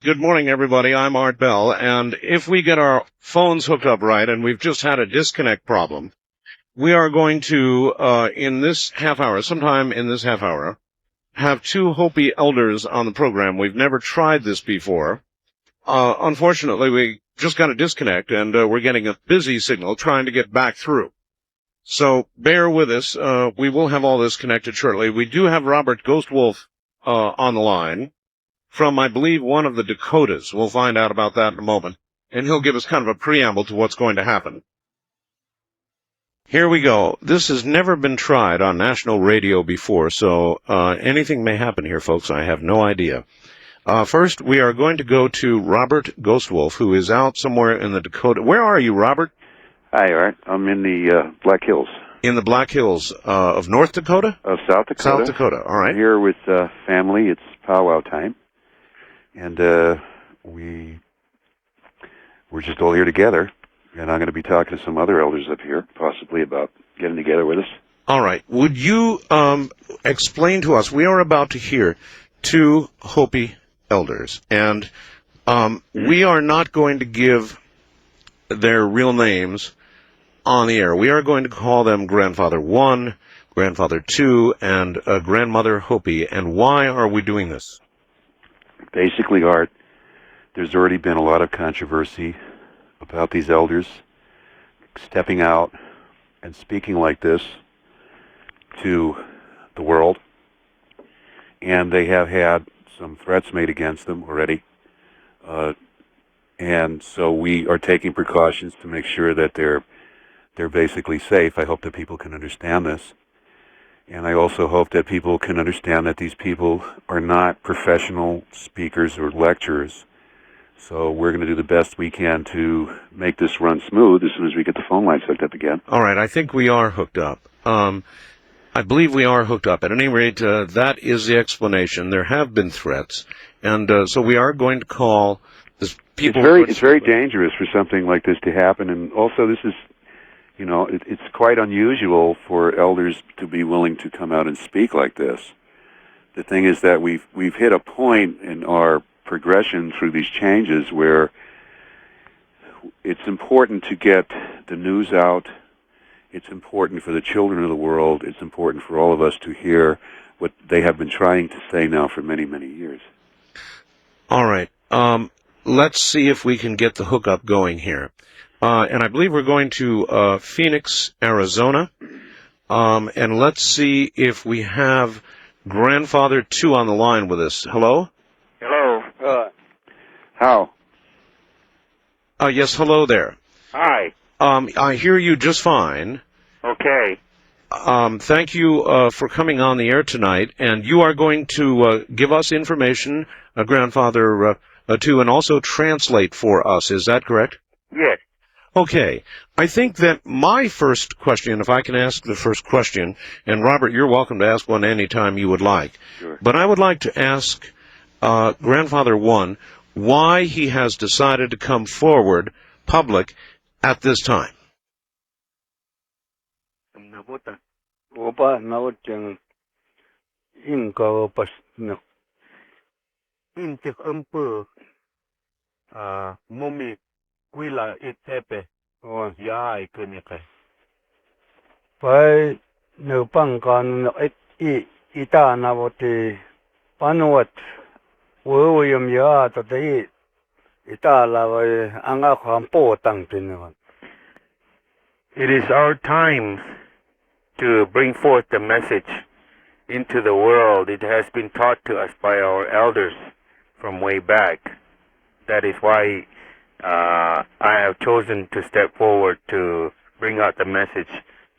Good morning, everybody. I'm Art Bell, and if we get our phones hooked up right, and we've just had a disconnect problem, we are going to, in this half hour, sometime in this half hour, have two Hopi elders on the program. We've never tried this before. Unfortunately, we just got a disconnect, and we're getting a busy signal trying to get back through. So bear with us. We will have all this connected shortly. We do have Robert Ghostwolf on the line from, I believe, one of the Dakotas. We'll find out about that in a moment. And he'll give us kind of a preamble to what's going to happen. Here we go. This has never been tried on national radio before, so anything may happen here, folks. I have no idea. First, we are going to go to Robert Ghostwolf, who is out somewhere in the Dakota. Where are you, Robert? Hi, Art. I'm in the Black Hills. In the Black Hills of North Dakota? Of South Dakota. South Dakota, all right. I'm here with family. It's powwow time. And we're just all here together. And I'm going to be talking to some other elders up here, possibly about getting together with us. All right. Would you explain to us, we are about to hear two Hopi elders, and we are not going to give their real names on the air. We are going to call them Grandfather 1, Grandfather 2, and Grandmother Hopi. And why are we doing this? Basically, Art, there's already been a lot of controversy about these elders stepping out and speaking like this to the world. And they have had some threats made against them already. And so we are taking precautions to make sure that they're basically safe. I hope that people can understand this. And I also hope that people can understand that these people are not professional speakers or lecturers. So we're going to do the best we can to make this run smooth as soon as we get the phone lines hooked up again. All right, I think we are hooked up. I believe we are hooked up. At any rate, that is the explanation. There have been threats, and so we are going to call this people. It's very dangerous for something like this to happen, and also this is, you know, it's quite unusual for elders to be willing to come out and speak like this. The thing is that we've hit a point in our progression through these changes where it's important to get the news out. It's important for the children of the world. It's important for all of us to hear what they have been trying to say now for many, many years. All right. Let's see if we can get the hookup going here. And I believe we're going to Phoenix, Arizona. And let's see if we have Grandfather 2 on the line with us. Hello? Hello. How? Yes, hello there. Hi. I hear you just fine. Okay. Thank you for coming on the air tonight. And you are going to give us information, Grandfather 2, and also translate for us. Is that correct? Yes. Okay. I think that my first question, if I can ask the first question, and Robert, you're welcome to ask one anytime you would like. Sure. But I would like to ask Grandfather 1 why he has decided to come forward public at this time. Pai no pangkan ita na wote panuat woyum ya to dei ita la anga khampo tang tin. It is our time to bring forth the message into the world. It has been taught to us by our elders from way back. That is why I have chosen to step forward to bring out the message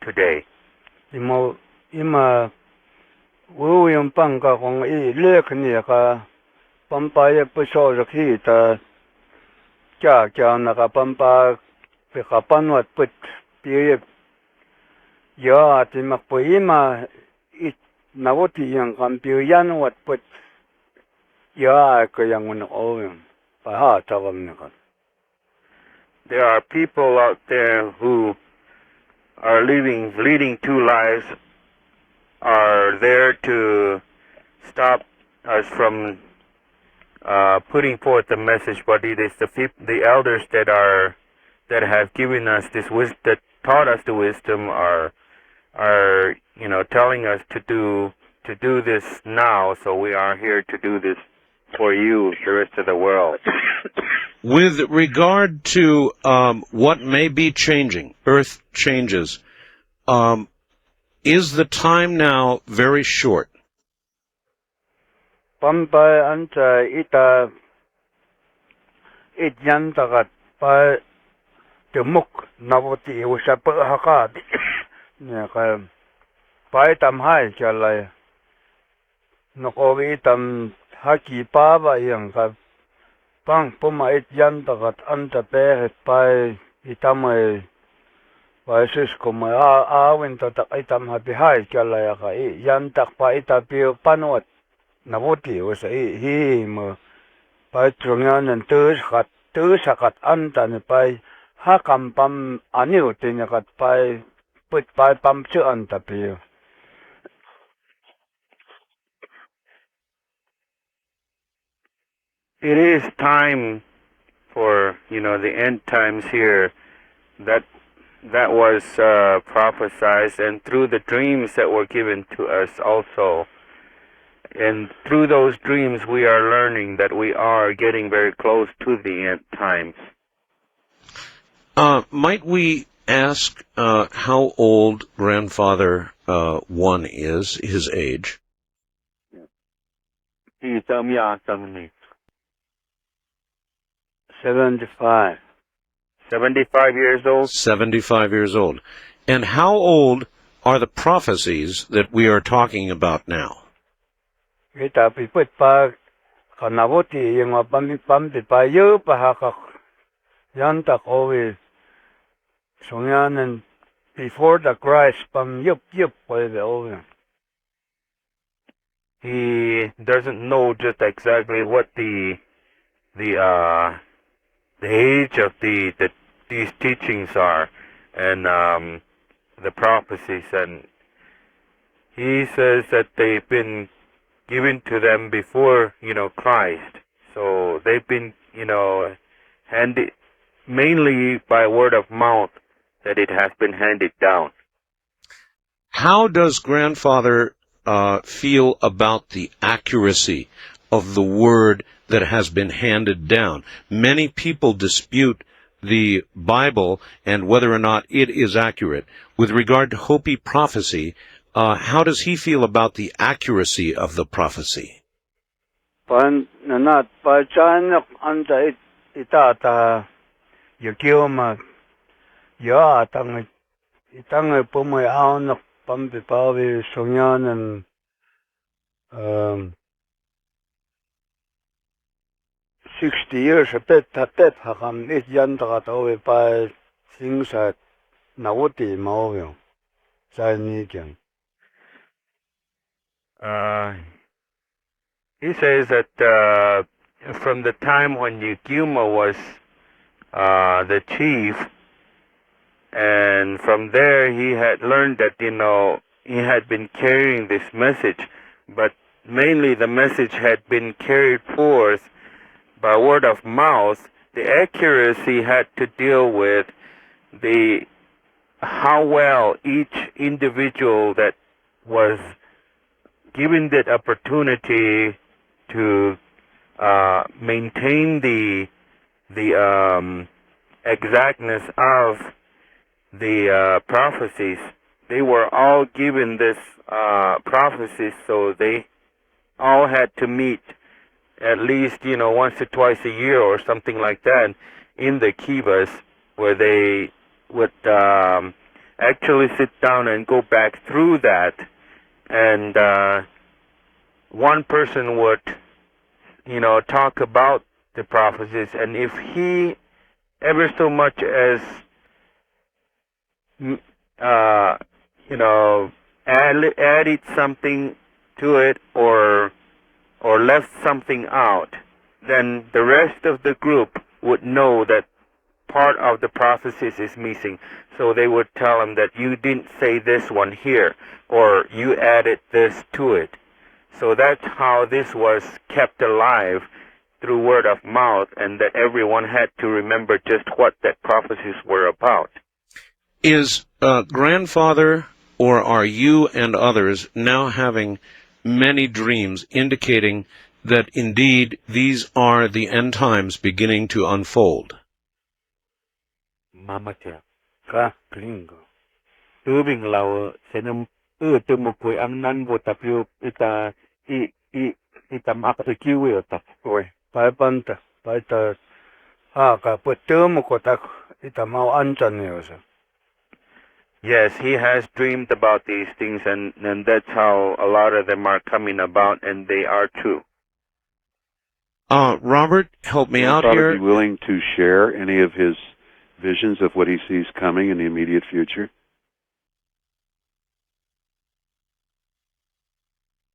today. Ima woyum pangka kong lek ni ka pampa ye peso rakhi ta kya na ka pampa pe ka panuat put pi ya ti mak po ima na woti yang kan pi yan wat put ya ka yang un o pa ha tawam ni ka. There are people out there who are leading two lives, are there to stop us from putting forth the message, but it is the elders that have given us this wisdom, that taught us the wisdom, are telling us to do this now. So we are here to do this for you, the rest of the world. With regard to what may be changing, Earth changes, is the time now very short? Pampai anta ita ityan takat pa temuk navoti usa pa hakat ne ka pai tam hai chalai nokovi tam haki pa ba yang ka pang puma ityan takat anta pe pai itamai pai sis kuma awin tatak itam hapi hai chalai ka yan tak pa itapi panot navoti usa hi mo pai trungan tư sakat anta ne pai hakam pam aniu tinakat pai put pai pam chu anta pi. It is time for the end times here. That was prophesied, and through the dreams that were given to us also. And through those dreams, we are learning that we are getting very close to the end times. Might we ask how old Grandfather One is, his age? He's 75. 75 years old. 75 years old. And how old are the prophecies that we are talking about now? Kita pi put pa kanavoti yung pam pa yu pa hakak yan tak ovi sungyan and before the Christ pam yup pa ovi. He doesn't know just exactly what the age of these teachings are, and the prophecies, and he says that they've been given to them before Christ. So they've been handed mainly by word of mouth, that it has been handed down. How does Grandfather feel about the accuracy of the word that has been handed down? Many people dispute the Bible and whether or not it is accurate. With regard to Hopi prophecy, how does he feel about the accuracy of the prophecy? Pan nanat pa chanak anta itata yakioma ya tang itang pumay anak pampipawi sungyan and 60 years a pet hakam it yan takatawi pa singsa nawuti mawyo sa nikyang. He says that from the time when Yukima was the chief, and from there he had learned that he had been carrying this message, but mainly the message had been carried forth by word of mouth. The accuracy had to deal with how well each individual that was given that opportunity to maintain the exactness of the prophecies. They were all given this prophecies, so they all had to meet at least once or twice a year or something like that in the kivas, where they would actually sit down and go back through that, and one person would talk about the prophecies, and if he ever so much as added something to it or left something out, then the rest of the group would know that part of the prophecies is missing. So they would tell him that you didn't say this one here, or you added this to it. So that's how this was kept alive through word of mouth, and that everyone had to remember just what that prophecies were about. Is grandfather, or are you and others now having many dreams indicating that indeed these are the end times beginning to unfold? Mama tia. Ka klingo. Tubing lao senam tumukui ang nan botapiu ita ita makakiwi otap. Oi, pai panta, pai ta ka putum ko tak ita mau ancan yosa. Yes, he has dreamed about these things, and that's how a lot of them are coming about, and they are true. Robert, help me out Would here. be willing to share any of his visions of what he sees coming in the immediate future?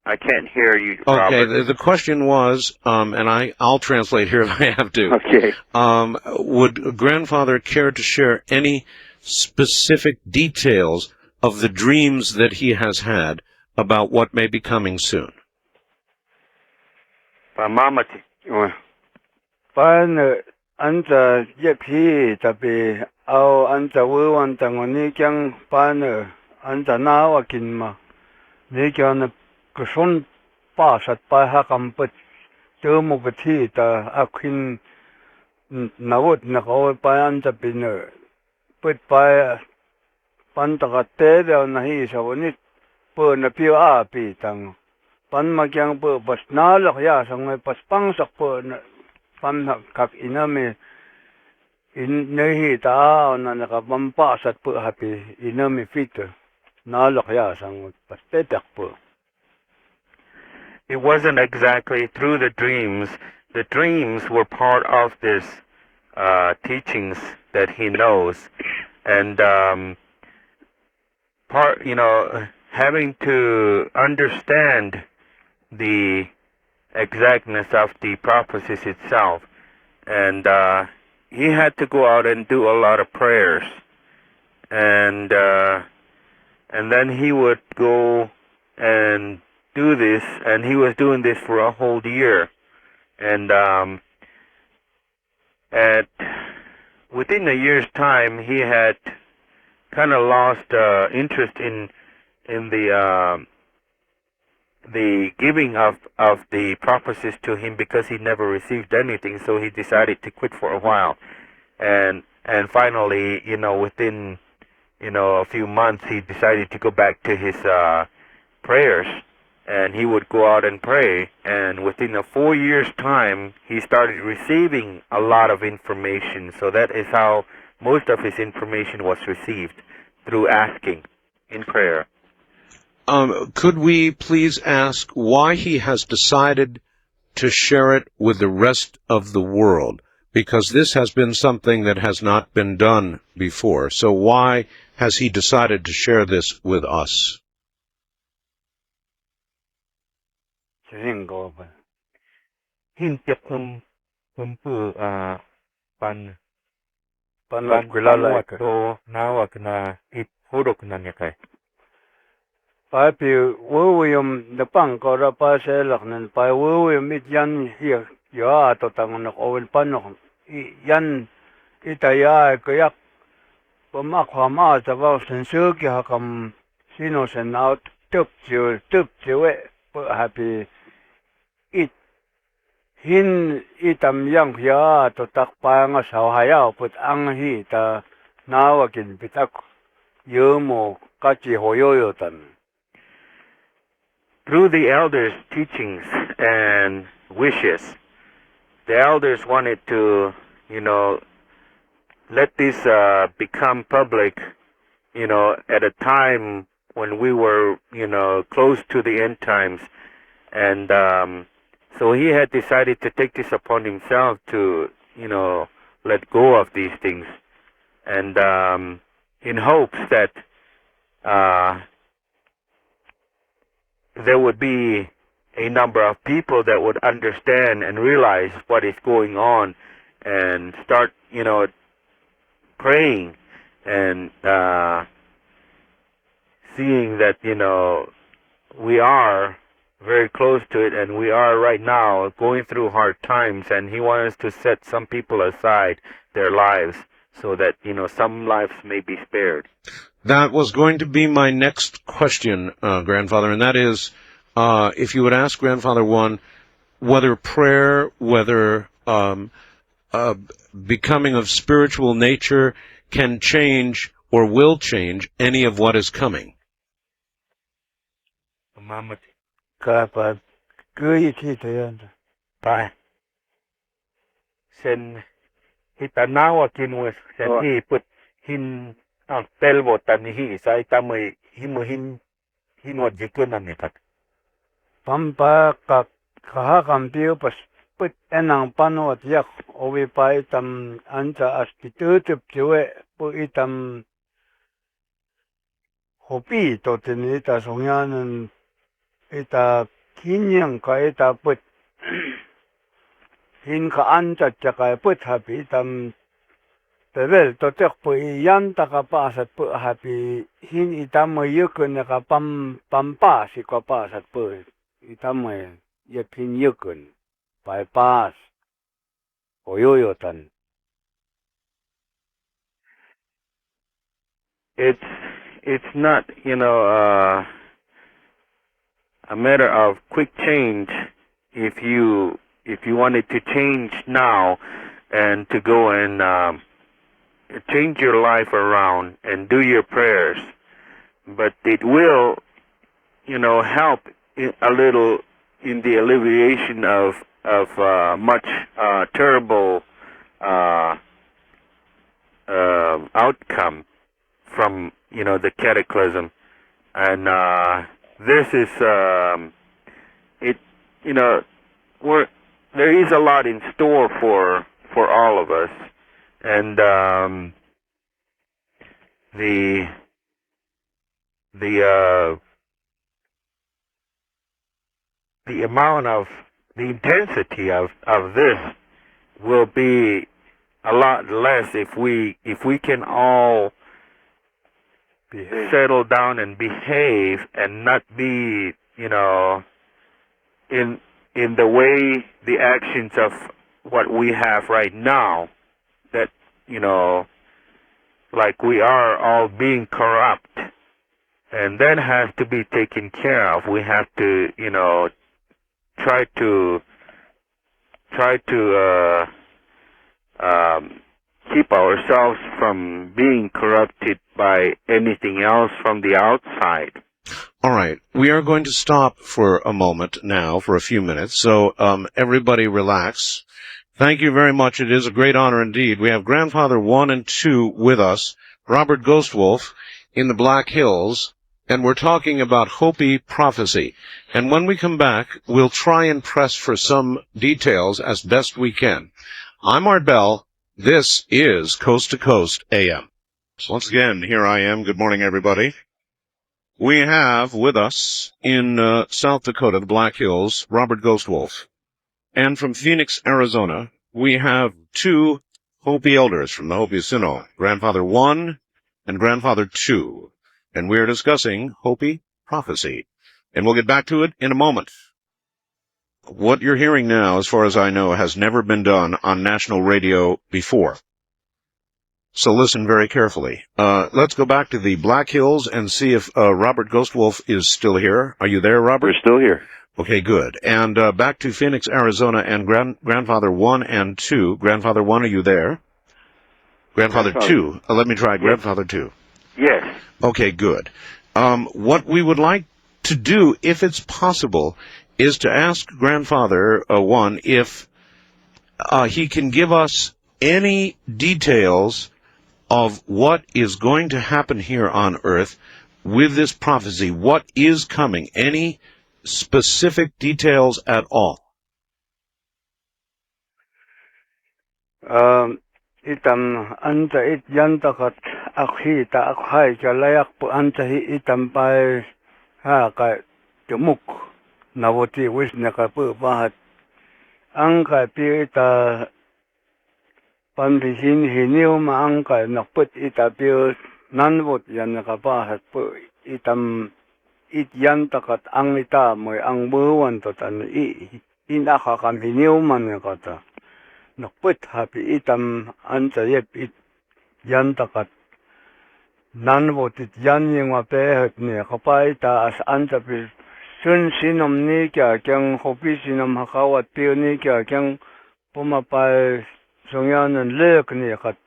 I can't hear you, Okay, Robert. the question was, and I'll translate here if I have to. Okay. Would grandfather care to share any specific details of the dreams that he has had about what may be coming soon? Mama tia. Oi. Pai ne anta ye pi tapi au anta wu anta ngoni kyang pai ne anta na wa kin ma. Ni kyang kusun pa sat pai ha kam put tumu gati ta akin nawut na ko pai anta pin put pai pan ta ka te de na hi sa ni pu na pi a pi tang pan ma kyang pu bas na lak ya sang mai pas pang sak pu na pan kak inami in nehi ta na na ka pampa sat pu happy inami fit na lak ya sang pas te tak pu. It wasn't exactly through the dreams. The dreams were part of this teachings that he knows, and having to understand the exactness of the prophecies itself, and he had to go out and do a lot of prayers, and then he would go and do this, and he was doing this for a whole year, and within a year's time, he had kind of lost interest in the giving of the prophecies to him, because he never received anything. So he decided to quit for a while, and finally, within a few months, he decided to go back to his prayers. And he would go out and pray, and within a 4 years' time, he started receiving a lot of information. So that is how most of his information was received, through asking in prayer. Could we please ask why he has decided to share it with the rest of the world? Because this has been something that has not been done before. So why has he decided to share this with us? Ringo pa. Hintiap pu pan Kilala ka. to nawak na it hurok na niya kay. Pai pi wuyum na pang ko ra pa se lak nan pai wuyum it yan hi ya to tang na ko wen pan no yan itaya ko yak pa kwa ma ta ba sen su ki ha kam sino sen out tup chu we pa happy it hin itam yang ya to tak pa nga sa haya put ang hi ta nawakin pitak yumo kachi hoyoyo tan. Through the elders' teachings and wishes, the elders wanted to, let this become public, at a time when we were, close to the end times. And so he had decided to take this upon himself to, let go of these things. And in hopes that there would be a number of people that would understand and realize what is going on, and start, praying and seeing that, we are very close to it, and we are right now going through hard times, and he wants to set some people aside their lives so that, some lives may be spared. That was going to be my next question, Grandfather, and that is, if you would ask Grandfather One, whether prayer, whether becoming of spiritual nature can change or will change any of what is coming. ครับcứที่เตือน Bye. Sen hitanawa kinwes sen hi put hin telvo tanihi sai tamai himuhin hinwat jikunan ni pat. ปั๊มปะกับข้าคำเดียวปัสปิดนังปานวัดยักเอาไว้ไปทำอันจะอัศกิจจุดช่วยปุ่ยทำฮอปีตัวนี้ตาสงยานันตาขินยังก็ตาปิดหินก็อันจะก็ปิดฮับปีทำแต่เวลตัวเจ้าปุ่ยยันตะกับป้าสัตว์ปุ่ยฮับปีหินทำมาเยอะเกินนะครับปั๊มป้าสิกับป้าสัตว์ปุ่ยทำไมยพินเยอะเกินไปป้าสโอโยโย่ตัน It's not, a matter of quick change. If you wanted to change now and to go and change your life around and do your prayers, but it will, help a little in the alleviation of much terrible outcome from the cataclysm, and this is it. There is a lot in store for all of us, and the amount of the intensity of this will be a lot less if we can all settle down and behave and not be, in the way the actions of what we have right now, that, like we are all being corrupt, and that has to be taken care of. We have to, try to keep ourselves from being corrupted by anything else from the outside. All right. We are going to stop for a moment now, for a few minutes, so everybody relax. Thank you very much. It is a great honor indeed. We have Grandfather 1 and 2 with us, Robert Ghostwolf, in the Black Hills, and we're talking about Hopi prophecy. And when we come back, we'll try and press for some details as best we can. I'm Art Bell. This is Coast to Coast AM. So once again, here I am. Good morning, everybody. We have with us in South Dakota, the Black Hills, Robert Ghostwolf. And from Phoenix, Arizona, we have two Hopi Elders from the Hopi Sino, Grandfather 1 and Grandfather 2. And we're discussing Hopi prophecy. And we'll get back to it in a moment. What you're hearing now, as far as I know, has never been done on national radio before. So listen very carefully. Let's go back to the Black Hills and see if Robert Ghostwolf is still here. Are you there, Robert? We're still here. Okay, good. And back to Phoenix, Arizona, and Grandfather 1 and 2. Grandfather 1, are you there? Grandfather 2. Let me try. Yes. Grandfather 2. Yes. Okay, good. What we would like to do, if it's possible, is to ask Grandfather 1 if he can give us any details of what is going to happen here on Earth with this prophecy. What is coming? Any specific details at all? Itam anta it yantakat akhi ta akhai jalayak pu anta hi itam pai ha ka jumuk nawoti wisna ka pu bahat angka pi ta Pandihin hiniw maangkay nakput ita piyo nanwot yan nakapahat po itam it yan takat ang ita moy ang buwan to tan inaka kam hiniu man kata nakput happy itam anta yep it yan takat nan vot it yan yung ape ne kapai ta as anta pi sun sinom ni kya kyang hopi sinom hakawat pi ni kya kyang pumapai songyanan lek ni kat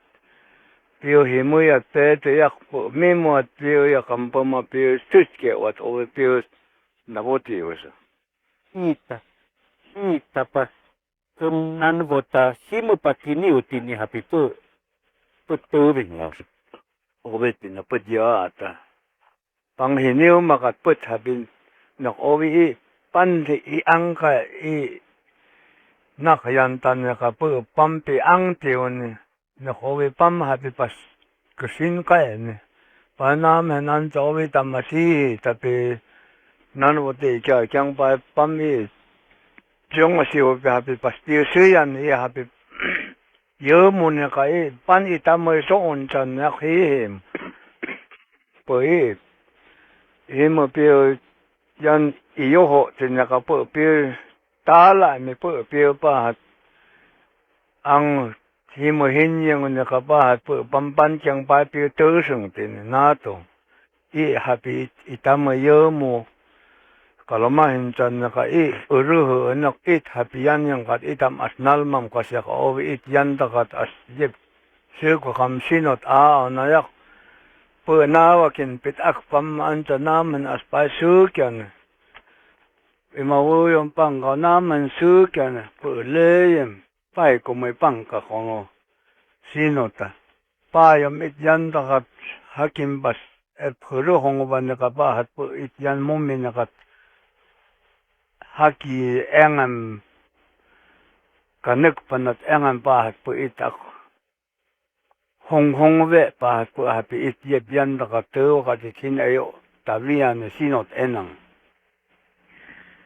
piu himuya te yak mimo piu yakam puma piu stutke wat over piu navoti was ita pa nan vota himu patini utini happy put toving house. over pin put ya ata pang hiniu makat put habin nak ovi pan i angka i nakayan tan ka pu pampi ang tiun nak ovi pam happy pas kusin ka ne panam nan ovi tamati tapi nan vote kya kyang pa pami jong siu happy pas tiu sian i happy yo mun ka i pan i tamoy so on chan nak him poi mo pio yan iyo ho tin ka pu pio tala mi pu pio pa ang himo hinyang na ka pa pu pampan kyang pa pio tu sung tin na to i happy itama yo mo kalama hincan na ka i uruhu anak it happy yan yang kat itam asnal mam kasya ka ovi it yan takat as jip siya ko kam sinot nayak pu nawakin pitak pam anta naman as pa sukyan imawuyong pang ka naman sukyan pu leyem pai ko may pang ka kongo sinota payam it yan takat hakim bas et puru hongo ba nakapahat pu it yan mumi nakat haki engam kanek panat engam pahat pu itak hong ve pahat pu hapi it yep yan takat teo katikin ayo tavian sinot enang.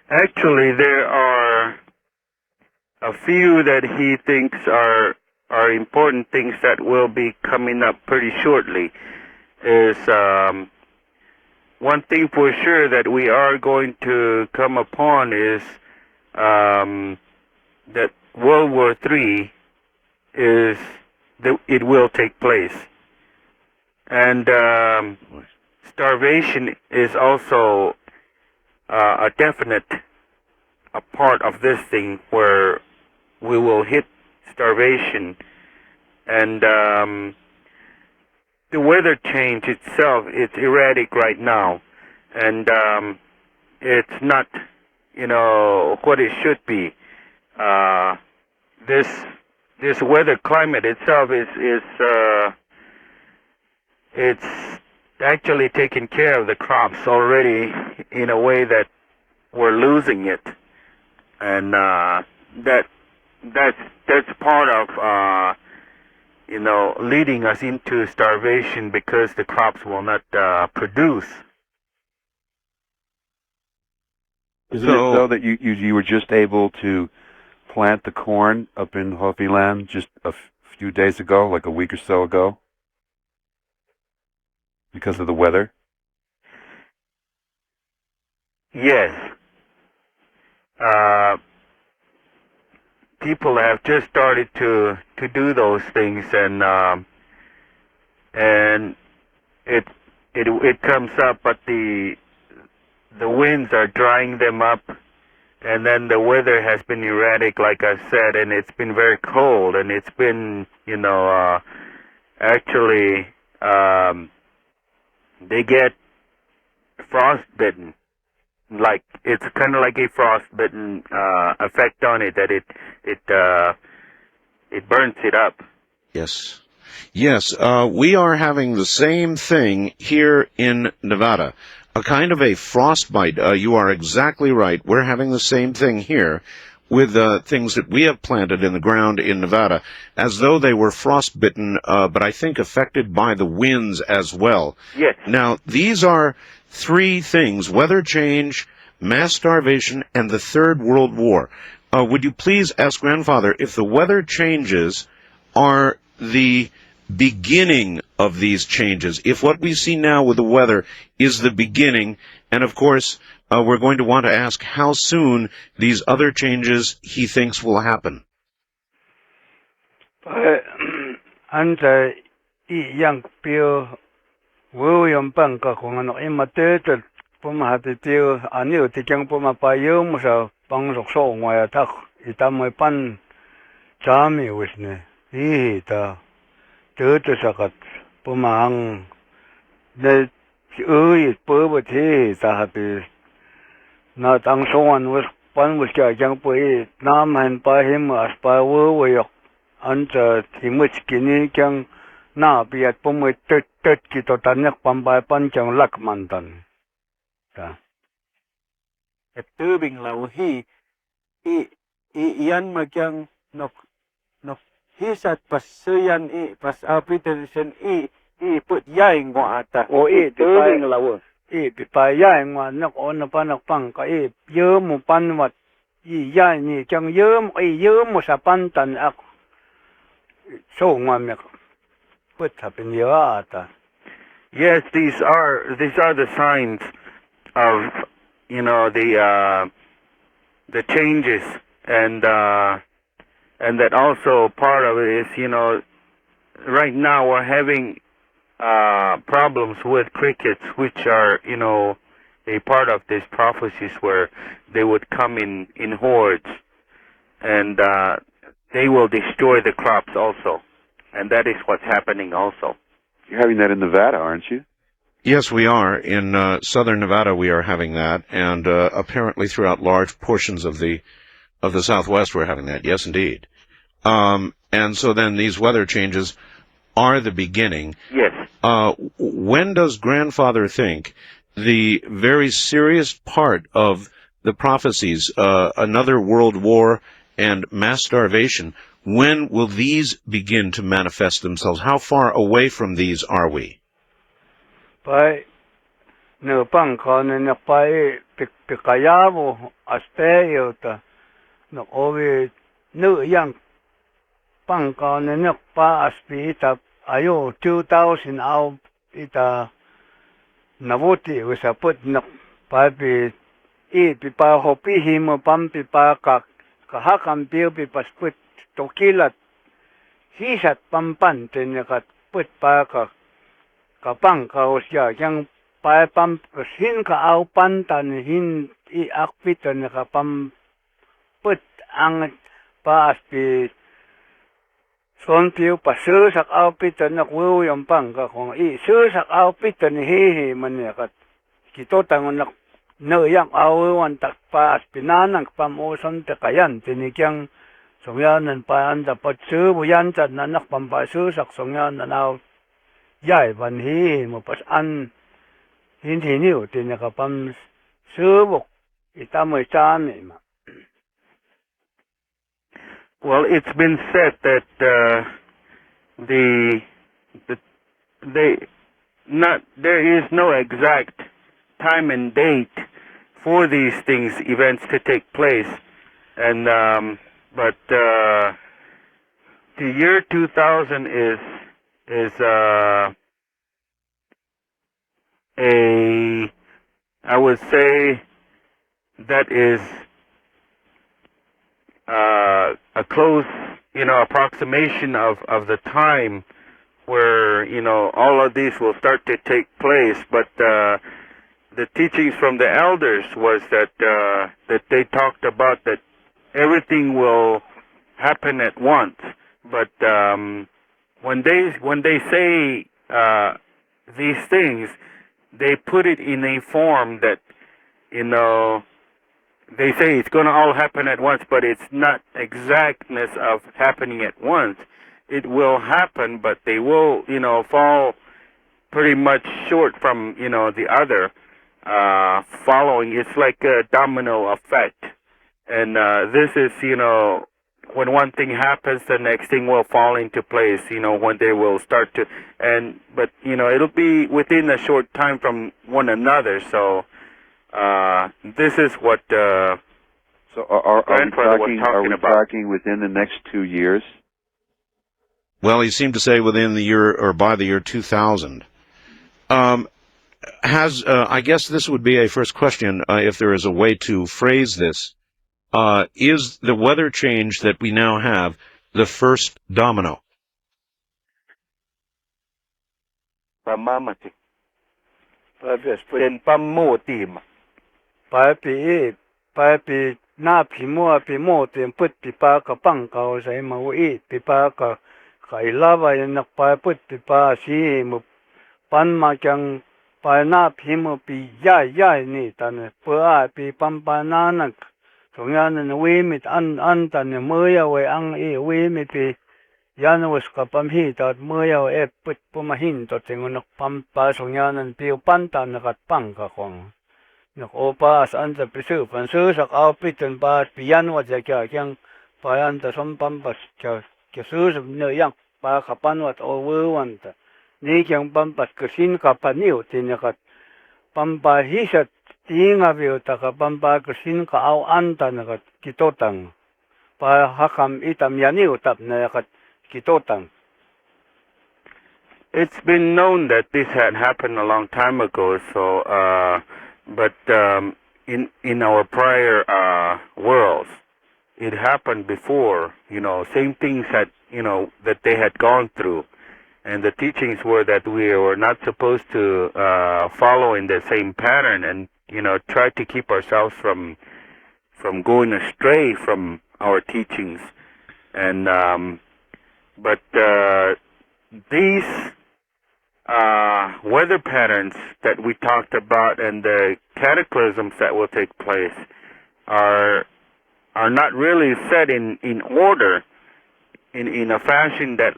Actually, there are a few that he thinks are important things that will be coming up pretty shortly. Is one thing for sure that we are going to come upon is that World War III it will take place, and starvation is also a definite a part of this thing where we will hit starvation, and the weather change itself is erratic right now, and it's not what it should be. This weather climate itself is it's actually taking care of the crops already in a way that we're losing it, and that's part of leading us into starvation because the crops will not produce. Isn't it so that you were just able to plant the corn up in Hopi land just a few days ago, like a week or so ago, because of the weather? Yes. People have just started to do those things, and it comes up, but the winds are drying them up, and then the weather has been erratic, like I said, and it's been very cold, and it's been actually they get frostbitten. Like it's kind of like a frostbitten effect on it, that it burns it up. Yes. We are having the same thing here in Nevada, a kind of a frostbite. You are exactly right. We're having the same thing here with things that we have planted in the ground in Nevada, as though they were frostbitten, but I think affected by the winds as well. Yes. Now, these are three things: weather change, mass starvation, and the Third World War. Would you please ask Grandfather if the weather changes are the beginning of these changes, if what we see now with the weather is the beginning, and of course we're going to want to ask how soon these other changes he thinks will happen. Anta yang pio William Banka kung ano imatated pumahatitil anil tikyang pumapayo mo sa pangsokso ngaya tak itamoy pan chami wisne ihita tete sakat pumahang na uyit pubot hihita na tang soan was pan was kyang pui naman pa him as pa wuyok anta timuch kini kyang na biat pumut tet kito tanyak pambay pan kyang lakmantan ta tubing lau hi iyan magyang nok hisat pasuyan pas apitation put yai ngo ata o tubing lau pipaya ngwa nak on panak pang ka yum mo panwat ya ni kyang yum mo sa pantan ak so ngwa mek put happen ya ata. Yes, these are the signs of the changes, and that also part of it is right now we're having problems with crickets, which are a part of these prophecies where they would come in hordes, and they will destroy the crops also, and that is what's happening also. You're having that in Nevada, aren't you? Yes, we are. In southern Nevada, we are having that, and apparently throughout large portions of the Southwest, we're having that. Yes, indeed. And so then these weather changes are the beginning. Yes. When does Grandfather think the very serious part of the prophecies, another world war and mass starvation, when will these begin to manifest themselves? How far away from these are we? Pai no pang kon na pai pikayabo aspeo ta no ovi no yang pang kon na pa aspita ayo 2000 au ita navoti wisa put no pa pi pa hopi himo pam pi pa ka hakam pio pi pasput tokilat hisat pampan tenyakat put pa ka kapang kausya yang pa pam hin ka au pantan hin I akpitan na kapam put ang pa aspi son piu pa susak au pitan na kuwi ang pang ka kung susak au pitan hihi man kat kito tangon na no yang au wan tak pa aspi nanang pamuson te kayan tinikyang songyanan pa anda pat su buyan chat na nak pampa susak songyan na nau yai van hi mo pas an hin niu tinakapam subok itamoy chami ma. Well, it's been said that there is no exact time and date for these events to take place, and but the year 2000 is I would say that is a close, approximation of the time where, all of these will start to take place. But the teachings from the elders was that they talked about that everything will happen at once. But when they say these things, they put it in a form that, they say it's going to all happen at once, but it's not exactness of happening at once. It will happen, but they will, fall pretty much short from, the other following. It's like a domino effect. And this is, when one thing happens, the next thing will fall into place, when they will start to, but it'll be within a short time from one another. So this is what so are we talking within the next 2 years? Well, he seemed to say within the year or by the year 2000. I guess this would be a first question, if there is a way to phrase this. Is the weather change that we now have the first domino? ประมาณมันสิ Paipi เป็นปั๊มโมตีม paipi na pimua pimo tem put pipa ka pangkau sai mau pipa ka kai lava nak pa put pipa si mu pan ma kyang pa na pimu pi ya ni tan pa pi pam pa na nak songyan na we mit an tan mu ya we ang we mi pi yan was ka pam hi ta mu ya put puma hin to tengon pam pa songyan pi pan tan kat pang ka kong nak opa saan sa pisu pansu sak outfit tan pa pian wa ja kya kyang payan ta som pam pas kya su ne yang pa kapan wat over wan ta ni kyang pam pas kesin kapaniu tin ka pam pa hi sa tinga view ta ka pam pa kesin ka au an ta na ka kitotang pa hakam itam yaniu tap na ka kitotang. It's been known that this had happened a long time ago, so but in our prior worlds, it happened before. Same things that they had gone through, and the teachings were that we were not supposed to follow in the same pattern, and try to keep ourselves from going astray from our teachings, and but these weather patterns that we talked about and the cataclysms that will take place are not really set in order in a fashion that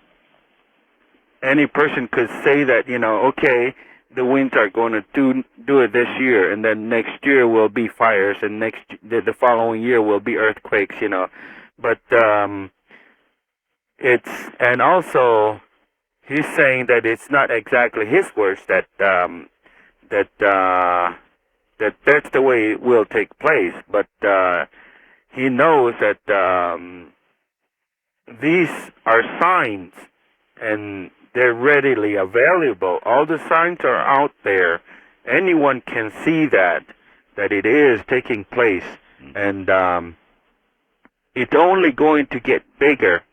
any person could say that okay, the winds are going to do it this year, and then next year will be fires, and the following year will be earthquakes, but and also he's saying that it's not exactly his words that that's the way it will take place, but he knows that these are signs and they're readily available. All the signs are out there. Anyone can see that it is taking place, and it's only going to get bigger.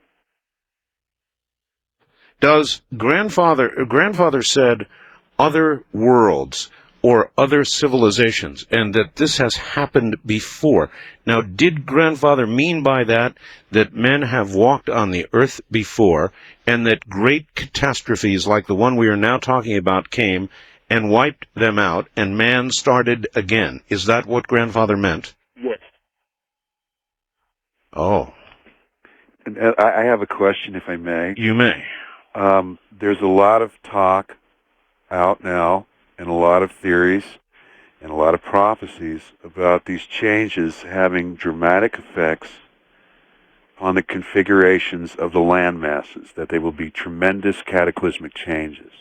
Does grandfather said other worlds or other civilizations, and that this has happened before. Now, did grandfather mean by that men have walked on the earth before, and that great catastrophes like the one we are now talking about came and wiped them out, and man started again? Is that what grandfather meant? Yes. Oh. And I have a question, if I may. You may. There's a lot of talk out now, and a lot of theories, and a lot of prophecies about these changes having dramatic effects on the configurations of the land masses, that they will be tremendous cataclysmic changes.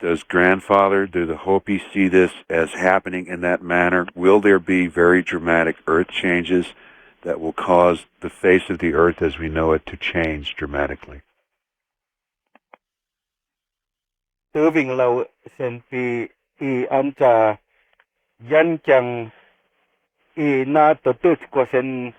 Does do the Hopi see this as happening in that manner? Will there be very dramatic earth changes that will cause the face of the earth as we know it to change dramatically? Serving lao sen pi anta yan chang na to ko sen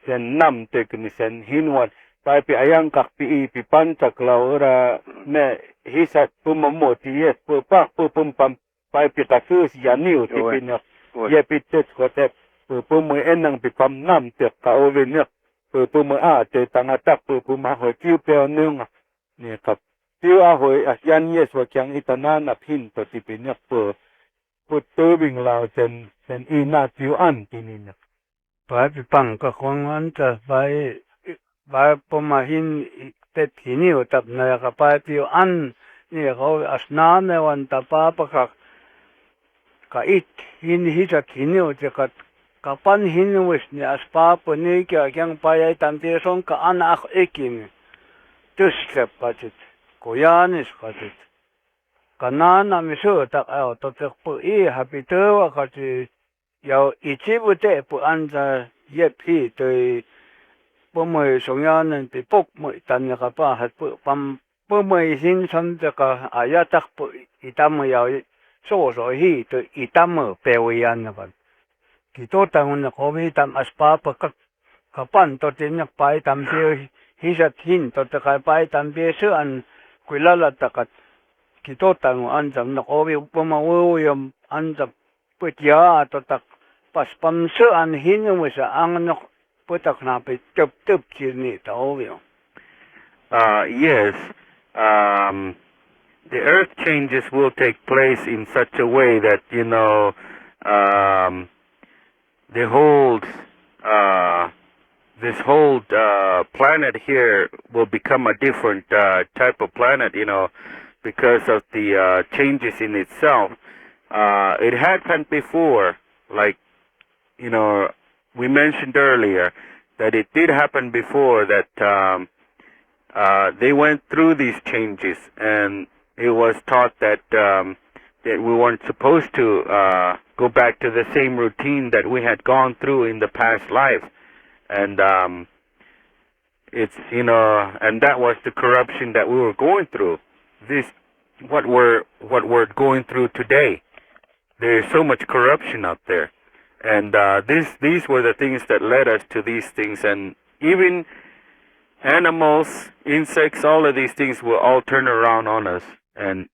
nam te kun sen hinwat pai pi ayang kak pi pan tak lao ra me hisat pumamoti yes pu pa pu pum pam pai pi takus yaniu ti pin ye pi tet ko te pu mu enang pi pam nam te ka ovin pu mu a te tangatak pu ma ho kiu pe nung ni kap tiêu a hồi a yan yes wa kyang itana na phin to tipin yak pu tubing lao sen ina tiêu an tinin pai pi pang ka khong an ta pai pomahin te thini tap na ka pai pi an ni ho asna ne wan ta pa ka it hin hi ta thini te ka pan hin wis ni aspa po ni kyang pa ai tam te song ka an a ekin tus ke patit Koyanis katit. Kanana miso tak ao totek pu habito kati yau ichibu te pu anja yep hi to Pumay sungyanan pipok mo itan ka pa hat pumay hinsan ka ayatak po itamo yaw so hi to itamo pewian na ba. Kito tangon na komi tam aspa pa kapan to tinya pai tam pi hisat hin to ka pai tam pi an kuilala takat kito tangon anjam na komi pumawuyam anjam putya to tak pas pam an hin mo sa ang no putak na pe tup chirni ta ovyo. Yes, the earth changes will take place in such a way that, the whole, this whole planet here will become a different type of planet, because of the changes in itself. It happened before, like, we mentioned earlier that it did happen before that they went through these changes, and it was taught that that we weren't supposed to go back to the same routine that we had gone through in the past life, and it's and that was the corruption that we were going through. What we're going through today. There's so much corruption out there, and these were the things that led us to these things, and even animals, insects, all of these things will all turn around on us, and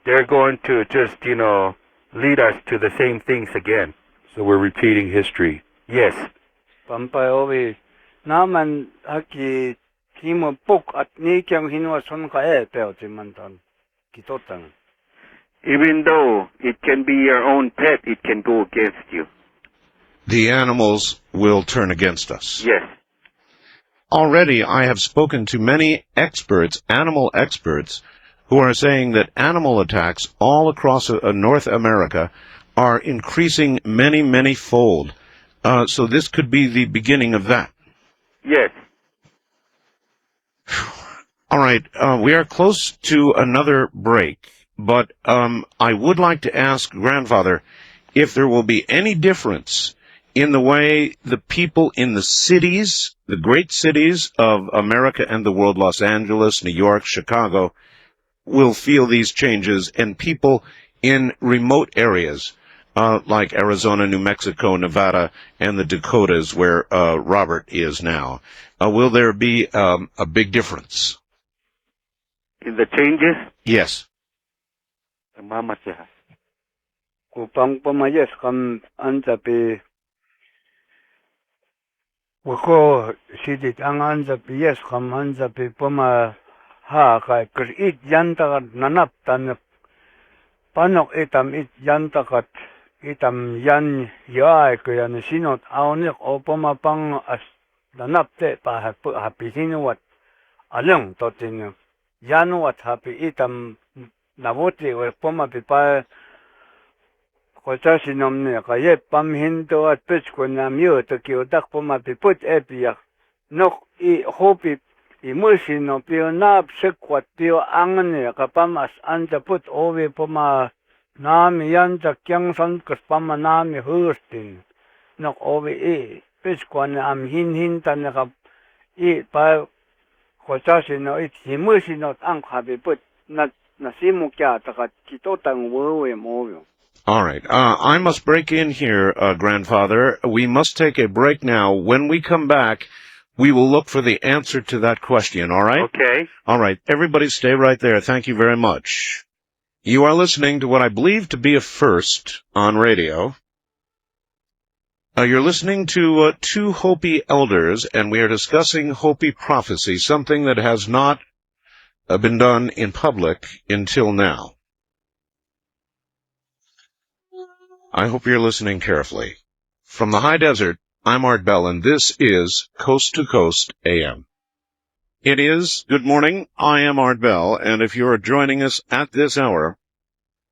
they're going to just lead us to the same things again. So we're repeating history. Yes. Pampay ovi naman haki timo puk at ni kyang hinwa son ka peo timantan kitotang. Even though it can be your own pet, it can go against you. The animals will turn against us. Yes. Already I have spoken to many experts, animal experts, who are saying that animal attacks all across North America are increasing many, many fold. So this could be the beginning of that. Yes. All right. We are close to another break, but I would like to ask Grandfather if there will be any difference in the way the people in the cities, the great cities of America and the world, Los Angeles, New York, Chicago, will feel these changes, and people in remote areas like Arizona, New Mexico, Nevada, and the Dakotas, where Robert is now. Will there be a big difference? In the changes? Yes. Mama siya. Kupang pamayas kam anjapi wako sidit ang anjapi yes kam anjapi pama ha kay krit yantakat nanap tanap panok itam it yantakat itam yan yaay kaya na sinot awnik o pumapang as nanap te pa hapi sinuwat along totin yanuwat hapi itam nabuti o pumapi pa kota sinomne kaya pamhinto at pitch ko na myo to kiodak pumapi put epiyak nok I hopi imusino pio nap sekwat pio angane kapamas anta put ovi puma nami yanta kyang san kaspama nami hurstin nok ovi pitch ko na am hin tan ka pa kota sino it imusino ang habi put na nasimu kya takat kitotang wowe movio. All right. I must break in here, Grandfather. We must take a break now. When we come back, we will look for the answer to that question, all right? Okay. All right. Everybody stay right there. Thank you very much. You are listening to what I believe to be a first on radio. You're listening to two Hopi elders, and we are discussing Hopi prophecy, something that has not been done in public until now. I hope you're listening carefully. From the high desert, I'm Art Bell, and this is Coast to Coast AM. It is. Good morning. I am Art Bell, and if you are joining us at this hour,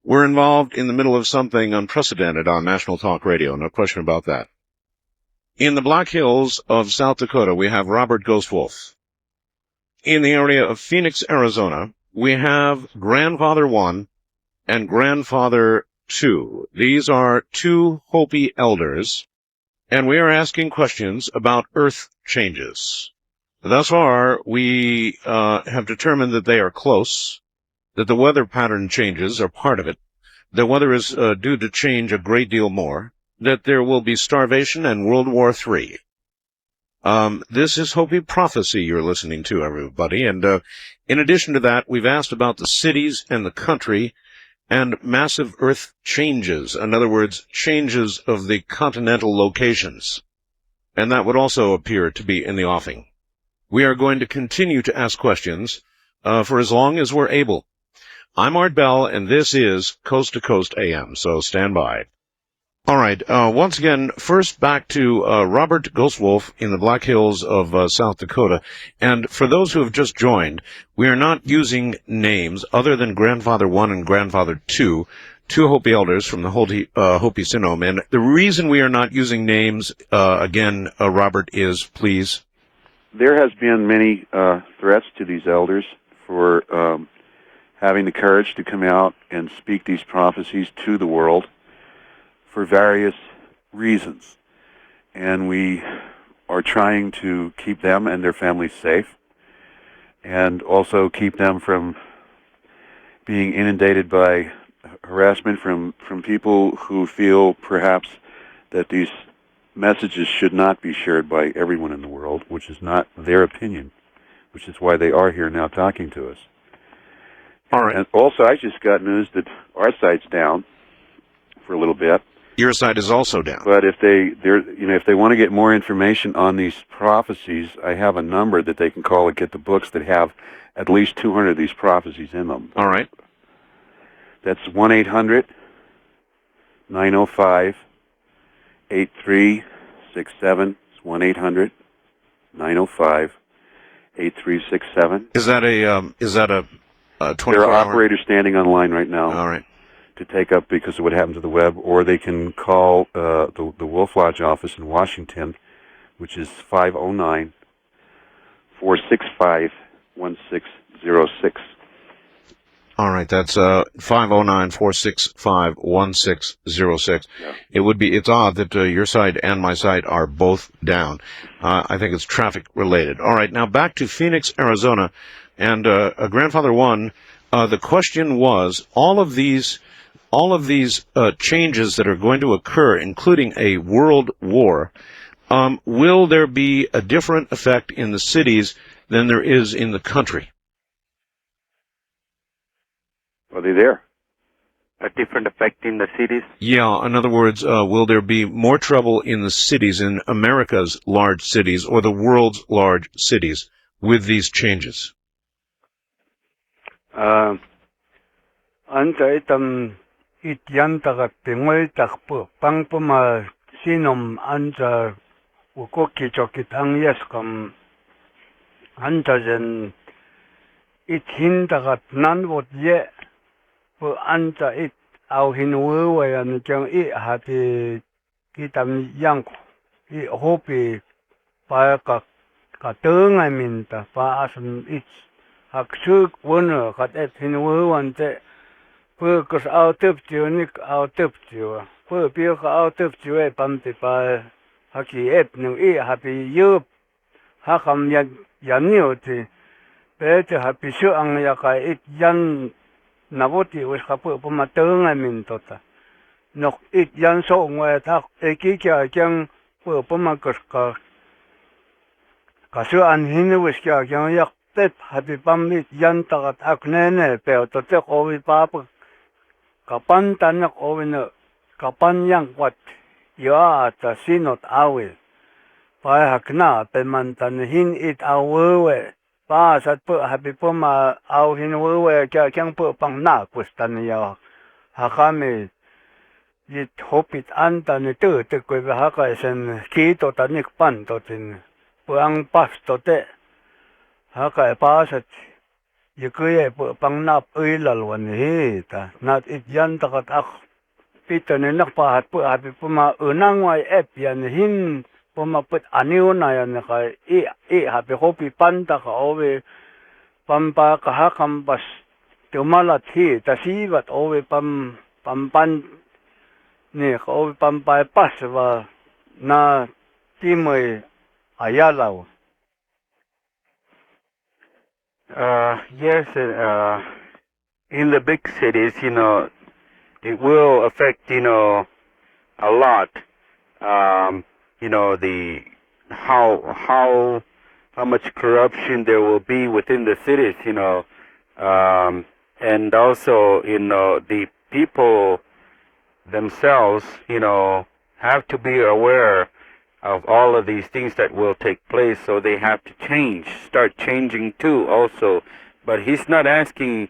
we're involved in the middle of something unprecedented on National Talk Radio, no question about that. In the Black Hills of South Dakota, we have Robert Ghostwolf. In the area of Phoenix, Arizona, we have Grandfather 1 and Grandfather 2. These are two Hopi elders, and we are asking questions about Earth changes. Thus far, we have determined that they are close, that the weather pattern changes are part of it, the weather is due to change a great deal more, that there will be starvation and World War III. This is Hopi Prophecy you're listening to, everybody, and in addition to that, we've asked about the cities and the country and massive Earth changes, in other words, changes of the continental locations, and that would also appear to be in the offing. We are going to continue to ask questions for as long as we're able. I'm Art Bell, and this is Coast to Coast AM, so stand by. All right, once again, first back to Robert Ghostwolf in the Black Hills of South Dakota. And for those who have just joined, we are not using names other than Grandfather 1 and Grandfather 2, two Hopi Elders from the Hopi Sinnom. And the reason we are not using names, again, Robert, is, please. There has been many threats to these elders for having the courage to come out and speak these prophecies to the world for various reasons. And we are trying to keep them and their families safe, and also keep them from being inundated by harassment from people who feel perhaps that these messages should not be shared by everyone in the world, which is not their opinion, which is why they are here now talking to us. All right. And also, I just got news that our site's down for a little bit. Your site is also down. But if they want to get more information on these prophecies, I have a number that they can call and get the books that have at least 200 of these prophecies in them. All right. That's 1-800-905-8367. It's 1-800-905-8367. Is that a 24-hour? There are operators standing on line right now. All right. To take up because of what happened to the web, or they can call the Wolf Lodge office in Washington, which is 509-465-1606. All right, that's 509-465-1606. Yeah. It's odd that your site and my site are both down. I think it's traffic related. All right, now back to Phoenix, Arizona, and Grandfather 1. The question was all of these changes that are going to occur, including a world war, will there be a different effect in the cities than there is in the country? Are they there? A different effect in the cities? Yeah, in other words, will there be more trouble in the cities, in America's large cities, or the world's large cities, with these changes? Anta itam ityan tagat pingoy takpo pangpuma sinom anta ukoki chokit ang yes kam anta jen ithin tagat nanwot ye po anta it au hinwewe yan jang hati kitam yang I hopi pa ka tengay minta pa asam it haksuk wona kat et hinwewan te Purkus autuptionik autuptio. Purpioka autuptio pamti pa haki epnu happy yup hakam yanioti. Pete happy shu ang yaka it yan navoti was kapu pumatunga mintota. Nok it yan so ngwe tak ekika kyang pumakus kasu an hinu was kya kyang yak tep happy pamit yan takat aknene pero tote kovi papa kapan tanak ovino kapan yang wat ya ta sinot awil pa hakna pe mantan hin it awewe pa sat pu happy puma aw hin wewe kya kyang pu pang na kustan ya hakame it hopit anta ne tu te ko ha ka sen ki to tanik pan to tin puang pas to te ha ka pa sat Yukuye pang nap uilalwan ta nat it yan takat ak pito ni nakpahat po happy puma unangway yan hin pumaput aniw na yan ka happy hopi panta ka owe pampa kahakam bas tumalat tasivat owe pampan ni ka owe pampay pas na timay ayalaw. Yes, in the big cities, it will affect, a lot. The how much corruption there will be within the cities, and also, the people themselves, have to be aware of all of these things that will take place, so they have to start changing too also. But he's not asking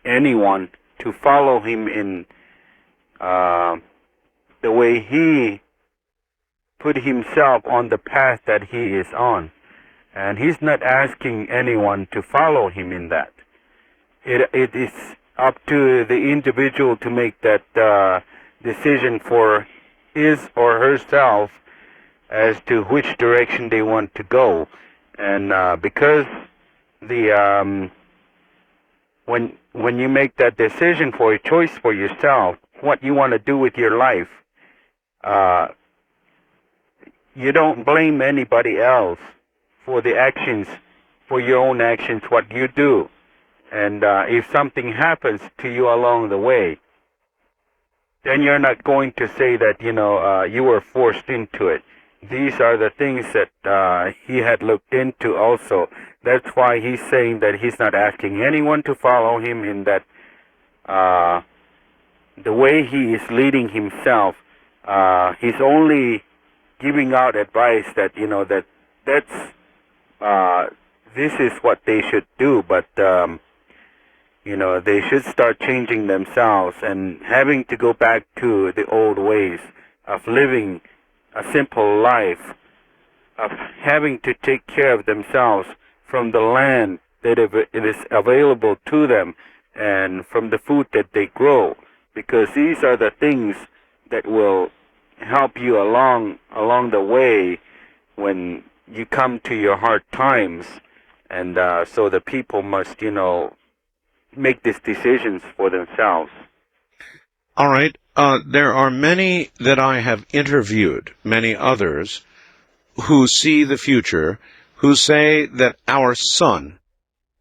anyone to follow him in the way he put himself on the path that he is on. And he's not asking anyone to follow him in that. It is up to the individual to make that decision for his or herself as to which direction they want to go. And because the when you make that decision for a choice for yourself, what you want to do with your life, you don't blame anybody else for the actions, for your own actions, what you do. And if something happens to you along the way, then you're not going to say that, you were forced into it. These are the things that he had looked into also. That's why he's saying that he's not asking anyone to follow him in that the way he is leading himself. He's only giving out advice that, this is what they should do, but they should start changing themselves and having to go back to the old ways of living a simple life, of having to take care of themselves from the land that it is available to them and from the food that they grow, because these are the things that will help you along the way when you come to your hard times. And so the people must, make these decisions for themselves. All right. There are many that I have interviewed, many others, who see the future, who say that our sun,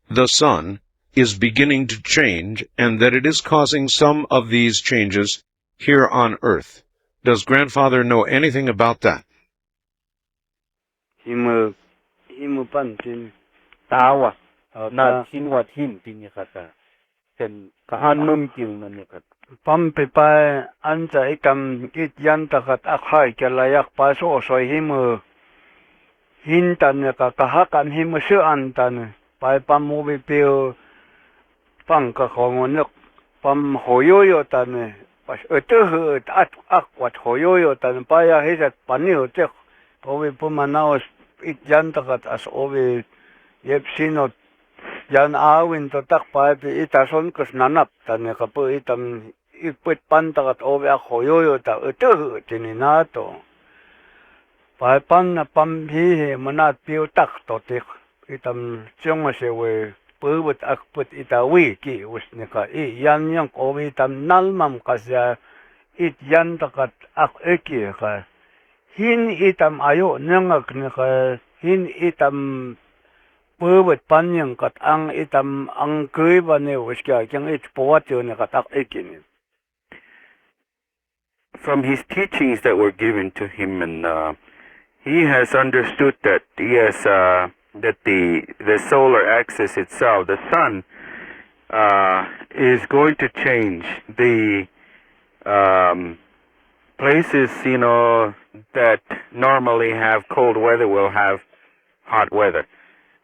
the sun, is beginning to change, and that it is causing some of these changes here on Earth. Does Grandfather know anything about that? Himu pantin. Tawa. Na sinwa tin kata. Sen kahanum til na nikat. Pampipa anta itam it yantakat akhay kalayak paso soy himu hintan ka kahakan himu suantan pai pamubi pio pangka kongonok pam hoyoyo tan pas etuh at akwat hoyoyo tan paya hisat paniu tek obi pumanaos it yantakat as obi yepsinot yan awin to tak pa itason kus nanap tan ka po itam iput pantakat obi akhoyoyo ta utuh tininato pa pan na pamhi manat piu tak to tik itam chong se we put akput itawi ki usnika I yan yang obi tam nalmam kasya it yan takat ak eki ka hin itam ayo nangak nika hin itam put panyang kat ang itam ang kuiba ne uska kyang it powatyo ne katak ekini. From his teachings that were given to him, and he has understood that yes, that the solar axis itself, the sun, is going to change. The places that normally have cold weather will have hot weather.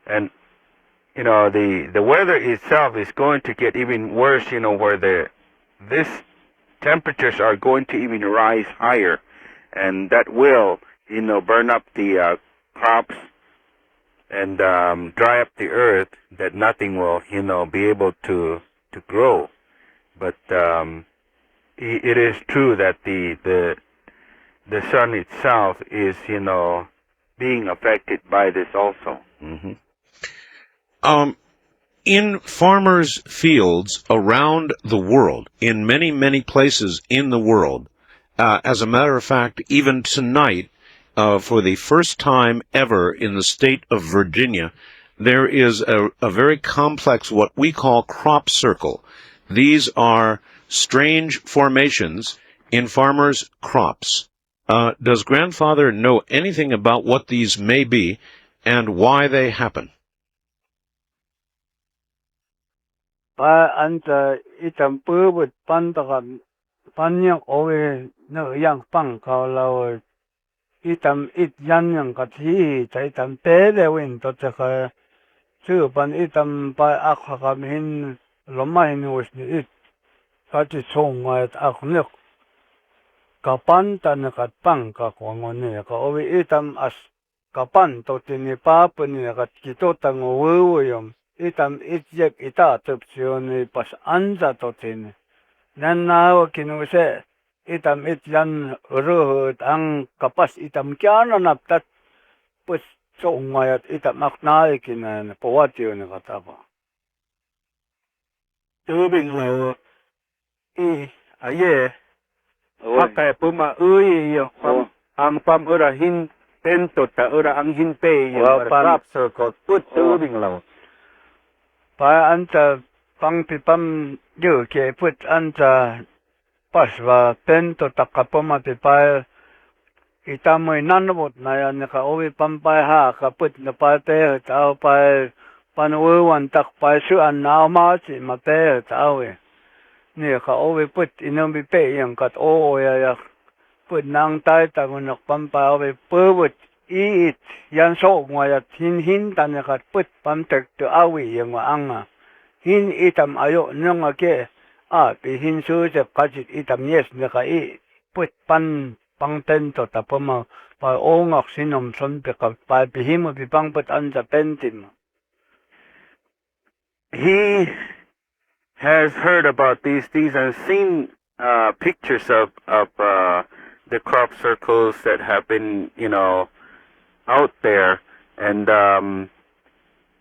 And the weather itself is going to get even worse, where this temperatures are going to even rise higher, and that will burn up the crops and dry up the earth, that nothing will be able to grow. But it is true that the sun itself is being affected by this also. Mm-hmm. In farmers' fields around the world, in many, many places in the world, As a matter of fact, even tonight, for the first time ever in the state of Virginia, there is a very complex, what we call crop circle. These are strange formations in farmers' crops. Does grandfather know anything about what these may be and why they happen? Itam pubut pantakan panyak owe no yang pang kalau itam it yan yang kati itam pede win to tsaka pan itam pa akakam hin lomahin was ni it kati chong at aknik kapan tanakat pang kakwangon ni ka owe itam as kapan to tini papa ni kat kito tango yom itam itjek ita tupsioni pas anja to tini nan nawa kinuse itam ityan ruhut ang kapas itam kiana naptat pues chongayat itam aknai kinan powatyo ni katapa tubing law aye Pakai puma yo ang pam ura hin tento ta ura ang hin pe yo crop circle put tubing law pa anta pang pipam yo ke put anta paswa tento ta kapoma pipa itamoy nanobot na yan ka owi pampay ha kaput na pate tao pa panuwan tak pa su an na ma si mate tao ni ka owe put inombi pe yang kat o ya put nang tai ta ngunok pampa owe put it yan so ngaya hin tan kat put pam tek to awi yang anga hin itam ayo nong ke pi hin su je kajit itam yes ne ka put pan pang ten to ta pama pa ongak sinom son pe ka pa pi him pi pang put an ja pentim he has heard about these and seen pictures of the crop circles that have been, out there, and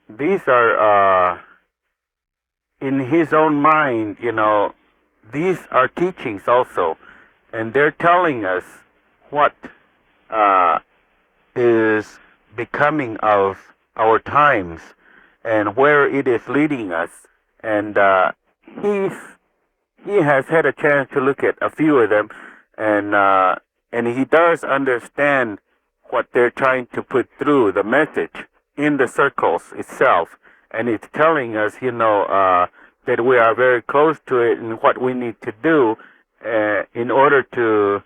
these are in his own mind, these are teachings also, and they're telling us what is becoming of our times and where it is leading us, and he has had a chance to look at a few of them, and he does understand what they're trying to put through the message in the circles itself, and it's telling us, that we are very close to it and what we need to do in order to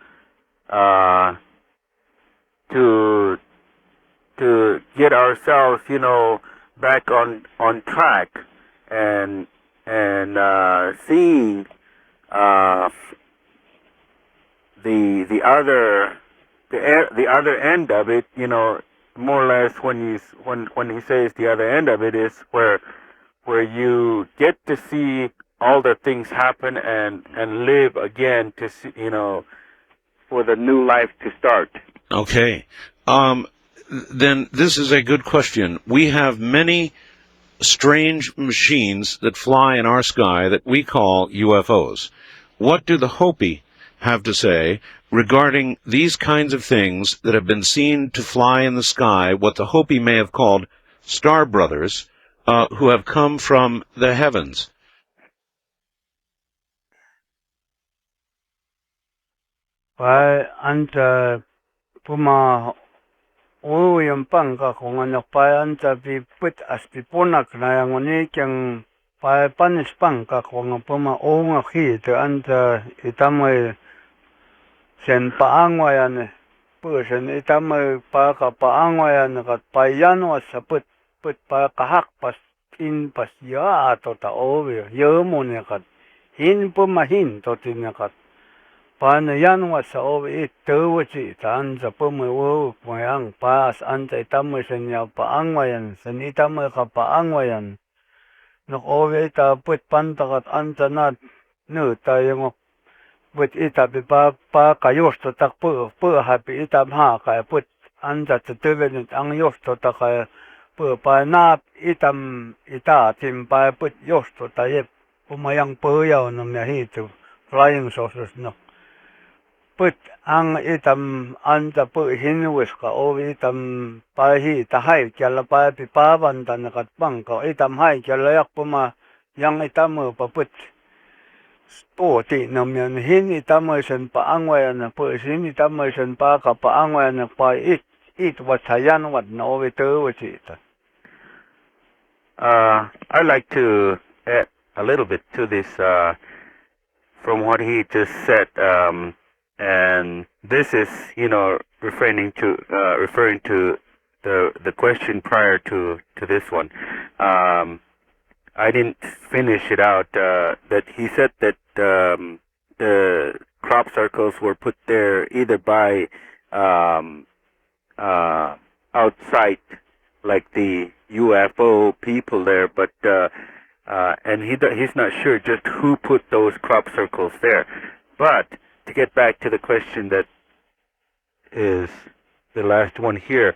get ourselves, back on track and seeing the other end of it, more or less when he says the other end of it is where you get to see all the things happen and live again to see, for the new life to start. Okay. Then this is a good question. We have many strange machines that fly in our sky that we call UFOs. What do the Hopi have to say regarding these kinds of things that have been seen to fly in the sky, what the Hopi may have called star brothers, who have come from the heavens? Well, and puma yung pangka kung ano pa anta pi put as pipunak na yung unikang pa panis pangka kung puma onga hit anta itamay sen paangwayan pusen itamay pa ka paangwayan kat payanwa sa put pa kahak pas in pas ya ato ta owe yomo ne kat hin puma hin to tinakat Paano yan wa sa owe ito si taan sa pumawo mayang pas anta itamo sa niya paangwayan sa itamo ka paangwayan nok owe ita put pantakat anta nat no tayo mo put ita pa kayos to tak pu happy ita ha kaya put anta tutuben ang yos to tak kaya pu pa nap itam ita tim pa put yos to tayo pumayang puyaw na miya hito flying saucers no put ang itam anta pu hinwis ka o itam pahi tahai kala pa pipavan tan katpang ko itam hai kala yak puma yang itam pa put po ti namyan hin itam sen pa angwa na pu sin itam sen pa ka pa angwa na pa it wat sayan wat no vetu wat it. I'd like to add a little bit to this from what he just said, and this is, referring to the question prior to this one. I didn't finish it out. That he said that the crop circles were put there either by outside, like the UFO people there, but and he's not sure just who put those crop circles there. But to get back to the question that is the last one here,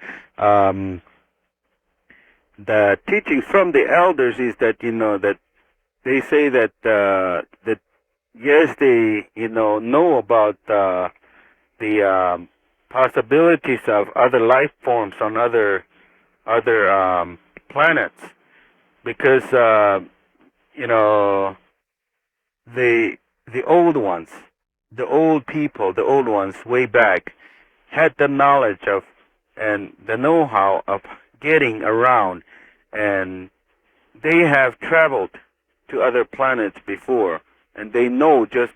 the teaching from the elders is that that they say that that yes, they know about the possibilities of other life forms on other planets, because the old ones, the old people, the old ones way back had the knowledge of and the know-how of getting around, and they have traveled to other planets before, and they know just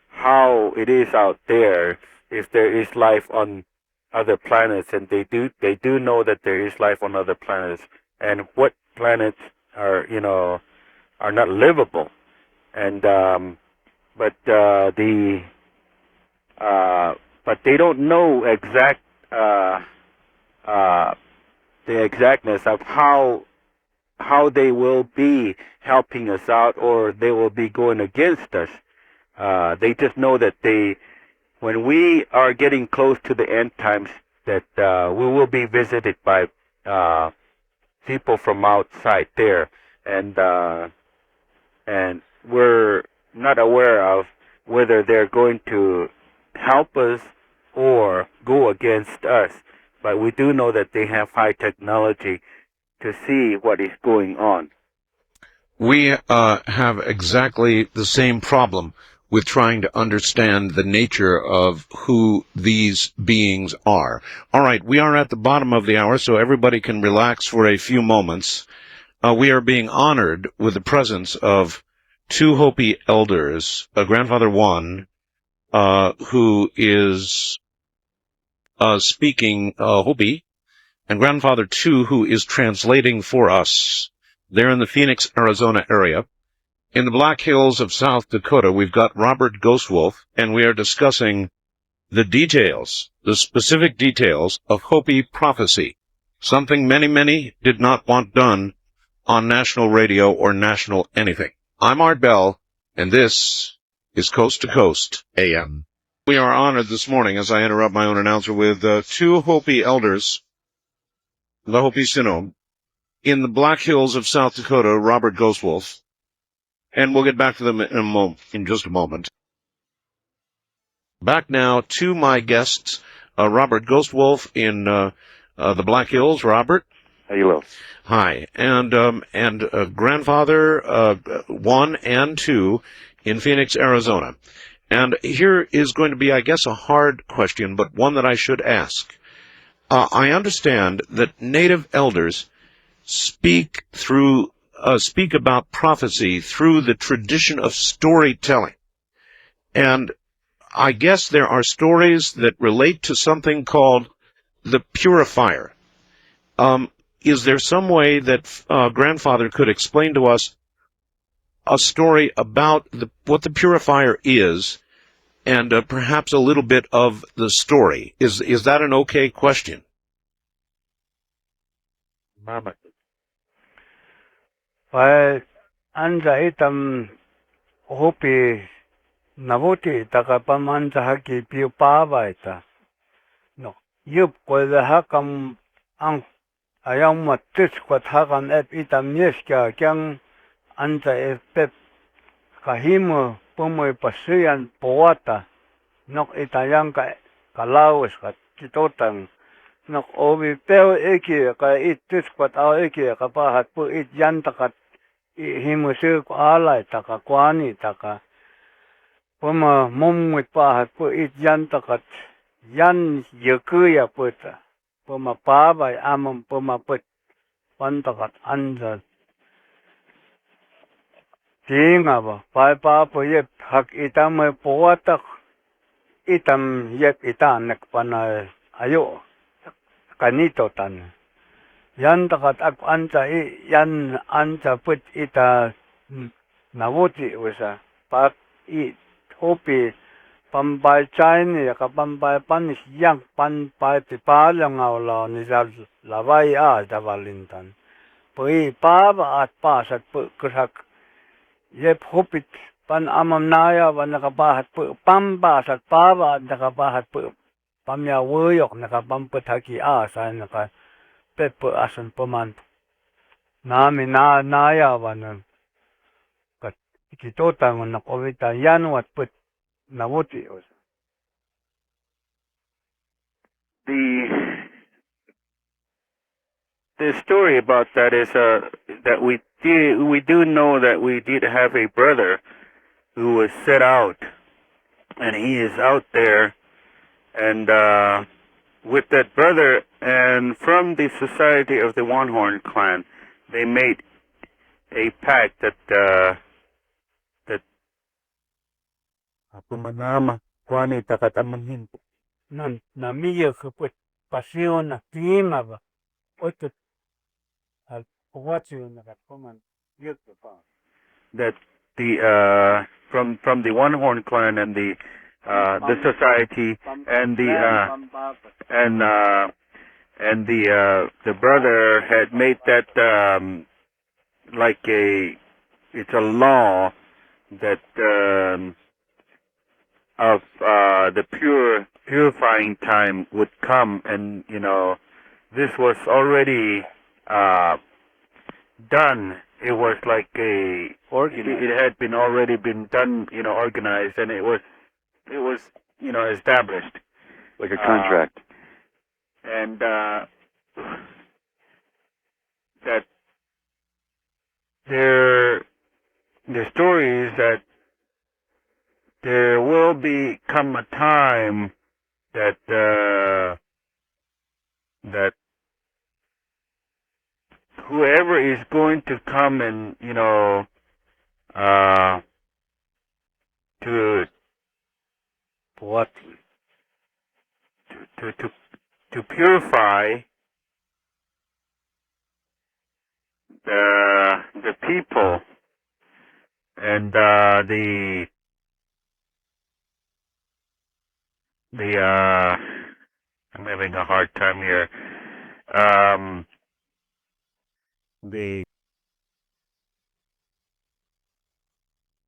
how it is out there, if there is life on other planets, and they do know that there is life on other planets, and what planets are are not livable, and but they don't know the exactness of how they will be helping us out, or they will be going against us. They just know that when we are getting close to the end times, that we will be visited by people from outside there, and we're not aware of whether they're going to help us or go against us. But we do know that they have high technology to see what is going on. We have exactly the same problem with trying to understand the nature of who these beings are. All right, we are at the bottom of the hour, so everybody can relax for a few moments. We are being honored with the presence of two Hopi elders, Grandfather One, who is speaking Hopi, and Grandfather Two, who is translating for us. They're in the Phoenix, Arizona area. In the Black Hills of South Dakota, we've got Robert Ghostwolf, and we are discussing the details, the specific details of Hopi prophecy, something many did not want done on national radio or national anything. I'm Art Bell, and this is Coast to Coast AM. We are honored this morning, as I interrupt my own announcer, with two Hopi elders, the Hopi Synod, in the Black Hills of South Dakota, Robert Ghostwolf, and we'll get back to them in just a moment. Back now to my guests, Robert Ghostwolf in the Black Hills. Robert. Hello. Hi, and Grandfather 1 and 2 in Phoenix, Arizona. And here is going to be, I guess, a hard question, but one that I should ask. I understand that Native elders speak about prophecy through the tradition of storytelling. And I guess there are stories that relate to something called the purifier. Is there some way that Grandfather could explain to us a story about what the purifier is, and perhaps a little bit of the story? Is that an okay question? Mama. Pai anja itam Hopi navuti takapamanta haki piu pavaita. No, yup kweda hakam ang ayang matis kwat hakan ep itam nyeska kyang anja epep kahimu pumoy pasiyan powata nok itayang ka lawas ka kitotang nok obi pel eki ka itus kwat au eki ka pahat pu it yantakat himusu ko alai taka kwani taka puma mumwit pahat pu it yantakat yan yekuya puta puma pabai amam puma put pantakat anza tinga ba pai pa pu yep hak itam puatak itam yep itanak pana ayo kanito tan yan takat ak anza yan anza put ita nawuti usa pak i hopi pampai chine ka pampai panis yang pampai tipalang awla ni lavai a davalintan pui pava at pasat pu kusak yep hopit pan amam naya wa nakabahat pu pambasat pava at nakabahat pu pamya wuyok nakapamputaki asa naka pepu asan paman nami naya wa nan kat kitotang nakowita yanwat put nawuti usa The story about that is that we do know that we did have a brother who was set out, and he is out there, and with that brother, and from the society of the One Horn clan, they made a pact that pumanama kwani takatamanhin nan namiya kaput pasyon na tima ba otut al puwatyo na katpaman yuk pa that the from the One Horn clan and the society and the brother had made that like it's a law that of the purifying time would come, and this was already done. It was like it had been already been done, organized, and it was established like a contract. And that the story is that there will come a time that that whoever is going to come and to what to purify the people and the I'm having a hard time here.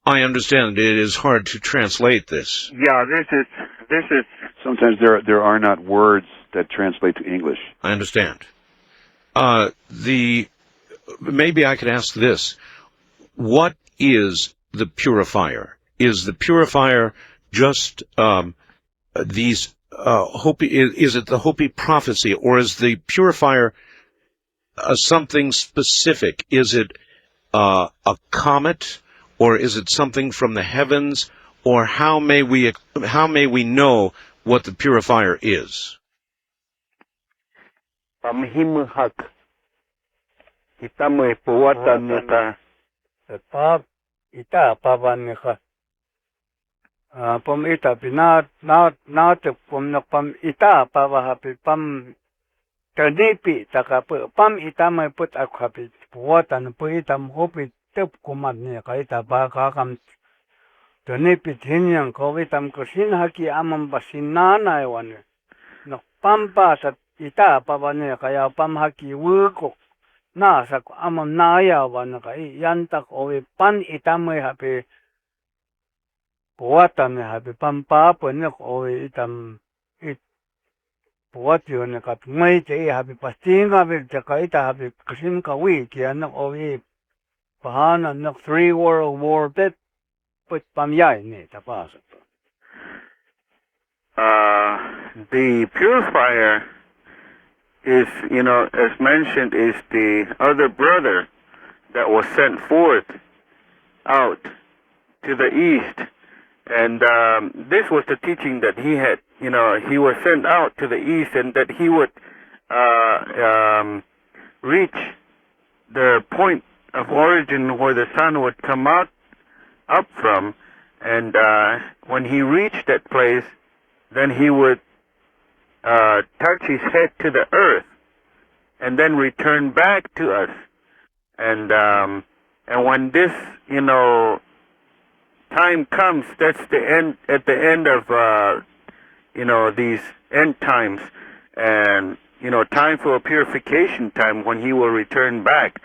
I understand it is hard to translate this. Yeah, this is Sometimes there are not words that translate to English. I understand. Maybe I could ask this. What is the purifier? Is the purifier just these Hopi? Is it the Hopi prophecy, or is the purifier something specific? Is it a comet, or is it something from the heavens, or how may we know what the purifier is? pamhimhak kita may puwatan nita pap ita pavan ka pom ita pinat na pom na pam ita pavahapi pam tanipi taka pam ita may put akhapi puwatan po itam hopi tep kumat niya ka ita ba kakam tanipi hinyang ko itam kusin haki amam basinana iwan no pampa sa ita pavan niya kaya pam haki wukok nasa amam naya wan ka yantak owi pan itam may hapi puwatan niya hapi pampapon niya owi itam puwat yun kat ngay tayo habi pastinga bil taka ita habi kasim kawi kaya nak owi pahanan nak 3 World War pet put pamyay ni tapasa the purifier is, as mentioned, is the other brother that was sent forth out to the east. And this was the teaching that he had. He was sent out to the east, and that he would reach the point of origin where the sun would come up from. And when he reached that place, then he would touch his head to the earth, and then return back to us. And when this, time comes, that's the end, at the end of, these end times, and, time for purification time, when he will return back.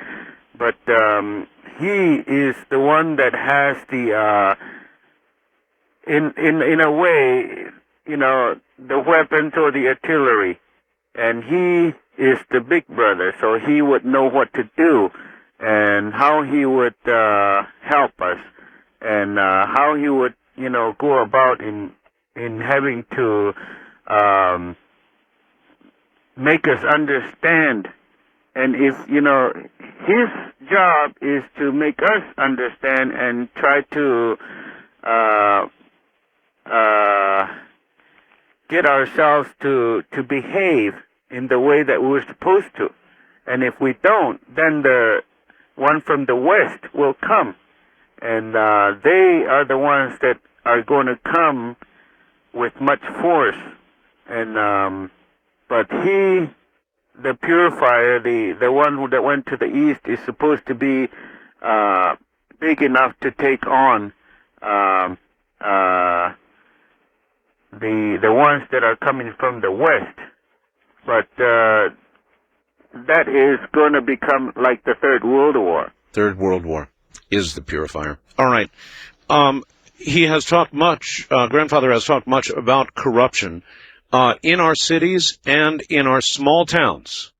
But he is the one that has the, in a way, the weapons or the artillery, and he is the big brother, so he would know what to do and how he would help us, and how he would, go about in having to make us understand. And if, his job is to make us understand and try to get ourselves to behave in the way that we're supposed to. And if we don't, then the one from the west will come. And they are the ones that are going to come with much force. And but he, the purifier, the one that went to the east, is supposed to be big enough to take on the ones that are coming from the west. But that is going to become like the Third World War. Third World War is the purifier. All right. He has talked much, Grandfather has talked much about corruption in our cities and in our small towns.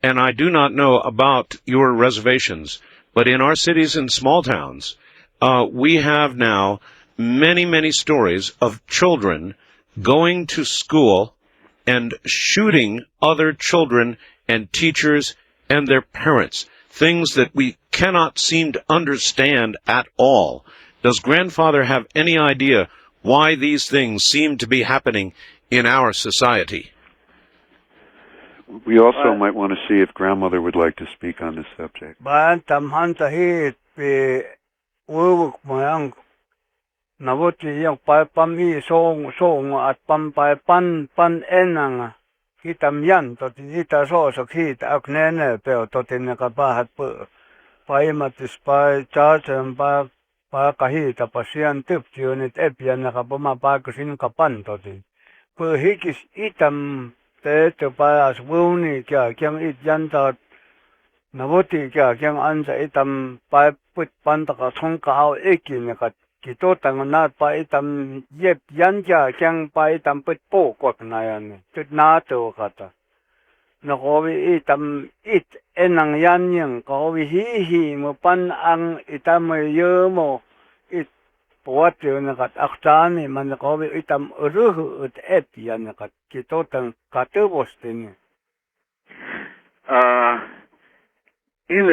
And I do not know about your reservations, but in our cities and small towns, we have now many, many stories of children going to school and shooting other children and teachers and their parents, things that we cannot seem to understand at all. Does Grandfather have any idea why these things seem to be happening in our society? We also might want to see if Grandmother would like to speak on this subject. Navoti yang pai pami song at pam pai pan enang hitam yan to hita so hit aknene pe to tin ka ba hat pai matis pai charge pa kahita pasian tip unit epian ka ma pa kusin ka pan to tin pe hikis itam te pa as wuni kya kyang it yan ta navoti kya kyang ansa itam pai put pan ta ka thong ka hau ekin ka Kito tang na pa itam yep yanja kyang pa itam put po kwak na yan. Tut na to kata. Na kowi itam it enang yan yang kowi hihi mo pan ang itam yo mo it puwat yun na kat aktani man kowi itam uruhu ut ep yan na kat kito tang katubos din. In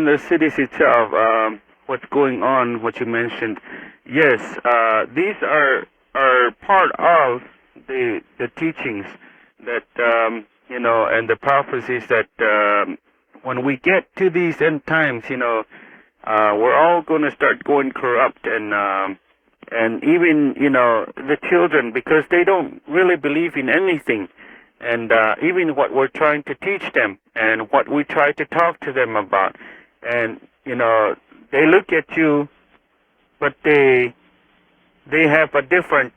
the cities itself, what's going on, what you mentioned, yes, these are part of the teachings that and the prophecies that when we get to these end times, we're all going to start going corrupt, and even the children, because they don't really believe in anything, and even what we're trying to teach them and what we try to talk to them about, and they look at you, but they have a different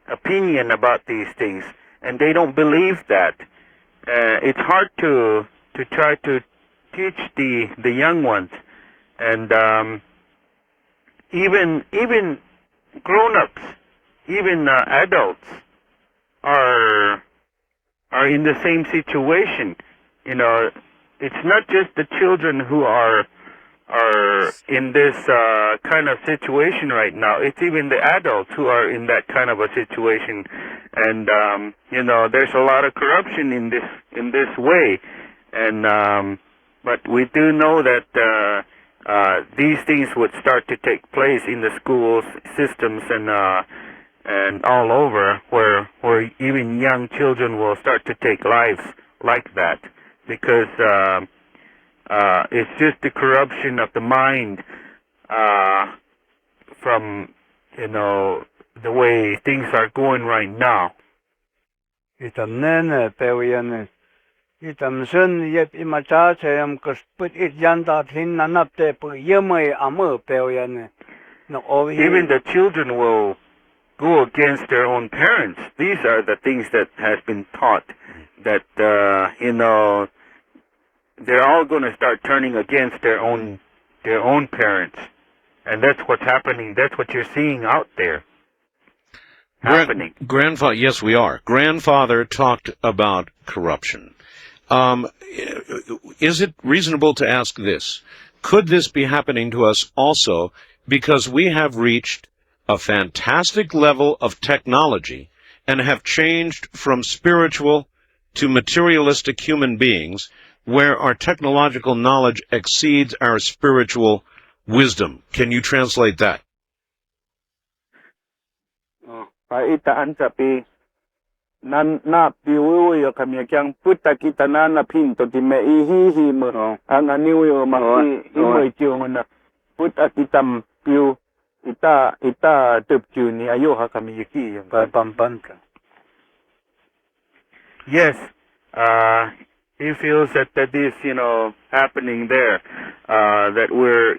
opinion about these things, and they don't believe that. It's hard to try to teach the young ones, and even grown-ups, even adults are in the same situation. It's not just the children who are are in this kind of situation right now. It's even the adults who are in that kind of a situation, and there's a lot of corruption in this way, and but we do know that these things would start to take place in the schools systems and all over, where even young children will start to take lives like that, because it's just the corruption of the mind from the way things are going right now. Itam nene pewian itam sun yep imacha chayam kus put it yanda thin nanapte pu yemay amu pewian no over Even the children will go against their own parents. These are the things that has been taught, that they're all going to start turning against their own parents, and that's what's happening. That's what you're seeing out there happening. Grandfather, yes, we are. Grandfather talked about corruption. Is it reasonable to ask this? Could this be happening to us also because we have reached a fantastic level of technology and have changed from spiritual to materialistic human beings, where our technological knowledge exceeds our spiritual wisdom? Can you translate that? Paitaan sapi nan na piuyo kami kyang puta kita na pinto ti me ihihi mo ang aniyo maki imoy tiyon puta kitam piu ita tupju ni ayo ha kami yiki pampanka. Yes, he feels that is happening there, that we're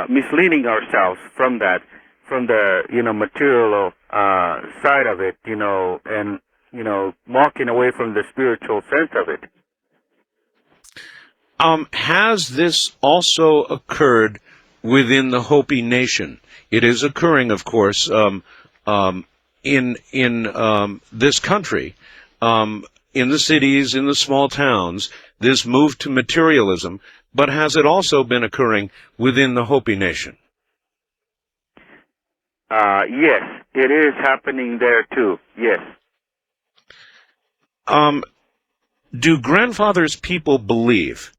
misleading ourselves from that, from the material side of it, and walking away from the spiritual sense of it. Has this also occurred within the Hopi Nation? It is occurring, of course, in this country, in the cities, in the small towns, this move to materialism, but has it also been occurring within the Hopi Nation? Yes, it is happening there too, yes. Do grandfather's people believe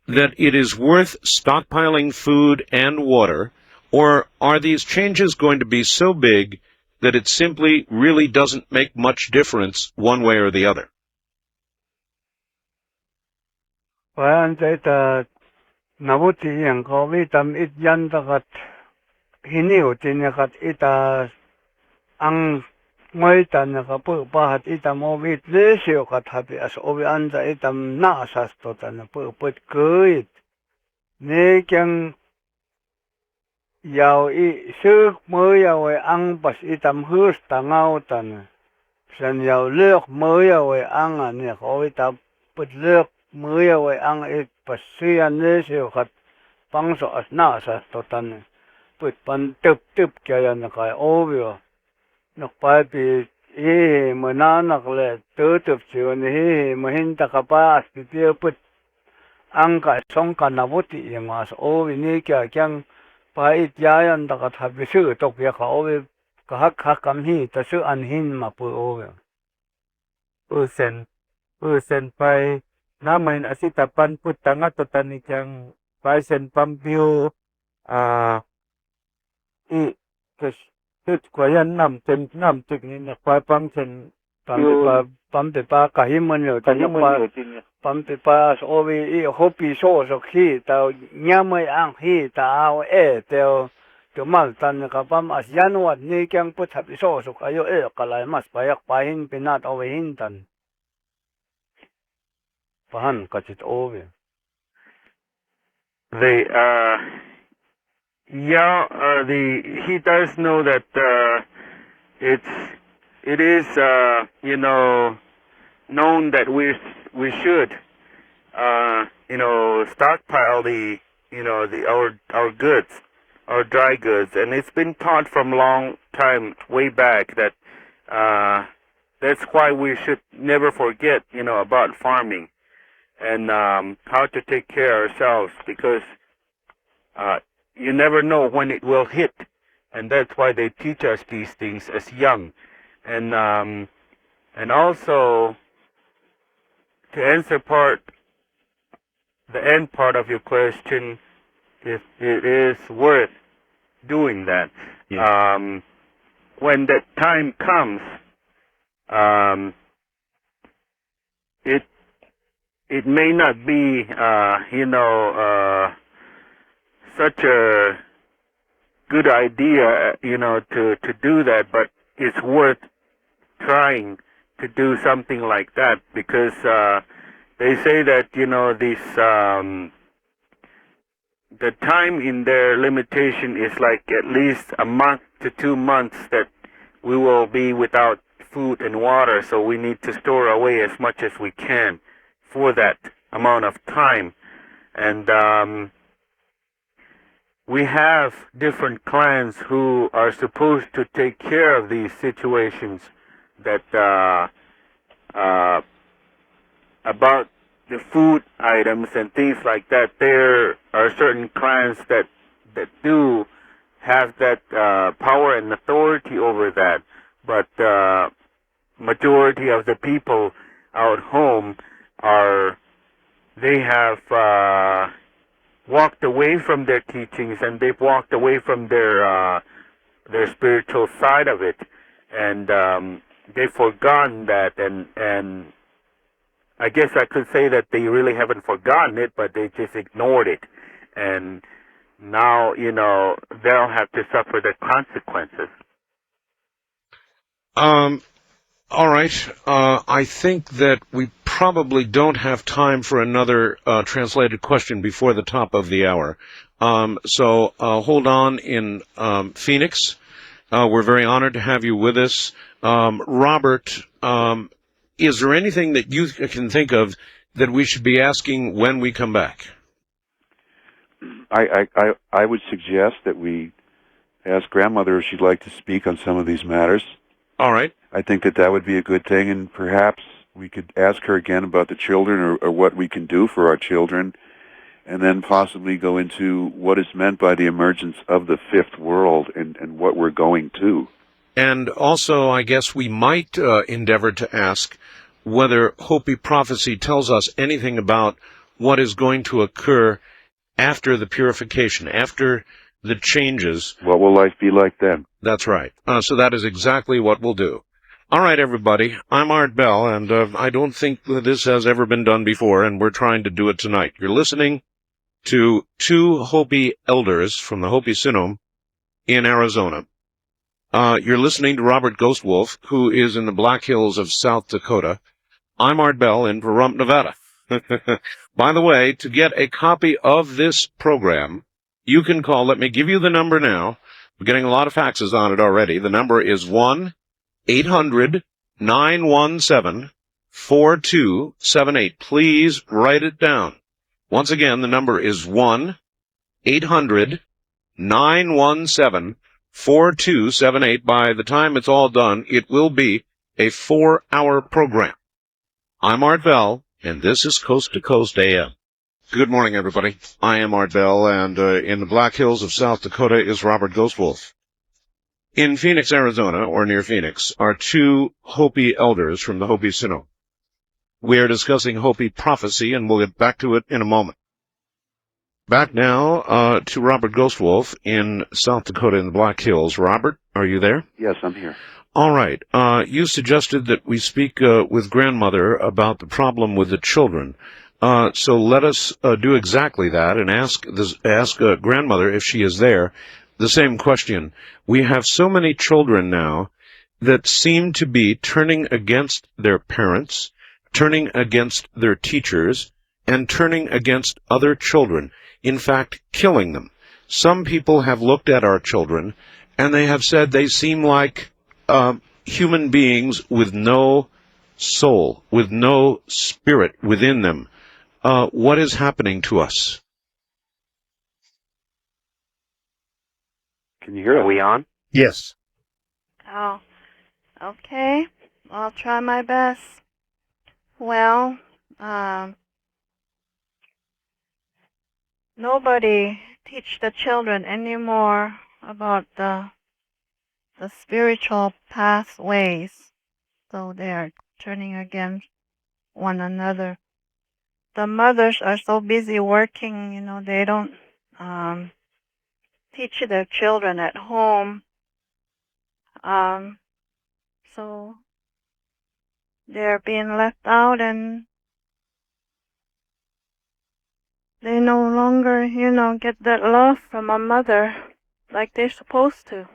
that it is worth stockpiling food and water, or are these changes going to be so big that it simply really doesn't make much difference one way or the other? Well, that nabuti yang ko vitam it yanda kat hiniu tinakat ita ang ngoitan nakapu pahat itam ovit lesio kat habi as ovi anda itam nasas totan pu put kuit ne kyang yao I suk mo yao ang pas itam hus tangau tan san yao lek mo yao ang ne ko itam put lek mo yao ang it pas sian lesio kat pangso as nasas totan put pan tup kaya nakai ovio nakpai pi mananak le tutup chion mahinta kapas pi put angka songka nabuti yang mas ovi ni kya kyang pait yayan dakat habisu tok ya ka ovi kahak hakam hi tasu anhin mapu ovi usen pai namain asita pan put tanga totani kyang pai sen pampiu I kes tut kwayan nam tik ni na pa pam sen pam te pa kahiman yo pam te pa as ovi I hopi so hi ta nyamai ang hi ta ao te mal tan ka pam as yanwat ni kyang put hapi so ayo kalai mas payak pahin pinat ovi hintan pahan kachit ovi he does know that it is known that we should stockpile our goods, our dry goods, and it's been taught from long time way back that that's why we should never forget about farming and how to take care of ourselves, because you never know when it will hit, and that's why they teach us these things as young. And also, to answer the end part of your question, if it is worth doing that. Yeah. When that time comes, it may not be, such a good idea, to do that, but it's worth trying to do something like that, because they say that, the time in their limitation is like at least a month to 2 months that we will be without food and water, so we need to store away as much as we can for that amount of time. And we have different clans who are supposed to take care of these situations that about the food items and things like that. There are certain clans that do have that power and authority over that, but majority of the people out home they have walked away from their teachings, and they've walked away from their spiritual side of it, and they've forgotten that, and I guess I could say that they really haven't forgotten it, but they just ignored it, and now they'll have to suffer the consequences. All right. I think that we probably don't have time for another translated question before the top of the hour. So hold on in Phoenix. We're very honored to have you with us. Robert, is there anything that you can think of that we should be asking when we come back? I would suggest that we ask Grandmother if she'd like to speak on some of these matters. All right. I think that would be a good thing, and perhaps we could ask her again about the children, or what we can do for our children, and then possibly go into what is meant by the emergence of the fifth world and what we're going to. And also, I guess we might endeavor to ask whether Hopi prophecy tells us anything about what is going to occur after the purification, after the changes. What will life be like then? That's right. So that is exactly what we'll do. All right, everybody. I'm Art Bell, and I don't think that this has ever been done before, and we're trying to do it tonight. You're listening to two Hopi elders from the Hopi Sinum in Arizona. You're listening to Robert Ghostwolf, who is in the Black Hills of South Dakota. I'm Art Bell in Pahrump, Nevada. By the way, to get a copy of this program, you can call. Let me give you the number now. We're getting a lot of faxes on it already. The number is 1-800-917-4278. Please write it down. Once again, the number is 1-800-917-4278. By the time it's all done, it will be a 4-hour program. I'm Art Bell, and this is Coast to Coast AM. Good morning, everybody. I am Art Bell, and in the Black Hills of South Dakota is Robert Ghostwolf. In Phoenix, Arizona, or near Phoenix, are two Hopi elders from the Hopi Sinum. We are discussing Hopi prophecy, and we'll get back to it in a moment. Back now to Robert Ghostwolf in South Dakota in the Black Hills. Robert, are you there? Yes, I'm here. All right. You suggested that we speak with Grandmother about the problem with the children. So let us do exactly that and ask Grandmother if she is there. The same question. We have so many children now that seem to be turning against their parents, turning against their teachers, and turning against other children. In fact, killing them. Some people have looked at our children, and they have said they seem like human beings with no soul, with no spirit within them. What is happening to us? Can you hear us? Are we on? Yes. Oh, okay. I'll try my best. Well, nobody teach the children anymore about the spiritual pathways. So they are turning against one another. The mothers are so busy working, they don't teach their children at home. So they're being left out, and they no longer, get that love from a mother like they're supposed to.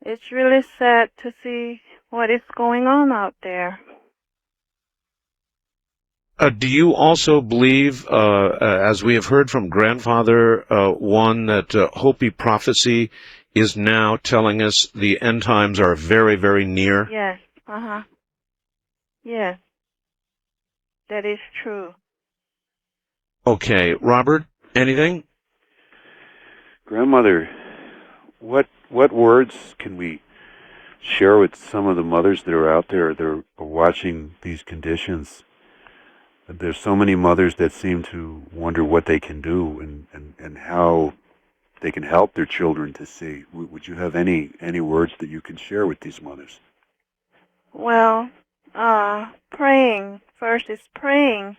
It's really sad to see what is going on out there. Do you also believe, as we have heard from Grandfather One, that Hopi prophecy is now telling us the end times are very, very near? Yes. Yes. That is true. Okay, Robert, anything? Grandmother, what words can we share with some of the mothers that are out there that are watching these conditions? There's so many mothers that seem to wonder what they can do and how they can help their children to see. Would you have any words that you can share with these mothers? Well, praying. First is praying.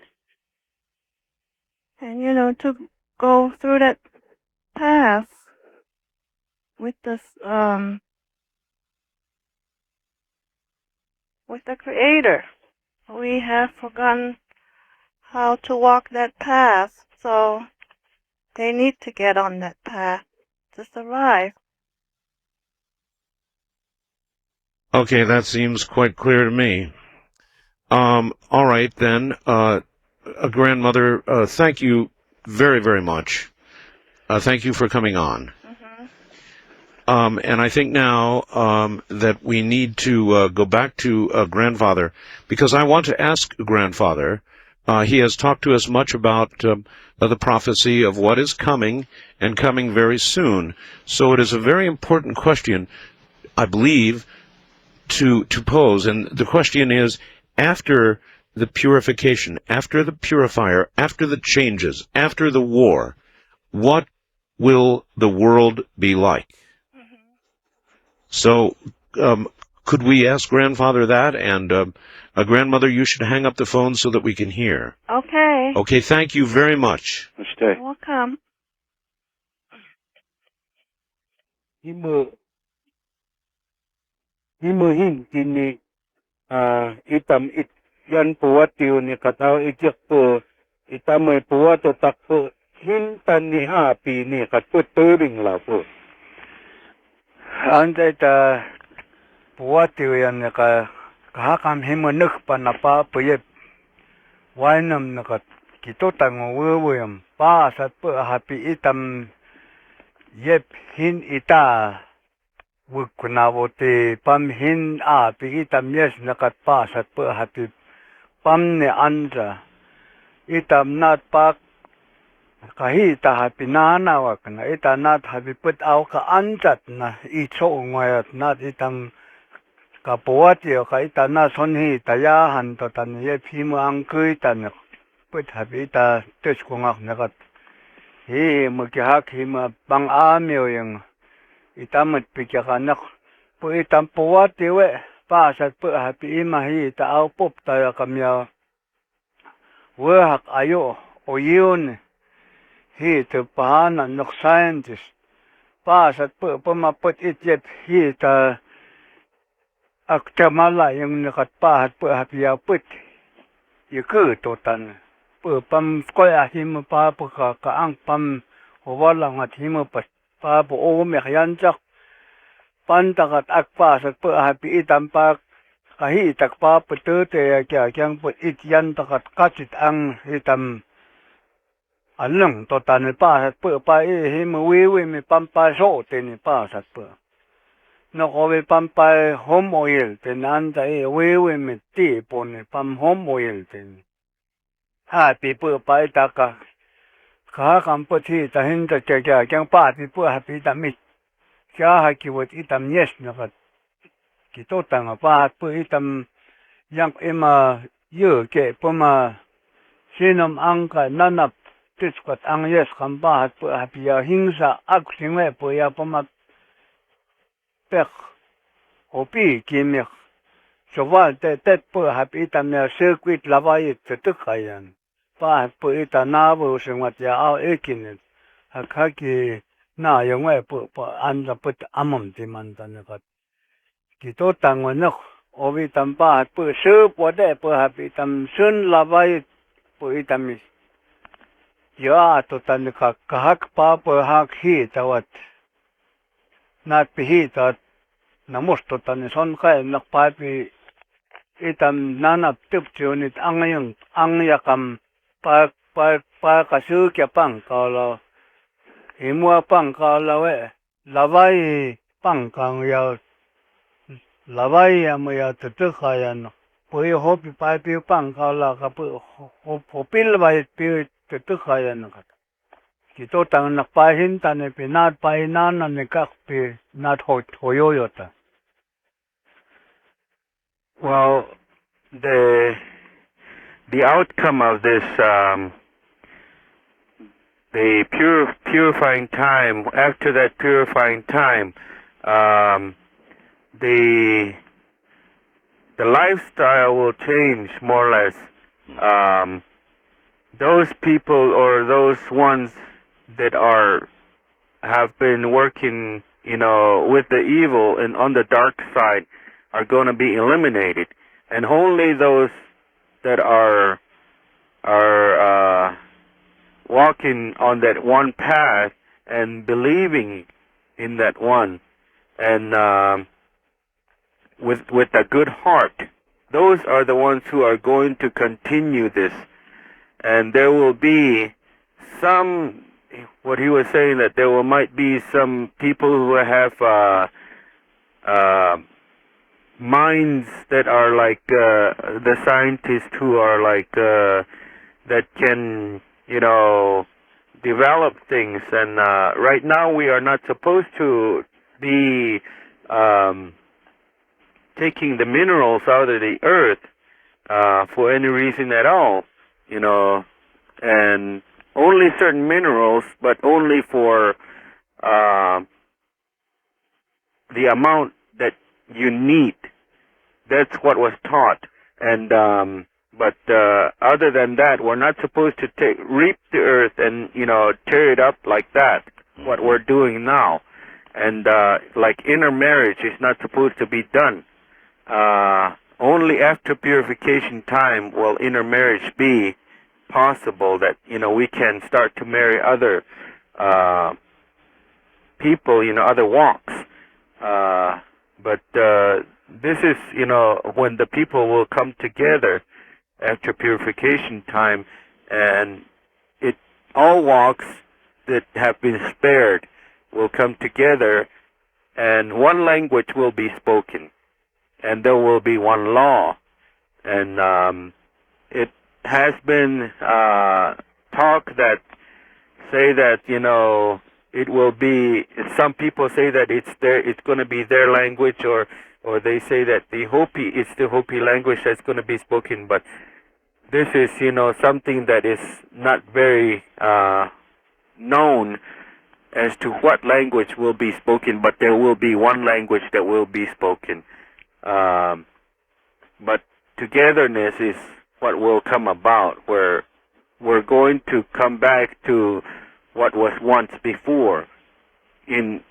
And, to go through that path with with the Creator. We have forgotten how to walk that path, so they need to get on that path to survive. Okay, that seems quite clear to me. All right, then, Grandmother, thank you very, very much. Thank you for coming on. And I think now that we need to go back to Grandfather, because I want to ask Grandfather. He has talked to us much about the prophecy of what is coming and coming very soon. So it is a very important question, I believe, to pose. And the question is, after the purification, after the purifier, after the changes, after the war, what will the world be like? So, could we ask Grandfather that? And Grandmother, you should hang up the phone so that we can hear. Okay. Okay, thank you very much. Stay. You're welcome. Himu hintini itam it yan puwatiw ni kataw ijak po itamay puwato takpo hintan ni hapi ni katputuring la po. Ante ta puwatiw yan kahakam himo pa na pa puyep wainam naka kitotang uwewem pa sat po happy itam yep hin ita wukkunavote pam hin pigitam yes nakat pa sat po happy pam ne anda itam nat pak kahita happy nanawak na ita nat happy put au ka antat na icho ngayat nat itam kapuati o ka ita na sonhi tayahan to tan ye pimu angkui tan put happy ita tes kungak nakat he mukihak hima bang amyo yung itamut pikakanak po itam puwati we pasat po happy imahi ita au pop tayo kamya wehak ayo o yun he to pahana nok scientist pasat po pumaput ityep he ta aktamala yung nakat pahat po happy put yuku totan po pam skoya himo pa po kaang pam walang at himo pa po ome yanjak pantakat akpasat po happy itam pa kahitak pa po tute kya kyang po ityan takat kachit ang itam alung totan pasat po pa himo wiwi mi pampa so teni pasat po no kowe pampa home oil ten anda wiwi mi ti po ni pam home oil ten happy po pa itaka kahakam po ti tahin ta kya kyang pati po happy tamit kya hakiwat itam yes nakat kitotang pahat po itam yang ima yu ke po ma sinom angka nanap tiskat ang yes kamba hat apia hingsa ak singwe poya pama pek hopi kimik sowa te po hapi tamya circuit lavai tetukayan pa po ita nabu singwat ya au ekin hakaki na yongwe po anda put amam timantan kat kito tangwanok ovi tampa po su po de po hapi tam sun lavai po itam ya to tan kahak pa po hak hi tawat nat pi tat namos to tan son kai nak pa pi itam nanap tup chunit angyakam pa kasu kya pang kala imua pang kala we lavai pang kang ya lavai amya tu khayan poi hopi pa pi pang kala ka hopil vai pi tu khayan ka kito tang nak pa hin tan pi nat pa nan ne ka pi nat hoyo yota. Well, the outcome of this, the purifying time. After that purifying time, the lifestyle will change more or less. Those people or those ones that have been working, with the evil and on the dark side are going to be eliminated, and only those that are walking on that one path and believing in that one, and with a good heart, those are the ones who are going to continue this. And there will be some, what he was saying, that might be some people who have minds that are like the scientists who are like that can develop things, and right now we are not supposed to be taking the minerals out of the earth for any reason at all, and only certain minerals, but only for the amount that you need. That's what was taught. And but other than that, we're not supposed to reap the earth and tear it up like that. What we're doing now, and like intermarriage is not supposed to be done. Only after purification time will intermarriage be possible. That we can start to marry other people, other walks. But this is, when the people will come together after purification time, and all walks that have been spared will come together, and one language will be spoken, and there will be one law. And it has been talk that say that it will be. Some people say that it's going to be their language, or they say that the Hopi, it's the Hopi language that's going to be spoken. But this is something that is not very known as to what language will be spoken. But there will be one language that will be spoken. But togetherness is what will come about, where we're going to come back to what was once before. In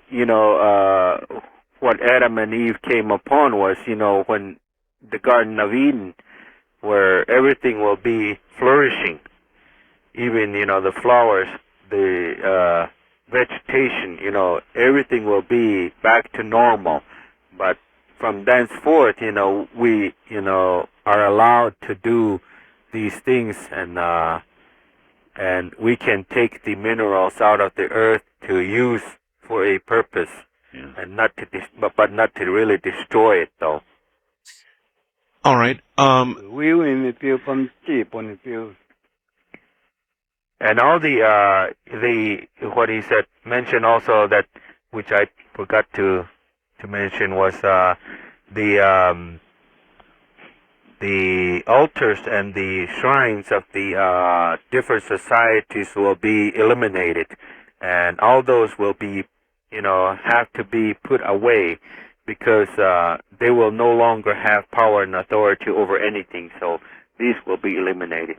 what Adam and Eve came upon was when the Garden of Eden, where everything will be flourishing, even the flowers, the vegetation, everything will be back to normal. But from thenceforth, we are allowed to do these things, and we can take the minerals out of the earth to use for a purpose, and not to but not to really destroy it, though. All right. We win if from cheap on if you. And all the what he said mentioned also, that which I forgot to mention, was the altars and the shrines of the different societies will be eliminated, and all those will be, have to be put away because they will no longer have power and authority over anything. So these will be eliminated.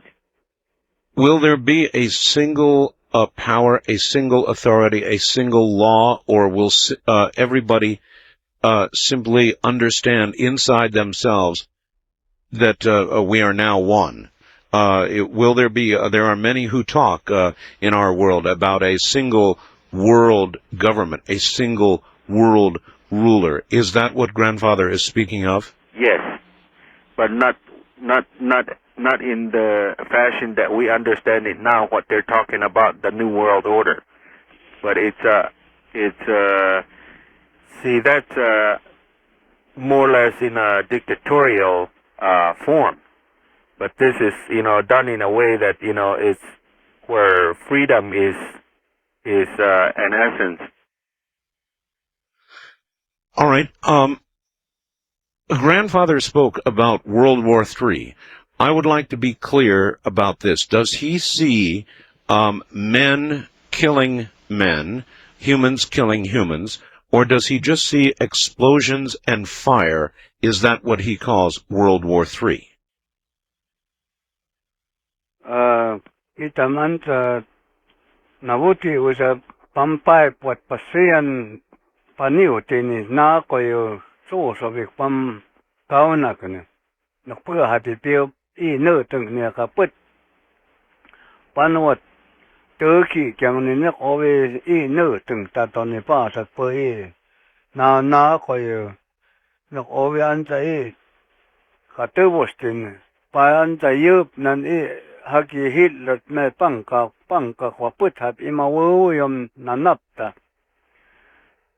Will there be a single power, a single authority, a single law, or will everybody simply understand inside themselves that we are now one? Will there be? There are many who talk in our world about a single world government, a single world ruler. Is that what Grandfather is speaking of? Yes, but not in the fashion that we understand it now. What they're talking about, the New World Order, but see, that's more or less in a dictatorial form. But this is, done in a way that, is where freedom is an essence. All right. Grandfather spoke about World War III. I would like to be clear about this. Does he see men killing men, humans killing humans, or does he just see explosions and fire? Is that what he calls World War III? Itaman sa nabuti usa pampay puat pasian paniu tinis na koyo so sabik pam kauna kene nakpura hati pio I no tung ne ka put panwat turkey kyang ni ne always I no tung ta ton ne pa ta poi na koyo nak always an tai ka te bostin pa an tai yup nan haki Hitler me pangka kwa put hap ima wo yom nanapta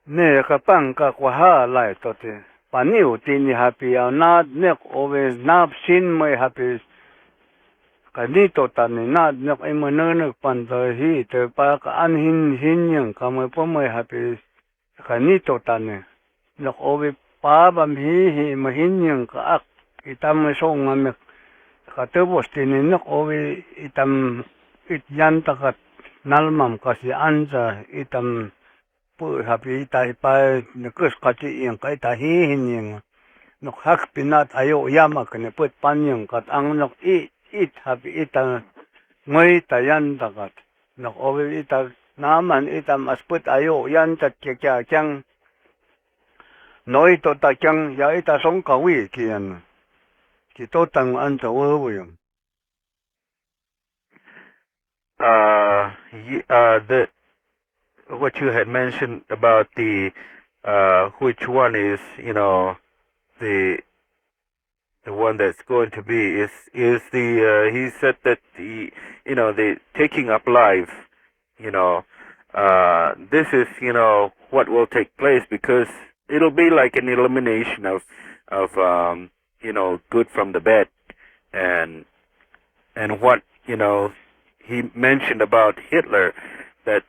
ne ka pangka kwa ha lai tote paniu tini happy na nek always nap sin mai happy kanito tani na nek imanene panta hi te pa ka an hin yang kamai po mai happy kanito tani nek always pa bam hi mahin yang ka ak itam so ngam katebos tini nek always itam it yan takat nalmam kasi anza itam pu happy tai pa nekus kati yang kai ta hi hin yang nok hak pinat ayo yama kene put panyang kat ang nok it happy ita ngoi ta yan takat nok always ita naman itam as put ayo yan tat kya kyang noi to ta kyang ya ita song kawi kian ki to tang an to wo yum the what you had mentioned about the which one is the one that's going to be is the he said that the taking up life this is what will take place because it'll be like an elimination of good from the bad and what he mentioned about Hitler, that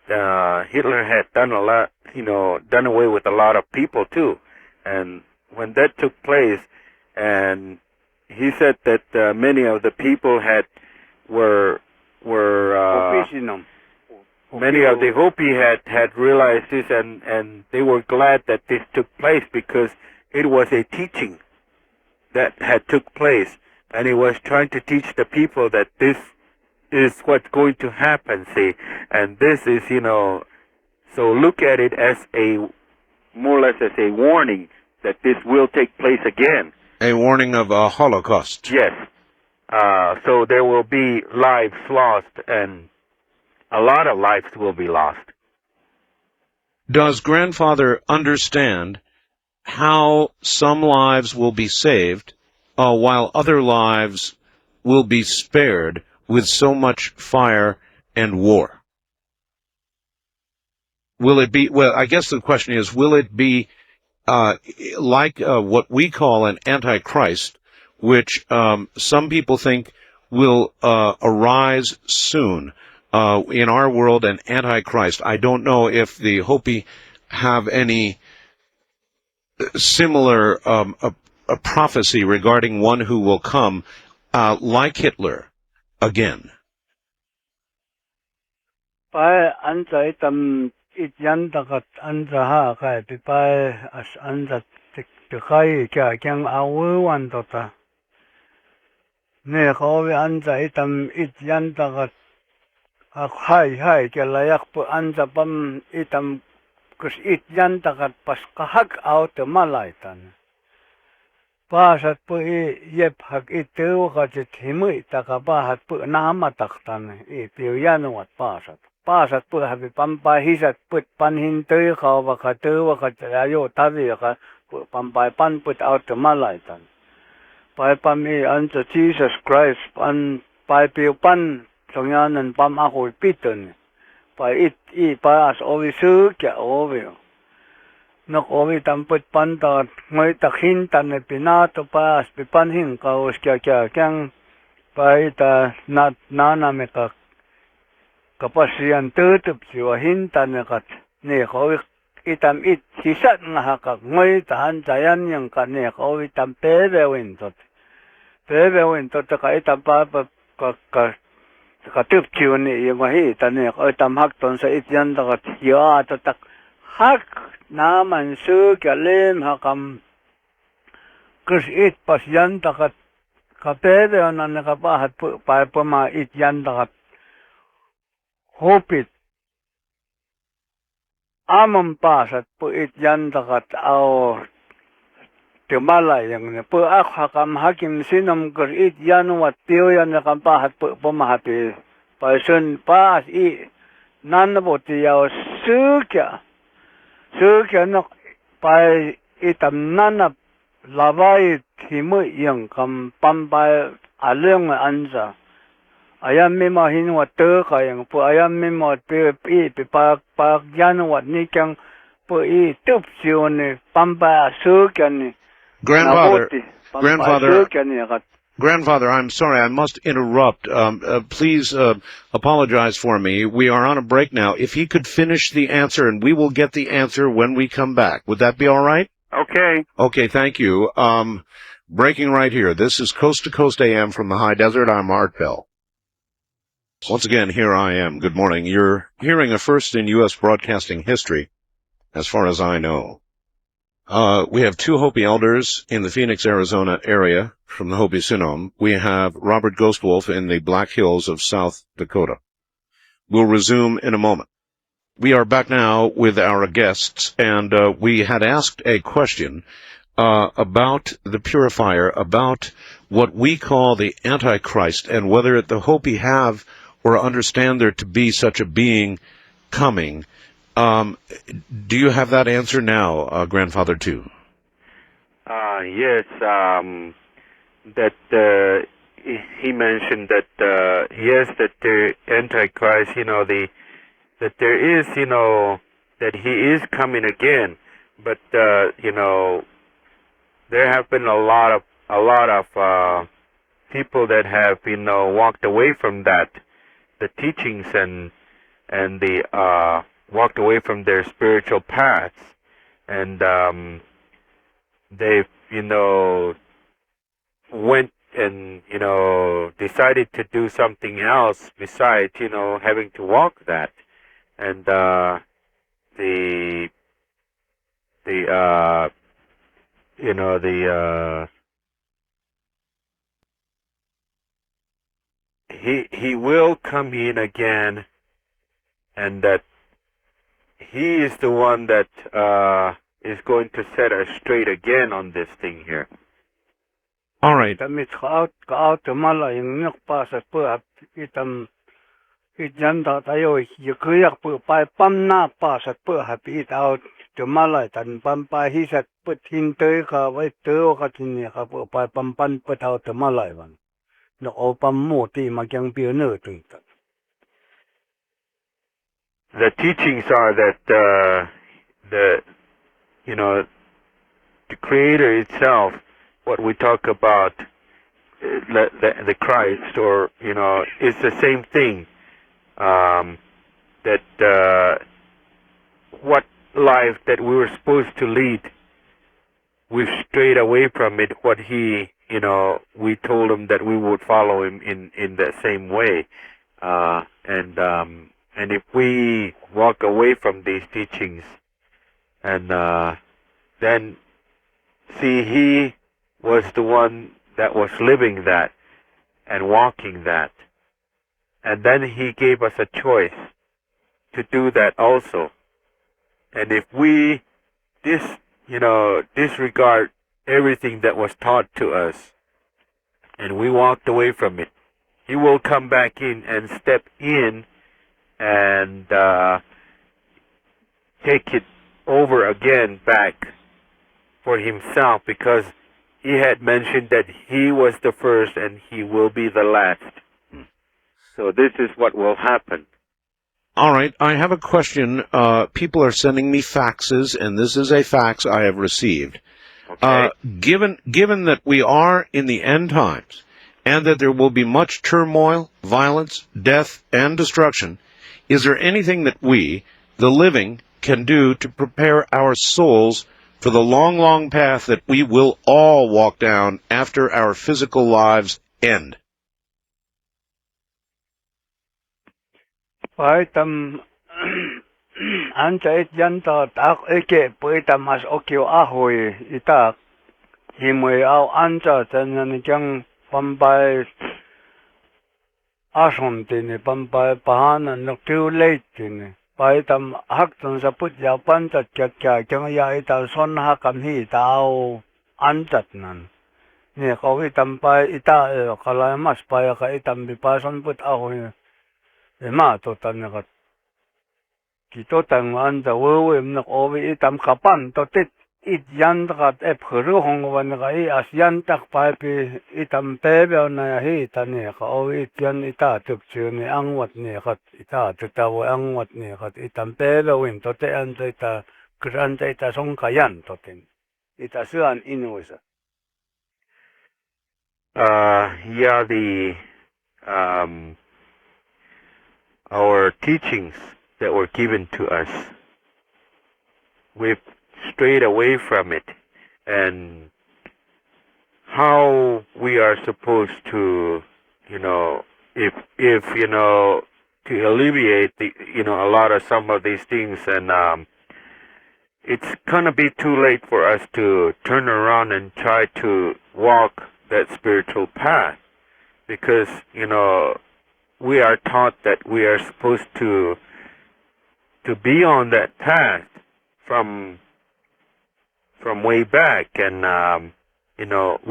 Hitler had done a lot, done away with a lot of people too. And when that took place, and he said that many of the people were many of the Hopi had realized this, and they were glad that this took place because it was a teaching that had took place, and he was trying to teach the people that this is what's going to happen, see, and this is, so look at it as more or less as a warning that this will take place again. A warning of a Holocaust. Yes. So there will be lives lost, and a lot of lives will be lost. Does Grandfather understand how some lives will be saved while other lives will be spared with so much fire and war? Will it be, well, I guess the question is, will it be like what we call an antichrist, which some people think will arise soon in our world, an antichrist? I don't know if the Hopi have any similar a prophecy regarding one who will come, like Hitler, again? ไปอันใจตำอิดยันตะกัดอันจะหาใครไปอันจะจะใครจะยังเอาวันต่อตาเนี่ยเขาไปอันใจตำอิดยันตะกัดให้จะระยักไปอันจะปั๊มอิตำกุศอิดยันตะกัดปัสกหักเอาแต่มาลายตันป้าสัตว์ไปเย็บหักอิเตัวก็จะทิ้งตะกับป้าหัดไปน้ำมาตักตันอิเตียวยานวัดป้าสัตว์ pasat put habi pampai hisat put pan hin tui kau waka tu waka ayo tavi waka put pampai pan put out the malaitan. Pai pami unto Jesus Christ pan pai piu pan songyan and pam ako piton. Pai it pai as ovi su kya ovi. Nok ovi tam put pan ta ngoy takhin tan ne pinato pai as pi pan hin kau kya kyang pai ta na me ka kapasiyan tutup siwa hintan nakat ne ko itam it sisat nga hakak ngoy tahan tayan yang ka ne ko itam pebewin tot ka itam pa ka tup siwa ni yung wahi tan ne ko itam hak ton sa ityan takat ya tatak hak naman su kalim hakam kus it pasyan takat ka pebew na nakapahat pa ma ityan takat Hopit amam pasat po ityan takat au timalay yang ne po ak hakam hakim sinam ker ityan wat tiyo yan nakam pahat po pamahapi pasun pas I nanaboti yaw sukya nok pai itam nanap labay timu yang kam pampay alung ansa ayam memang hinwa terkayang pu ayam memang pi pak yan wat ni kang pu I tup sione pampa sukan Grandfather, I'm sorry, I must interrupt. Please apologize for me. We are on a break now. If he could finish the answer, and we will get the answer when we come back. Would that be all right? Okay. Okay, thank you. Breaking right here. This is Coast to Coast AM from the High Desert. I'm Art Bell. Once again, here I am. Good morning. You're hearing a first in U.S. broadcasting history, as far as I know. We have two Hopi elders in the Phoenix, Arizona area from the Hopi Sinom. We have Robert Ghostwolf in the Black Hills of South Dakota. We'll resume in a moment. We are back now with our guests, and we had asked a question about the purifier, about what we call the Antichrist, and whether the Hopi have or understand there to be such a being coming. Do you have that answer now, Grandfather, too? Yes, that he mentioned that, yes, that the Antichrist, that there is, that he is coming again, but, there have been a lot of people that have, walked away from that, the teachings and the walked away from their spiritual paths, and they've went and decided to do something else besides having to walk that, and he will come in again, and that he is the one that is going to set us straight again on this thing here. All right. The teachings are that the Creator itself, what we talk about, the Christ, or is the same thing. That what life that we were supposed to lead we've strayed away from it. What he, we told him that we would follow him in that same way, and if we walk away from these teachings, and then see, he was the one that was living that and walking that, and then he gave us a choice to do that also. And if we disregard everything that was taught to us, and we walked away from it, he will come back in and step in and take it over again back for himself, because he had mentioned that he was the first and he will be the last. So this is what will happen. All right, I have a question. People are sending me faxes, and this is a fax I have received. Okay. Given that we are in the end times, and that there will be much turmoil, violence, death, and destruction, is there anything that we, the living, can do to prepare our souls for the long, long path that we will all walk down after our physical lives end? ไปตำ อันจะยันตาตักเก็บไปตำมาสโอคิวอาหอยอีตากหิมวยเอาอันจะจะนั่นจังปัมไปอาสมตินี่ปัมไปปะหานันนักทิวเล็กตินี่ไปตำฮักตันสะพุทธยาปันจัดจักจ่ายจังยาอีตาสนฮักกันที่ตาเอาอันจัดนั่นเนี่ยเขาอีตำไปอีตาเขาลายมาสไปเขาอีตำไปไปสนพุทธอาหอยมาตัวตันนะครับกี่ตัวแต่งวันจะเว้ยมันก็เอาไปทำขับปั้นตัวติดอียันตักเผือรู้ของวันก็อีอาศัยยันตักไปทำเป๊ะแบบนั้นให้ตอนนี้เขาเอายันตาตึกเชื่อในอังวัดเนี่ยครับตาตึกตาวัอังวัดเนี่ยครับทำเป๊ะแบบวิ่งตัวเตอันตัวตากระอันตัวตาสงขยันตัวเต็มตาเสื้ออันอินวิส Our teachings that were given to us, we've strayed away from it, and how we are supposed to, if to alleviate a lot of some of these things, and it's gonna be too late for us to turn around and try to walk that spiritual path, because we are taught that we are supposed to be on that path from way back, and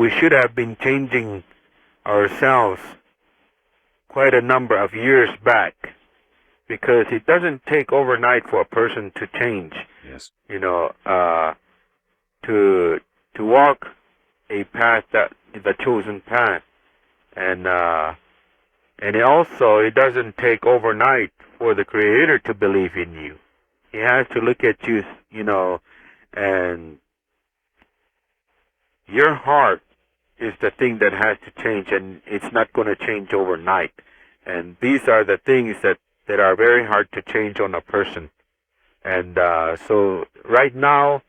we should have been changing ourselves quite a number of years back, because it doesn't take overnight for a person to change. Yes. To walk a path, that the chosen path, and it doesn't take overnight for the Creator to believe in you. He has to look at you, and your heart is the thing that has to change, and it's not going to change overnight. And these are the things that are very hard to change on a person. And so right now,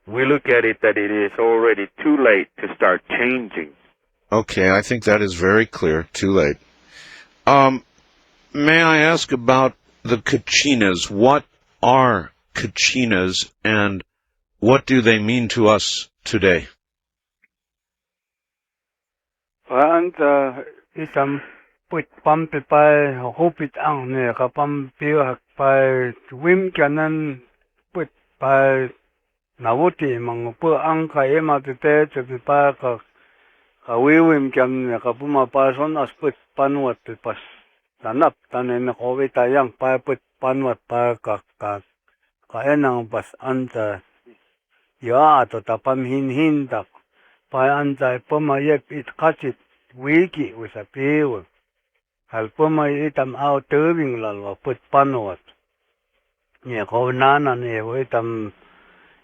we look at it that it is already too late to start changing. Okay, I think that is very clear. Too late. May I ask about the Kachinas? What are Kachinas, and what do they mean to us today? And isam put pump by hope it on near a pump by swim cannon put by Nawuti among poor Anka Emma to the park of a wim can a Kapuma person as put panwat to pass. Tanap tan in a hovita young pie put panwat park of Kaenang bus under ya to tapam hin duck. By anti puma yep it catch it wiki with a pew. I'll puma itam out turbing lal put panwat. Yeah, go nana near witam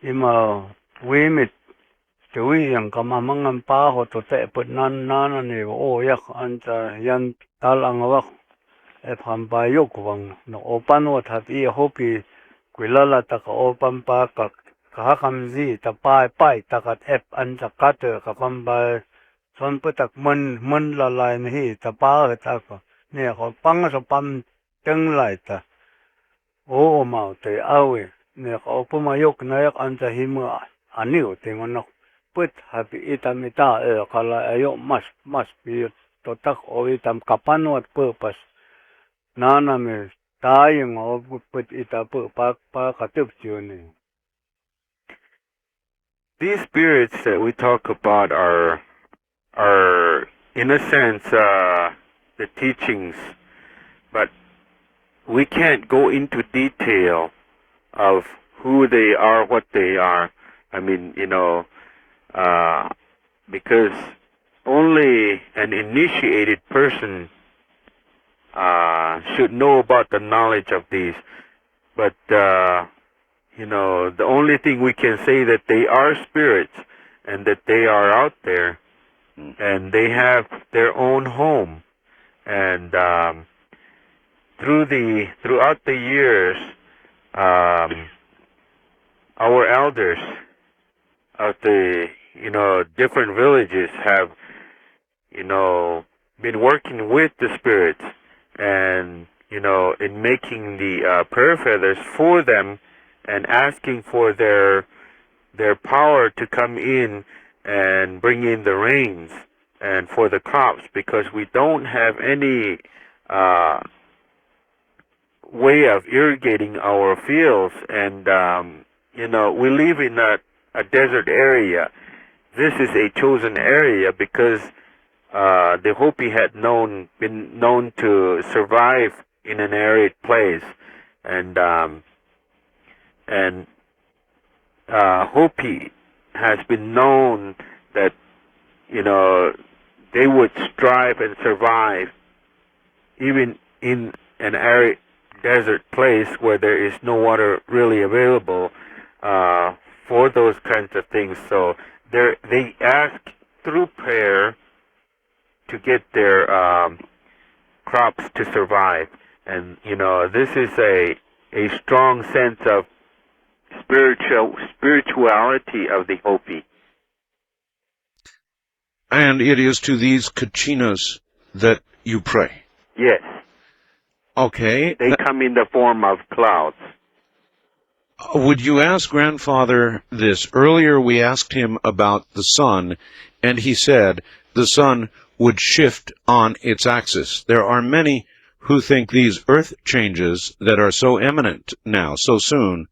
ima wimit. Chui yang kamamang paho to te put nana near oh yak anta yan talang wak. If Hambayuk wang no opan what have e hopi quilala taka opan pakak kahakamzi ta pai takat anza kate kapamba son putak mun la lai hi ta pa ta ko ne ko pang so pam teng lai ta o mau te awe ne ko puma yok na yak anza hi mu aniu te ngono put happy itamita kala ayo mas pi to tak o itam kapanot purpose nana me tayong o put ita pa katup ni. These spirits that we talk about are in a sense the teachings, but we can't go into detail of who they are, what they are. I mean, because only an initiated person should know about the knowledge of these. But the only thing we can say that they are spirits and that they are out there and they have their own home. And throughout the years, our elders of the different villages have been working with the spirits and in making the prayer feathers for them and asking for their power to come in and bring in the rains and for the crops, because we don't have any way of irrigating our fields, and we live in a desert area. This is a chosen area because the Hopi had been known to survive in an arid place, and Hopi has been known that they would strive and survive even in an arid desert place where there is no water really available for those kinds of things. So they ask through prayer to get their crops to survive, and this is a strong sense of spirituality of the Hopi. And it is to these kachinas that you pray. Yes. Okay. They come in the form of clouds. Would you ask Grandfather this? Earlier we asked him about the sun, and he said the sun would shift on its axis. There are many who think these earth changes that are so imminent now, so soon,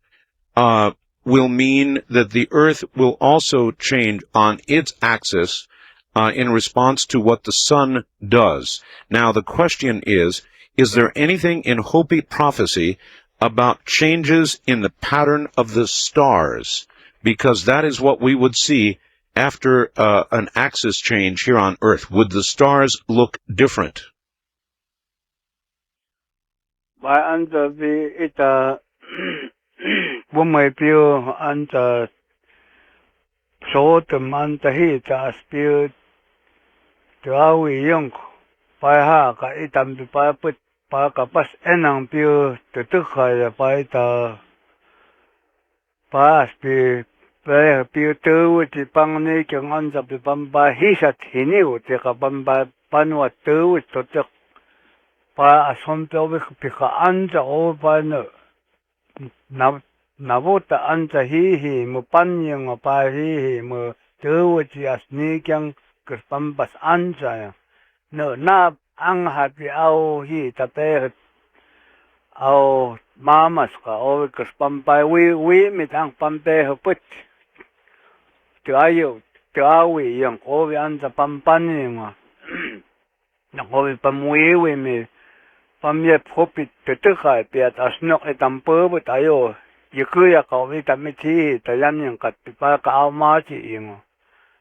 will mean that the earth will also change on its axis in response to what the sun does. Now the question is there anything in Hopi prophecy about changes in the pattern of the stars? Because that is what we would see after an axis change here on Earth. Would the stars look different? By under the ita bumay piyo anta sotem anta hita spirit tuawi yung paha ka itam di pa put pa kapas enang piyo tutukhay pa ita pa spi pa piyo tuwa ti pang ni kyang anta pi pamba hisat hiniw ti kapamba panwa tuwa tutuk pa asompyo pika anta o pa no nabuta anta hihi mo panyang pa hihi mo tuwa ti asni kyang kaspambas anta no na ang hati au hi tape au mamas ka o kaspampai we mit ang pampe put tu awi yang ko anta pampanning na ko pamwewe me pamye propit tetekay piat asnok itampo but ayo yikuya ka vitamiti tayan yang kat pa ka amachi imo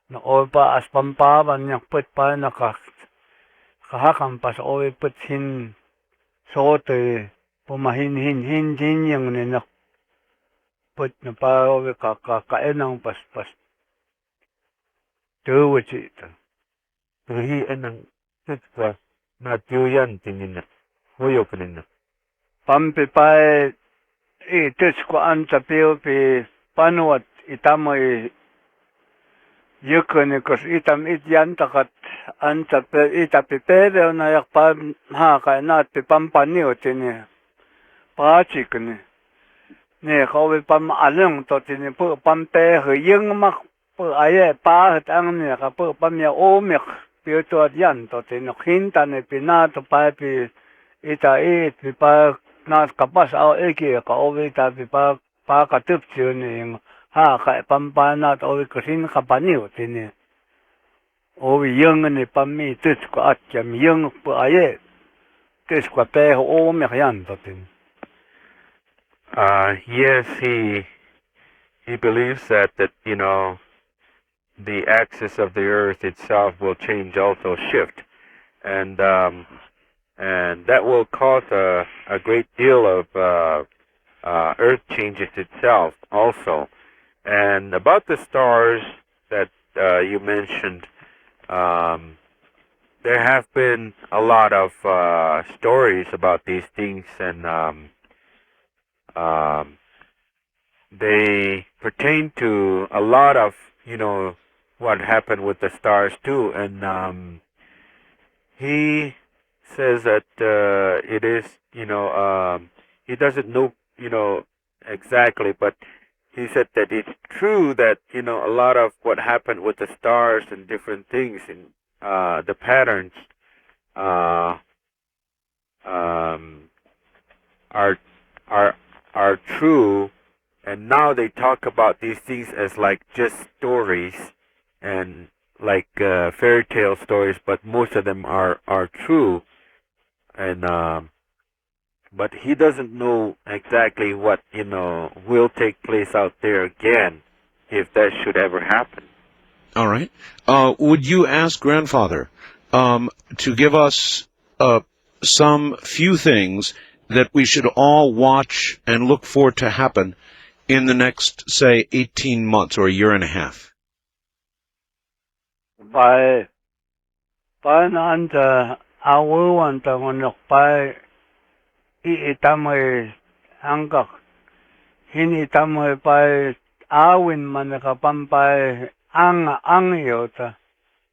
na o pa as pampaban yang put pa na kahakam pas o put hin sote pumahin hin yang ne na put na pa o ka enang pas tuwchi ta Hi enang sitwa na tuyan tinina. Huyo kanina. pampi pa tis ko anta pio pi panuat itamay yukunikus itam ityantakat itapipere na yakpa hakainat pipampaniw tini pachikni ne kawi pam alung to tini pu pampe huyung mak pu aye pa ang ne ka pu pamya omik piuto yan to tini hinta ne pinato pa pi ita pi pa nas kapas au eki ka ovi ta pi pa katup ni ha ka pampanat ovi kusin kapaniw tini ovi yung ni pammi tus ko atyam yung pu aye tus ko pe omik yan to tini. Yes, he believes that the axis of the earth itself will change, also shift, and that will cause a great deal of earth changes itself also. And about the stars that you mentioned, there have been a lot of stories about these things, and they pertain to a lot of what happened with the stars too. And he says that it is he doesn't know exactly, but he said that it's true that a lot of what happened with the stars and different things and the patterns are true, and now they talk about these things as like just stories and like fairy tale stories, but most of them are true, and but he doesn't know exactly what will take place out there again if that should ever happen. All right. Would you ask Grandfather to give us some few things that we should all watch and look for to happen in the next, say, 18 months or a year and a half? By nanta awuwanta ngonok by itamay hangkak hinitamay by awin manakapampay ang yota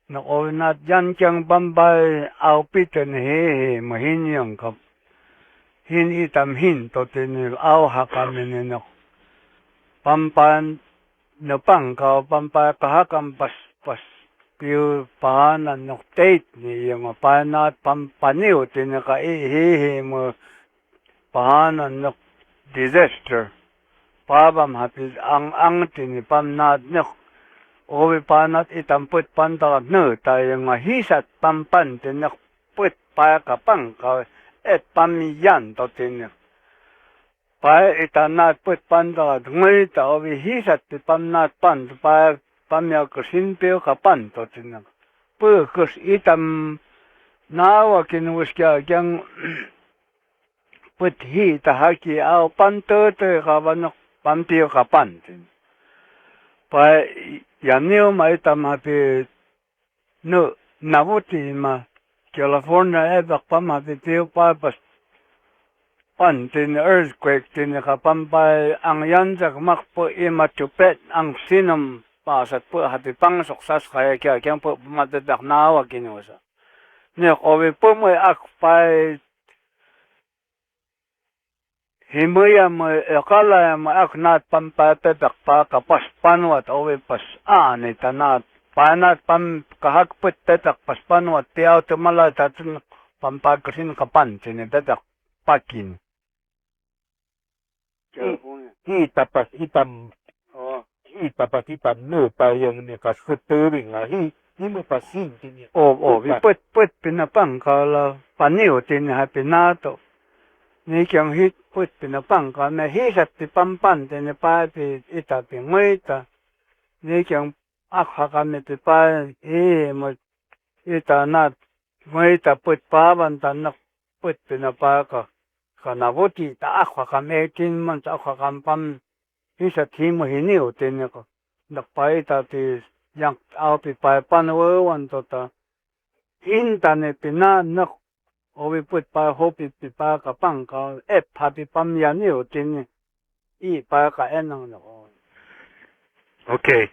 nakovinat yan kyang pampay awpitan he mahinyang kap hinitam hin totin aw hakamin nok pampan napang ka pampay kahakam pas piu pahanan nok tate ni yung panat pampaniw tinaka ihihi mo pahanan nok disaster pabam hapis ang tini pamnat nok ovi panat itamput pantakat no tayo nga hisat pampan tinak put pa kapang ka et pamiyan to tinak pa itanat put pantakat ngay ta ovi hisat ti pamnat pan pa pamya kusinpeo kapan to tinak pu kus itam nawa kinuskya kyang put hi tahaki au panto te kabanok pampio kapan tin pa yanyo ma itam hapi no navuti ma California ebak pam hapi teo pa pas pan tin earthquake tin kapan pa ang yanjak makpo ima chupet ang sinam pasat po hati pang suksas kaya kyang po matadak nawa kinusa ne ovi po mo akpai himaya mo akala mo aknat pampatak pa kapas panwat ovi pas ani tanat panat pam kahakput tetak pas panwat tiaw tumala tatun pampagkasin kapan sini tetak pakin Tapas itam ipapakitam no tayong ni kasutering hi mo pasin tini. vi put pinapang kala paniw tini hapinato ni kyang hit put pinapang ka me hisat ti pampan tini pa pi ita pi ngoita ni kyang akha kami ti pa mo ita nat ngoita put paban tanak put pinapaka kanabuti ta akha kami tin man ta akha kampam hisat himo hiniw tini ko nakpaita ti yang aupi pa panwawan tota hintane pinanak ovi put pa hopi pi pa kapang ka hapi pamyaniw tini I pa ka enang no. Okay.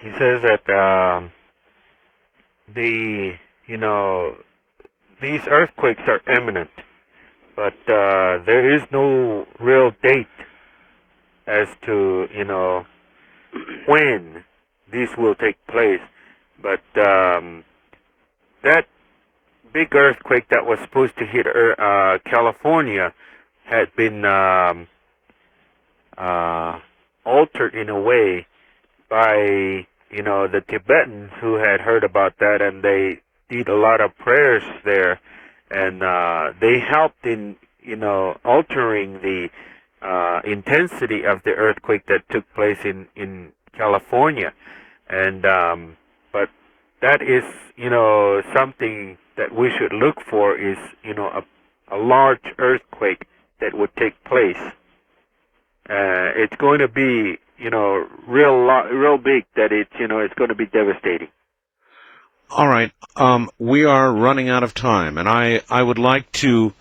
He says that these earthquakes are imminent, but there is no real date as to when these will take place. But that big earthquake that was supposed to hit California had been altered in a way by the Tibetans who had heard about that, and they did a lot of prayers there, and they helped in altering the intensity of the earthquake that took place in California, and but that is something that we should look for is a large earthquake that would take place. It's going to be real big, that it's going to be devastating. All right. We are running out of time, and I would like to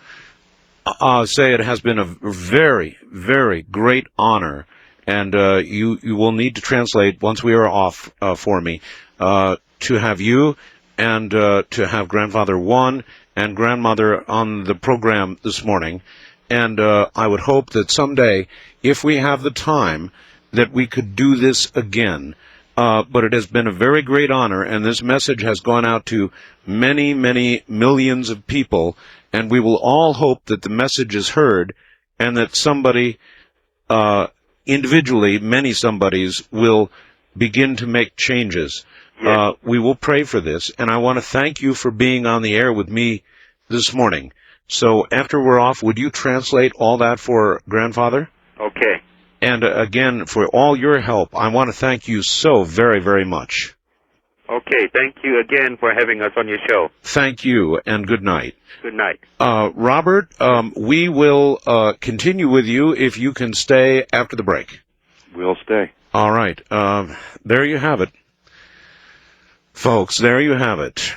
say it has been a very, very great honor, and you will need to translate once we are off for me, to have you and to have Grandfather One and Grandmother on the program this morning. And I would hope that someday, if we have the time, that we could do this again. But it has been a very great honor, and this message has gone out to many, many millions of people, and we will all hope that the message is heard, and that somebody, individually, many somebodies, will begin to make changes. Yes. We will pray for this, and I want to thank you for being on the air with me this morning. So after we're off, would you translate all that for Grandfather? Okay. And again, for all your help, I want to thank you so very, very much. Okay, thank you again for having us on your show. Thank you, and good night. Good night. Robert, we will continue with you if you can stay after the break. We'll stay. All right. There you have it. Folks, there you have it.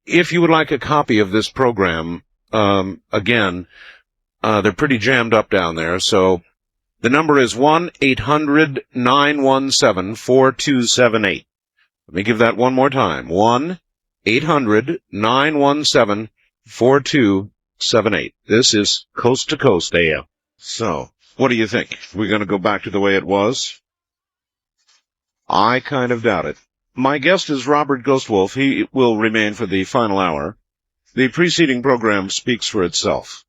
If you would like a copy of this program, again, they're pretty jammed up down there, so the number is 1-800-917-4278. Let me give that one more time. 1-800-917-4278. This is Coast to Coast AM. So, what do you think? We're going to go back to the way it was? I kind of doubt it. My guest is Robert Ghostwolf. He will remain for the final hour. The preceding program speaks for itself.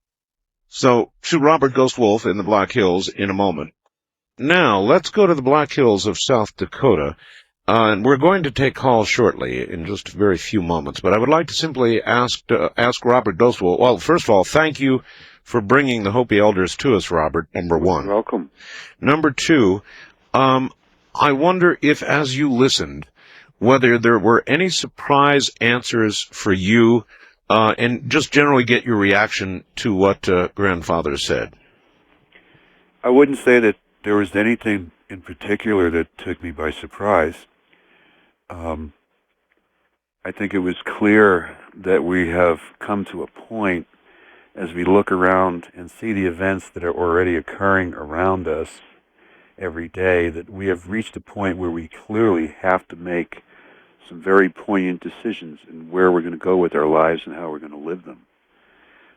So, to Robert Ghostwolf in the Black Hills in a moment. Now, let's go to the Black Hills of South Dakota, and we're going to take calls shortly in just a very few moments, but I would like to simply ask Robert Ghostwolf, well, first of all, thank you for bringing the Hopi Elders to us, Robert, number one. You're welcome. Number two, I wonder if, as you listened, whether there were any surprise answers for you, and just generally get your reaction to what Grandfather said. I wouldn't say that there was anything in particular that took me by surprise. I think it was clear that we have come to a point, as we look around and see the events that are already occurring around us every day, that we have reached a point where we clearly have to make some very poignant decisions in where we're going to go with our lives and how we're going to live them.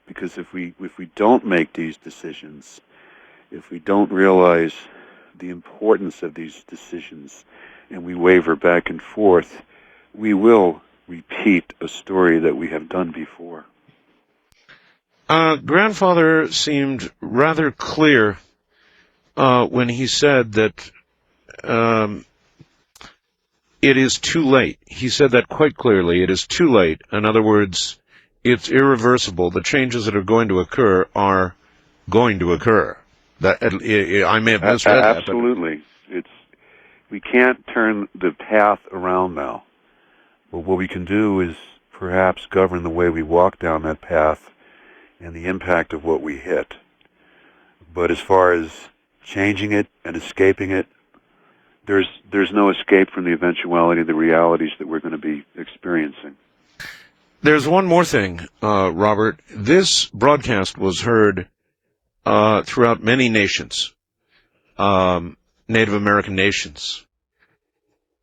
Because if we don't make these decisions, if we don't realize the importance of these decisions, and we waver back and forth, we will repeat a story that we have done before. Grandfather seemed rather clear when he said that it is too late. He said that quite clearly. It is too late. In other words, it's irreversible. The changes that are going to occur are going to occur. That I may have misread that. Absolutely. We can't turn the path around now. But what we can do is perhaps govern the way we walk down that path and the impact of what we hit. But as far as changing it and escaping it, there's no escape from the eventuality of the realities that we're going to be experiencing. There's one more thing, Robert. This broadcast was heard throughout many nations. Native American nations.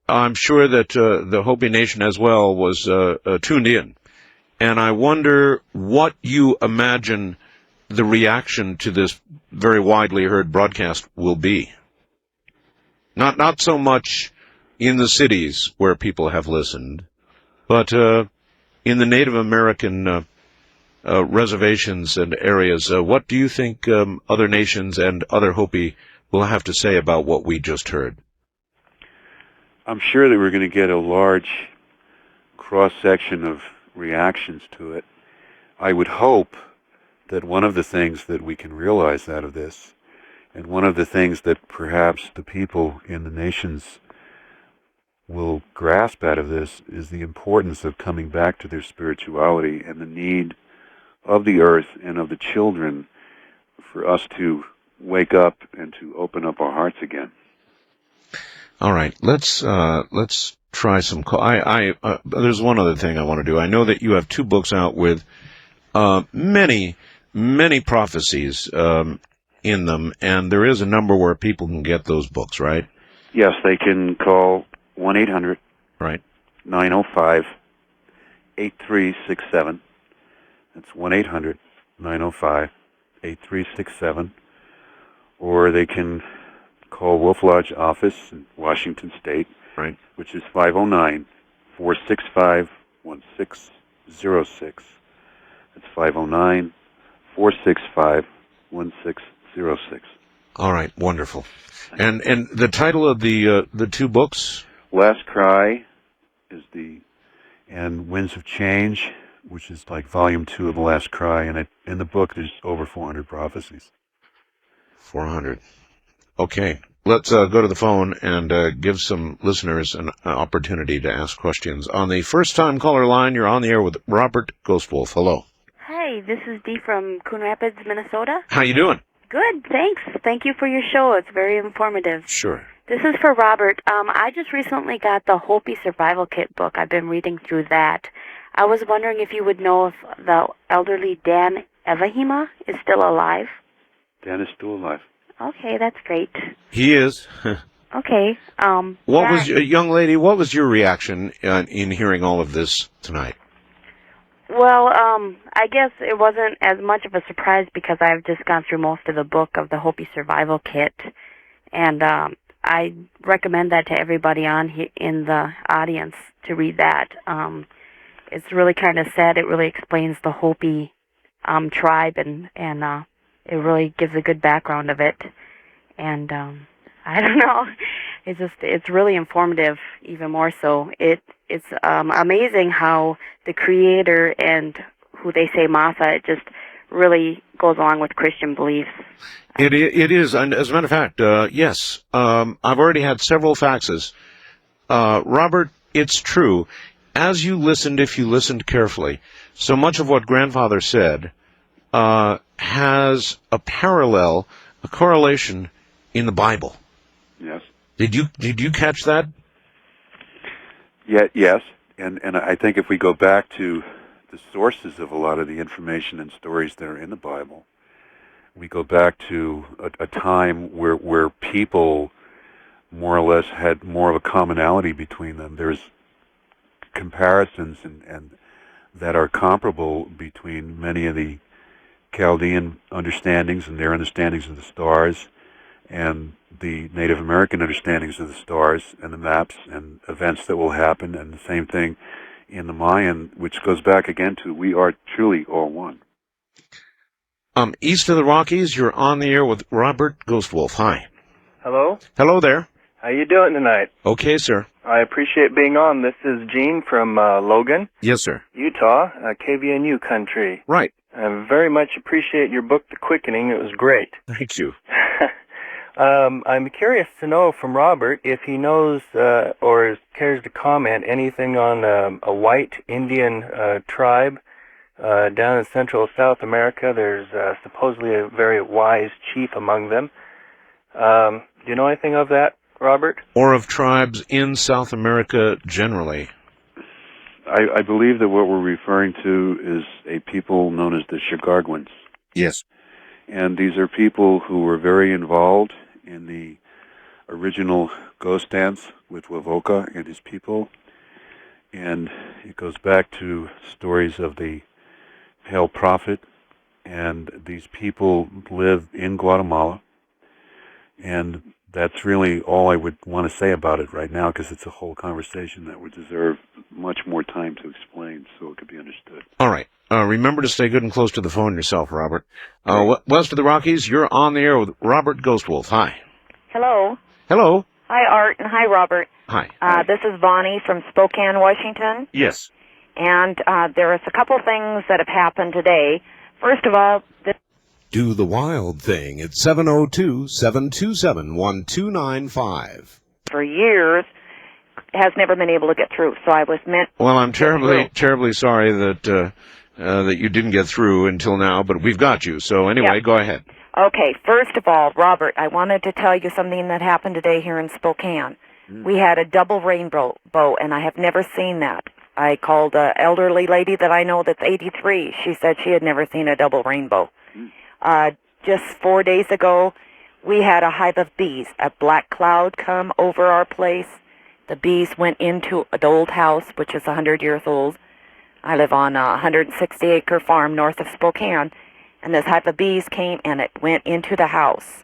I'm sure that the Hopi Nation as well was tuned in. And I wonder what you imagine the reaction to this very widely heard broadcast will be. Not so much in the cities where people have listened, but in the Native American reservations and areas. What do you think other nations and other Hopi will have to say about what we just heard? I'm sure that we're going to get a large cross-section of reactions to it. I would hope that one of the things that we can realize out of this, and one of the things that perhaps the people in the nations will grasp out of this, is the importance of coming back to their spirituality and the need of the earth and of the children for us to wake up and to open up our hearts again. All right, let's try some. There's one other thing I want to do. I know that you have 2 books out with many prophecies in them, and there is a number where people can get those books, right? Yes, they can call 1-800 Right. 905-8367. That's 1-800-905-8367. Or they can call Wolf Lodge office in Washington State, Right. which is 509-465-1606. That's 509-465-1606. All right, wonderful. And the title of the 2 books? Last Cry and Winds of Change, which is like volume 2 of The Last Cry, and in the book there's over 400 prophecies. 400. Okay, let's go to the phone and give some listeners an opportunity to ask questions. On the first-time caller line, you're on the air with Robert Ghostwolf. Hello. Hi, this is Dee from Coon Rapids, Minnesota. How you doing? Good, thanks. Thank you for your show. It's very informative. Sure. This is for Robert. I just recently got the Hopi Survival Kit book. I've been reading through that. I was wondering if you would know if the elderly Dan Evahima is still alive. Dan is still alive. Okay, that's great. He is. Okay. What was young lady? What was your reaction in hearing all of this tonight? Well, I guess it wasn't as much of a surprise because I've just gone through most of the book of the Hopi Survival Kit, and I recommend that to everybody in the audience to read that. It's really kind of sad. It really explains the Hopi tribe, and it really gives a good background of it. And I don't know. It's really informative, even more so. It's amazing how the creator and who they say Masa, it just really goes along with Christian beliefs. It is, and as a matter of fact, yes. I've already had several faxes. Robert, it's true. As you listened, if you listened carefully, so much of what Grandfather said has a parallel, a correlation in the Bible. Yes. Did you catch that? Yeah, yes, and I think if we go back to the sources of a lot of the information and stories that are in the Bible, we go back to a time where people more or less had more of a commonality between them. There's comparisons and that are comparable between many of the Chaldean understandings and their understandings of the stars and the Native American understandings of the stars and the maps and events that will happen, and the same thing in the Mayan, which goes back again to we are truly all one. East of the Rockies, you're on the air with Robert Ghostwolf. Hi. Hello? Hello there. How you doing tonight? Okay, sir. I appreciate being on. This is Gene from Logan, Yes, sir. Utah, KVNU country. Right. I very much appreciate your book, The Quickening. It was great. Thank you. I'm curious to know from Robert if he knows or cares to comment anything on a white Indian tribe down in Central South America. There's supposedly a very wise chief among them. Do you know anything of that, Robert? Or of tribes in South America generally. I believe that what we're referring to is a people known as the Chigarguans. Yes. And these are people who were very involved in the original ghost dance with Wovoka and his people. And it goes back to stories of the Pale Prophet. And these people live in Guatemala. And that's really all I would want to say about it right now, because it's a whole conversation that would deserve much more time to explain so it could be understood. All right. Remember to stay good and close to the phone yourself, Robert. West of the Rockies, you're on the air with Robert Ghostwolf. Hi. Hello. Hello. Hi, Art, and hi, Robert. Hi. This is Bonnie from Spokane, Washington. Yes. And there is a couple things that have happened today. First of all, Do the wild thing at 702-727-1295. for years, has never been able to get through. So I was meant. Well, I'm terribly sorry that that you didn't get through until now, but we've got you. So anyway, Go ahead. Okay, first of all, Robert, I wanted to tell you something that happened today here in Spokane. We had a double rainbow, and I have never seen that. I called an elderly lady that I know that's 83. She said she had never seen a double rainbow. Just 4 days ago, we had a hive of bees. A black cloud come over our place. The bees went into the old house, which is 100 years old. I live on a 160-acre farm north of Spokane. And this hive of bees came and it went into the house.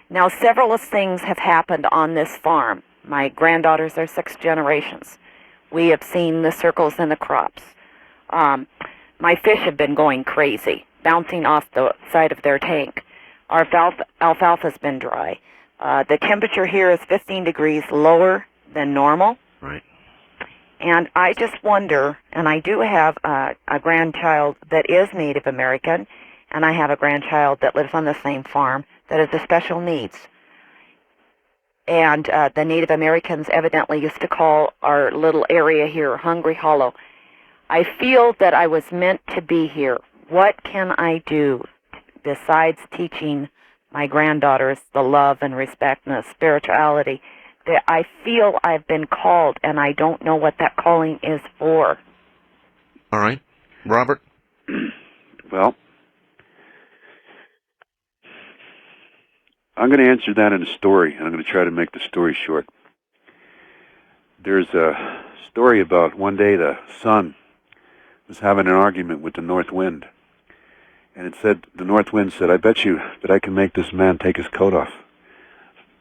Now, several things have happened on this farm. My granddaughters are 6 generations. We have seen the circles in the crops. My fish have been going crazy, bouncing off the side of their tank. Our alfalfa's been dry. The temperature here is 15 degrees lower than normal. Right. And I just wonder, and I do have a grandchild that is Native American, and I have a grandchild that lives on the same farm that has the special needs. And the Native Americans evidently used to call our little area here Hungry Hollow. I feel that I was meant to be here. What can I do besides teaching my granddaughters the love and respect and the spirituality? That I feel I've been called, and I don't know what that calling is for. All right. Robert? Well, I'm going to answer that in a story, and I'm going to try to make the story short. There's a story about one day the sun was having an argument with the north wind. And it said, the north wind said, "I bet you that I can make this man take his coat off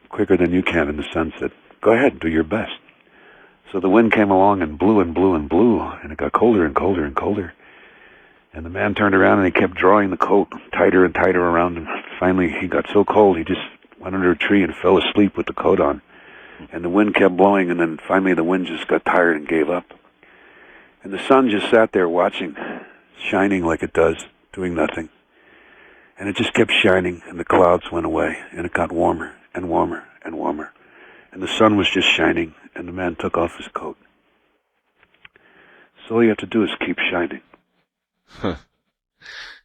quicker than you can." And the sun said, "Go ahead, do your best." So the wind came along and blew and blew and blew, and it got colder and colder and colder. And the man turned around and he kept drawing the coat tighter and tighter around him. Finally, he got so cold, he just went under a tree and fell asleep with the coat on. And the wind kept blowing, and then finally the wind just got tired and gave up. And the sun just sat there watching, shining like it does, doing nothing. And it just kept shining, and the clouds went away, and it got warmer and warmer and warmer. And the sun was just shining, and the man took off his coat. So all you have to do is keep shining. Huh.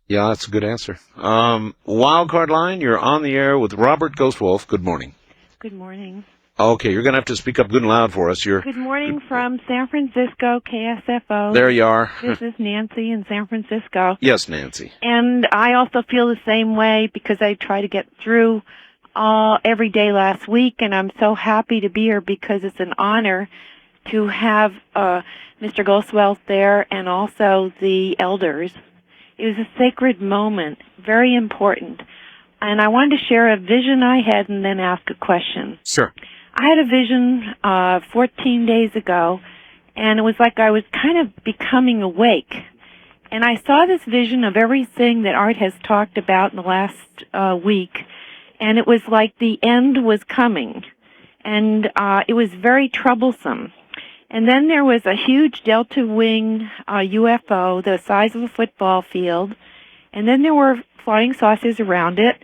Yeah, that's a good answer. Wildcard line, you're on the air with Robert Ghostwolf. Good morning. Good morning. Okay, you're going to have to speak up good and loud for us. Good morning from San Francisco, KSFO. There you are. This is Nancy in San Francisco. Yes, Nancy. And I also feel the same way because I try to get through every day last week, and I'm so happy to be here because it's an honor to have Mr. Ghostwolf there and also the elders. It was a sacred moment, very important. And I wanted to share a vision I had and then ask a question. Sure. I had a vision 14 days ago, and it was like I was kind of becoming awake. And I saw this vision of everything that Art has talked about in the last week, and it was like the end was coming. And it was very troublesome. And then there was a huge Delta Wing UFO the size of a football field, and then there were flying saucers around it.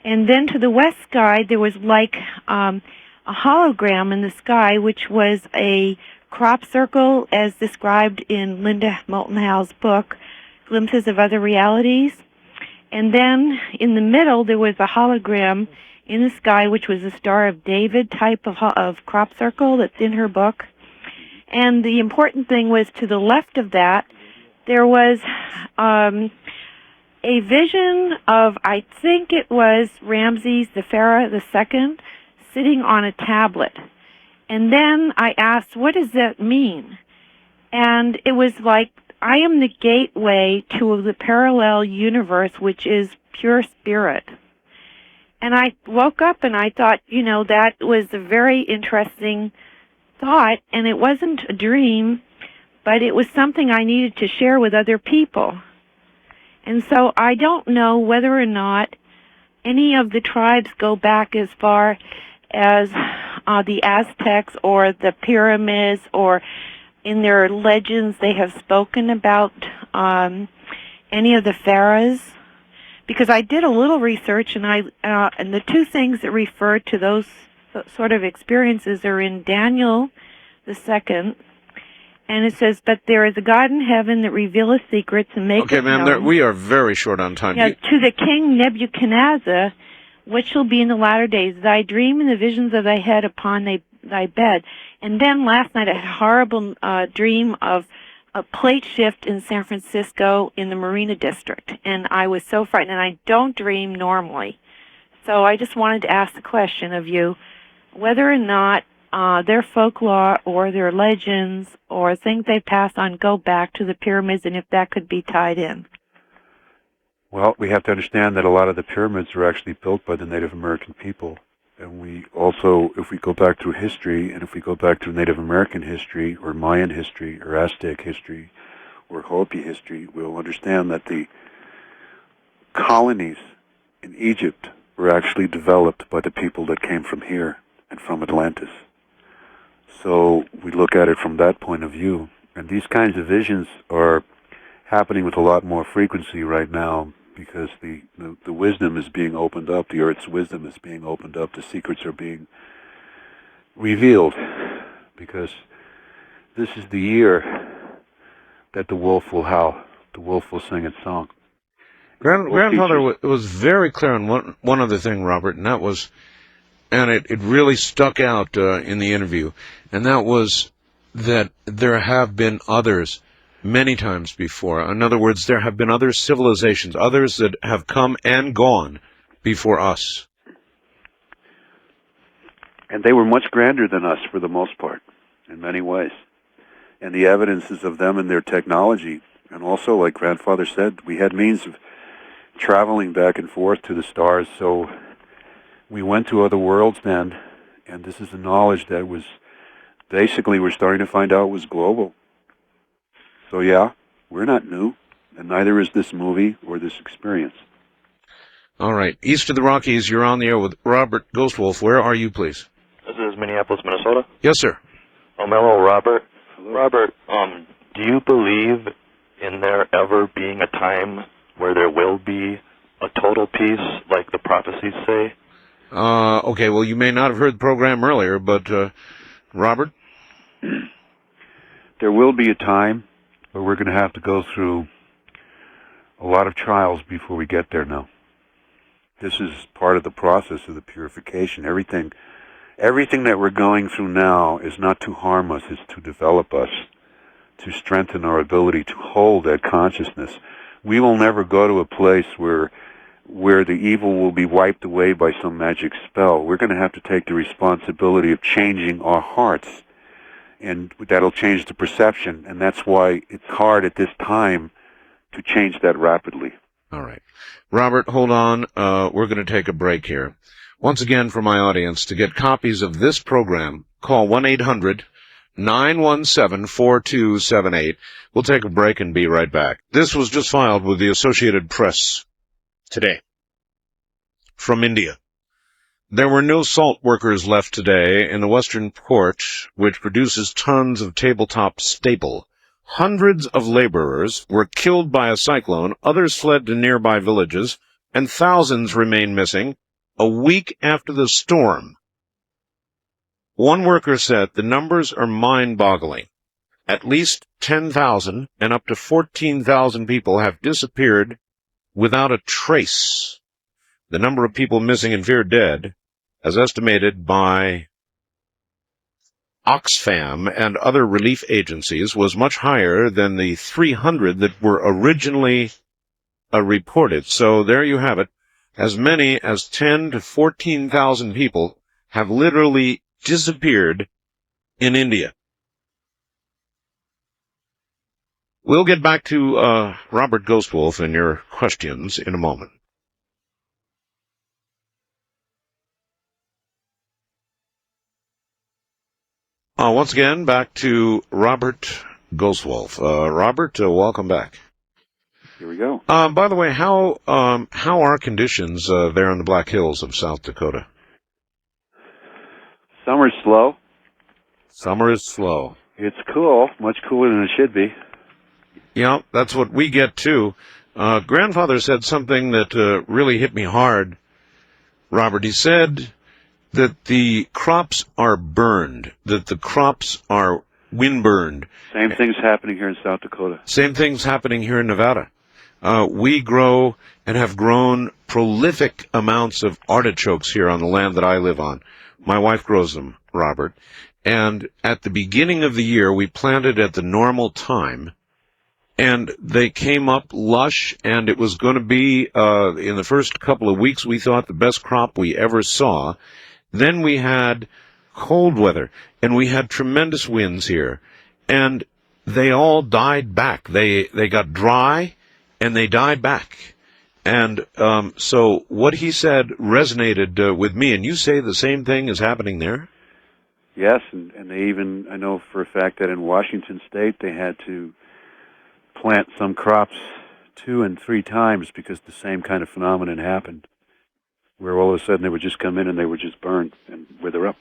And then to the west sky, there was like a hologram in the sky, which was a crop circle as described in Linda Moulton Howe's book, Glimpses of Other Realities. And then in the middle, there was a hologram in the sky, which was a Star of David type of crop circle that's in her book. And the important thing was to the left of that, there was a vision of, I think it was Ramses the Pharaoh II, sitting on a tablet. And then I asked, what does that mean? And it was like, I am the gateway to the parallel universe, which is pure spirit. And I woke up and I thought, that was a very interesting thought, and it wasn't a dream, but it was something I needed to share with other people. And so I don't know whether or not any of the tribes go back as far as the Aztecs or the pyramids, or in their legends they have spoken about any of the pharaohs. Because I did a little research, and and the two things that refer to those sort of experiences are in Daniel the 2nd, and it says, "But there is a God in heaven that revealeth secrets and maketh Okay, ma'am, known." we are very short on time. To the king Nebuchadnezzar, what shall be in the latter days? Thy dream and the visions of thy head upon thy bed. And then last night I had a horrible dream of a plate shift in San Francisco in the Marina District, and I was so frightened, and I don't dream normally. So I just wanted to ask the question of you, whether or not their folklore or their legends or things they pass on go back to the pyramids, and if that could be tied in. Well, we have to understand that a lot of the pyramids were actually built by the Native American people. And we also, if we go back through history, and if we go back to Native American history, or Mayan history, or Aztec history, or Hopi history, we'll understand that the colonies in Egypt were actually developed by the people that came from here and from Atlantis. So we look at it from that point of view. And these kinds of visions are happening with a lot more frequency right now, because the wisdom is being opened up, the Earth's wisdom is being opened up, the secrets are being revealed, because this is the year that the wolf will howl, the wolf will sing its song. Grandfather was very clear on one other thing, Robert, and that was, and it really stuck out in the interview, and that was that there have been others many times before. In other words, there have been other civilizations, others that have come and gone before us. And they were much grander than us for the most part, in many ways. And the evidences of them and their technology, and also, like Grandfather said, we had means of traveling back and forth to the stars, so we went to other worlds then, and this is a knowledge that was, basically we're starting to find out was global. So yeah, we're not new, and neither is this movie or this experience. All right. East of the Rockies, you're on the air with Robert Ghostwolf. Where are you, please? This is Minneapolis, Minnesota. Yes, sir. Hello, Robert. Hello. Robert, do you believe in there ever being a time where there will be a total peace, like the prophecies say? Okay, well, you may not have heard the program earlier, but, Robert? There will be a time where we're going to have to go through a lot of trials before we get there now. This is part of the process of the purification. Everything that we're going through now is not to harm us, it's to develop us, to strengthen our ability to hold that consciousness. We will never go to a place where the evil will be wiped away by some magic spell. We're going to have to take the responsibility of changing our hearts, and that'll change the perception, and that's why it's hard at this time to change that rapidly. All right. Robert, hold on. We're going to take a break here. Once again, for my audience, to get copies of this program, call 1-800-917-4278. We'll take a break and be right back. This was just filed with the Associated Press today from India. There were no salt workers left today in the Western Port, which produces tons of tabletop staple. Hundreds of laborers were killed by a cyclone, others fled to nearby villages, and thousands remain missing a week after the storm. One worker said the numbers are mind-boggling. At least 10,000 and up to 14,000 people have disappeared without a trace. The number of people missing and feared dead, as estimated by Oxfam and other relief agencies, was much higher than the 300 that were originally reported. So there you have it. As many as 10 to 14,000 people have literally disappeared in India. We'll get back to Robert Ghostwolf and your questions in a moment. Once again, back to Robert Ghostwolf. Robert, welcome back. Here we go. By the way, how are conditions there in the Black Hills of South Dakota? Summer's slow. Summer is slow. It's cool, much cooler than it should be. Yeah, that's what we get too. Grandfather said something that really hit me hard. Robert, he said that the crops are burned, that the crops are windburned. Same thing's happening here in South Dakota. Same thing's happening here in Nevada. We grow and have grown prolific amounts of artichokes here on the land that I live on. My wife grows them, Robert. And at the beginning of the year, we planted at the normal time, and they came up lush, and it was going to be, in the first couple of weeks, we thought the best crop we ever saw. Then we had cold weather, and we had tremendous winds here, and they all died back. They got dry, and they died back. And so what he said resonated with me, and you say the same thing is happening there? Yes, and they even, I know for a fact that in Washington State they had to plant some crops 2 and 3 times because the same kind of phenomenon happened, where all of a sudden they would just come in and they would just burn and wither up.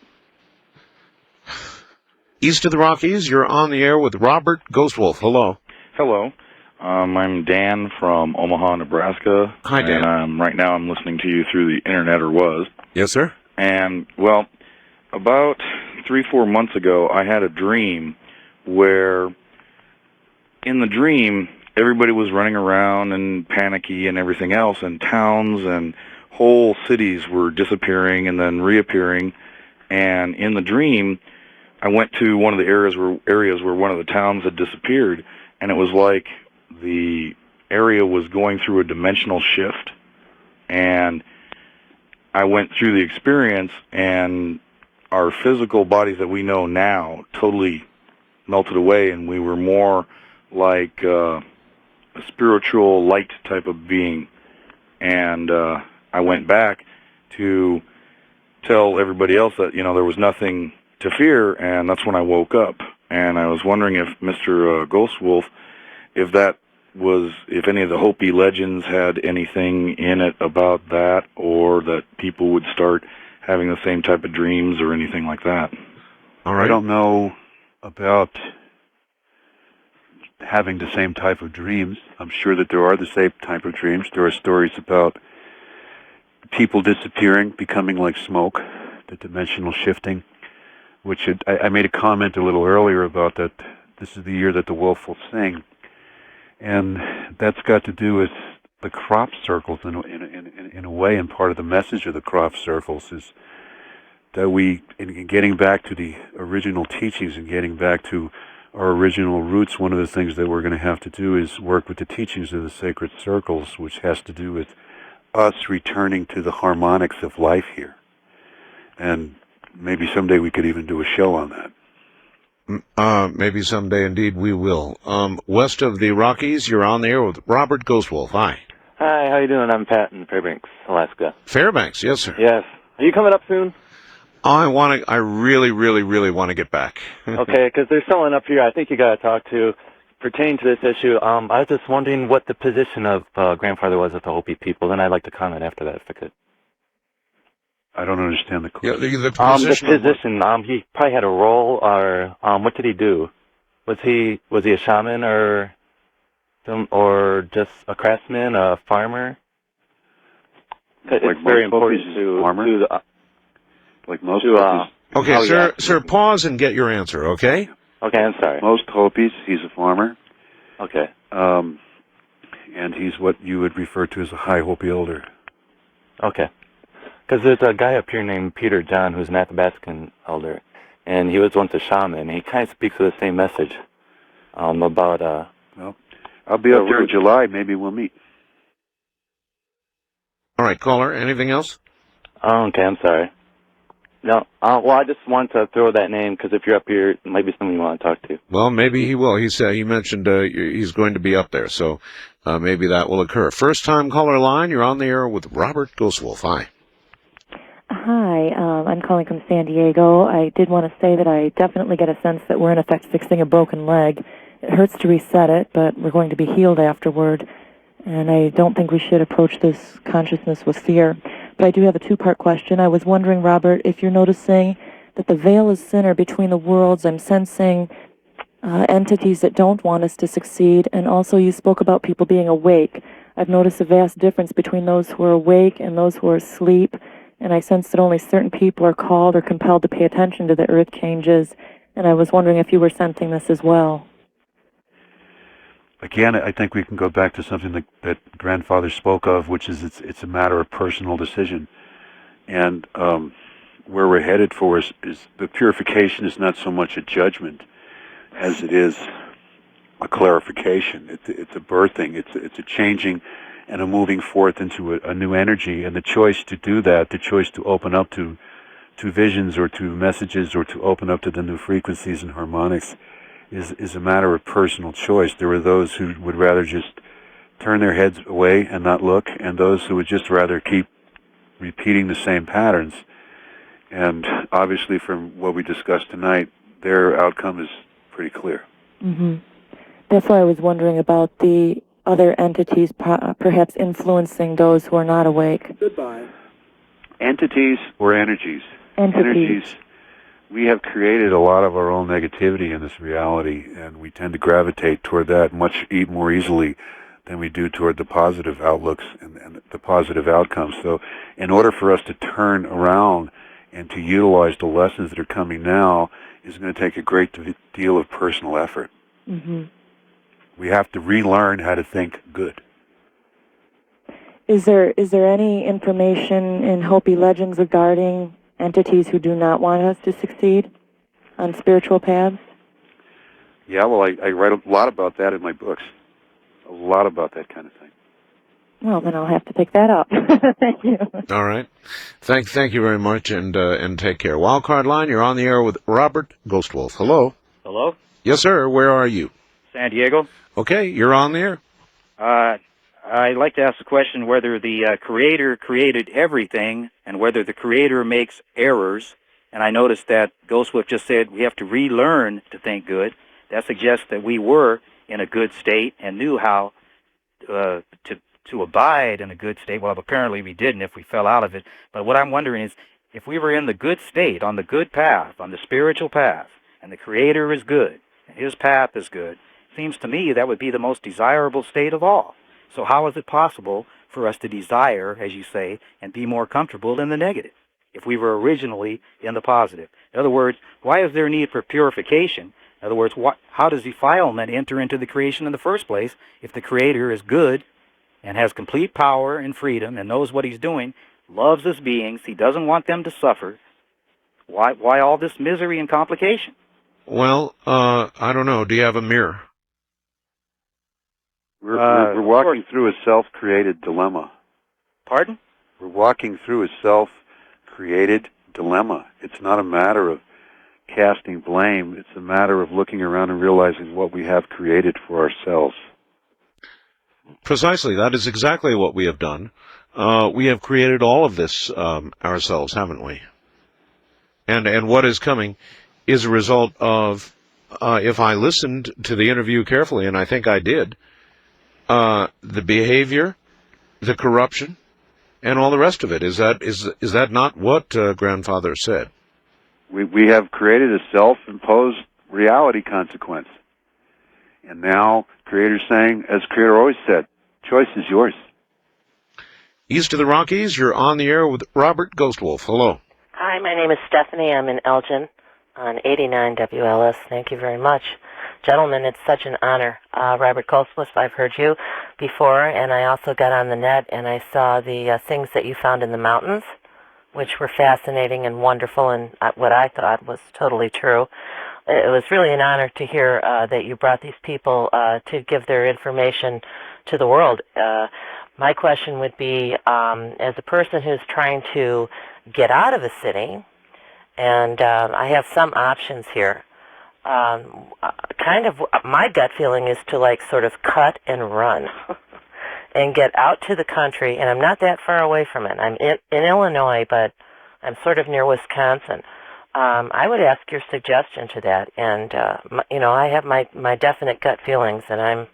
East of the Rockies, you're on the air with Robert Ghostwolf. Hello. Hello. I'm Dan from Omaha, Nebraska. Hi, Dan. And right now I'm listening to you through the internet, or was. Yes, sir. And, well, about 3-4 months ago, I had a dream where in the dream, everybody was running around and panicky and everything else, and towns and whole cities were disappearing and then reappearing. And in the dream, I went to one of the areas where one of the towns had disappeared, and it was like the area was going through a dimensional shift. And I went through the experience, and our physical bodies that we know now totally melted away, and we were more like a spiritual light type of being. And I went back to tell everybody else that, there was nothing to fear, and that's when I woke up. And I was wondering if Mr. Ghostwolf, if any of the Hopi legends had anything in it about that, or that people would start having the same type of dreams or anything like that. All right. I don't know about having the same type of dreams. I'm sure that there are the same type of dreams. There are stories about people disappearing, becoming like smoke, the dimensional shifting, which I made a comment a little earlier about that this is the year that the wolf will sing. And that's got to do with the crop circles in a way, and part of the message of the crop circles is that in getting back to the original teachings and getting back to our original roots, one of the things that we're going to have to do is work with the teachings of the sacred circles, which has to do with us returning to the harmonics of life here. And maybe someday we could even do a show on that. Maybe someday indeed we will. West of the Rockies, you're on the air with Robert Ghostwolf. Hi. Hi, how you doing? I'm Pat in Fairbanks, Alaska. Fairbanks, yes, sir. Yes. Are you coming up soon? I really, really, really want to get back. Okay, because there's someone up here I think you got to talk to pertaining to this issue. I was just wondering what the position of grandfather was with the Hopi people. Then I'd like to comment after that if I could. I don't understand the question. Yeah, the position. He probably had a role, or what did he do? Was he a shaman or just a craftsman, a farmer? It's very important to like most Hopis. Okay, sir, pause and get your answer, okay? Okay, I'm sorry. Most Hopis, he's a farmer. Okay. And he's what you would refer to as a high Hopi elder. Okay. Because there's a guy up here named Peter John who's an Athabascan elder, and he was once a shaman, and he kind of speaks with the same message about... Well, I'll be up there in July. Maybe we'll meet. right, caller. Anything else? Oh, okay, I'm sorry. No, well, I just wanted to throw that name because if you're up here, it might be someone you want to talk to. Well, maybe he will. He mentioned he's going to be up there, so maybe that will occur. First-time caller line, you're on the air with Robert Ghostwolf. Hi. Hi, I'm calling from San Diego. I did want to say that I definitely get a sense that we're in effect fixing a broken leg. It hurts to reset it, but we're going to be healed afterward. And I don't think we should approach this consciousness with fear. But I do have a two-part question. I was wondering, Robert, if you're noticing that the veil is thinner between the worlds. I'm sensing entities that don't want us to succeed. And also you spoke about people being awake. I've noticed a vast difference between those who are awake and those who are asleep. And I sense that only certain people are called or compelled to pay attention to the earth changes. And I was wondering if you were sensing this as well. Again, I think we can go back to something that Grandfather spoke of, which is it's a matter of personal decision. And where we're headed for is the purification is not so much a judgment as it is a clarification. It's a birthing. It's a changing and a moving forth into a new energy. And the choice to do that, the choice to open up to visions or to messages or to open up to the new frequencies and harmonics is a matter of personal choice. There are those who would rather just turn their heads away and not look, and those who would just rather keep repeating the same patterns. And obviously from what we discussed tonight, their outcome is pretty clear. Mm-hmm. That's why I was wondering about the other entities perhaps influencing those who are not awake. Goodbye. Entities or energies? Entities. We have created a lot of our own negativity in this reality, and we tend to gravitate toward that much more easily than we do toward the positive outlooks and the positive outcomes. So in order for us to turn around and to utilize the lessons that are coming now is going to take a great deal of personal effort. Mm-hmm. We have to relearn how to think good. Is there any information in Hopi legends regarding entities who do not want us to succeed on spiritual paths? Yeah, well, I write a lot about that in my books. A lot about that kind of thing. Well, then I'll have to pick that up. Thank you. All right. Thank you very much, and take care. Wildcard line, you're on the air with Robert Ghostwolf. Hello. Hello? Yes, sir. Where are you? San Diego. Okay, you're on the air. I'd like to ask the question whether the Creator created everything and whether the Creator makes errors. And I noticed that Ghostwolf just said we have to relearn to think good. That suggests that we were in a good state and knew how to abide in a good state. Well, apparently we didn't if we fell out of it. But what I'm wondering is, if we were in the good state, on the good path, on the spiritual path, and the Creator is good, and His path is good, seems to me that would be the most desirable state of all. So how is it possible for us to desire, as you say, and be more comfortable in the negative, if we were originally in the positive? In other words, why is there a need for purification? In other words, how does defilement enter into the creation in the first place if the Creator is good and has complete power and freedom and knows what He's doing, loves His beings, He doesn't want them to suffer? Why all this misery and complication? Well, I don't know. Do you have a mirror? We're walking through a self-created dilemma. Pardon? We're walking through a self-created dilemma. It's not a matter of casting blame. It's a matter of looking around and realizing what we have created for ourselves. Precisely. That is exactly what we have done. We have created all of this ourselves, haven't we? And what is coming is a result of, if I listened to the interview carefully, and I think I did, the behavior, the corruption, and all the rest of it. Is that not what Grandfather said? We have created a self-imposed reality consequence. And now Creator's saying, as Creator always said, choice is yours. East of the Rockies, you're on the air with Robert Ghostwolf. Hello. Hi, my name is Stephanie. I'm in Elgin on 89 WLS. Thank you very much. Gentlemen, it's such an honor. Robert Ghostwolf, I've heard you before, and I also got on the net and I saw the things that you found in the mountains, which were fascinating and wonderful and what I thought was totally true. It was really an honor to hear that you brought these people to give their information to the world. My question would be, as a person who's trying to get out of a city, and I have some options here. Kind of, my gut feeling is to like sort of cut and run and get out to the country, and I'm not that far away from it. I'm in Illinois, but I'm sort of near Wisconsin. I would ask your suggestion to that, and I have my definite gut feelings, and I'm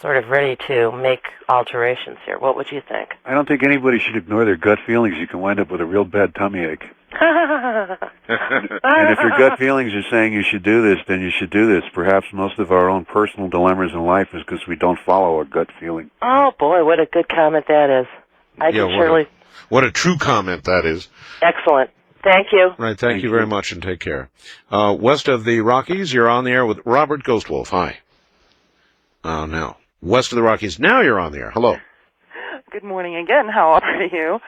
sort of ready to make alterations here. What would you think? I don't think anybody should ignore their gut feelings. You can wind up with a real bad tummy ache. And if your gut feelings are saying you should do this, then you should do this. Perhaps most of our own personal dilemmas in life is because we don't follow our gut feeling. Oh, boy, what a good comment that is. I can surely... What a true comment that is. Excellent. Thank you. Right, thank you very much, and take care. West of the Rockies, you're on the air with Robert Ghostwolf. Hi. Now, west of the Rockies, now you're on the air. Hello. Good morning again. How are you?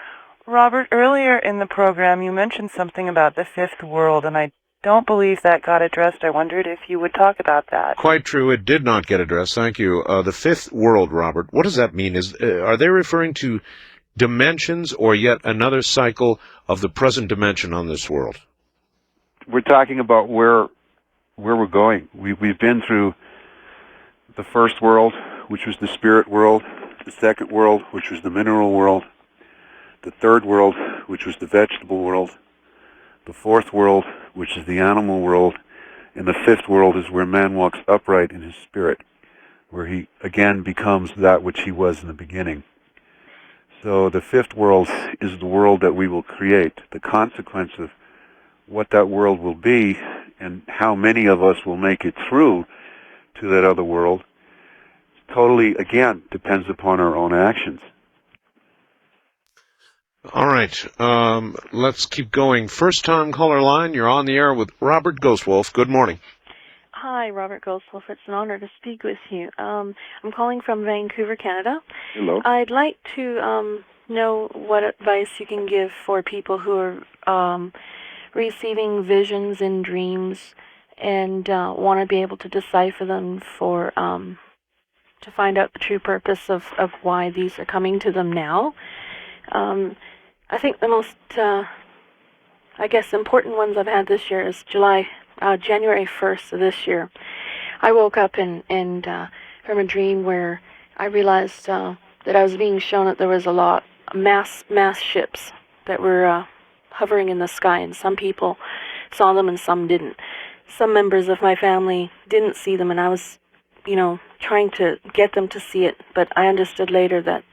Robert, earlier in the program you mentioned something about the fifth world, and I don't believe that got addressed. I wondered if you would talk about that. Quite true. It did not get addressed. Thank you. The fifth world, Robert, what does that mean? Are they referring to dimensions or yet another cycle of the present dimension on this world? We're talking about where we're going. We've been through the first world, which was the spirit world, the second world, which was the mineral world, the third world, which was the vegetable world, the fourth world, which is the animal world, and the fifth world is where man walks upright in his spirit, where he again becomes that which he was in the beginning. So the fifth world is the world that we will create. The consequence of what that world will be and how many of us will make it through to that other world totally, again, depends upon our own actions. All right, let's keep going. First-time caller line, you're on the air with Robert Ghostwolf. Good morning. Hi, Robert Ghostwolf. It's an honor to speak with you. I'm calling from Vancouver, Canada. Hello. I'd like to know what advice you can give for people who are receiving visions in dreams and want to be able to decipher them for to find out the true purpose of why these are coming to them now. I think the most, important ones I've had this year is January 1st of this year. I woke up and from a dream where I realized that I was being shown that there was a lot mass ships that were hovering in the sky, and some people saw them and some didn't. Some members of my family didn't see them, and I was, trying to get them to see it, but I understood later that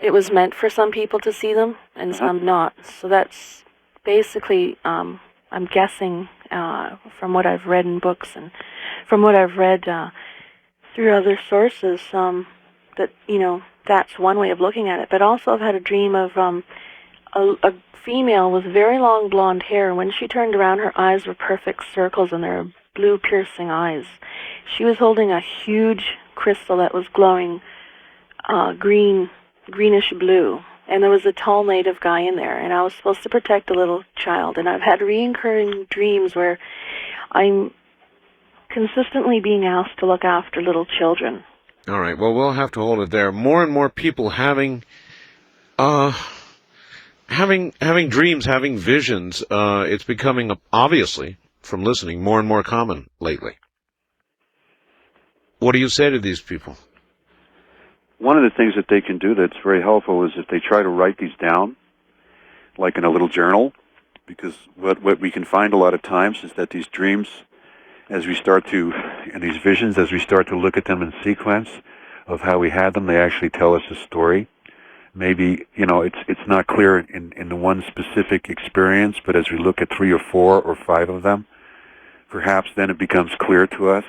it was meant for some people to see them and some not. So that's basically, I'm guessing from what I've read in books and from what I've read through other sources, that, that's one way of looking at it. But also I've had a dream of a female with very long blonde hair, and when she turned around, her eyes were perfect circles and they were blue piercing eyes. She was holding a huge crystal that was glowing greenish blue, and there was a tall native guy in there, and I was supposed to protect a little child. And I've had recurring dreams where I'm consistently being asked to look after little children. All right, well, we'll have to hold it there. More and more people having dreams, having visions. It's becoming, obviously, from listening, more and more common lately. What do you say to these people? One of the things that they can do that's very helpful is if they try to write these down, like in a little journal, because what we can find a lot of times is that these dreams, and these visions, as we start to look at them in sequence of how we had them, they actually tell us a story. Maybe, it's not clear in the one specific experience, but as we look at 3 or 4 or 5 of them, perhaps then it becomes clear to us.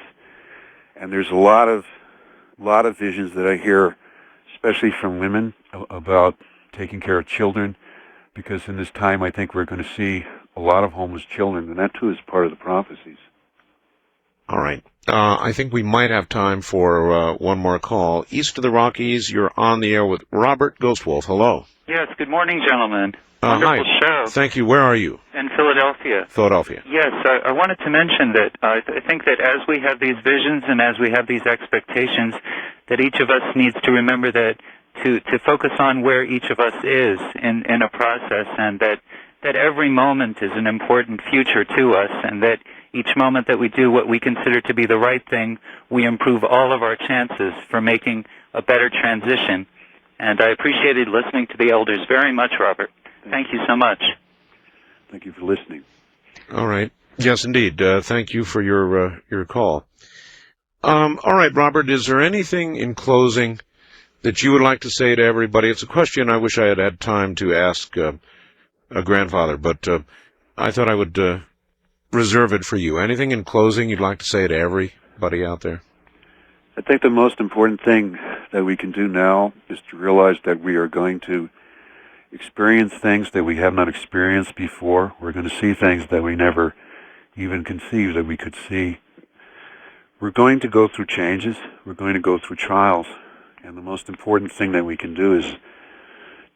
And there's a lot of visions that I hear, especially from women, about taking care of children, because in this time I think we're going to see a lot of homeless children, and that too is part of the prophecies. All right. I think we might have time for one more call. East of the Rockies, you're on the air with Robert Ghostwolf. Hello. Yes, good morning, gentlemen. Wonderful hi. show. Thank you. Where are you? In Philadelphia. Philadelphia. Yes, I wanted to mention that I think that as we have these visions and as we have these expectations, that each of us needs to remember that to focus on where each of us is in a process, and that every moment is an important future to us, and that each moment that we do what we consider to be the right thing, we improve all of our chances for making a better transition. And I appreciated listening to the elders very much, Robert. Thank you so much. Thank you for listening. All right. Yes, indeed. Thank you for your call. All right, Robert, is there anything in closing that you would like to say to everybody? It's a question I wish I had had time to ask a grandfather, but I thought I would reserve it for you. Anything in closing you'd like to say to everybody out there? I think the most important thing that we can do now is to realize that we are going to experience things that we have not experienced before. We're going to see things that we never even conceived that we could see. We're going to go through changes. We're going to go through trials. And the most important thing that we can do is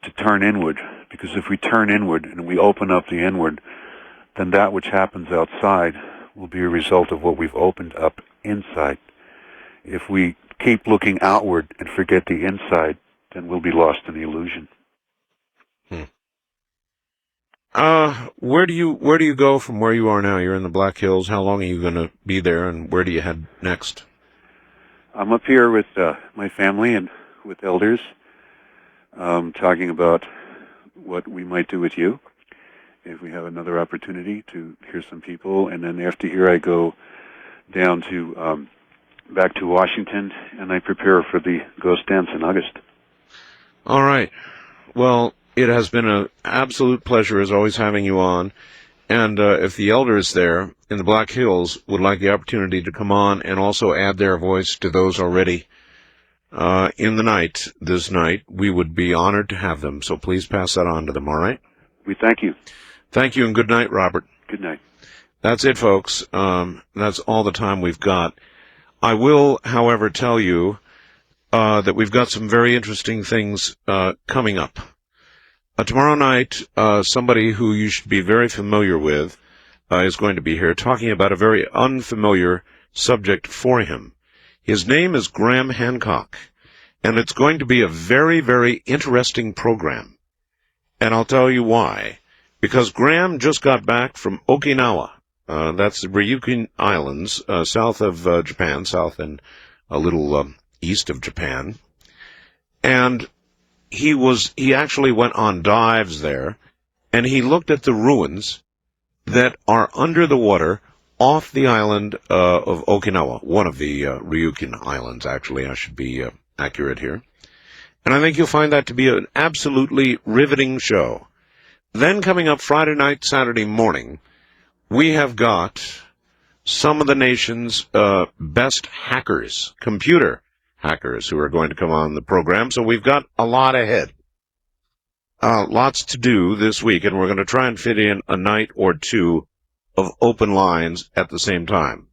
to turn inward. Because if we turn inward and we open up the inward, then that which happens outside will be a result of what we've opened up inside. If we keep looking outward and forget the inside, then we'll be lost in the illusion. Where do you go from where you are now? You're in the Black Hills. How long are you going to be there, and where do you head next? I'm up here with my family and with elders, talking about what we might do with you if we have another opportunity to hear some people. And then after here, I go down to back to Washington, and I prepare for the Ghost Dance in August. All right. Well, it has been an absolute pleasure, as always, having you on. And if the elders there in the Black Hills would like the opportunity to come on and also add their voice to those already in the night, this night, we would be honored to have them. So please pass that on to them, all right? We thank you. Thank you, and good night, Robert. Good night. That's it, folks. That's all the time we've got. I will, however, tell you that we've got some very interesting things coming up. Tomorrow night, somebody who you should be very familiar with is going to be here talking about a very unfamiliar subject for him. His name is Graham Hancock, and it's going to be a very, very interesting program. And I'll tell you why. Because Graham just got back from Okinawa. That's the Ryukyu Islands, south of Japan, south and a little east of Japan. And he actually went on dives there, and he looked at the ruins that are under the water off the island of Okinawa, one of the Ryukyu Islands, actually. I should be accurate here. And I think you'll find that to be an absolutely riveting show. Then coming up Friday night, Saturday morning, we have got some of the nation's best hackers, computer hackers, who are going to come on the program. So we've got a lot ahead. Lots to do this week, and we're going to try and fit in a night or two of open lines at the same time.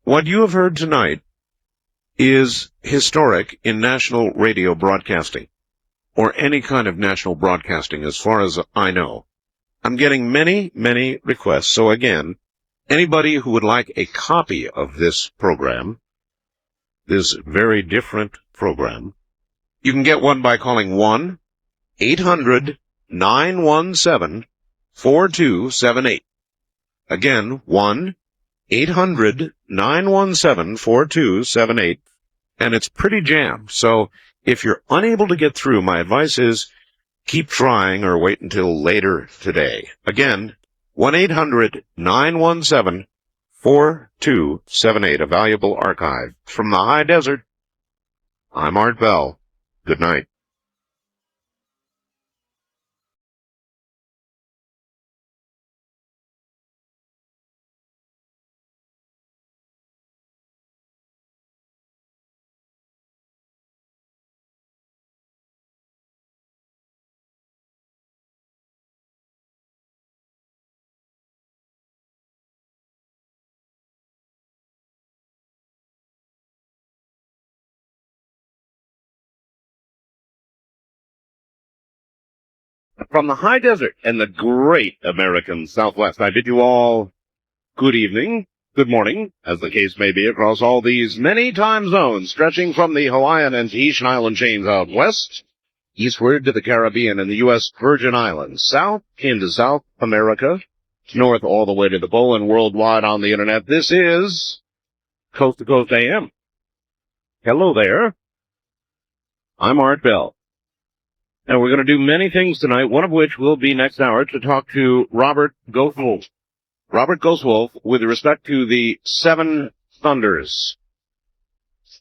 What you have heard tonight is historic in national radio broadcasting, or any kind of national broadcasting, as far as I know. I'm getting many, many requests. So again, anybody who would like a copy of this program, this very different program, you can get one by calling 1-800-917-4278. Again, 1-800-917-4278. And it's pretty jammed. So if you're unable to get through, my advice is keep trying or wait until later today. Again, 1-800-917-4278, a valuable archive. From the high desert, I'm Art Bell. Good night. From the high desert and the great American Southwest, I bid you all good evening, good morning, as the case may be, across all these many time zones, stretching from the Hawaiian and Tahitian island chains out west eastward to the Caribbean and the U.S. Virgin Islands, south into South America, north all the way to the pole, and worldwide on the Internet. This is Coast to Coast AM. Hello there. I'm Art Bell. And we're going to do many things tonight, one of which will be next hour to talk to Robert Ghostwolf. Robert Ghostwolf with respect to the Seven Thunders.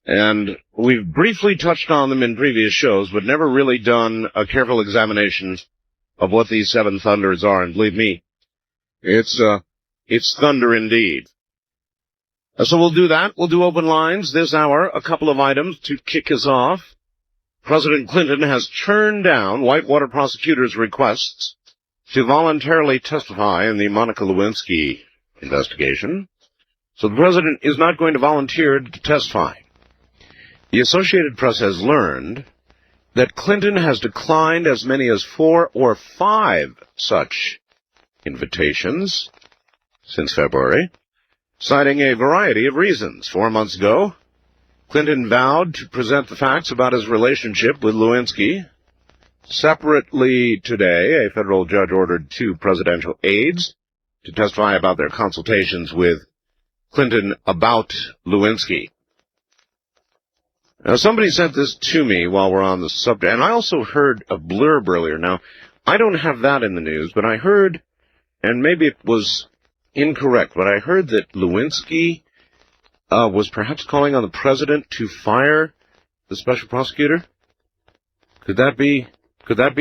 And we've briefly touched on them in previous shows, but never really done a careful examination of what these Seven Thunders are. And believe me, it's thunder indeed. So we'll do that. We'll do open lines this hour. A couple of items to kick us off. President Clinton has turned down Whitewater prosecutors' requests to voluntarily testify in the Monica Lewinsky investigation. So the president is not going to volunteer to testify. The Associated Press has learned that Clinton has declined as many as 4 or 5 such invitations since February, citing a variety of reasons. 4 months ago, Clinton vowed to present the facts about his relationship with Lewinsky. Separately today, a federal judge ordered 2 presidential aides to testify about their consultations with Clinton about Lewinsky. Now, somebody sent this to me while we're on the subject, and I also heard a blurb earlier. Now, I don't have that in the news, but I heard, and maybe it was incorrect, but I heard that Lewinsky was perhaps calling on the president to fire the special prosecutor. Could that be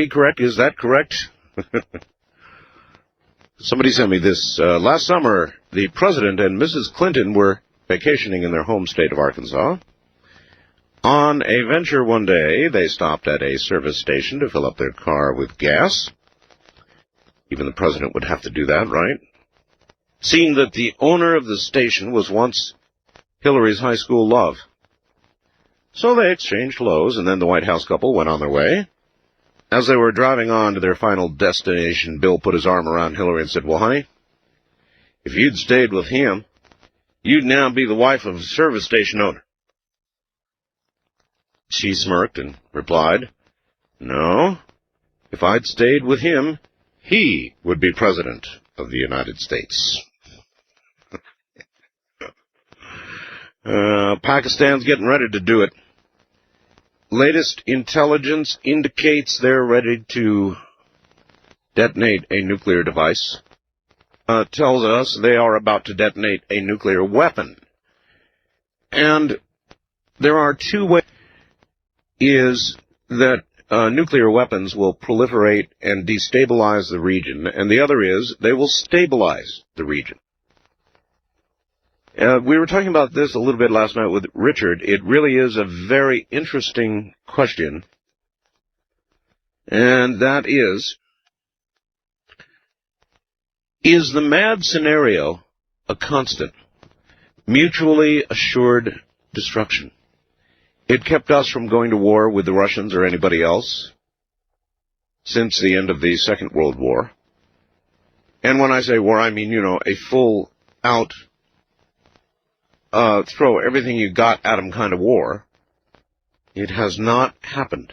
correct? Is that correct? Somebody sent me this. Last summer, the president and Mrs. Clinton were vacationing in their home state of Arkansas. On a venture one day, they stopped at a service station to fill up their car with gas. Even the president would have to do that, right? Seeing that the owner of the station was once Hillary's high school love. So they exchanged hellos, and then the White House couple went on their way. As they were driving on to their final destination, Bill put his arm around Hillary and said, "Well, honey, if you'd stayed with him, you'd now be the wife of a service station owner." She smirked and replied, "No, if I'd stayed with him, he would be president of the United States." Pakistan's getting ready to do it. Latest intelligence indicates they're ready to detonate a nuclear device. Tells us they are about to detonate a nuclear weapon. And there are 2 ways is that nuclear weapons will proliferate and destabilize the region, and the other is they will stabilize the region. We were talking about this a little bit last night with Richard. It really is a very interesting question, and that is the mad scenario a constant? Mutually assured destruction. It kept us from going to war with the Russians or anybody else since the end of the Second World War. And when I say war, I mean, a full-out throw everything you got at them kind of war. It has not happened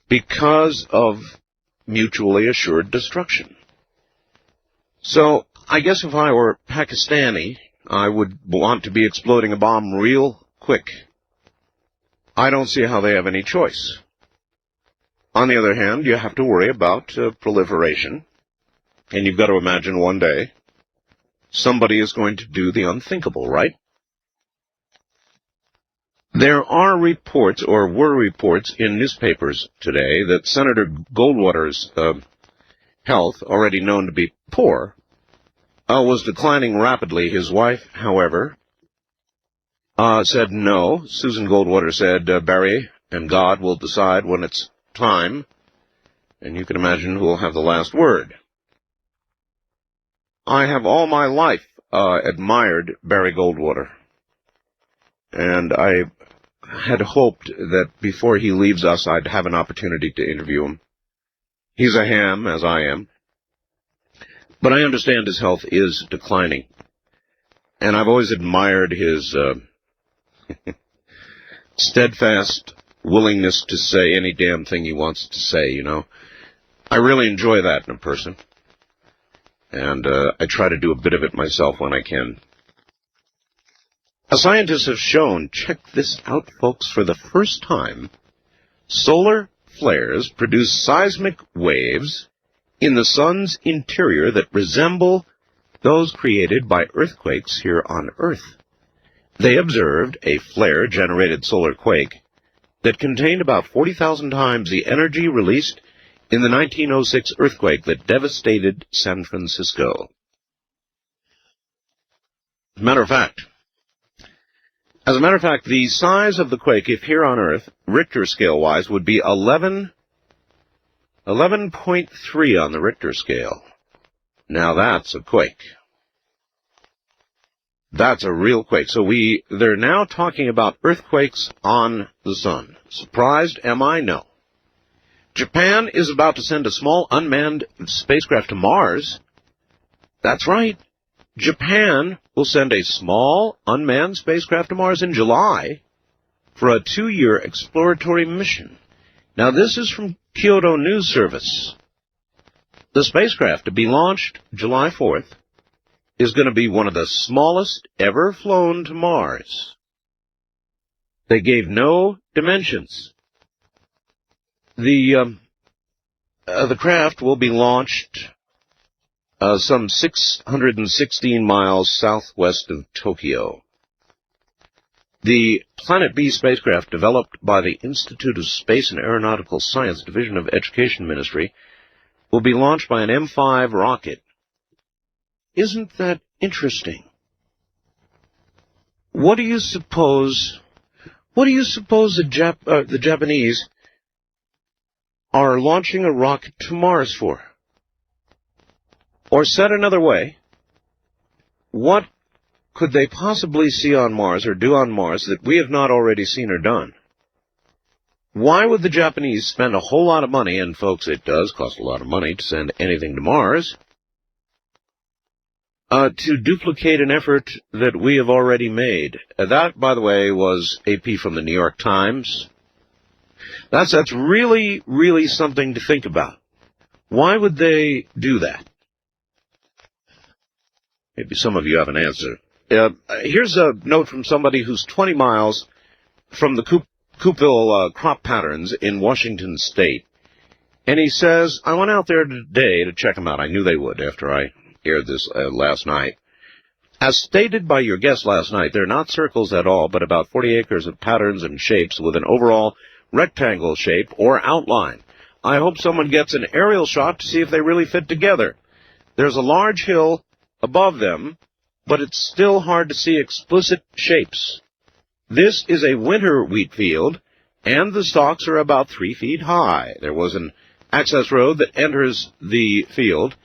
because of mutually assured destruction. So I guess if I were Pakistani, I would want to be exploding a bomb real quick. I don't see how they have any choice. On the other hand, you have to worry about proliferation, and you've got to imagine one day somebody is going to do the unthinkable, right? There are reports, or were reports, in newspapers today that Senator Goldwater's health, already known to be poor, was declining rapidly. His wife, however, said no. Susan Goldwater said, Barry and God will decide when it's time, and you can imagine who will have the last word. I have all my life admired Barry Goldwater, and I had hoped that before he leaves us, I'd have an opportunity to interview him. He's a ham, as I am, but I understand his health is declining, and I've always admired his steadfast willingness to say any damn thing he wants to say, you know. I really enjoy that in a person. And I try to do a bit of it myself when I can. Scientists have shown, check this out, folks, for the first time, solar flares produce seismic waves in the sun's interior that resemble those created by earthquakes here on Earth. They observed a flare-generated solar quake that contained about 40,000 times the energy released in the 1906 earthquake that devastated San Francisco. As a matter of fact, the size of the quake, if here on Earth, Richter scale-wise, would be 11.3 on the Richter scale. Now that's a quake. That's a real quake. So they're now talking about earthquakes on the sun. Surprised am I? No. Japan is about to send a small unmanned spacecraft to Mars. That's right. Japan will send a small unmanned spacecraft to Mars in July for a 2-year exploratory mission. Now, this is from Kyoto News Service. The spacecraft, to be launched July 4th, is going to be one of the smallest ever flown to Mars. They gave no dimensions. The craft will be launched some 616 miles southwest of Tokyo. The Planet B spacecraft, developed by the Institute of Space and Aeronautical Science Division of Education Ministry, will be launched by an M5 rocket. Isn't that interesting? What do you suppose the Japanese are launching a rocket to Mars for? Or said another way, what could they possibly see on Mars or do on Mars that we have not already seen or done? Why would the Japanese spend a whole lot of money, and folks, it does cost a lot of money to send anything to Mars, to duplicate an effort that we have already made? That, by the way, was AP from the New York Times. That's really, really something to think about. Why would they do that? Maybe some of you have an answer. Here's a note from somebody who's 20 miles from the Coupeville crop patterns in Washington State. And he says, I went out there today to check them out. I knew they would after I aired this last night. As stated by your guest last night, they're not circles at all, but about 40 acres of patterns and shapes with an overall rectangle shape or outline. I hope someone gets an aerial shot to see if they really fit together. There's a large hill above them, but it's still hard to see explicit shapes. This is a winter wheat field, and the stalks are about 3 feet high. There was an access road that enters the field,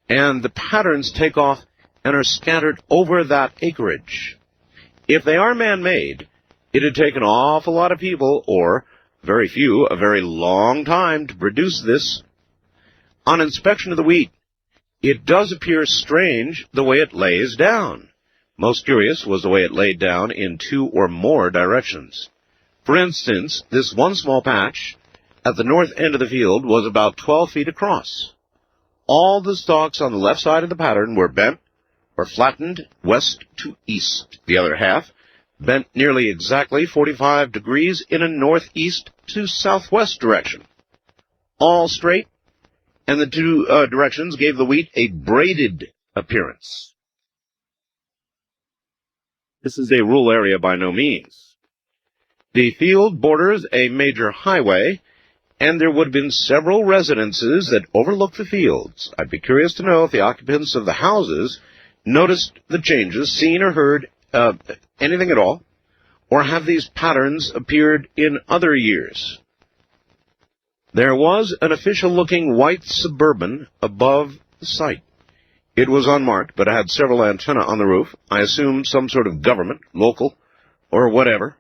and the patterns take off and are scattered over that acreage. If they are man-made, it would take an awful lot of people, or very few, a very long time to produce this. On inspection of the wheat, it does appear strange the way it lays down. Most curious was the way it laid down in 2 or more directions. For instance, this one small patch at the north end of the field was about 12 feet across. All the stalks on the left side of the pattern were bent or flattened west to east. The other half bent nearly exactly 45 degrees in a northeast to southwest direction. All straight, and the 2 directions gave the wheat a braided appearance. This is a rural area by no means. The field borders a major highway, and there would have been several residences that overlook the fields. I'd be curious to know if the occupants of the houses noticed the changes, seen or heard anything at all, or have these patterns appeared in other years. There was an official-looking white Suburban above the site. It was unmarked, but it had several antennae on the roof. I assume some sort of government, local, or whatever.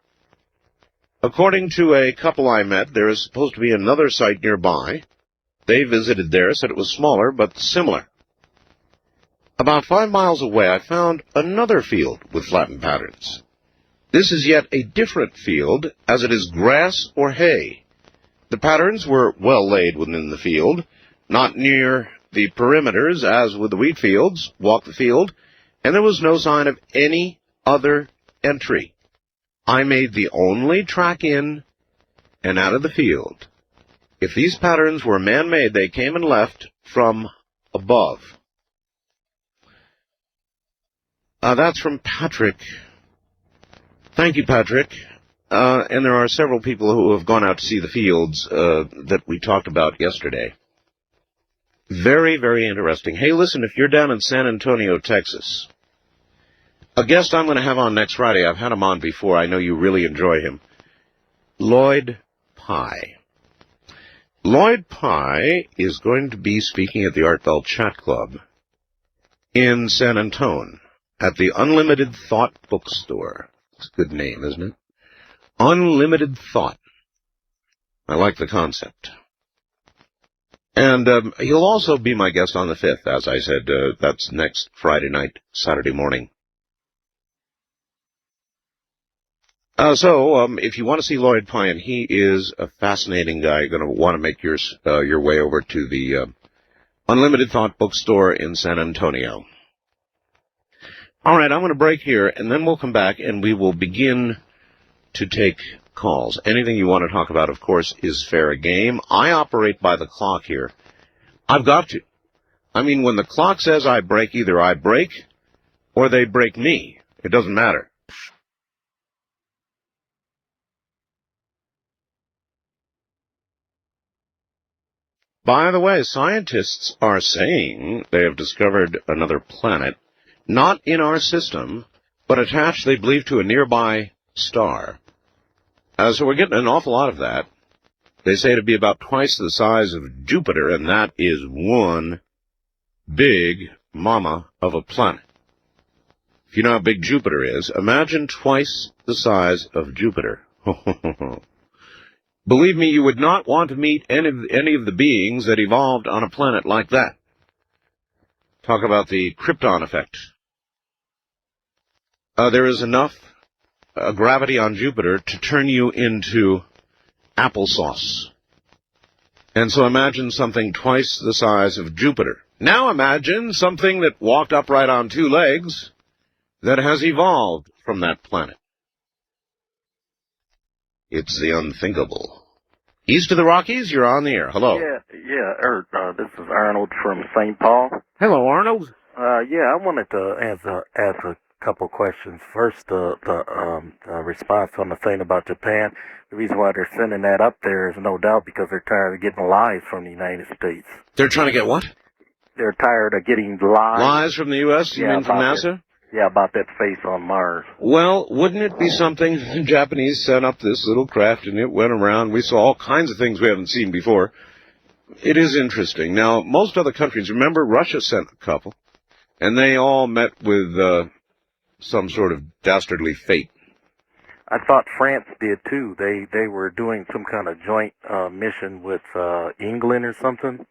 According to a couple I met, there is supposed to be another site nearby. They visited there, said it was smaller, but similar. About 5 miles away, I found another field with flattened patterns. This is yet a different field, as it is grass or hay. The patterns were well laid within the field, not near the perimeters as with the wheat fields. Walked the field, and there was no sign of any other entry. I made the only track in and out of the field. If these patterns were man-made, they came and left from above. That's from Patrick. Thank you, Patrick. And there are several people who have gone out to see the fields that we talked about yesterday. Very, very interesting. Hey, listen, if you're down in San Antonio, Texas, a guest I'm going to have on next Friday, I've had him on before, I know you really enjoy him, Lloyd Pye. Lloyd Pye is going to be speaking at the Art Bell Chat Club in San Antone at the Unlimited Thought Bookstore. It's a good name, isn't it? Unlimited Thought. I like the concept. And he'll also be my guest on the 5th, as I said. That's next Friday night, Saturday morning. So if you want to see Lloyd Pye, he is a fascinating guy. You're going to want to make your way over to the Unlimited Thought Bookstore in San Antonio. All right, I'm going to break here, and then we'll come back, and we will begin to take calls. Anything you want to talk about, of course, is fair game. I operate by the clock here. I've got to. I mean, when the clock says I break, either I break or they break me. It doesn't matter. By the way, scientists are saying they have discovered another planet, not in our system, but attached, they believe, to a nearby star. So we're getting an awful lot of that. They say to be about twice the size of Jupiter, and that is one big mama of a planet. If you know how big Jupiter is, imagine twice the size of Jupiter. Believe me, you would not want to meet any of the beings that evolved on a planet like that. Talk about the Krypton effect. There is enough gravity on Jupiter to turn you into applesauce. And so imagine something twice the size of Jupiter. Now imagine something that walked upright on two legs that has evolved from that planet. It's the unthinkable. East of the Rockies, you're on the air. Hello. This is Arnold from St. Paul. Hello, Arnold. I wanted to ask a couple questions. First, the response on the thing about Japan. The reason why they're sending that up there is no doubt because they're tired of getting lies from the United States. They're trying to get what? They're tired of getting lies. Lies from the U.S., you mean from NASA? About that face on Mars. Well, wouldn't it be something? The Japanese sent up this little craft, and it went around. We saw all kinds of things we haven't seen before. It is interesting. Now, most other countries, remember, Russia sent a couple, and they all met with some sort of dastardly fate. I thought France did, too. They were doing some kind of joint mission with England or something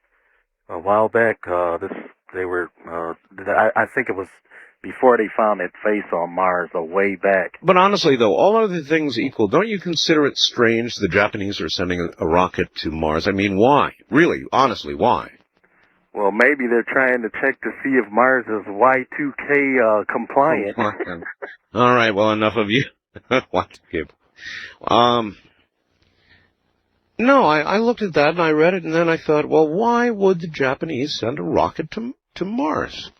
a while back. I think it was before they found that face on Mars, way back. But honestly, though, all other things equal, don't you consider it strange the Japanese are sending a rocket to Mars? I mean, why? Really, honestly, why? Well, maybe they're trying to check to see if Mars is Y2K compliant. All right, well, enough of you. Y2K. No, I looked at that and I read it, and then I thought, well, why would the Japanese send a rocket to Mars?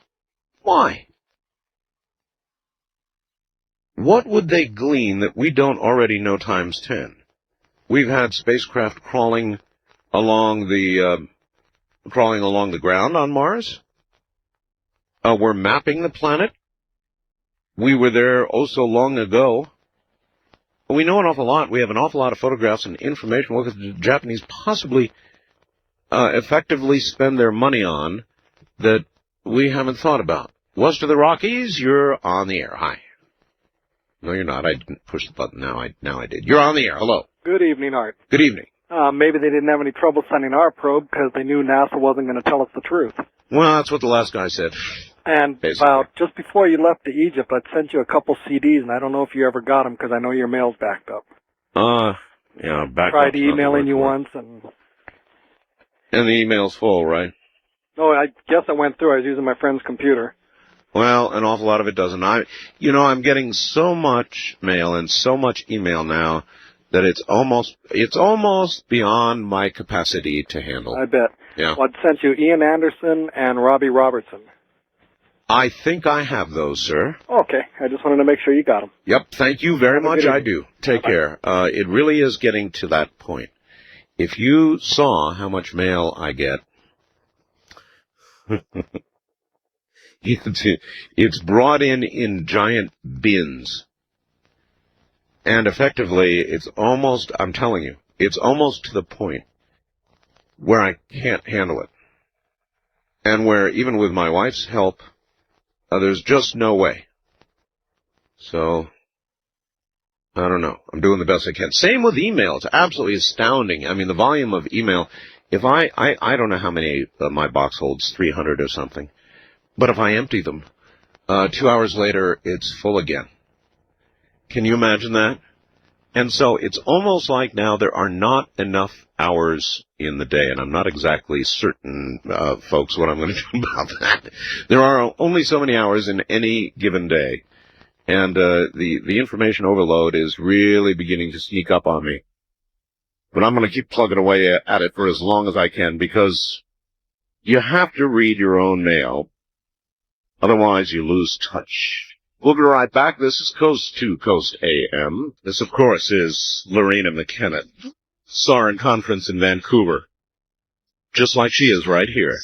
Why? What would they glean that we don't already know times 10? We've had spacecraft crawling along the ground on Mars. We're mapping the planet. We were there oh so long ago. We know an awful lot. We have an awful lot of photographs and information. What could the Japanese possibly effectively spend their money on that we haven't thought about? West of the Rockies, you're on the air. Hi. No, you're not. I didn't push the button. Now I did. You're on the air. Hello. Good evening, Art. Good evening. Maybe they didn't have any trouble sending our probe because they knew NASA wasn't going to tell us the truth. Well, that's what the last guy said. And basically. about just before you left to Egypt, I'd sent you a couple CDs, and I don't know if you ever got them because I know your mail's backed up. Yeah, back Tried emailing you once, and the email's full, right? oh, I guess it went through. I was using my friend's computer. Well, an awful lot of it doesn't. I'm getting so much mail and so much email now that it's almost beyond my capacity to handle. I bet. Yeah. Well, I sent you Ian Anderson and Robbie Robertson. I think I have those, sir. Okay, I just wanted to make sure you got them. Yep, thank you very Have a much. good I evening. do. Take care. It really is getting to that point. If you saw how much mail I get, it's brought in giant bins. And effectively, I'm telling you, it's almost to the point where I can't handle it. And where, even with my wife's help, there's just no way. So, I don't know. I'm doing the best I can. Same with email. It's absolutely astounding. I mean, the volume of email, if I don't know how many my box holds, 300 or something. But if I empty them, 2 hours later, it's full again. Can you imagine that? And so it's almost like now there are not enough hours in the day, and I'm not exactly certain, folks, what I'm going to do about that. There are only so many hours in any given day, and the information overload is really beginning to sneak up on me. But I'm going to keep plugging away at it for as long as I can, because you have to read your own mail, otherwise you lose touch. We'll be right back. This is Coast to Coast AM. This, of course, is Lorena McKenna, SARN Conference in Vancouver. Just like she is right here.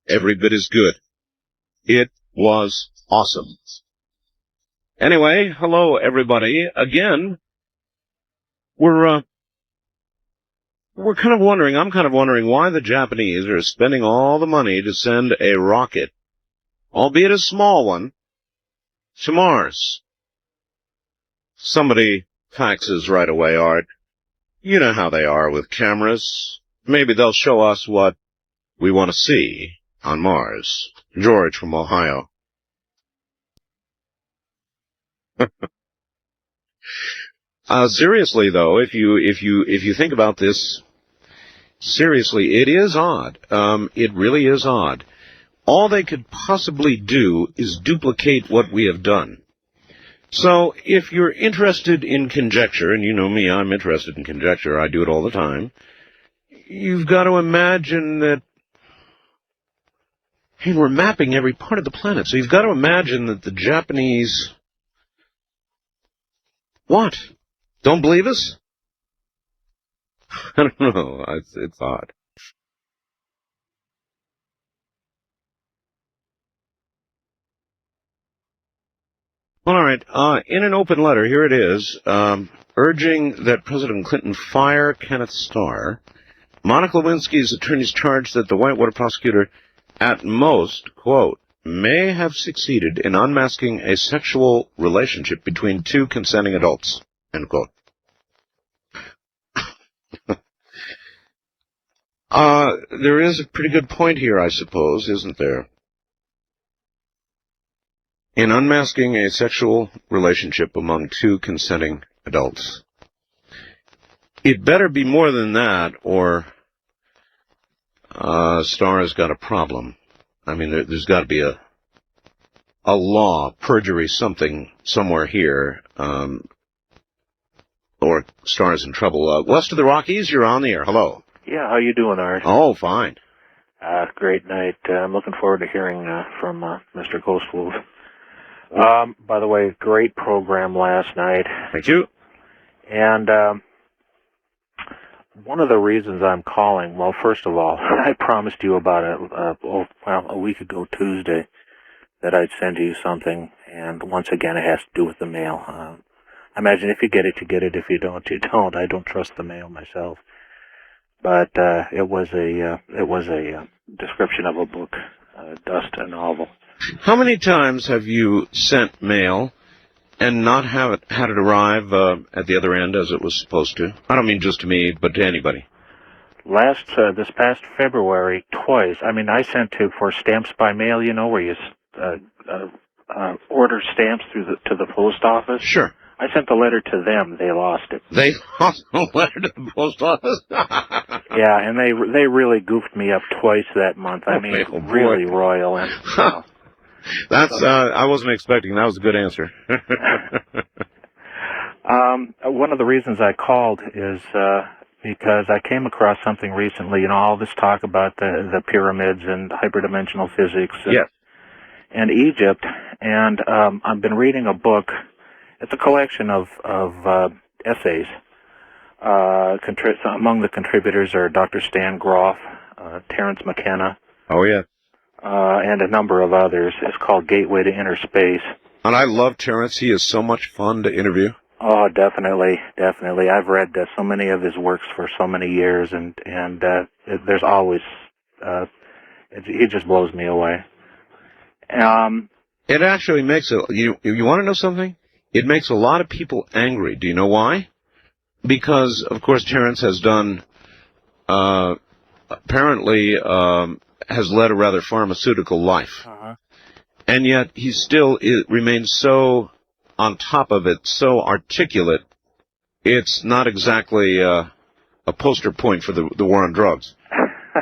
Every bit as good. It was awesome. Anyway, hello, everybody. Again, we're kind of wondering, I'm kind of wondering why the Japanese are spending all the money to send a rocket, albeit a small one, to Mars. Somebody faxes right away, Art. You know how they are with cameras. Maybe they'll show us what we want to see on Mars. George from Ohio. Seriously, though, if you think about this seriously, it is odd. It really is odd. All they could possibly do is duplicate what we have done. So, if you're interested in conjecture, and you know me, I'm interested in conjecture, I do it all the time, you've got to imagine that, hey, we're mapping every part of the planet, so you've got to imagine that the Japanese, what? Don't believe us? I don't know, it's odd. All right, in an open letter, here it is, urging that President Clinton fire Kenneth Starr. Monica Lewinsky's attorneys charged that the Whitewater prosecutor, at most, quote, may have succeeded in unmasking a sexual relationship between two consenting adults, end quote. There is a pretty good point here, I suppose, isn't there? In unmasking a sexual relationship among two consenting adults. It better be more than that, or Starr has got a problem. I mean, there's got to be a law, perjury, something somewhere here, or Starr's in trouble. West of the Rockies, you're on the air. Hello. Yeah, how you doing, Art? Oh, fine. Great night. I'm looking forward to hearing from Mr. Ghostwolf. By the way, great program last night. Thank you. And one of the reasons I'm calling, well, first of all, I promised you about a week ago Tuesday that I'd send you something, and once again, it has to do with the mail. I imagine if you get it, you get it. If you don't, you don't. I don't trust the mail myself. But it was a description of a book, Dust, a novel. How many times have you sent mail and not had it arrive at the other end as it was supposed to? I don't mean just to me, but to anybody. this past February, twice. I mean, I sent for stamps by mail, where you order stamps to the post office. Sure. I sent the letter to them. They lost it. They lost the letter to the post office? Yeah, and they really goofed me up twice that month. I mean, really royal. And, That's, I wasn't expecting. That was a good answer. One of the reasons I called is because I came across something recently, all this talk about the pyramids and hyperdimensional physics and Egypt, and I've been reading a book. It's a collection of essays. Among the contributors are Dr. Stan Groff, Terence McKenna. Oh, yeah. And a number of others. It's called Gateway to Inner Space. And I love Terence. He is so much fun to interview. Oh, definitely. I've read so many of his works for so many years, and there's always he just blows me away. It actually makes you want to know something? It makes a lot of people angry. Do you know why? Because of course Terence has done apparently has led a rather pharmaceutical life, and yet he still remains so on top of it, so articulate. It's not exactly a poster point for the war on drugs.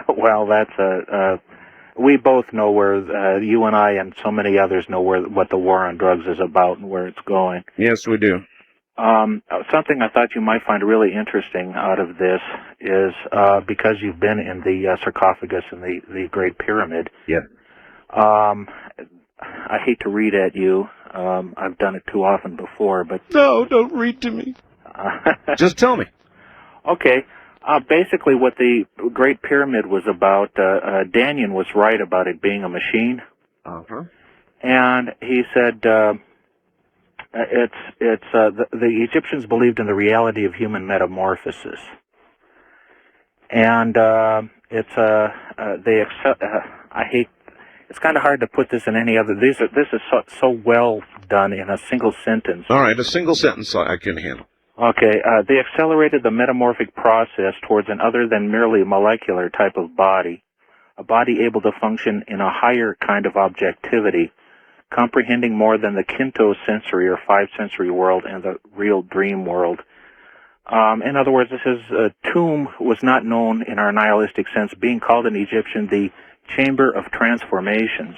Well, that's we both know where you and I and so many others know what the war on drugs is about and where it's going. Yes, we do. Something I thought you might find really interesting out of this is because you've been in the sarcophagus in the Great Pyramid. Yeah. I hate to read at you. I've done it too often before, but no, don't read to me. Just tell me. Okay. Basically, what the Great Pyramid was about, Danyan was right about it being a machine. And he said the Egyptians believed in the reality of human metamorphosis, and it's kind of hard to put this in any other. This is so well done in a single sentence. All right, a single sentence I can handle. Okay, they accelerated the metamorphic process towards an other than merely molecular type of body, a body able to function in a higher kind of objectivity, comprehending more than the quinto-sensory or five-sensory world and the real dream world. In other words, this is tomb was not known in our nihilistic sense, being called in Egyptian the chamber of transformations.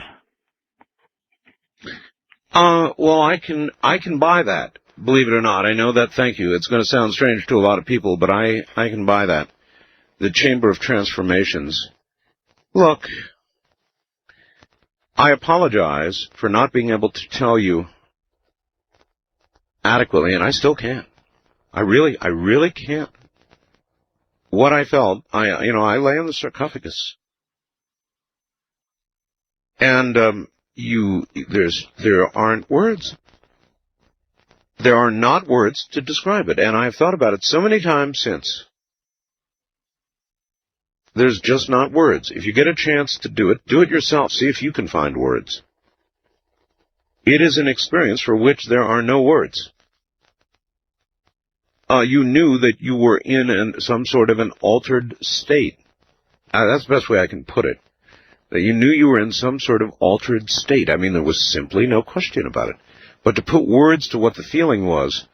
Well, I can buy that. Believe it or not, I know that. Thank you. It's going to sound strange to a lot of people, but I can buy that. The chamber of transformations. Look, I apologize for not being able to tell you adequately, and I still can't. I really can't. What I felt, I lay in the sarcophagus, and there aren't words. There are not words to describe it, and I've thought about it so many times since. There's just not words. If you get a chance to do it yourself. See if you can find words. It is an experience for which there are no words. You knew that you were in some sort of an altered state. That's the best way I can put it. That you knew you were in some sort of altered state. I mean, there was simply no question about it. But to put words to what the feeling was,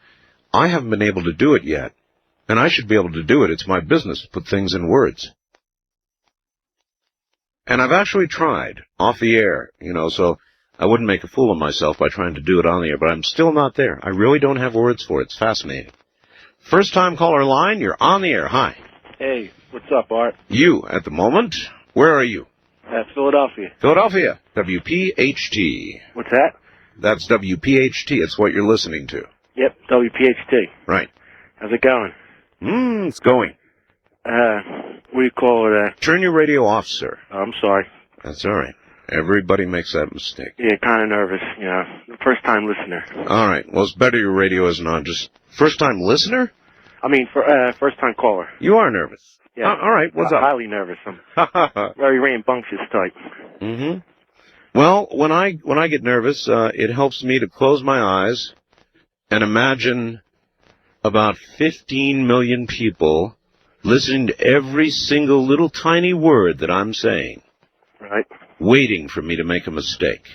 I haven't been able to do it yet. And I should be able to do it. It's my business to put things in words. And I've actually tried, off the air, so I wouldn't make a fool of myself by trying to do it on the air, but I'm still not there. I really don't have words for it. It's fascinating. First-time caller line, you're on the air. Hi. Hey, what's up, Art? You, at the moment, where are you? Philadelphia. Philadelphia, WPHT. What's that? That's WPHT. It's what you're listening to. Yep, WPHT. Right. How's it going? It's going. What do you call it? Turn your radio off, sir. Oh, I'm sorry. That's all right. Everybody makes that mistake. Yeah, kind of nervous, first-time listener. All right. Well, it's better your radio isn't on. Just first-time listener? I mean, first-time caller. You are nervous. Yeah. All right. What's up? Highly nervous. I'm very rambunctious type. Mm-hmm. Well, when I get nervous, it helps me to close my eyes and imagine about 15 million people listening to every single little tiny word that I'm saying. Right. Waiting for me to make a mistake.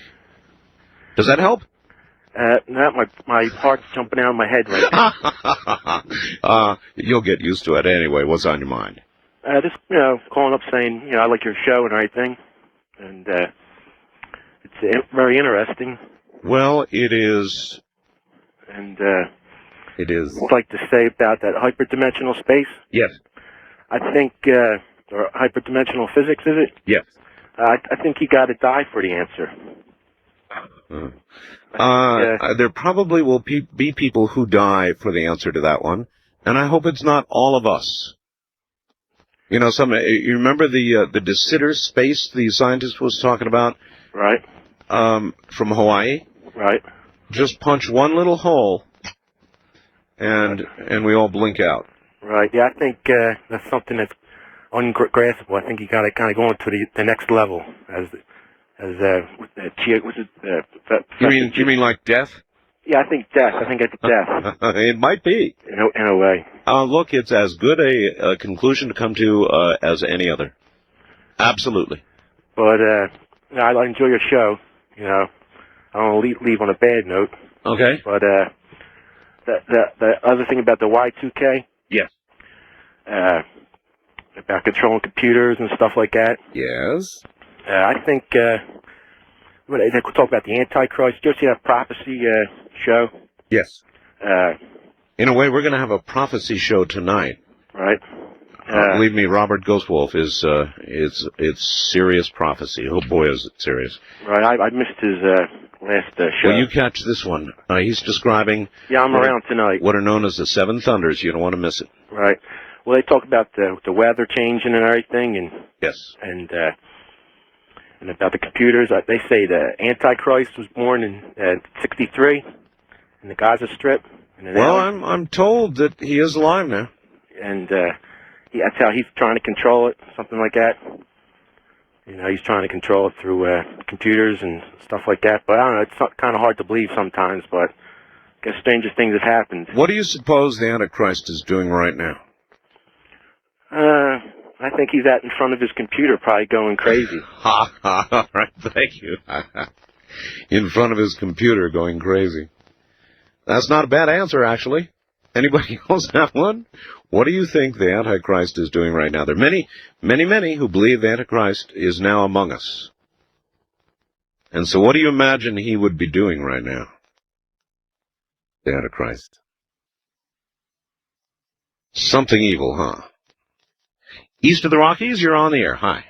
Does that help? No, my heart's jumping out of my head right now. You'll get used to it anyway. What's on your mind? Just, calling up saying, I like your show and everything. And, it's very interesting. Well, it is. And, it is. I'd like to say about that hyperdimensional space. Yes. I think, or hyperdimensional physics, is it? Yes. I think you gotta die for the answer. There probably will be people who die for the answer to that one, and I hope it's not all of us. You remember the de Sitter space the scientist was talking about? Right. From Hawaii? Right. Just punch one little hole, and we all blink out. Right. Yeah, I think that's something that's ungraspable. I think you got to kind of go into the next level with the You mean like death? Yeah, I think death. I think it's death. It might be. In a way. Look, it's as good a conclusion to come to as any other. Absolutely. But I enjoy your show. I don't want to leave on a bad note. Okay. But the other thing about the Y2K. Yes. About controlling computers and stuff like that. Yes. I think when they talk about the Antichrist. Did you see that prophecy show? Yes. In a way, we're going to have a prophecy show tonight. Right. Believe me, Robert Ghostwolf is it's serious prophecy. Oh boy, is it serious! Right. I missed his last show. Well, you catch this one. He's describing. Yeah, I'm around tonight. What are known as the Seven Thunders. You don't want to miss it. Right. Well, they talk about the weather changing and everything, and yes, and about the computers. They say the Antichrist was born in '63 in the Gaza Strip. Well, I'm told that he is alive now. And that's how he's trying to control it, something like that. He's trying to control it through computers and stuff like that. But I don't know, it's kind of hard to believe sometimes, but I guess stranger things have happened. What do you suppose the Antichrist is doing right now? I think he's out in front of his computer, probably going crazy. All right, thank you. In front of his computer, going crazy. That's not a bad answer, actually. Anybody else have one? What do you think the Antichrist is doing right now? There are many, many, many who believe the Antichrist is now among us. And so what do you imagine he would be doing right now? The Antichrist. Something evil, huh? East of the Rockies, you're on the air. Hi.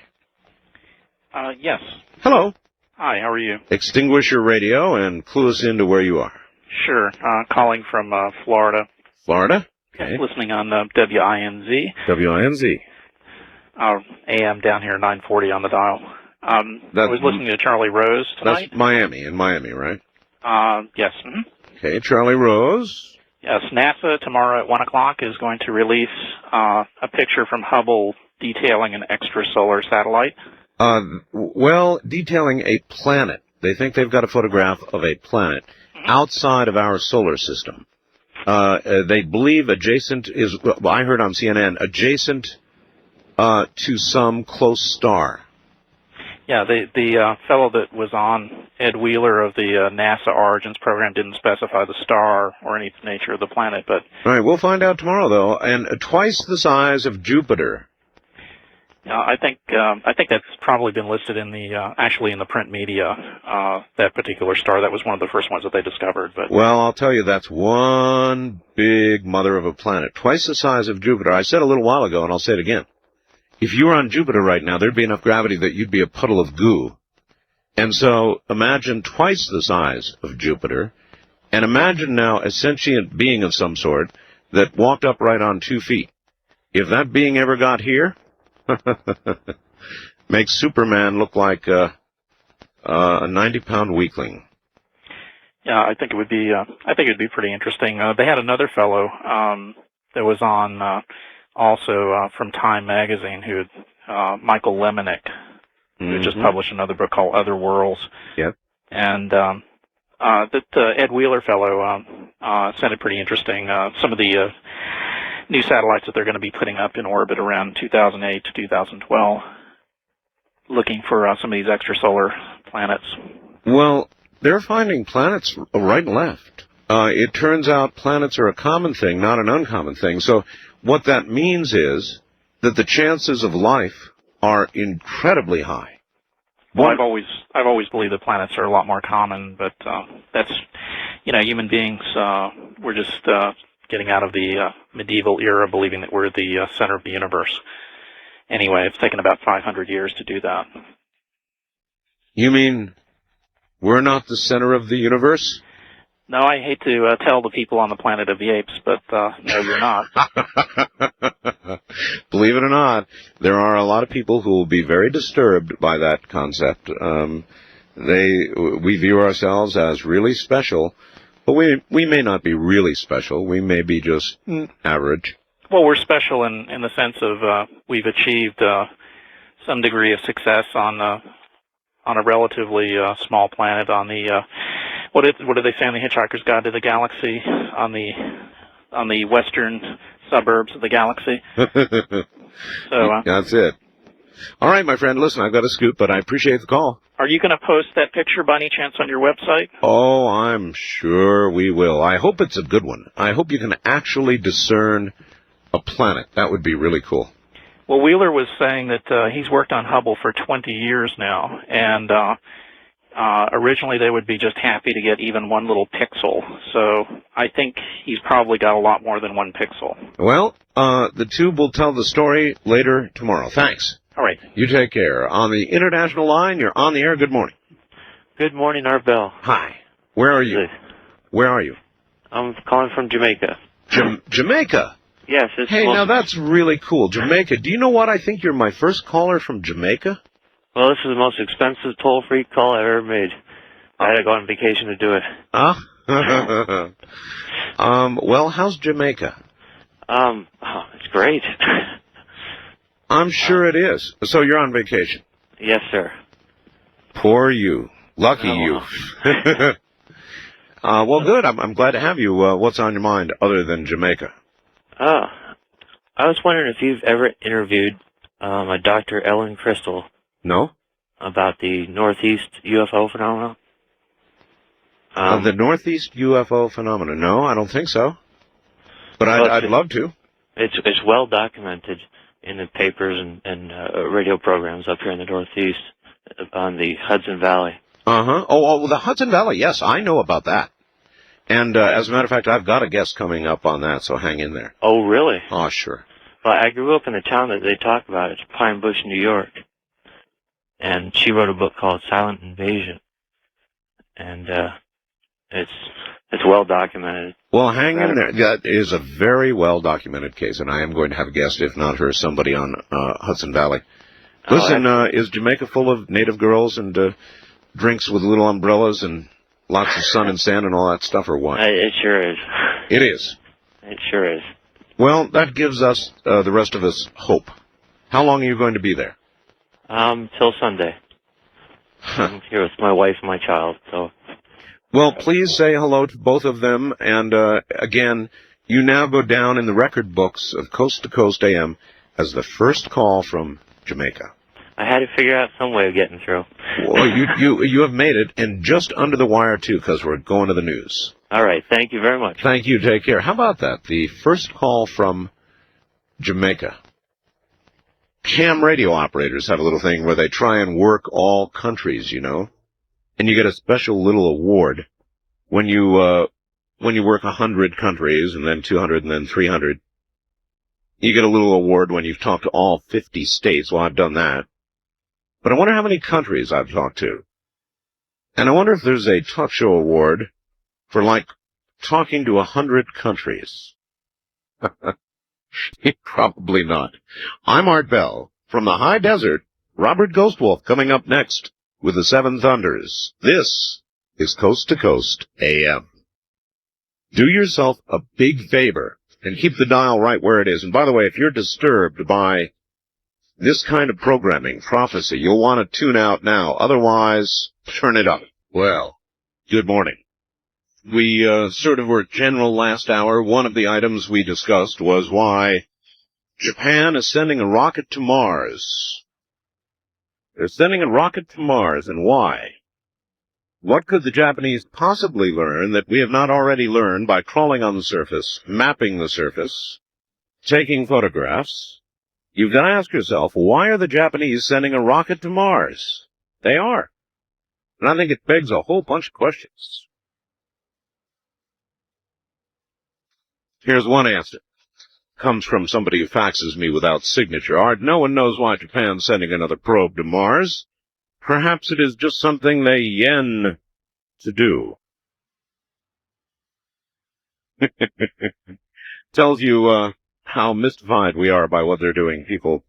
Yes. Hello. Hi, how are you? Extinguish your radio and clue us into where you are. Sure. Calling from Florida. Florida? Okay. Listening on WINZ. WINZ. AM down here, 940 on the dial. I was listening to Charlie Rose tonight. That's Miami, right? Yes. Mm-hmm. Okay, Charlie Rose. Yes, NASA tomorrow at 1 o'clock is going to release a picture from Hubble detailing an extrasolar satellite. Detailing a planet. They think they've got a photograph of a planet outside of our solar system. They believe adjacent is, I heard on CNN, adjacent to some close star. Yeah, the fellow that was on, Ed Wheeler of the NASA Origins program, didn't specify the star or any nature of the planet, but... All right, we'll find out tomorrow, though. And twice the size of Jupiter. I think that's probably been listed in the actually in the print media. That particular star, that was one of the first ones that they discovered. But well, I'll tell you, that's one big mother of a planet, twice the size of Jupiter. I said a little while ago, and I'll say it again. If you were on Jupiter right now, there'd be enough gravity that you'd be a puddle of goo. And so imagine twice the size of Jupiter, and imagine now a sentient being of some sort that walked upright on 2 feet. If that being ever got here, makes Superman look like a 90-pound weakling. Yeah, I think it would be. I think it'd be pretty interesting. They had another fellow that was on also from Time magazine, who Michael Lemonick, who just published another book called Other Worlds. Yep. And that Ed Wheeler fellow sounded pretty interesting. Some of the new satellites that they're going to be putting up in orbit around 2008 to 2012, looking for some of these extrasolar planets. Well, they're finding planets right and left. It turns out planets are a common thing, not an uncommon thing. So what that means is that the chances of life are incredibly high. Well, I've always believed that planets are a lot more common, but that's, human beings, we're just getting out of the medieval era believing that we're the center of the universe. Anyway, it's taken about 500 years to do that. You mean we're not the center of the universe? No, I hate to tell the people on the planet of the apes, but no, you're not. Believe it or not, there are a lot of people who will be very disturbed by that concept. We view ourselves as really special, but we may not be really special. We may be just average. Well, we're special in the sense of we've achieved some degree of success on a relatively small planet on the what do they say on the Hitchhiker's Guide to the Galaxy, on the western suburbs of the galaxy. So that's it. All right, my friend. Listen, I've got to scoot, but I appreciate the call. Are you going to post that picture by any chance on your website? Oh, I'm sure we will. I hope it's a good one. I hope you can actually discern a planet. That would be really cool. Well, Wheeler was saying that he's worked on Hubble for 20 years now, and originally they would be just happy to get even one little pixel. So I think he's probably got a lot more than one pixel. Well, the tube will tell the story later tomorrow. Thanks. All right. You take care. On the international line, you're on the air. Good morning. Good morning, Art Bell. Hi. Where are you? Where are you? I'm calling from Jamaica. Jamaica? Yes. It's Hey, now that's really cool. Jamaica. Do you know what? I think you're my first caller from Jamaica. Well, this is the most expensive toll-free call I've ever made. I had to go on vacation to do it. Well, how's Jamaica? It's great. I'm sure it is. So you're on vacation? Yes, sir. Poor you. Lucky you. Well, good. I'm glad to have you. What's on your mind other than Jamaica? I was wondering if you've ever interviewed a Dr. Ellen Crystal. No. About the Northeast UFO phenomenon? The Northeast UFO phenomenon? No, I don't think so. But I'd love to. It's well documented in the papers and radio programs up here in the Northeast on the Hudson Valley. Uh-huh. Oh, the Hudson Valley, yes, I know about that. And as a matter of fact, I've got a guest coming up on that, so hang in there. Oh, really? Oh, sure. Well, I grew up in the town that they talk about. It's Pine Bush, New York. And she wrote a book called Silent Invasion. And it's well documented. Well, hang in there. That is a very well documented case, and I am going to have a guest, if not her, somebody on Hudson Valley. Listen, is Jamaica full of native girls and drinks with little umbrellas and lots of sun and sand and all that stuff, or what? It sure is. It is? It sure is. Well, that gives us, the rest of us, hope. How long are you going to be there? Till Sunday. I'm here with my wife and my child, so. Well, please say hello to both of them, and again, you now go down in the record books of Coast to Coast AM as the first call from Jamaica. I had to figure out some way of getting through. Well, you have made it, and just under the wire, too, because we're going to the news. All right, thank you very much. Thank you, take care. How about that? The first call from Jamaica. Ham radio operators have a little thing where they try and work all countries, you know, and you get a special little award when you work 100 countries and then 200 and then 300. You get a little award when you've talked to all 50 states. Well, I've done that. But I wonder how many countries I've talked to. And I wonder if there's a talk show award for, like, talking to 100 countries. Probably not. I'm Art Bell. From the high desert, Robert Ghostwolf coming up next with the Seven Thunders. This is Coast to Coast AM. Do yourself a big favor and keep the dial right where it is. And by the way, if you're disturbed by this kind of programming, prophecy, you'll want to tune out now. Otherwise, turn it up. Well, good morning. We sort of were general last hour. One of the items we discussed was why Japan is sending a rocket to Mars. They're sending a rocket to Mars, and why? What could the Japanese possibly learn that we have not already learned by crawling on the surface, mapping the surface, taking photographs? You've got to ask yourself, why are the Japanese sending a rocket to Mars? They are. And I think it begs a whole bunch of questions. Here's one answer. Comes from somebody who faxes me without signature. Art, no one knows why Japan's sending another probe to Mars. Perhaps it is just something they yen to do. Tells you how mystified we are by what they're doing. People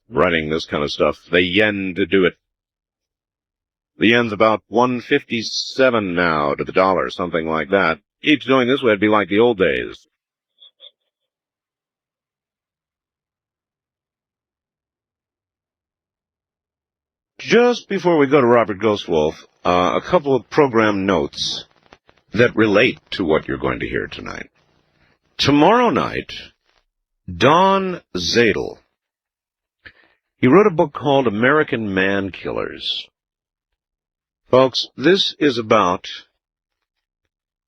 writing this kind of stuff. They yen to do it. The yen's about 157 now to the dollar, something like that. Keeps going this way, it'd be like the old days. Just before we go to Robert Ghostwolf, a couple of program notes that relate to what you're going to hear tonight. Tomorrow night, Don Zadel, he wrote a book called American Man Killers. Folks, this is about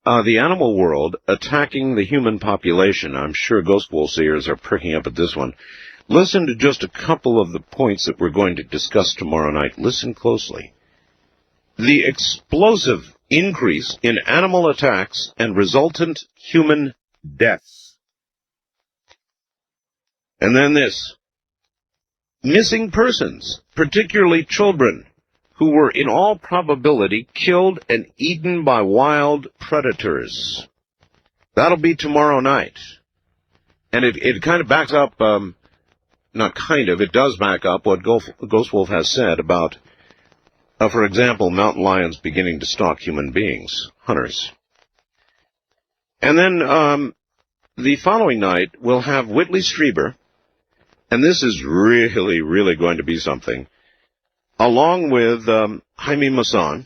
the animal world attacking the human population. I'm sure Ghostwolf seers are pricking up at this one. Listen to just a couple of the points that we're going to discuss tomorrow night. Listen closely. The explosive increase in animal attacks and resultant human deaths. And then this. Missing persons, particularly children, who were in all probability killed and eaten by wild predators. That'll be tomorrow night. And it kind of backs up, not kind of, it does back up what Ghostwolf has said about, for example, mountain lions beginning to stalk human beings, hunters. And then the following night, we'll have Whitley Strieber, and this is really, really going to be something, along with Jaime Maussan,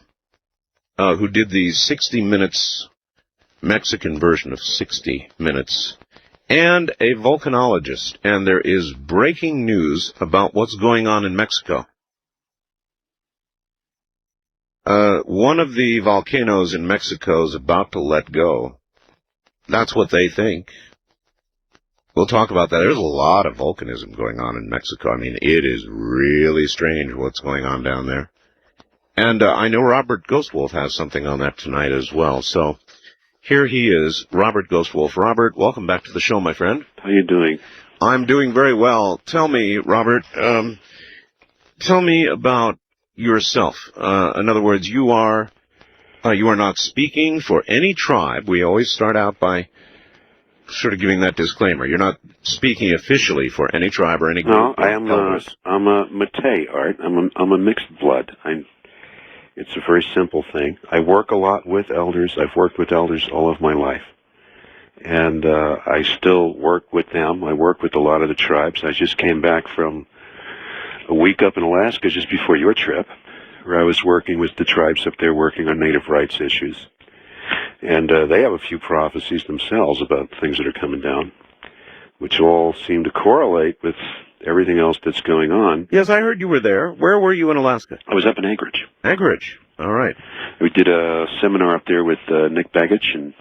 who did the 60 Minutes, Mexican version of 60 Minutes, and a volcanologist, and there is breaking news about what's going on in Mexico. One of the volcanoes in Mexico is about to let go. That's what they think. We'll talk about that. There's a lot of volcanism going on in Mexico. I mean, it is really strange what's going on down there. And I know Robert Ghostwolf has something on that tonight as well. So here he is, Robert Ghostwolf. Robert, welcome back to the show, my friend. How you doing? I'm doing very well. Tell me, Robert, tell me about yourself. In other words, you are not speaking for any tribe. We always start out by sort of giving that disclaimer. You're not speaking officially for any tribe or any group. No, I'm a Matei, Art. I'm a mixed blood. It's a very simple thing. I work a lot with elders. I've worked with elders all of my life. And I still work with them. I work with a lot of the tribes. I just came back from a week up in Alaska just before your trip, where I was working with the tribes up there working on native rights issues. And they have a few prophecies themselves about things that are coming down, which all seem to correlate with everything else that's going on. Yes, I heard you were there. Where were you in Alaska? I was up in Anchorage. Anchorage. All right. We did a seminar up there with Nick Begich, and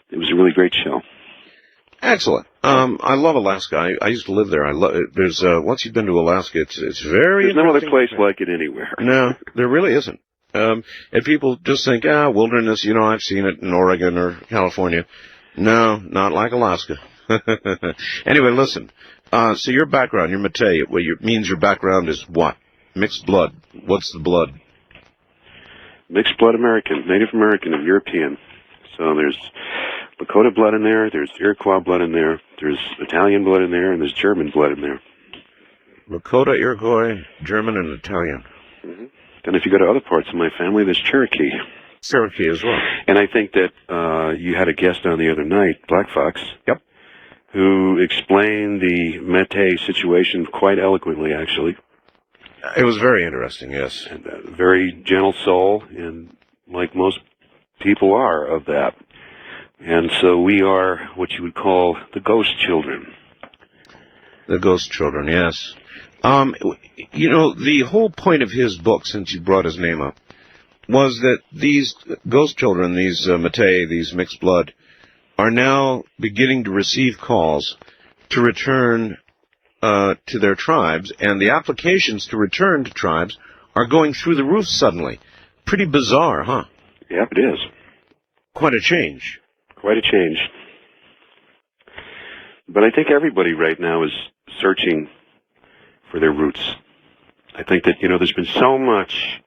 it was a really great show. Excellent. I love Alaska. I used to live there. I love it. There's once you've been to Alaska, it's very. There's no other place like it anywhere. No, there really isn't. And people just think, wilderness. You know, I've seen it in Oregon or California. No, not like Alaska. Anyway, listen. So your background, your Matei, means your background is what? Mixed blood. What's the blood? Mixed blood American, Native American and European. So there's Lakota blood in there, there's Iroquois blood in there, there's Italian blood in there, and there's German blood in there. Lakota, Iroquois, German, and Italian. Mm-hmm. Then if you go to other parts of my family, there's Cherokee. Cherokee as well. And I think that you had a guest on the other night, Black Fox. Yep. Who explained the Métis situation quite eloquently, actually. It was very interesting, yes. And a very gentle soul, and like most people are of that. And so we are what you would call the ghost children. The ghost children, yes. You know, the whole point of his book, since you brought his name up, was that these ghost children, these Matei, these mixed blood, are now beginning to receive calls to return to their tribes, and the applications to return to tribes are going through the roof suddenly. Pretty bizarre, huh? Yep, it is. Quite a change. Quite a change. But I think everybody right now is searching for their roots. I think that, you know, there's been so much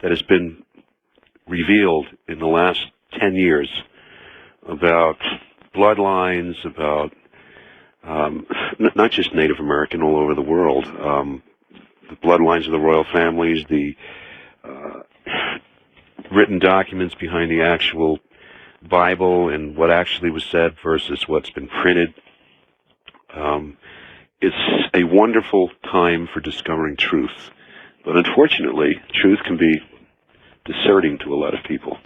that has been revealed in the last 10 years about bloodlines, about not just Native American, all over the world, the bloodlines of the royal families, the written documents behind the actual Bible and what actually was said versus what's been printed. It's a wonderful time for discovering truth. But unfortunately, truth can be discerning to a lot of people.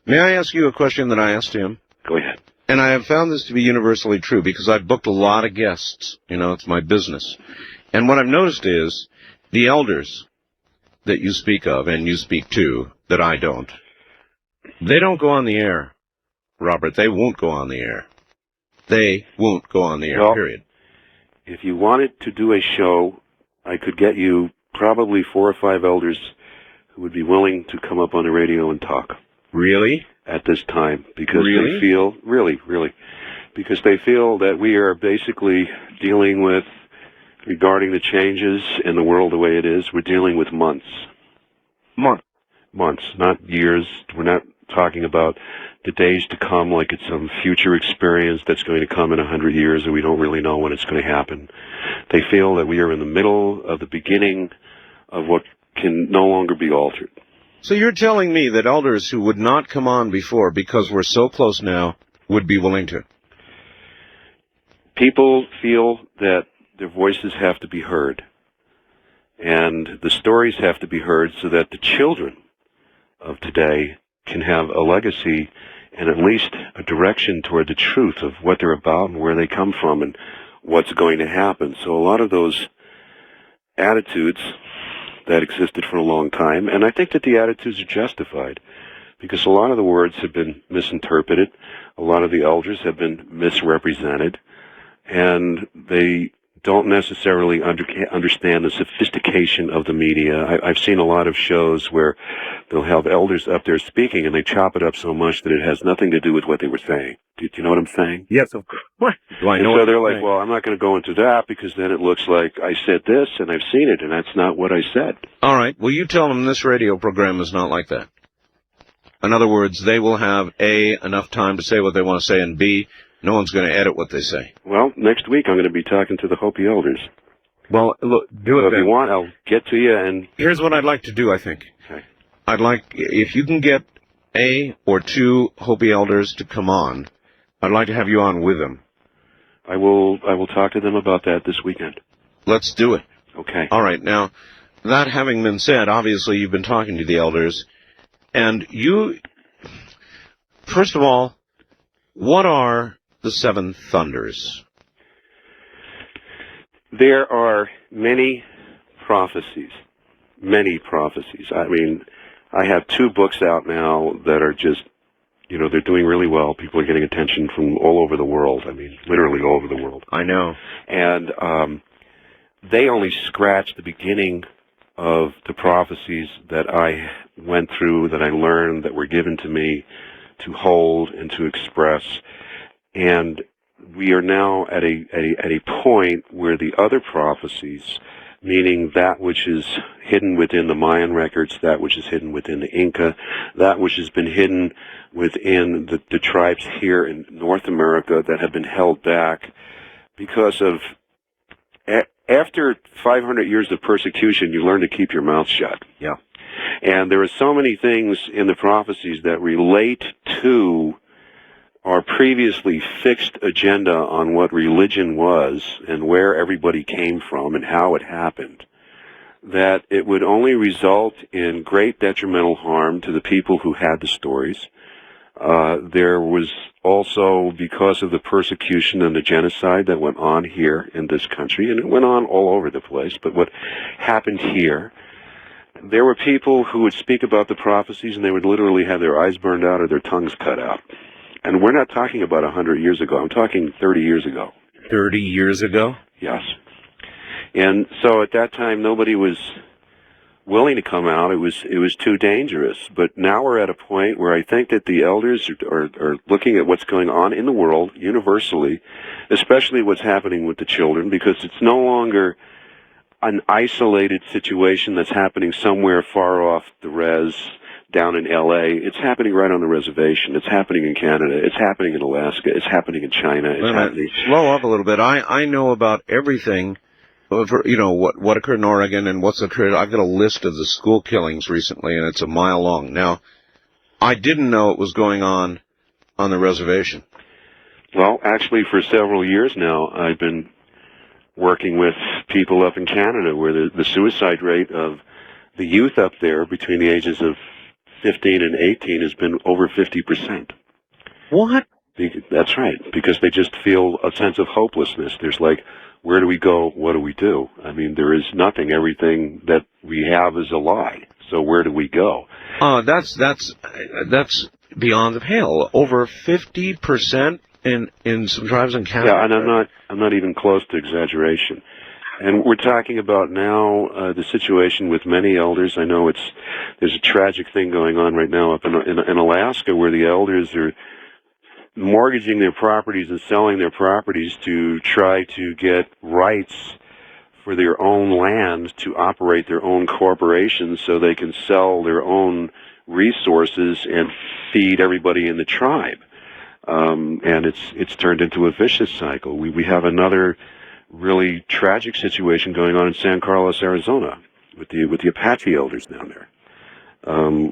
May I ask you a question that I asked him? Go ahead. And I have found this to be universally true because I've booked a lot of guests. You know, it's my business. And what I've noticed is the elders that you speak of and you speak to, that I don't, they don't go on the air, Robert. They won't go on the air. They won't go on the air, Well, period. If you wanted to do a show, I could get you probably 4 or 5 elders who would be willing to come up on the radio and talk. Really? At this time, because Really? they feel, really, because they feel that we are basically dealing with, regarding the changes in the world the way it is, we're dealing with months. Months, not years. We're not talking about the days to come like it's some future experience that's going to come in 100 years and we don't really know when it's going to happen. They feel that we are in the middle of the beginning of what can no longer be altered. So you're telling me that elders who would not come on before because we're so close now would be willing to? People feel that their voices have to be heard, and the stories have to be heard so that the children of today can have a legacy and at least a direction toward the truth of what they're about and where they come from and what's going to happen. So a lot of those attitudes that existed for a long time, and I think that the attitudes are justified because a lot of the words have been misinterpreted, a lot of the elders have been misrepresented, and they don't necessarily understand the sophistication of the media. I've seen a lot of shows where they'll have elders up there speaking and they chop it up so much that it has nothing to do with what they were saying. Do you know what I'm saying? Yes, of course. What? Do I And know so what they're you're like, saying? well, I'm not going to go into that because then it looks like I said this and I've seen it and that's not what I said. All right. Well, you tell them this radio program is not like that. In other words, they will have, A, enough time to say what they want to say, and B, no one's going to edit what they say. Well, next week I'm going to be talking to the Hopi Elders. Well, look, do it So if then. you want, I'll get to you and... Here's what I'd like to do, I think. Okay. I'd like, if you can get a or 2 Hopi Elders to come on, I'd like to have you on with them. I will talk to them about that this weekend. Let's do it. Okay. All right. Now, that having been said, obviously you've been talking to the elders, and you, first of all, what are the 7 thunders? There are many prophecies. Many prophecies. I mean, I have 2 books out now that are just, you know, they're doing really well. People are getting attention from all over the world. I mean, literally all over the world. I know. And they only scratch the beginning of the prophecies that I went through, that I learned, that were given to me to hold and to express. And we are now at a point where the other prophecies, meaning that which is hidden within the Mayan records, that which is hidden within the Inca, that which has been hidden within the tribes here in North America that have been held back because of, after 500 years of persecution, you learn to keep your mouth shut. Yeah. And there are so many things in the prophecies that relate to our previously fixed agenda on what religion was and where everybody came from and how it happened, that it would only result in great detrimental harm to the people who had the stories, There was also, because of the persecution and the genocide that went on here in this country, and it went on all over the place, but what happened here, there were people who would speak about the prophecies and they would literally have their eyes burned out or their tongues cut out. And we're not talking about 100 years ago. I'm talking 30 years ago. 30 years ago? Yes. And so at that time, nobody was willing to come out. It was too dangerous. But now we're at a point where I think that the elders are looking at what's going on in the world universally, especially what's happening with the children, because it's no longer an isolated situation that's happening somewhere far off the res down in L.A. It's happening right on the reservation. It's happening in Canada. It's happening in Alaska. It's happening in China. It's happening. Slow up a little bit. I know about everything. You know, what occurred in Oregon and what's occurred. I've got a list of the school killings recently, and it's a mile long. Now, I didn't know it was going on the reservation. Well, actually, for several years now, I've been working with people up in Canada where the suicide rate of the youth up there between the ages of 15 and 18 has been over 50%. What? That's right, because they just feel a sense of hopelessness. There's like, where do we go? What do we do? I mean, there is nothing. Everything that we have is a lie. So where do we go? That's beyond the pale. Over 50% in some tribes in Canada. Yeah, and I'm not even close to exaggeration. And we're talking about now the situation with many elders. I know there's a tragic thing going on right now up in Alaska where the elders are mortgaging their properties and selling their properties to try to get rights for their own land to operate their own corporations so they can sell their own resources and feed everybody in the tribe. And it's turned into a vicious cycle. We have another really tragic situation going on in San Carlos, Arizona, with the Apache elders down there,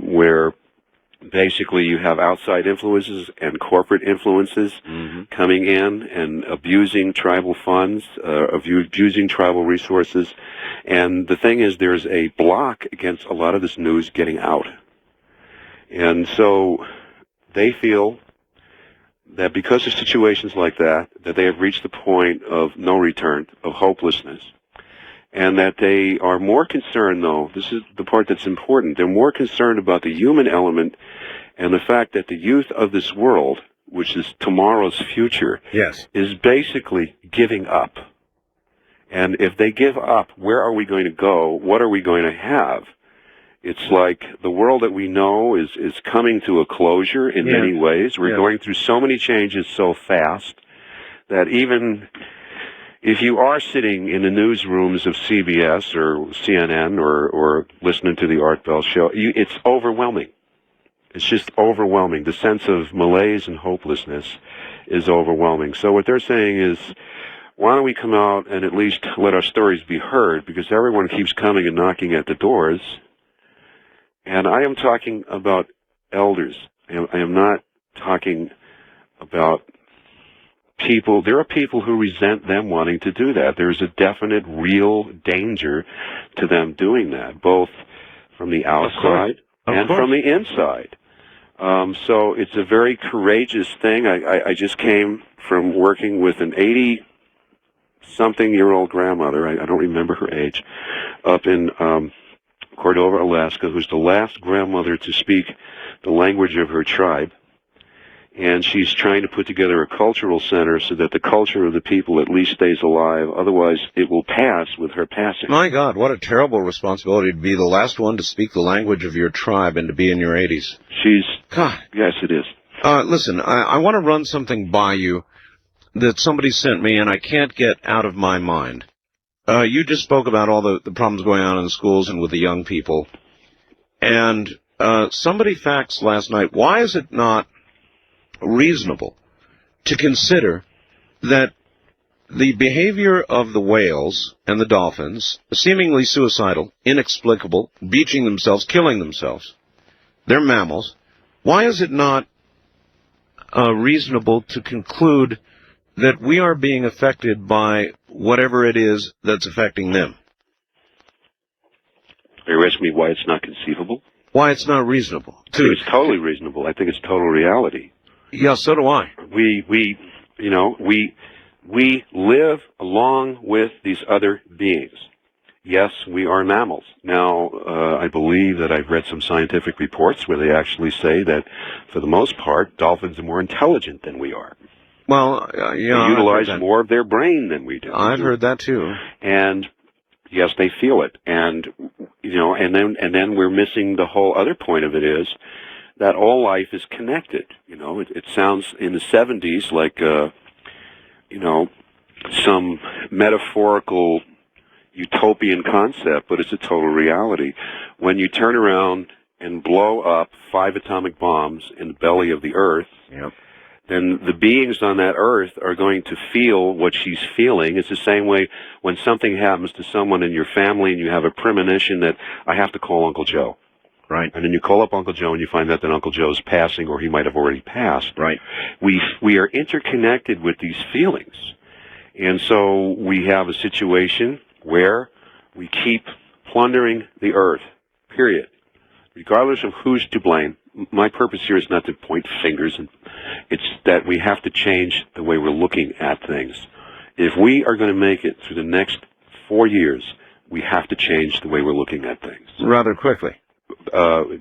where basically you have outside influences and corporate influences coming in and abusing tribal funds, abusing tribal resources. And the thing is, there's a block against a lot of this news getting out. And so they feel that because of situations like that they have reached the point of no return, of hopelessness. And that they are more concerned, though, this is the part that's important, they're more concerned about the human element and the fact that the youth of this world, which is tomorrow's future, yes, is basically giving up. And if they give up, where are we going to go? What are we going to have? It's like the world that we know is coming to a closure in many ways. We're going through so many changes so fast that even if you are sitting in the newsrooms of CBS or CNN or listening to the Art Bell show, it's overwhelming. It's just overwhelming. The sense of malaise and hopelessness is overwhelming. So what they're saying is, why don't we come out and at least let our stories be heard, because everyone keeps coming and knocking at the doors. And I am talking about elders. I am not talking about people. There are people who resent them wanting to do that. There's a definite, real danger to them doing that, both from the outside and from the inside. So it's a very courageous thing. I just came from working with an 80-something-year-old grandmother, I don't remember her age, up in Cordova, Alaska, who's the last grandmother to speak the language of her tribe. And she's trying to put together a cultural center so that the culture of the people at least stays alive. Otherwise, it will pass with her passing. My God, what a terrible responsibility to be the last one to speak the language of your tribe and to be in your 80s. God. Yes, it is. Listen, I want to run something by you that somebody sent me, and I can't get out of my mind. You just spoke about all the problems going on in the schools and with the young people. And somebody faxed last night, why is it not reasonable to consider that the behavior of the whales and the dolphins, seemingly suicidal, inexplicable, beaching themselves, killing themselves, they're mammals, why is it not reasonable to conclude that we are being affected by whatever it is that's affecting them? Are you asking me why it's not conceivable? Why it's not reasonable? I think it's totally reasonable. I think it's total reality. Yeah, so do I. We live along with these other beings. Yes, we are mammals. Now, I believe that I've read some scientific reports where they actually say that, for the most part, dolphins are more intelligent than we are. Well, They utilize more of their brain than we do. I've heard that too. And yes, they feel it. And and then we're missing the whole other point of it is that all life is connected. It sounds in the 70s like some metaphorical utopian concept, but it's a total reality. When you turn around and blow up 5 atomic bombs in the belly of the Earth, then the beings on that Earth are going to feel what she's feeling. It's the same way when something happens to someone in your family and you have a premonition that I have to call Uncle Joe. Right. And then you call up Uncle Joe and you find out that Uncle Joe's passing, or he might have already passed. Right. We are interconnected with these feelings. And so we have a situation where we keep plundering the Earth, period. Regardless of who's to blame. My purpose here is not to point fingers, and it's that we have to change the way we're looking at things. If we are going to make it through the next 4 years, we have to change the way we're looking at things. Rather quickly.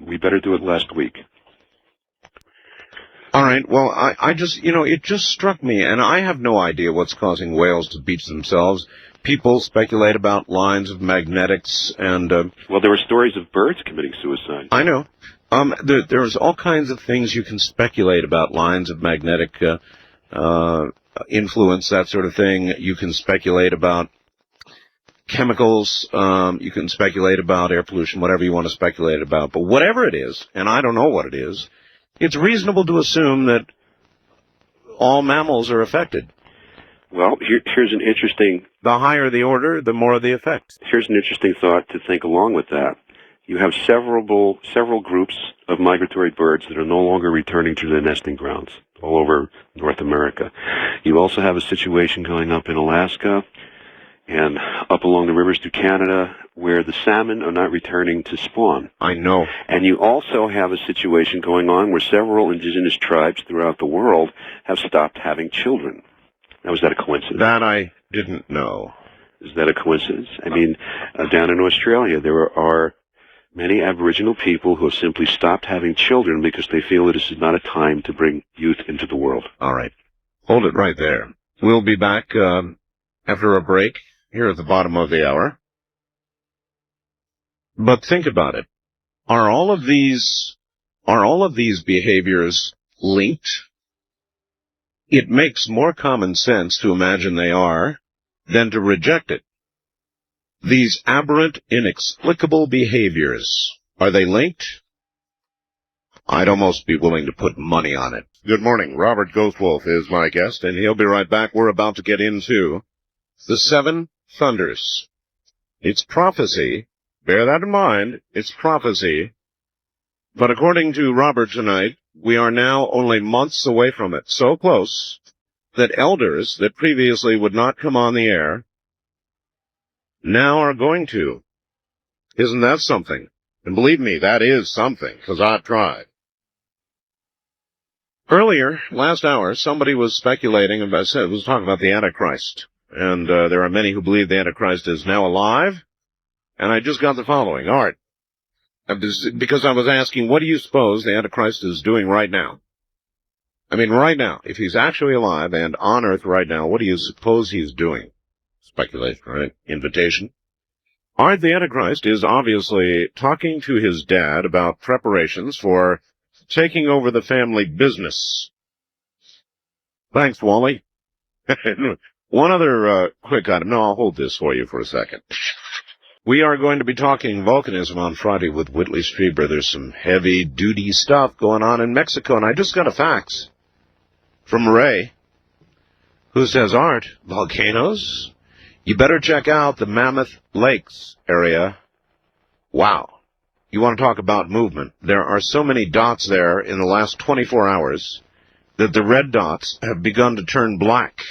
We better do it last week. All right. Well, I just, it just struck me, and I have no idea what's causing whales to beach themselves. People speculate about lines of magnetics and... well, there were stories of birds committing suicide. I know. There's all kinds of things you can speculate about, lines of magnetic influence, that sort of thing. You can speculate about chemicals. You can speculate about air pollution, whatever you want to speculate about. But whatever it is, and I don't know what it is, it's reasonable to assume that all mammals are affected. Well, here's an interesting... The higher the order, the more the effects. Here's an interesting thought to think along with that. You have several groups of migratory birds that are no longer returning to their nesting grounds all over North America. You also have a situation going up in Alaska and up along the rivers to Canada where the salmon are not returning to spawn. I know. And you also have a situation going on where several indigenous tribes throughout the world have stopped having children. Now, is that a coincidence? That I didn't know. Is that a coincidence? I mean, down in Australia, there are many Aboriginal people who have simply stopped having children because they feel that this is not a time to bring youth into the world. All right. Hold it right there. We'll be back after a break here at the bottom of the hour. But think about it. Are all of these behaviors linked? It makes more common sense to imagine they are than to reject it. These aberrant, inexplicable behaviors, are they linked? I'd almost be willing to put money on it. Good morning. Robert Ghostwolf is my guest, and he'll be right back. We're about to get into the 7 thunders. It's prophecy. Bear that in mind. It's prophecy. But according to Robert tonight, we are now only months away from it. So close that elders that previously would not come on the air now are going to. Isn't that something? And believe me, that is something, because I've tried. Earlier, last hour, somebody was speculating, was talking about the Antichrist. And there are many who believe the Antichrist is now alive. And I just got the following. Art, because I was asking, what do you suppose the Antichrist is doing right now? I mean, right now, if he's actually alive and on Earth right now, what do you suppose he's doing? Speculation, right? Invitation. Art, the Antichrist is obviously talking to his dad about preparations for taking over the family business. Thanks, Wally. One other quick item. No, I'll hold this for you for a second. We are going to be talking volcanism on Friday with Whitley Strieber. There's some heavy-duty stuff going on in Mexico, and I just got a fax from Ray, who says, Art, volcanoes? You better check out the Mammoth Lakes area. Wow. You want to talk about movement. There are so many dots there in the last 24 hours that the red dots have begun to turn black.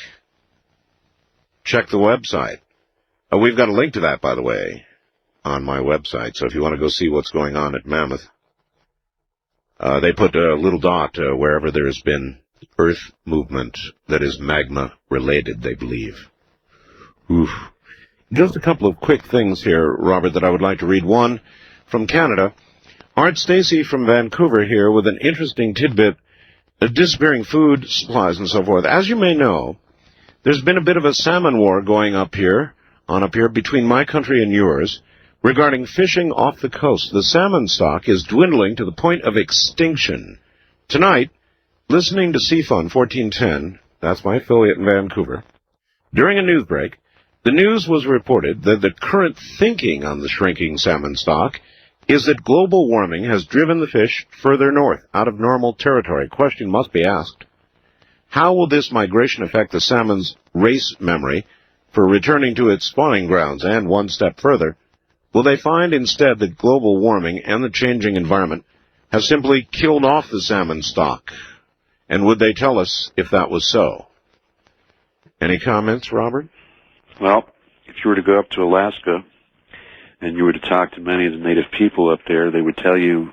Check the website. We've got a link to that, by the way, on my website, so if you want to go see what's going on at Mammoth. They put a little dot wherever there's been earth movement that is magma-related, they believe. Oof. Just a couple of quick things here, Robert, that I would like to read. One, from Canada. Art Stacy from Vancouver here with an interesting tidbit of disappearing food supplies and so forth. As you may know, there's been a bit of a salmon war going up here between my country and yours regarding fishing off the coast. The salmon stock is dwindling to the point of extinction. Tonight, listening to Seafun 1410, that's my affiliate in Vancouver, during a news break, the news was reported that the current thinking on the shrinking salmon stock is that global warming has driven the fish further north, out of normal territory. Question must be asked. How will this migration affect the salmon's race memory for returning to its spawning grounds? And one step further, will they find instead that global warming and the changing environment have simply killed off the salmon stock? And would they tell us if that was so? Any comments, Robert? Well, if you were to go up to Alaska and you were to talk to many of the native people up there, they would tell you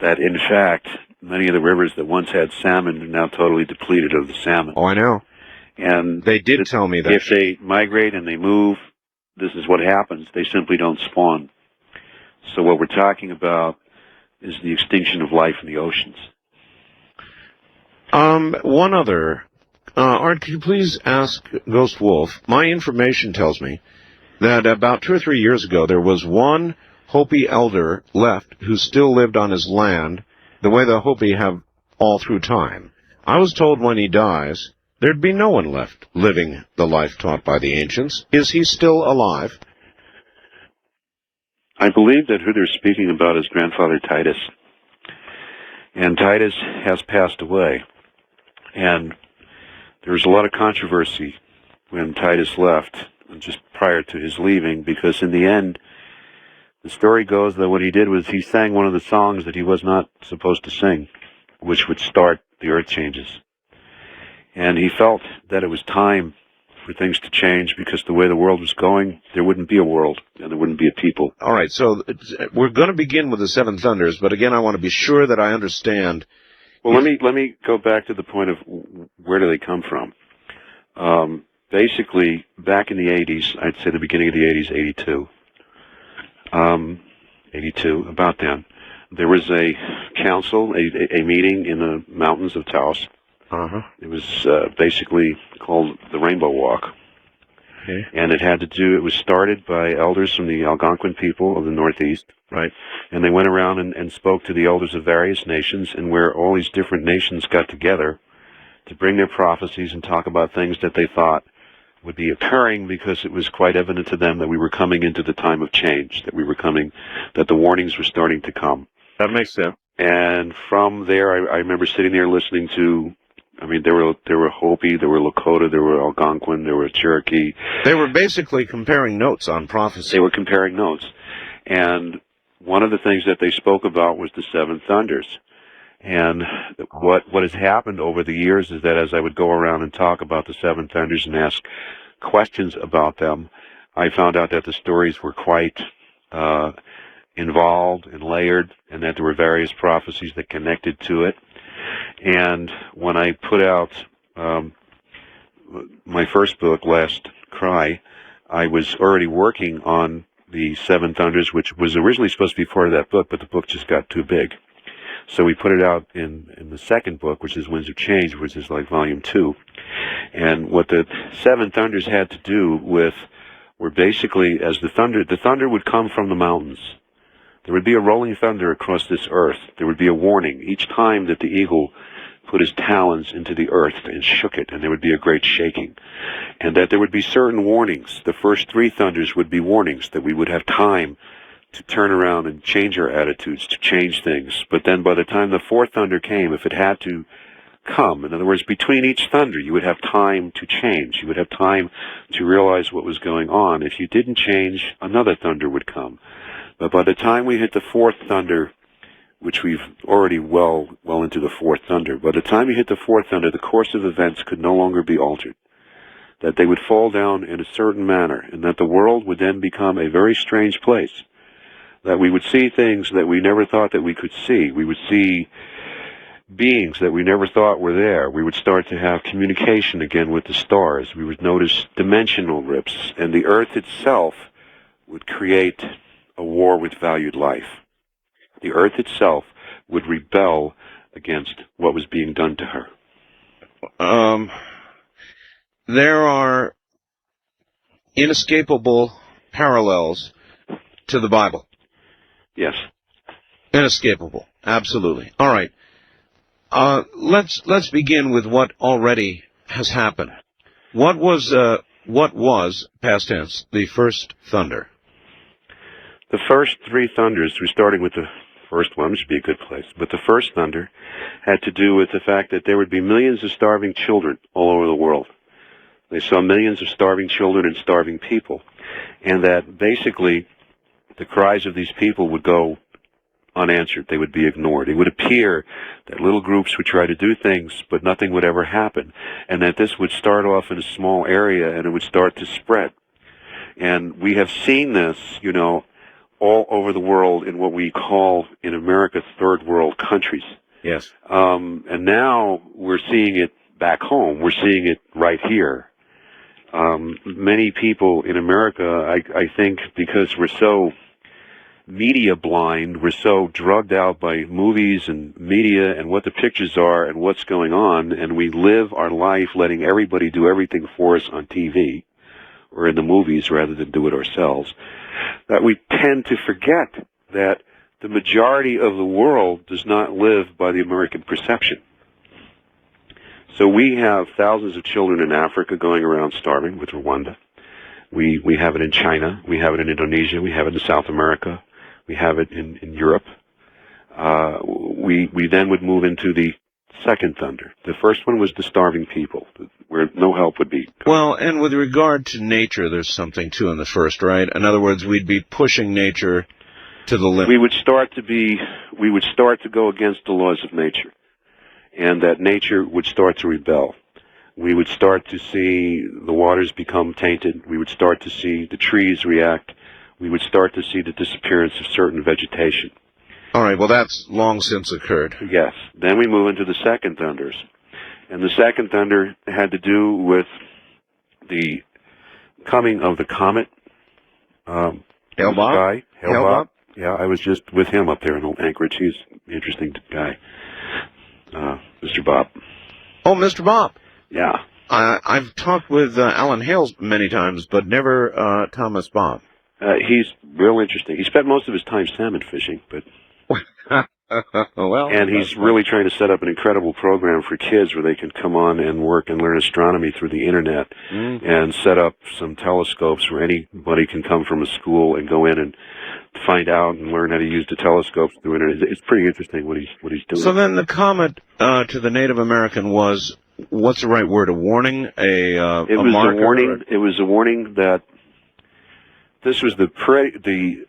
that, in fact, many of the rivers that once had salmon are now totally depleted of the salmon. Oh, I know. And they did tell me that. If they migrate and they move, this is what happens. They simply don't spawn. So what we're talking about is the extinction of life in the oceans. One other. Art, could you please ask Ghostwolf? My information tells me that about 2 or 3 years ago there was one Hopi elder left who still lived on his land the way the Hopi have all through time. I was told when he dies there'd be no one left living the life taught by the ancients. Is he still alive? I believe that who they're speaking about is grandfather Titus. And Titus has passed away. And there was a lot of controversy when Titus left, just prior to his leaving, because in the end, the story goes that what he did was he sang one of the songs that he was not supposed to sing, which would start the earth changes. And he felt that it was time for things to change, because the way the world was going, there wouldn't be a world, and there wouldn't be a people. All right, so we're going to begin with the Seven Thunders, but again, I want to be sure that I understand. Well, let me go back to the point of where do they come from. Basically, back in the 80s, I'd say the beginning of the 80s, 82, about then, there was a council, a meeting in the mountains of Taos. It was basically called the Rainbow Walk. Okay. And it was started by elders from the Algonquin people of the Northeast. Right. And they went around and spoke to the elders of various nations, and where all these different nations got together to bring their prophecies and talk about things that they thought would be occurring, because it was quite evident to them that we were coming into the time of change, that the warnings were starting to come. That makes sense. And from there, I remember sitting there listening to, there were Hopi, there were Lakota, there were Algonquin, there were Cherokee. They were basically comparing notes on prophecy. They were comparing notes. And one of the things that they spoke about was the Seven Thunders. And what has happened over the years is that as I would go around and talk about the Seven Thunders and ask questions about them, I found out that the stories were quite involved and layered, and that there were various prophecies that connected to it. And when I put out my first book, Last Cry, I was already working on the Seven Thunders, which was originally supposed to be part of that book, but the book just got too big. So we put it out in the second book, which is Winds of Change, which is like volume 2. And what the Seven Thunders had to do with were basically, as the thunder would come from the mountains. There would be a rolling thunder across this earth. There would be a warning each time that the eagle put his talons into the earth and shook it, and there would be a great shaking. And that there would be certain warnings. The first 3 thunders would be warnings, that we would have time to turn around and change our attitudes, to change things. But then by the time the 4th thunder came, if it had to come, in other words, between each thunder, you would have time to change. You would have time to realize what was going on. If you didn't change, another thunder would come. But by the time we hit the 4th thunder, which we've already well into the 4th thunder, by the time you hit the 4th thunder, the course of events could no longer be altered. That they would fall down in a certain manner, and that the world would then become a very strange place. that we would see things that we never thought that we could see. We would see beings that we never thought were there. We would start to have communication again with the stars. We would notice dimensional rips, and the Earth itself would create a war with valued life. The Earth itself would rebel against what was being done to her. There are inescapable parallels to the Bible. Yes. Inescapable. Absolutely. All right. Let's begin with what already has happened. What was past tense, the first thunder? The first three thunders, we're starting with the first one, which would be a good place, but the first thunder had to do with the fact that there would be millions of starving children all over the world. They saw millions of starving children and starving people, and that basically the cries of these people would go unanswered. They would be ignored. It would appear that little groups would try to do things, but nothing would ever happen, and that this would start off in a small area and it would start to spread. And we have seen this, you know, all over the world in what we call in America third world countries. Yes. And now we're seeing it back home. We're seeing it right here. Many people in America, I think, because we're so media blind, we're so drugged out by movies and media and what the pictures are and what's going on, and we live our life letting everybody do everything for us on TV or in the movies rather than do it ourselves, that we tend to forget that the majority of the world does not live by the American perception. So we have thousands of children in Africa going around starving with Rwanda. We have it in China. We have it in Indonesia. We have it in South America. We have it in Europe. We then would move into the second thunder. The first one was the starving people, where no help would be. Well, and with regard to nature, there's something too in the first, right? In other words, we'd be pushing nature to the limit. We would start to go against the laws of nature, and that nature would start to rebel. We would start to see the waters become tainted. We would start to see the trees react. We would start to see the disappearance of certain vegetation. All right, well, that's long since occurred. Yes. Then we move into the second thunders. And the second thunder had to do with the coming of the comet. Hale-Bopp? Hale-Bopp. Yeah, I was just with him up there in Anchorage. He's an interesting guy. Mr. Bob. Oh, Mr. Bob. Yeah. I've talked with Alan Hales many times, but never Thomas Bob. He's real interesting. He spent most of his time salmon fishing, but... Well, and he's really trying to set up an incredible program for kids where they can come on and work and learn astronomy through the internet, and set up some telescopes where anybody can come from a school and go in and find out and learn how to use the telescopes through the internet. It's pretty interesting what he's doing. So then the comment to the Native American was, what's the right word? A warning? It was a warning. It was a warning that this was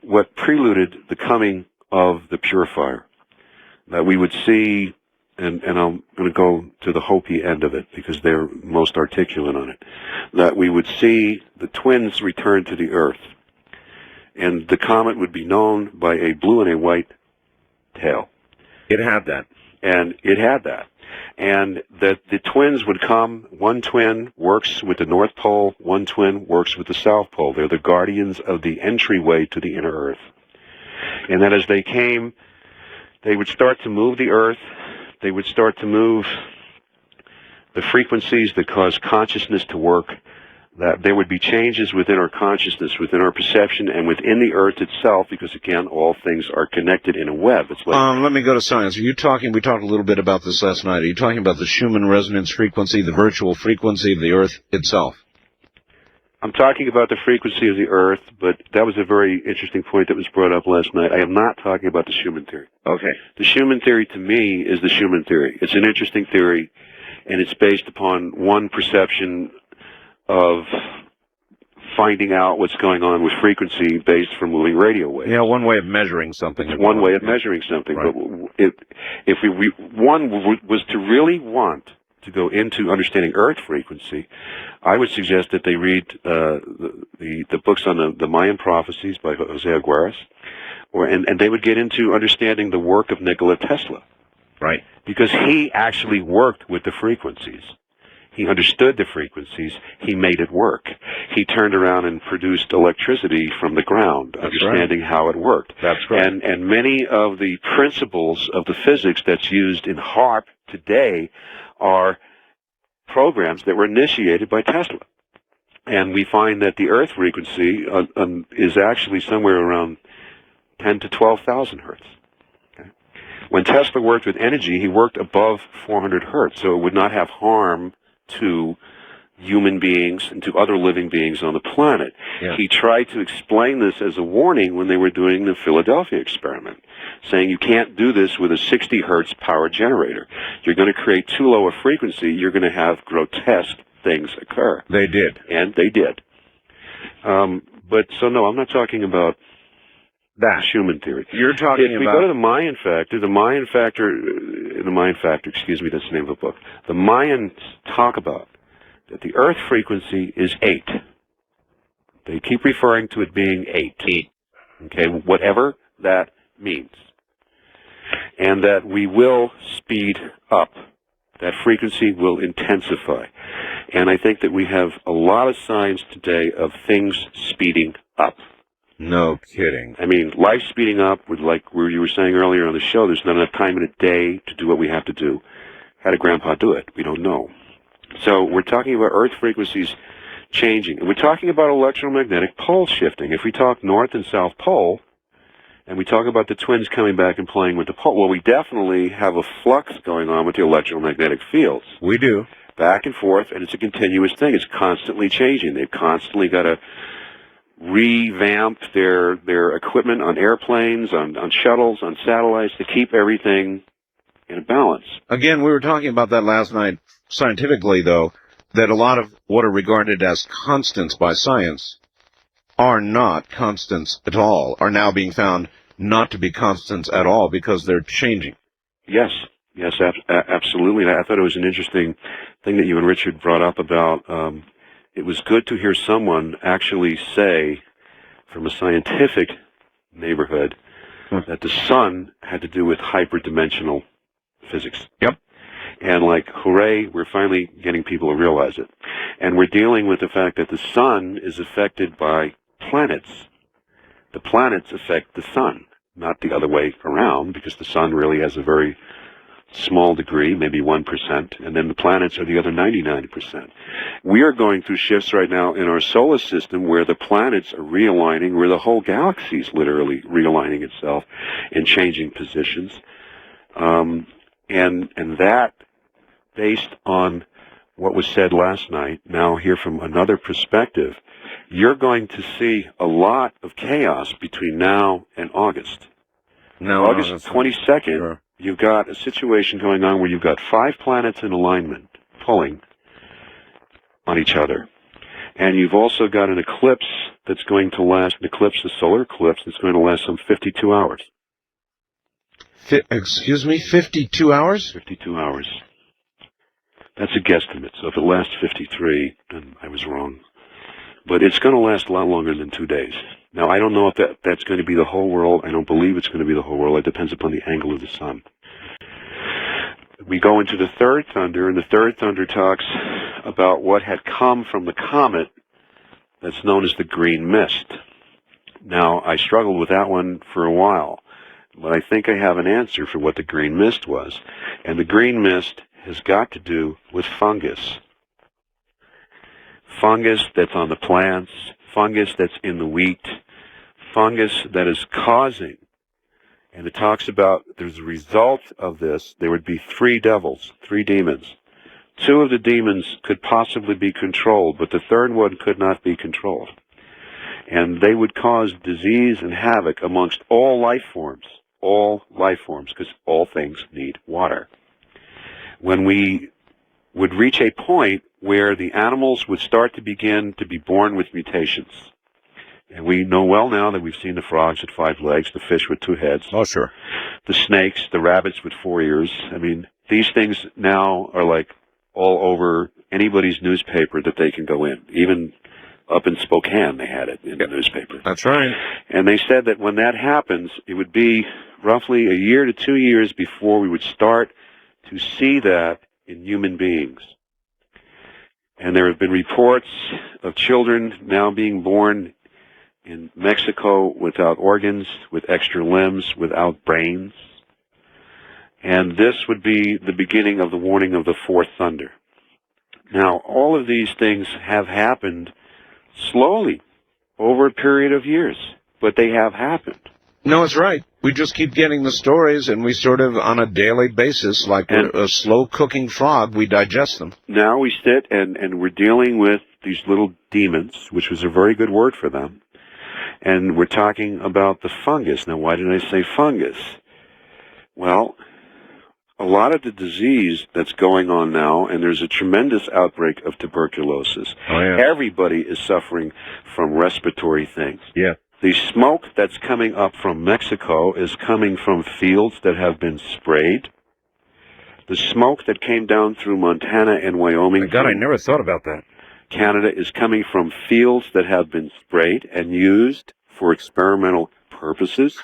what preluded the coming of the purifier. That we would see, and I'm going to go to the Hopi end of it because they're most articulate on it, that we would see the twins return to the earth. And the comet would be known by a blue and a white tail. It had that. And it had that. And that the twins would come, one twin works with the North Pole, one twin works with the South Pole. They're the guardians of the entryway to the inner earth. And that as they came, they would start to move the earth. They would start to move the frequencies that cause consciousness to work. That there would be changes within our consciousness, within our perception, and within the earth itself, because again, all things are connected in a web. It's like let me go to science. We talked a little bit about this last night. Are you talking about the Schumann resonance frequency, the virtual frequency of the earth itself? I'm talking about the frequency of the earth, but that was a very interesting point that was brought up last night. I am not talking about the Schumann theory. Okay. The Schumann theory, to me, is the Schumann theory. It's an interesting theory, and it's based upon one perception of finding out what's going on with frequency based from moving radio waves. Yeah, one way of measuring something. It's one way of measuring something. Right. But if one was to really want to go into understanding Earth frequency, I would suggest that they read the books on the Mayan prophecies by Jose Aguirre, and they would get into understanding the work of Nikola Tesla. Right. Because he actually worked with the frequencies. He understood the frequencies. He made it work. He turned around and produced electricity from the ground, understanding how it worked. That's right. And many of the principles of the physics that's used in HARP today are programs that were initiated by Tesla. And we find that the Earth frequency is actually somewhere around 10 to 12,000 hertz. Okay? When Tesla worked with energy, he worked above 400 hertz, so it would not have harm to human beings and to other living beings on the planet. Yeah. He tried to explain this as a warning when they were doing the Philadelphia experiment, saying you can't do this with a 60 hertz power generator. You're going to create too low a frequency, you're going to have grotesque things occur. They did. And they did. But so no, I'm not talking about that Schumann theory. You're talking if we go to the Mayan factor, excuse me, that's the name of the book. The Mayans talk about that the Earth frequency is 8. They keep referring to it being 8. Okay, whatever that means. And that we will speed up. That frequency will intensify. And I think that we have a lot of signs today of things speeding up. No kidding. I mean, life speeding up, with like where you were saying earlier on the show, there's not enough time in a day to do what we have to do. How did Grandpa do it? We don't know. So we're talking about Earth frequencies changing. And we're talking about electromagnetic pole shifting. If we talk North and South Pole, and we talk about the twins coming back and playing with the pole, well, we definitely have a flux going on with the electromagnetic fields. We do. Back and forth, and it's a continuous thing. It's constantly changing. They've constantly got to revamp their equipment on airplanes, on shuttles, on satellites to keep everything in a balance. Again, we were talking about that last night scientifically, though, that a lot of what are regarded as constants by science are not constants at all, are now being found not to be constants at all because they're changing. Yes, absolutely. I thought it was an interesting thing that you and Richard brought up about it was good to hear someone actually say from a scientific neighborhood that the sun had to do with hyperdimensional physics. Yep. And like, hooray, we're finally getting people to realize it. And we're dealing with the fact that the sun is affected by planets. The planets affect the sun, not the other way around, because the sun really has a very small degree, maybe 1%, and then the planets are the other 99%. We are going through shifts right now in our solar system where the planets are realigning, where the whole galaxy is literally realigning itself and changing positions. And that, based on what was said last night, now here from another perspective, you're going to see a lot of chaos between now and August. No, August 22nd, sure. You've got a situation going on where you've got 5 planets in alignment pulling on each other. And you've also got an eclipse that's going to last, a solar eclipse that's going to last some 52 hours. Excuse me, 52 hours? 52 hours. That's a guesstimate. So if it lasts 53, then I was wrong. But it's going to last a lot longer than 2 days. Now, I don't know if that's going to be the whole world. I don't believe it's going to be the whole world. It depends upon the angle of the sun. We go into the third thunder, and the third thunder talks about what had come from the comet that's known as the green mist. Now, I struggled with that one for a while, but I think I have an answer for what the green mist was. And the green mist has got to do with fungus. Fungus that's on the plants, fungus that's in the wheat, fungus that is causing, and it talks about there's a result of this, there would be 3 devils, 3 demons. 2 of the demons could possibly be controlled, but the third one could not be controlled. And they would cause disease and havoc amongst all life forms, because all things need water. When we would reach a point where the animals would start to begin to be born with mutations. And we know well now that we've seen the frogs with 5 legs, the fish with 2 heads. Oh, sure. The snakes, the rabbits with 4 ears. I mean, these things now are like all over anybody's newspaper that they can go in. Even Up in Spokane, they had it in the newspaper. That's right. And they said that when that happens, it would be roughly a year to 2 years before we would start to see that in human beings. And there have been reports of children now being born in Mexico without organs, with extra limbs, without brains. And this would be the beginning of the warning of the fourth thunder. Now, all of these things have happened slowly over a period of years, but they have happened. No, it's right. We just keep getting the stories, and we sort of, on a daily basis, like a slow-cooking frog, we digest them. Now we sit and we're dealing with these little demons, which was a very good word for them, and we're talking about the fungus. Now, why did I say fungus? Well, a lot of the disease that's going on now, and there's a tremendous outbreak of tuberculosis. Oh, yeah. Everybody is suffering from respiratory things. Yeah. The smoke that's coming up from Mexico is coming from fields that have been sprayed. The smoke that came down through Montana and Wyoming... God, I never thought about that. Canada is coming from fields that have been sprayed and used for experimental purposes.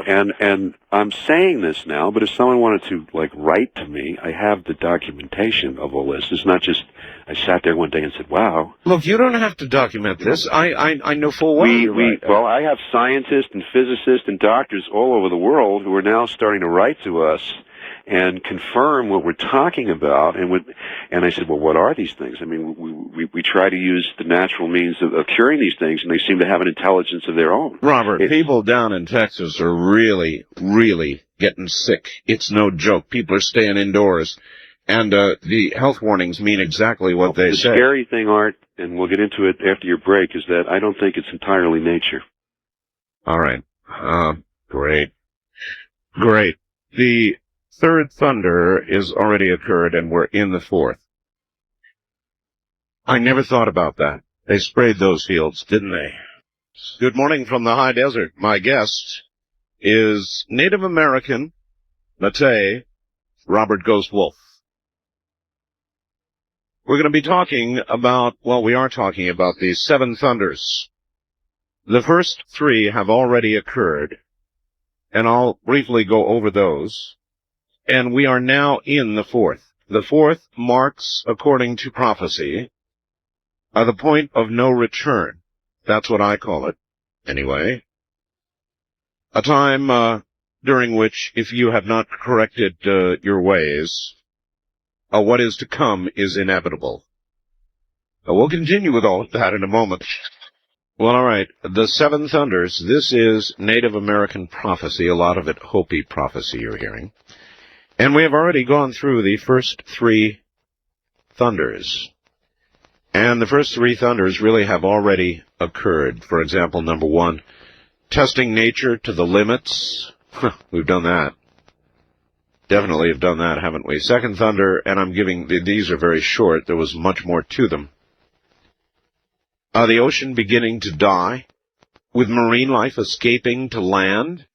And I'm saying this now, but if someone wanted to write to me, I have the documentation of all this. It's not just I sat there one day and said, "Wow." Look, you don't have to document this. I know full well you're right. Well, I have scientists and physicists and doctors all over the world who are now starting to write to us and confirm what we're talking about. And I said, well, what are these things? I mean, we try to use the natural means of curing these things, and they seem to have an intelligence of their own. Robert, people down in Texas are really, really getting sick. It's no joke. People are staying indoors. And the health warnings mean exactly what they say. The scary thing, Art, and we'll get into it after your break, is that I don't think it's entirely nature. All right. Great. Great. The third thunder is already occurred, and we're in the fourth. I never thought about that. They sprayed those fields, didn't they? Good morning from the high desert. My guest is Native American, Matei, Robert Ghostwolf. We're going to be talking about, we are talking about the seven thunders. The first three have already occurred, and I'll briefly go over those. And we are now in the fourth. The fourth marks, according to prophecy, the point of no return. That's what I call it, anyway. A time during which, if you have not corrected your ways, what is to come is inevitable. We'll continue with all of that in a moment. Well, all right. The seven thunders. This is Native American prophecy, a lot of it Hopi prophecy you're hearing. And we have already gone through the first three thunders. And the first three thunders really have already occurred. For example, number one, testing nature to the limits. We've done that. Definitely have done that, haven't we? Second thunder, and I'm giving, these are very short. There was much more to them. The ocean beginning to die, with marine life escaping to land.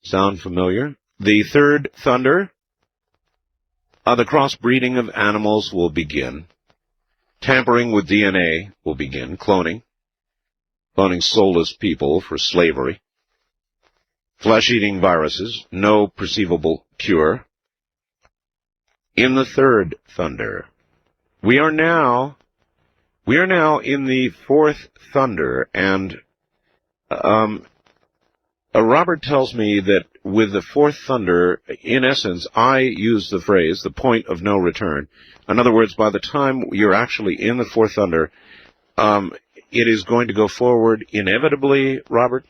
Sound familiar? The third thunder, the crossbreeding of animals will begin. Tampering with DNA will begin. Cloning soulless people for slavery. Flesh-eating viruses, no perceivable cure. In the third thunder, we are now in the fourth thunder, and Robert tells me that with the fourth thunder, in essence, I use the phrase, the point of no return. In other words, by the time you're actually in the fourth thunder, it is going to go forward inevitably, Robert?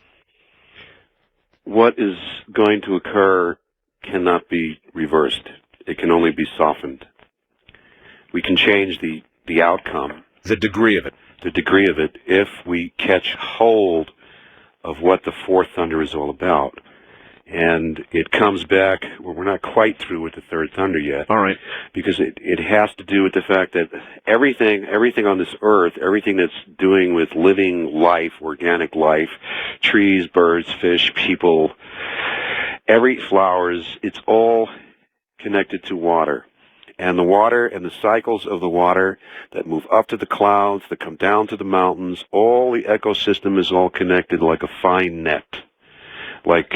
What is going to occur cannot be reversed. It can only be softened. We can change the outcome. The degree of it. The degree of it, if we catch hold of what the fourth thunder is all about. And it comes back, we're not quite through with the third thunder yet. All right. Because it has to do with the fact that everything on this earth, everything that's doing with living life, organic life, trees, birds, fish, people, flowers, it's all connected to water. And the water and the cycles of the water that move up to the clouds, that come down to the mountains, all the ecosystem is all connected like a fine net. Like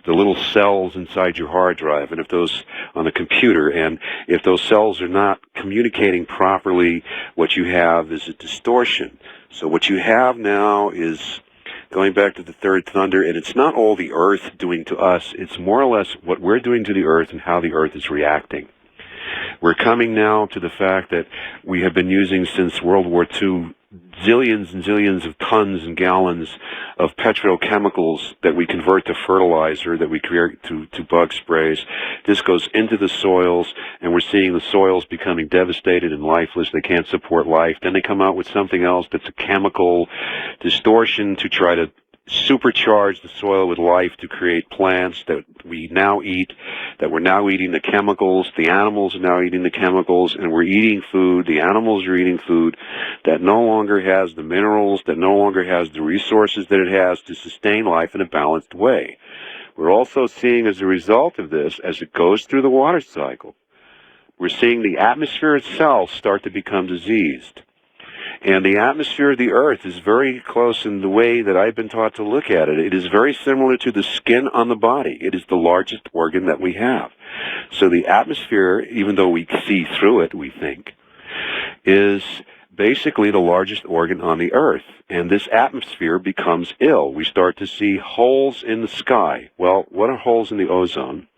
the little cells inside your hard drive, and if those on the computer, and if those cells are not communicating properly, what you have is a distortion. So what you have now is, going back to the third thunder, and it's not all the earth doing to us, it's more or less what we're doing to the earth and how the earth is reacting. We're coming now to the fact that we have been using since World War II zillions and zillions of tons and gallons of petrochemicals that we convert to fertilizer, that we create to bug sprays. This goes into the soils, and we're seeing the soils becoming devastated and lifeless. They can't support life. Then they come out with something else that's a chemical distortion to try to supercharge the soil with life to create plants that we now eat, that we're now eating the chemicals. The animals are now eating the chemicals, and we're eating food. The animals are eating food that no longer has the minerals, that no longer has the resources that it has to sustain life in a balanced way. We're also seeing, as a result of this, as it goes through the water cycle, we're seeing the atmosphere itself start to become diseased. And the atmosphere of the earth is very close in the way that I've been taught to look at it. It is very similar to the skin on the body. It is the largest organ that we have. So the atmosphere, even though we see through it, we think, is basically the largest organ on the earth. And this atmosphere becomes ill. We start to see holes in the sky. Well, what are holes in the ozone?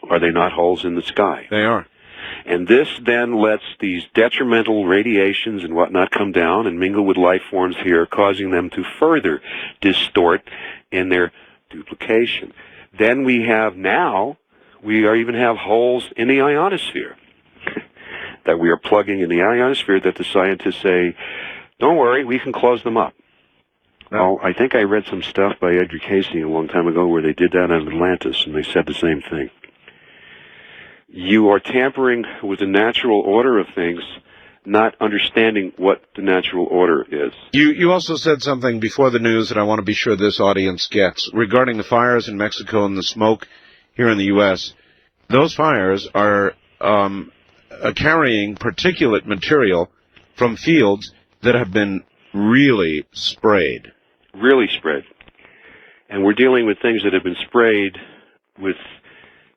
Are they not holes in the sky? They are. And this then lets these detrimental radiations and whatnot come down and mingle with life forms here, causing them to further distort in their duplication. Then we even have holes in the ionosphere that we are plugging in the ionosphere that the scientists say, don't worry, we can close them up. Well, I think I read some stuff by Edgar Casey a long time ago where they did that on Atlantis, and they said the same thing. You are tampering with the natural order of things, not understanding what the natural order is. You also said something before the news that I want to be sure this audience gets regarding the fires in Mexico and the smoke here in the U.S. Those fires are carrying particulate material from fields that have been really sprayed. Really sprayed. And we're dealing with things that have been sprayed with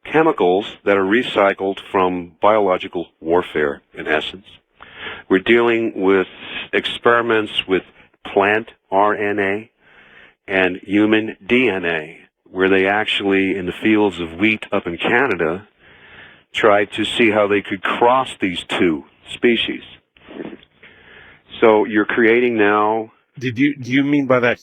chemicals that are recycled from biological warfare, in essence. We're dealing with experiments with plant RNA and human DNA, where they actually, in the fields of wheat up in Canada, tried to see how they could cross these two species. So you're creating now... Do you mean by that,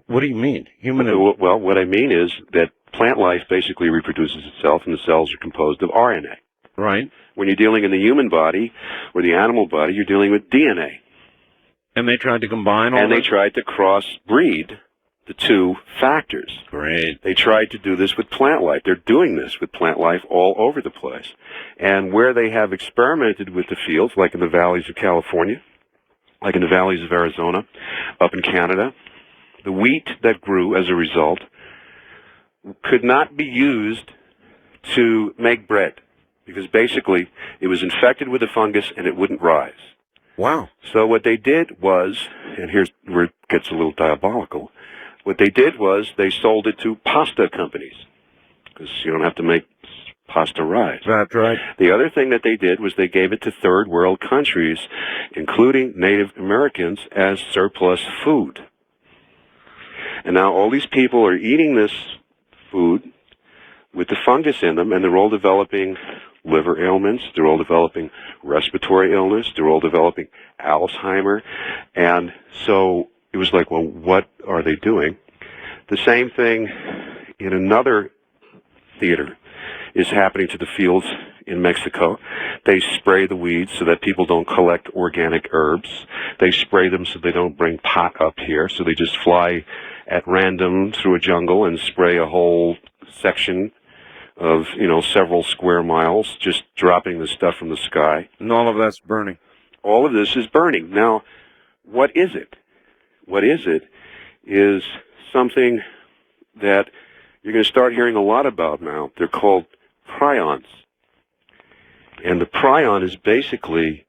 what do you mean? Well, what I mean is that plant life basically reproduces itself, and the cells are composed of RNA. Right. When you're dealing in the human body or the animal body, you're dealing with DNA. And they tried to combine all And they tried to crossbreed the two factors. Great. They tried to do this with plant life. They're doing this with plant life all over the place. And where they have experimented with the fields, like in the valleys of California, like in the valleys of Arizona, up in Canada, the wheat that grew as a result could not be used to make bread, because basically it was infected with a fungus and it wouldn't rise. Wow. So what they did was, and here's where it gets a little diabolical, what they did was they sold it to pasta companies, because you don't have to make pasta rise. That's right. The other thing that they did was they gave it to third world countries, including Native Americans, as surplus food. And now all these people are eating this food with the fungus in them, and they're all developing liver ailments, they're all developing respiratory illness, they're all developing Alzheimer. And so it was like, well, what are they doing? The same thing in another theater is happening to the fields in Mexico. They spray the weeds so that people don't collect organic herbs. They spray them so they don't bring pot up here, so they just fly at random through a jungle and spray a whole section of, several square miles, just dropping the stuff from the sky. And all of that's burning. All of this is burning. Now, what is it? What is it is something that you're going to start hearing a lot about now. They're called prions. And the prion is basically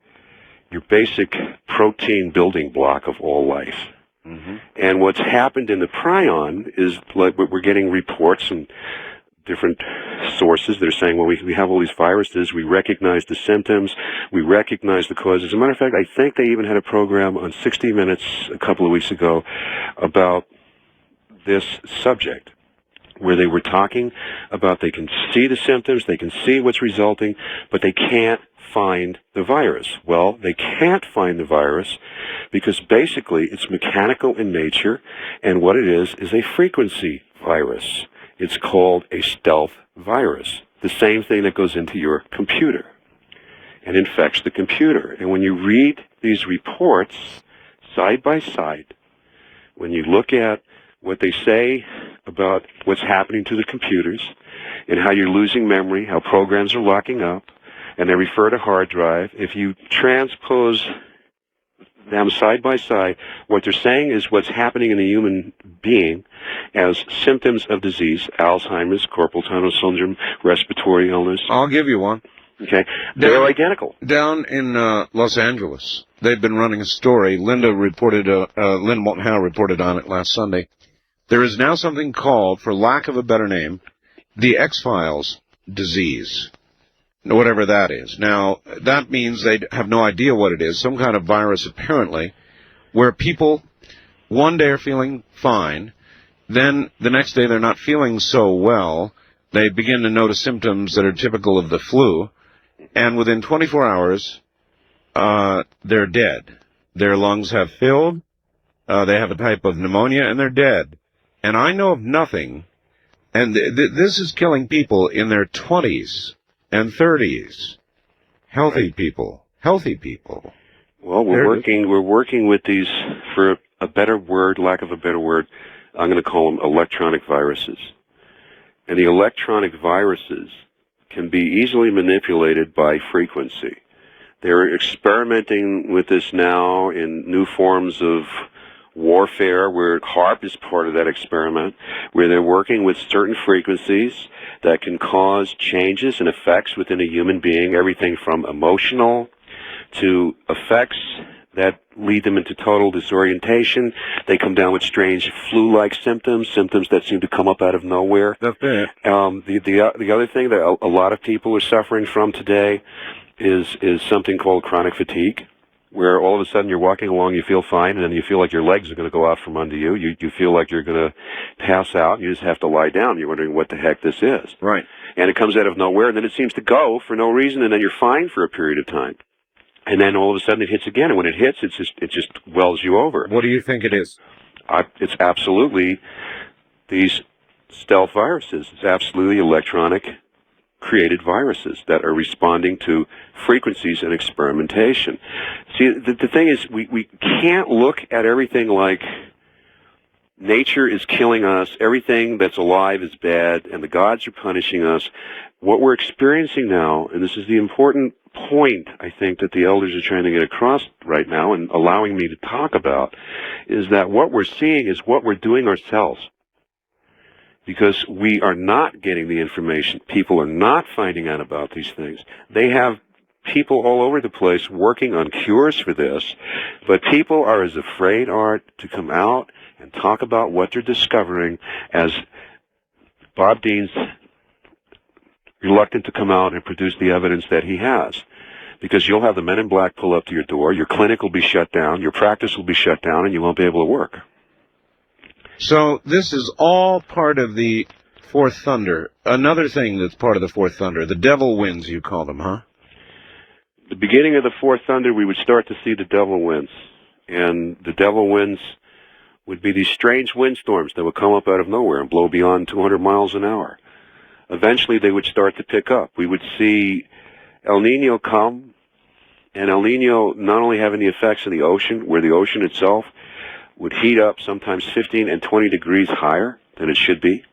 your basic protein building block of all life. Mm-hmm. And what's happened in the prion is, like, we're getting reports and different sources that are saying, well, we have all these viruses, we recognize the symptoms, we recognize the causes. As a matter of fact, I think they even had a program on 60 Minutes a couple of weeks ago about this subject, where they were talking about they can see the symptoms, they can see what's resulting, but they can't find the virus. Well, they can't find the virus because basically it's mechanical in nature, and what it is a frequency virus. It's called a stealth virus, the same thing that goes into your computer and infects the computer. And when you read these reports side by side, when you look at what they say about what's happening to the computers and how you're losing memory, how programs are locking up, and they refer to hard drive, if you transpose them side by side, what they're saying is what's happening in the human being as symptoms of disease, Alzheimer's, carpal tunnel syndrome, respiratory illness. I'll give you one. Okay. They're identical. Down in Los Angeles, they've been running a story. Linda Moulton Howe reported on it last Sunday. There is now something called, for lack of a better name, the X-Files disease, whatever that is. Now, that means they have no idea what it is, some kind of virus apparently, where people one day are feeling fine, then the next day they're not feeling so well, they begin to notice symptoms that are typical of the flu, and within 24 hours, they're dead. Their lungs have filled, they have a type of pneumonia, and they're dead. And I know of nothing, and this is killing people in their 20s and 30s. Healthy people. Well, we're working with these, for a better word, lack of a better word, I'm going to call them electronic viruses. And the electronic viruses can be easily manipulated by frequency. They're experimenting with this now in new forms of warfare, where HAARP is part of that experiment, where they're working with certain frequencies that can cause changes and effects within a human being, everything from emotional to effects that lead them into total disorientation. They come down with strange flu-like symptoms that seem to come up out of nowhere. That's it. The other thing that a lot of people are suffering from today is something called chronic fatigue, where all of a sudden you're walking along, you feel fine, and then you feel like your legs are going to go out from under you. You feel like you're going to pass out, and you just have to lie down. You're wondering what the heck this is. Right. And it comes out of nowhere, and then it seems to go for no reason, and then you're fine for a period of time. And then all of a sudden it hits again, and when it hits, it just wells you over. What do you think it is? It's absolutely these stealth viruses. It's absolutely electronic created viruses that are responding to frequencies and experimentation. See, the thing is, we can't look at everything like nature is killing us, everything that's alive is bad, and the gods are punishing us. What we're experiencing now, and this is the important point I think that the elders are trying to get across right now and allowing me to talk about, is that what we're seeing is what we're doing ourselves. Because we are not getting the information. People are not finding out about these things. They have people all over the place working on cures for this, but people are as afraid, Art, to come out and talk about what they're discovering as Bob Dean's reluctant to come out and produce the evidence that he has. Because you'll have the men in black pull up to your door, your clinic will be shut down, your practice will be shut down, and you won't be able to work. So this is all part of the Fourth Thunder. Another thing that's part of the Fourth Thunder, the devil winds, you call them, huh? The beginning of the Fourth Thunder, we would start to see the devil winds. And the devil winds would be these strange windstorms that would come up out of nowhere and blow beyond 200 miles an hour. Eventually, they would start to pick up. We would see El Nino come, and El Nino not only having the effects of the ocean, where the ocean itself would heat up sometimes 15 and 20 degrees higher than it should be.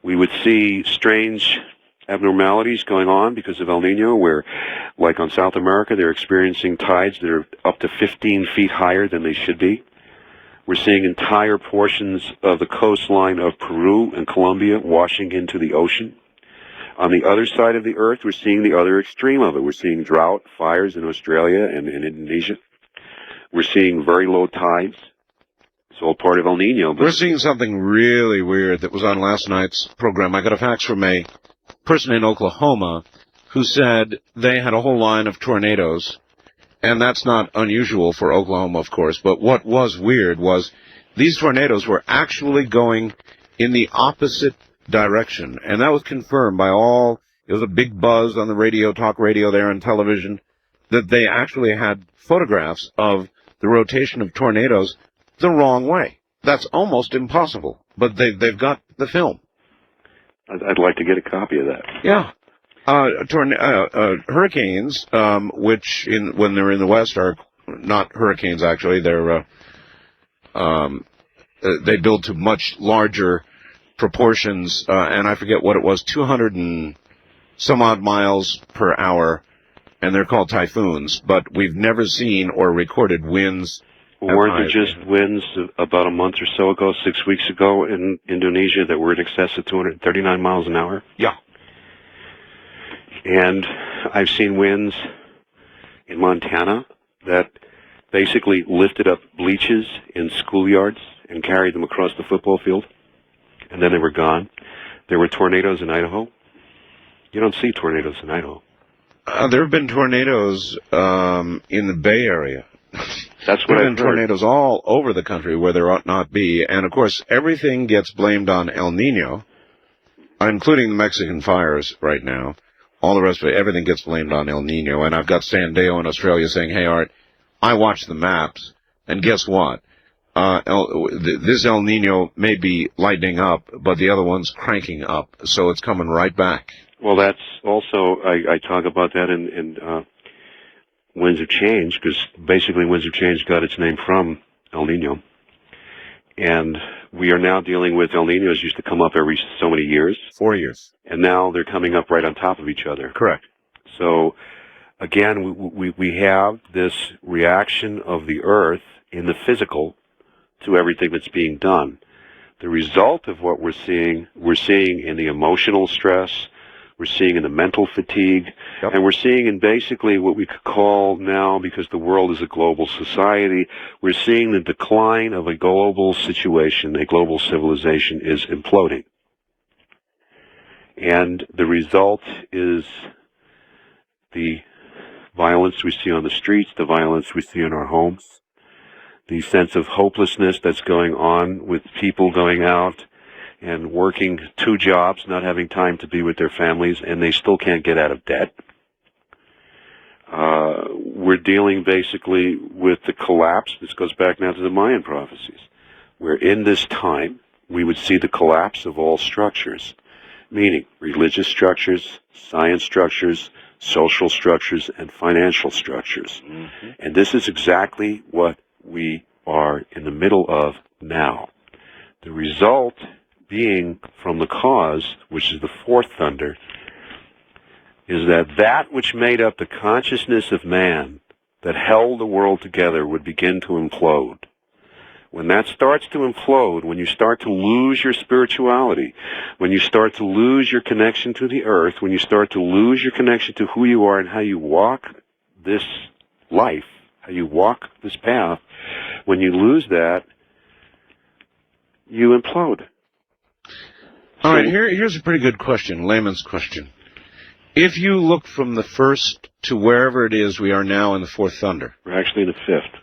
We would see strange abnormalities going on because of El Nino, where, like on South America, they're experiencing tides that are up to 15 feet higher than they should be. We're seeing entire portions of the coastline of Peru and Colombia washing into the ocean. On the other side of the Earth, we're seeing the other extreme of it. We're seeing drought, fires in Australia and in Indonesia. We're seeing very low tides. It's all part of El Nino. We're seeing something really weird that was on last night's program. I got a fax from a person in Oklahoma who said they had a whole line of tornadoes, and that's not unusual for Oklahoma, of course, but what was weird was these tornadoes were actually going in the opposite direction, and that was confirmed by it was a big buzz on the radio, talk radio there and television, that they actually had photographs of the rotation of tornadoes the wrong way. That's almost impossible, but they've got the film. I'd like to get a copy of that. Yeah. Hurricanes, which when they're in the west are not hurricanes actually, they're they build to much larger proportions, and I forget what it was, 200 and some odd miles per hour, and they're called typhoons, but we've never seen or recorded winds. Weren't there just winds about a month or so ago, 6 weeks ago, in Indonesia that were in excess of 239 miles an hour? Yeah. And I've seen winds in Montana that basically lifted up bleachers in schoolyards and carried them across the football field, and then they were gone. There were tornadoes in Idaho. You don't see tornadoes in Idaho. There have been tornadoes in the Bay Area. That's what there have I've been tornadoes all over the country where there ought not be, and of course everything gets blamed on El Nino, including the Mexican fires right now. All the rest of it, everything gets blamed on El Nino, and I've got Sandeo in Australia saying, "Hey Art, I watched the maps, and guess what? This El Nino may be lightening up, but the other one's cranking up, so it's coming right back." Well, that's also, I talk about that in Winds of Change, because basically Winds of Change got its name from El Nino. And we are now dealing with El Ninos used to come up every so many years. 4 years. And now they're coming up right on top of each other. Correct. So, again, we have this reaction of the Earth in the physical to everything that's being done. The result of what we're seeing in the emotional stress, we're seeing in the mental fatigue, and we're seeing in basically what we could call now, because the world is a global society, we're seeing the decline of a global situation, a global civilization is imploding. And the result is the violence we see on the streets, the violence we see in our homes, the sense of hopelessness that's going on with people going out and working 2 jobs, not having time to be with their families, and they still can't get out of debt. We're dealing basically with the collapse. This goes back now to the Mayan prophecies, where in this time we would see the collapse of all structures, meaning religious structures, science structures, social structures, and financial structures. Mm-hmm. And this is exactly what we are in the middle of now. The result being from the cause, which is the fourth thunder, is that which made up the consciousness of man that held the world together would begin to implode. When that starts to implode, when you start to lose your spirituality, when you start to lose your connection to the earth, when you start to lose your connection to who you are and how you walk this life, how you walk this path, when you lose that, you implode. All right, here's a pretty good question, layman's question. If you look from the first to wherever it is we are now in the fourth thunder. We're actually in the fifth.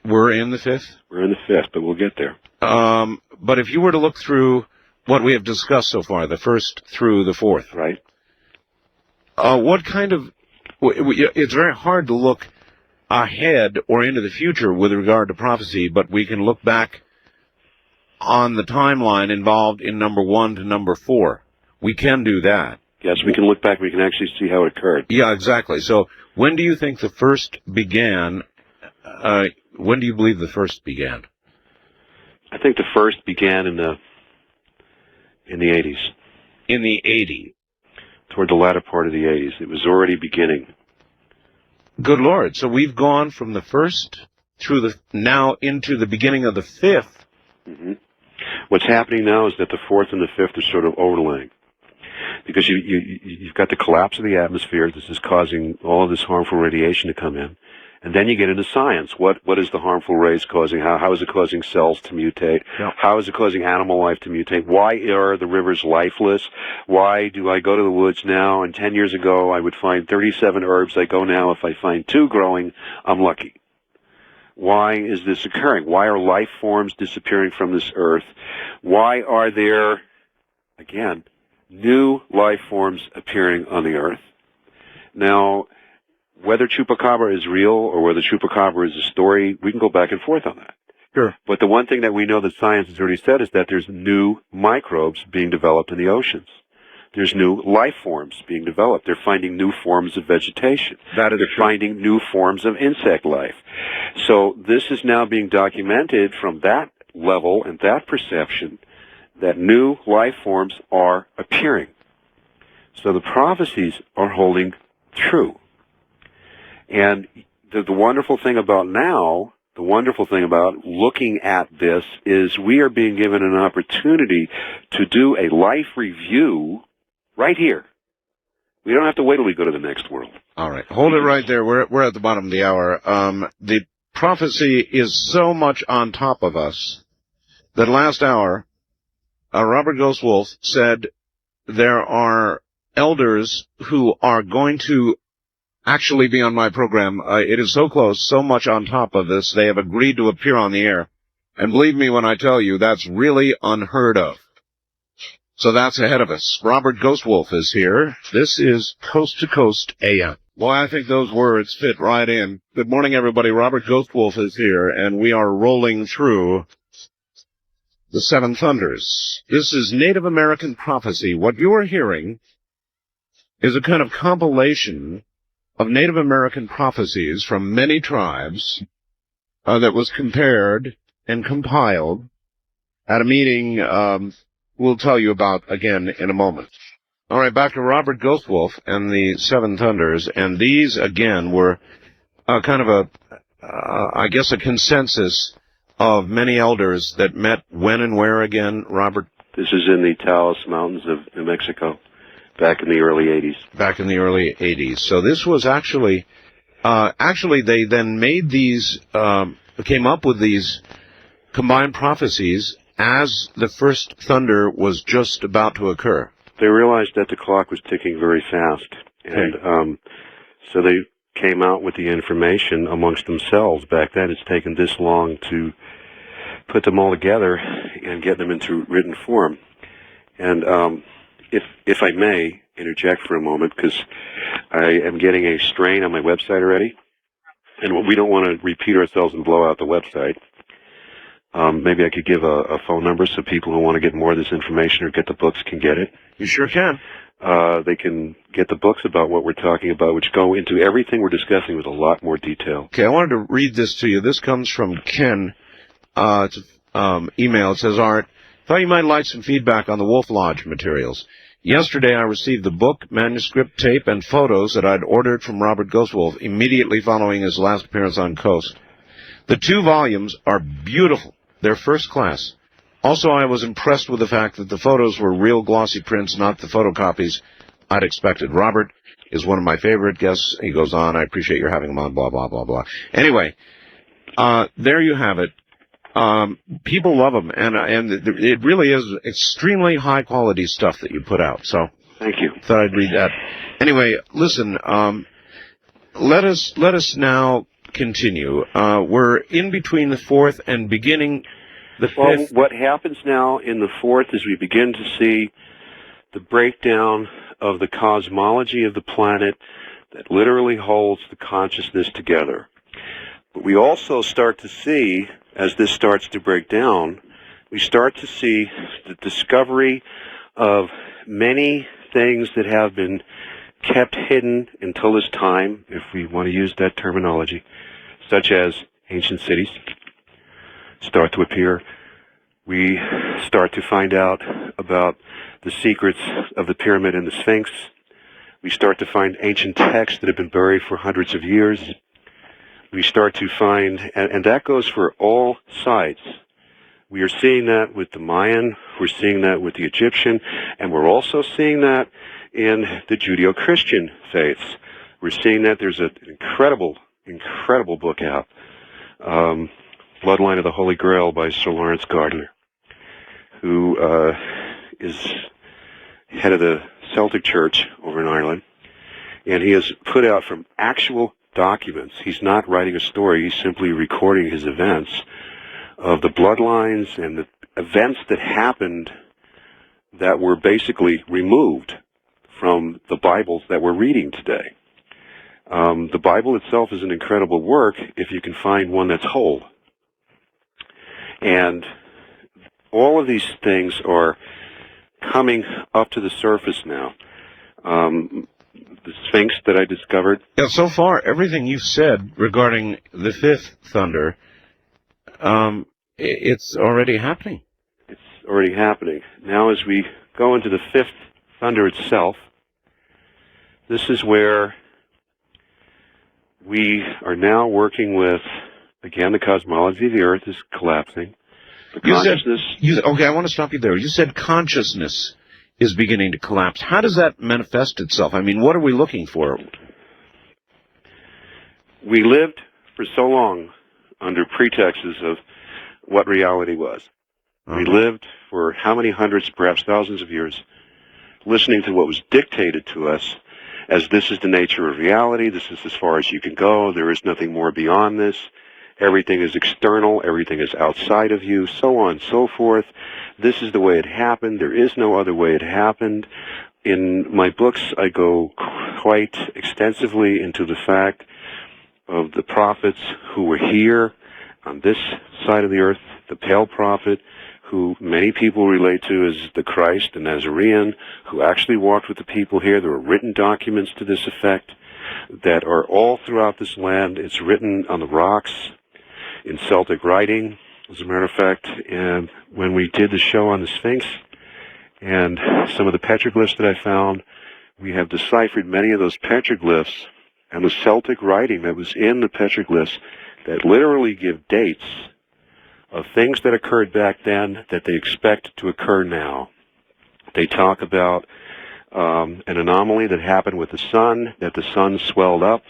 We're in the fifth? We're in the fifth, but we'll get there. But if you were to look through what we have discussed so far, the first through the fourth. Right. What kind of... It's very hard to look ahead or into the future with regard to prophecy, but we can look back on the timeline involved in number 1 to number 4. We can do that. Yes, we can look back. We can actually see how it occurred. Yeah, exactly. So when do you think the first began? When do you believe the first began? I think the first began in the 80s. In the 80s? Toward the latter part of the 80s. It was already beginning. Good Lord. So we've gone from the first through now into the beginning of the fifth. Mm-hmm. What's happening now is that the fourth and the fifth are sort of overlaying. Because because you've got the collapse of the atmosphere. This is causing all of this harmful radiation to come in. And then you get into science. What is the harmful rays causing? How is it causing cells to mutate? Yeah. How is it causing animal life to mutate? Why are the rivers lifeless? Why do I go to the woods now, and 10 years ago I would find 37 herbs? I go now, if I find 2 growing, I'm lucky. Why is this occurring? Why are life forms disappearing from this earth? Why are there, again, new life forms appearing on the earth? Now, whether Chupacabra is real or whether Chupacabra is a story, we can go back and forth on that. Sure. But the one thing that we know that science has already said is that there's new microbes being developed in the oceans. There's new life forms being developed. They're finding new forms of vegetation. They're finding new forms of insect life. So this is now being documented from that level and that perception that new life forms are appearing. So the prophecies are holding true. And the wonderful thing about now, the wonderful thing about looking at this is we are being given an opportunity to do a life review right here. We don't have to wait till we go to the next world. All right. Hold it right there. We're at the bottom of the hour. The prophecy is so much on top of us that last hour, Robert Ghostwolf said there are elders who are going to actually be on my program. It is so close, so much on top of this, they have agreed to appear on the air. And believe me when I tell you, that's really unheard of. So that's ahead of us. Robert Ghostwolf is here. This is Coast to Coast AM. Well, I think those words fit right in. Good morning, everybody. Robert Ghostwolf is here, and we are rolling through the Seven Thunders. This is Native American prophecy. What you are hearing is a kind of compilation of Native American prophecies from many tribes that was compared and compiled at a meeting we'll tell you about again in a moment. All right, back to Robert Ghostwolf and the Seven Thunders, and these, again, were kind of I guess a consensus of many elders that met when and where again, Robert? This is in the Taos Mountains of New Mexico. Back in the early 80s. Back in the early 80s. So this was actually they then made these, came up with these combined prophecies as the first thunder was just about to occur. They realized that the clock was ticking very fast. And so they came out with the information amongst themselves. Back then it's taken this long to put them all together and get them into written form. And if I may interject for a moment, because I am getting a strain on my website already, and we don't want to repeat ourselves and blow out the website. Maybe I could give a phone number so people who want to get more of this information or get the books can get it. You sure can. They can get the books about what we're talking about, which go into everything we're discussing with a lot more detail. Okay, I wanted to read this to you. This comes from Ken. It's email. It says, Art, thought you might like some feedback on the Wolf Lodge materials. Yesterday I received the book, manuscript, tape, and photos that I'd ordered from Robert Ghostwolf immediately following his last appearance on Coast. The 2 volumes are beautiful. They're first class. Also, I was impressed with the fact that the photos were real glossy prints, not the photocopies I'd expected. Robert is one of my favorite guests. He goes on, I appreciate your having him on, blah, blah, blah, blah. Anyway, there you have it. People love them, and it really is extremely high-quality stuff that you put out. So, thank you. Thought I'd read that. Anyway, listen. Let us now continue. We're in between the 4th and beginning the 5th. Well, what happens now in the 4th is we begin to see the breakdown of the cosmology of the planet that literally holds the consciousness together. But we also start to see, as this starts to break down, we start to see the discovery of many things that have been kept hidden until this time, if we want to use that terminology, such as ancient cities start to appear. We start to find out about the secrets of the pyramid and the Sphinx. We start to find ancient texts that have been buried for hundreds of years. We start to find, and that goes for all sides. We are seeing that with the Mayan, we're seeing that with the Egyptian, and we're also seeing that in the Judeo-Christian faiths. We're seeing that there's an incredible book out, Bloodline of the Holy Grail by Sir Lawrence Gardner, who is head of the Celtic Church over in Ireland, and he has put out from actual documents. He's not writing a story, he's simply recording his events of the bloodlines and the events that happened that were basically removed from the Bibles that we're reading today. The Bible itself is an incredible work if you can find one that's whole. And all of these things are coming up to the surface now. The Sphinx that I discovered. Yeah, so far, everything you've said regarding the fifth thunder, it's already happening. It's already happening. Now as we go into the fifth thunder itself, this is where we are now working with, again, the cosmology of the Earth is collapsing. The consciousness... Okay, I want to stop you there. You said consciousness is beginning to collapse. How does that manifest itself? I mean, what are we looking for? We lived for so long under pretexts of what reality was. We lived for how many hundreds, perhaps thousands of years, listening to what was dictated to us as this is the nature of reality, this is as far as you can go, there is nothing more beyond this, everything is external, everything is outside of you, so on and so forth. This is the way it happened, there is no other way it happened. In my books, I go quite extensively into the fact of the prophets who were here on this side of the earth, the pale prophet, who many people relate to as the Christ, the Nazarene, who actually walked with the people here. There are written documents to this effect that are all throughout this land. It's written on the rocks in Celtic writing, as a matter of fact. And when we did the show on the Sphinx and some of the petroglyphs that I found, we have deciphered many of those petroglyphs and the Celtic writing that was in the petroglyphs that literally give dates of things that occurred back then that they expect to occur now. They talk about an anomaly that happened with the sun, that the sun swelled up.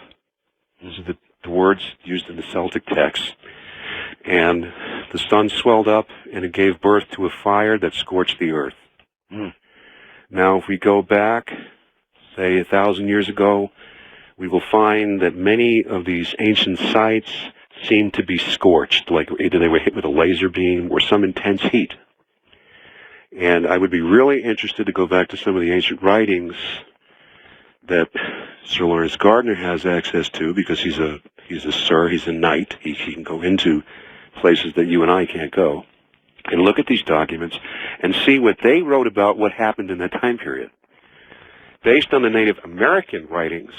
These are the words used in the Celtic text. And the sun swelled up and it gave birth to a fire that scorched the earth. Now, if we go back, say 1,000 years ago, we will find that many of these ancient sites seemed to be scorched, like either they were hit with a laser beam or some intense heat. And I would be really interested to go back to some of the ancient writings that Sir Lawrence Gardner has access to, because he's a knight. He can go into places that you and I can't go, and look at these documents and see what they wrote about what happened in that time period. Based on the Native American writings,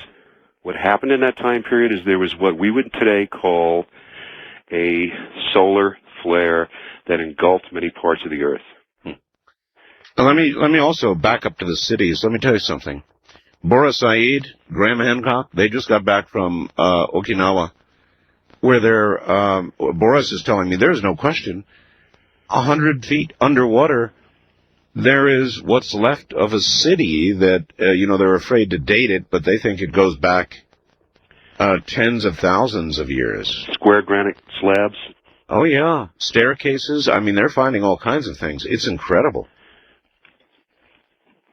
what happened in that time period is there was what we would today call a solar flare that engulfed many parts of the earth. Let me also back up to the cities. Let me tell you something. Boris Said, Graham Hancock, they just got back from Okinawa, where Boris is telling me there's no question, 100 feet underwater, there is what's left of a city that, they're afraid to date it, but they think it goes back tens of thousands of years. Square granite slabs. Oh, yeah. Staircases. I mean, they're finding all kinds of things. It's incredible.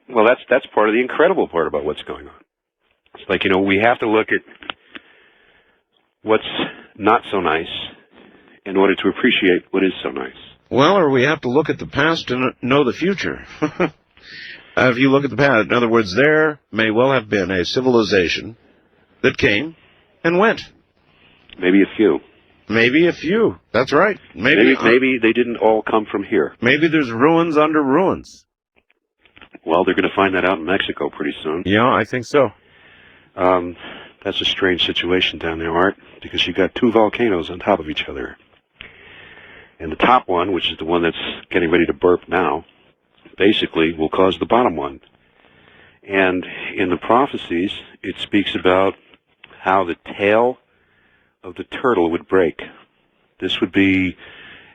Well, that's part of the incredible part about what's going on. It's like, we have to look at what's not so nice in order to appreciate what is so nice. Well, or we have to look at the past to know the future. If you look at the past, in other words, there may well have been a civilization that came and went. Maybe a few. Maybe a few. That's right. Maybe they didn't all come from here. Maybe there's ruins under ruins. Well, they're going to find that out in Mexico pretty soon. Yeah, I think so. That's a strange situation down there, Art, because you got two volcanoes on top of each other. And the top one, which is the one that's getting ready to burp now, basically will cause the bottom one. And in the prophecies, it speaks about how the tail of the turtle would break. This would be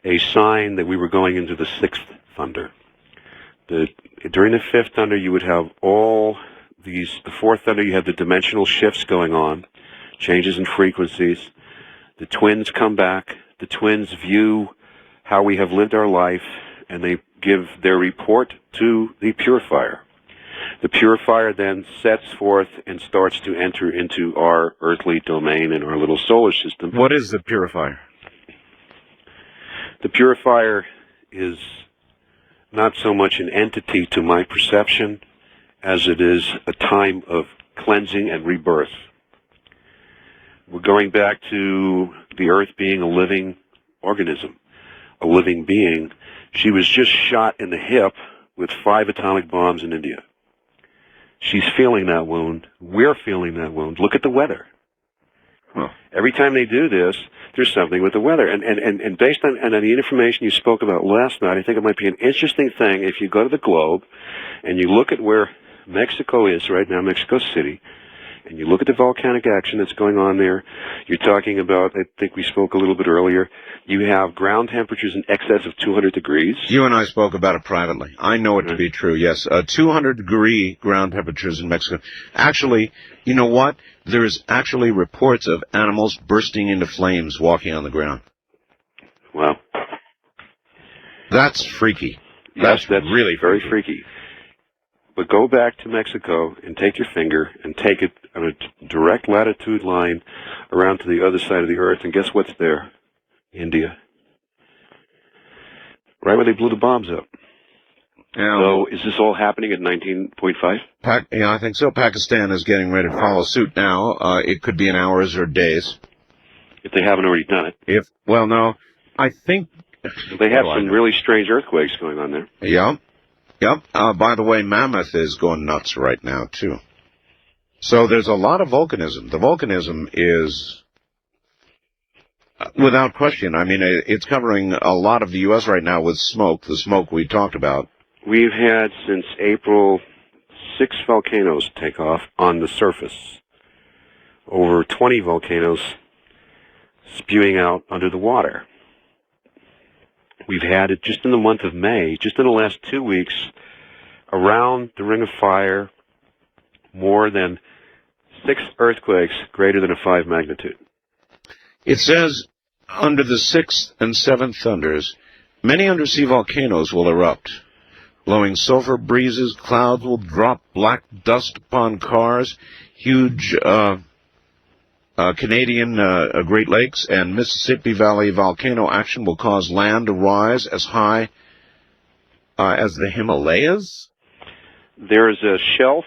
a sign that we were going into the sixth thunder. During the fifth thunder, you would have all the fourth thunder, you have the dimensional shifts going on, changes in frequencies. The twins come back. The twins view how we have lived our life, and they give their report to the purifier. The purifier then sets forth and starts to enter into our earthly domain and our little solar system. What is the purifier? The purifier is not so much an entity to my perception as it is a time of cleansing and rebirth. We're going back to the earth being a living organism, a living being. She was just shot in the hip with 5 atomic bombs in India. She's feeling that wound. We're feeling that wound. Look at the weather. Huh. Every time they do this, there's something with the weather. And based on the information you spoke about last night, I think it might be an interesting thing if you go to the globe and you look at where Mexico is right now, Mexico City, and you look at the volcanic action that's going on there. You're talking about, I think we spoke a little bit earlier, you have ground temperatures in excess of 200 degrees. You and I spoke about it privately. I know it to be true, yes. 200-degree ground temperatures in Mexico. Actually, you know what? There's actually reports of animals bursting into flames walking on the ground. Wow. That's freaky. That's really very freaky. But go back to Mexico and take your finger and take it on a direct latitude line around to the other side of the earth, and guess what's there? India. Right where they blew the bombs up. So is this all happening at 19.5? Yeah, I think so. Pakistan is getting ready to follow suit now. It could be in hours or days. If they haven't already done it. Well, no. I think... They have some really strange earthquakes going on there. Yeah. Yep. By the way, Mammoth is going nuts right now, too. So there's a lot of volcanism. The volcanism is, without question, I mean, it's covering a lot of the U.S. right now with smoke, the smoke we talked about. We've had, since April, 6 volcanoes take off on the surface. Over 20 volcanoes spewing out under the water. We've had it just in the month of May, just in the last 2 weeks, around the Ring of Fire, more than 6 earthquakes greater than a 5 magnitude. It says, under the 6th and 7th thunders, many undersea volcanoes will erupt. Blowing sulfur breezes, clouds will drop black dust upon cars, huge Canadian Great Lakes and Mississippi Valley volcano action will cause land to rise as high as the Himalayas? There is a shelf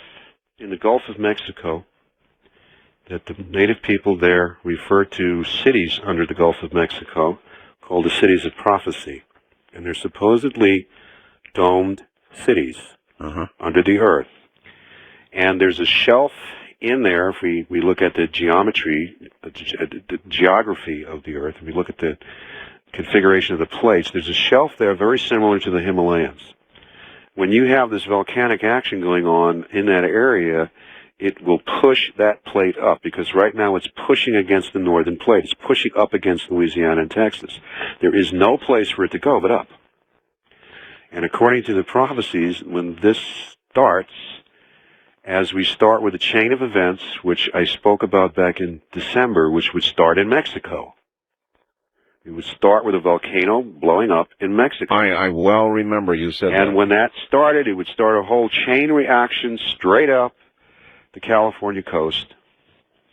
in the Gulf of Mexico that the native people there refer to cities under the Gulf of Mexico called the cities of prophecy. And they're supposedly domed cities under the earth. And there's a shelf in there, if we look at the geometry, the geography of the earth, and we look at the configuration of the plates, there's a shelf there very similar to the Himalayas. When you have this volcanic action going on in that area, it will push that plate up, because right now it's pushing against the northern plate. It's pushing up against Louisiana and Texas. There is no place for it to go but up. And according to the prophecies, when this starts, as we start with a chain of events, which I spoke about back in December, which would start in Mexico. It would start with a volcano blowing up in Mexico. I well remember you said that. And when that started, it would start a whole chain reaction straight up the California coast.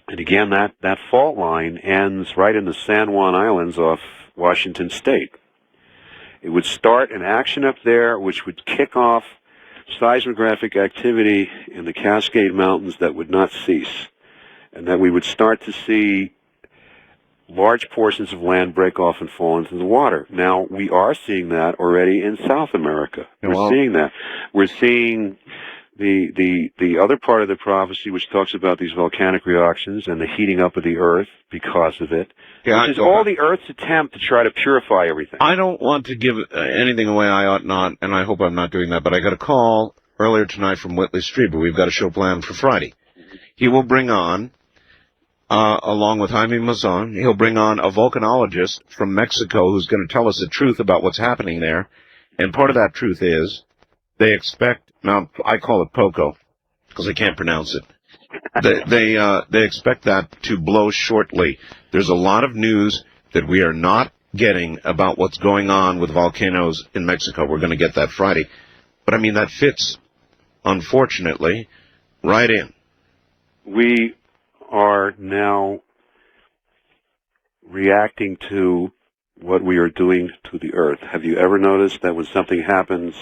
And again, that fault line ends right in the San Juan Islands off Washington State. It would start an action up there which would kick off seismographic activity in the Cascade Mountains that would not cease, and that we would start to see large portions of land break off and fall into the water. Now, we are seeing that already in South America. We're seeing that. We're seeing the other part of the prophecy, which talks about these volcanic reactions and the heating up of the earth because of it, which is all the Earth's attempt to try to purify everything. I don't want to give anything away I ought not, and I hope I'm not doing that, but I got a call earlier tonight from Whitley Strieber. We've got a show planned for Friday. He will bring on, along with Jaime Maussan, he'll bring on a volcanologist from Mexico who's going to tell us the truth about what's happening there. And part of that truth is they expect Mount, I call it Poco, because I can't pronounce it. They expect that to blow shortly. There's a lot of news that we are not getting about what's going on with volcanoes in Mexico. We're going to get that Friday. But I mean, that fits, unfortunately, right in. We are now reacting to what we are doing to the Earth. Have you ever noticed that when something happens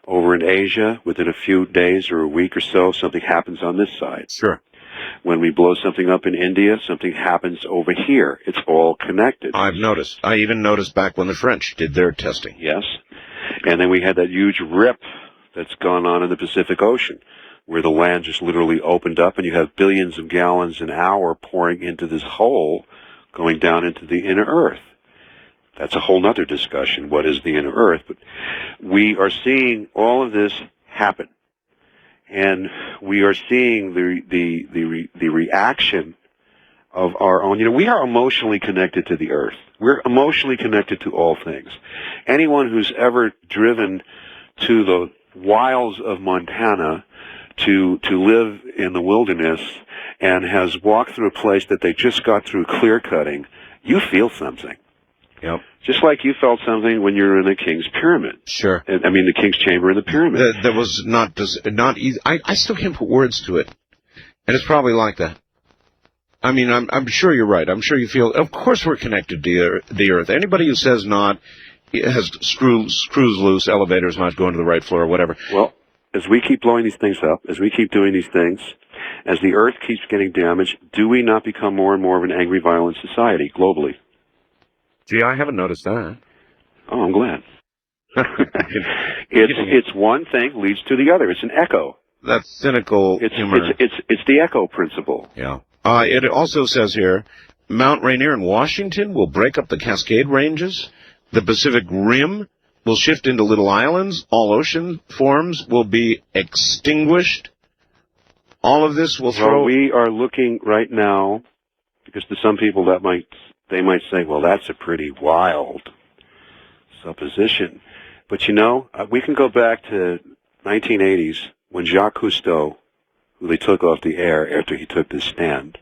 over in Asia, within a few days or a week or so, something happens on this side? Sure. When we blow something up in India, something happens over here. It's all connected. I've noticed. I even noticed back when the French did their testing. Yes. And then we had that huge rip that's gone on in the Pacific Ocean, where the land just literally opened up, and you have billions of gallons an hour pouring into this hole going down into the inner Earth. That's a whole other discussion. What is the inner Earth? But we are seeing all of this happen. And we are seeing the reaction of our own. You know, we are emotionally connected to the Earth. We're emotionally connected to all things. Anyone who's ever driven to the wilds of Montana to live in the wilderness and has walked through a place that they just got through clear cutting, you feel something. Yep. Just like you felt something when you were in the King's Pyramid. Sure. I mean, the King's Chamber in the Pyramid. That was not easy. I still can't put words to it. And it's probably like that. I mean, I'm sure you're right. I'm sure you feel, of course we're connected to the Earth. Anybody who says not has screws loose, elevators not going to the right floor or whatever. Well, as we keep blowing these things up, as we keep doing these things, as the Earth keeps getting damaged, do we not become more and more of an angry, violent society globally? Gee, I haven't noticed that. Oh, I'm glad. It's one thing leads to the other. It's an echo. That's cynical humor. It's the echo principle. Yeah. It also says here, Mount Rainier in Washington will break up the Cascade Ranges. The Pacific Rim will shift into little islands. All ocean forms will be extinguished. All of this will throw... Well, we are looking right now, because to some people they might say, well, that's a pretty wild supposition. But you know, we can go back to 1980s when Jacques Cousteau, who they took off the air after he took this stand,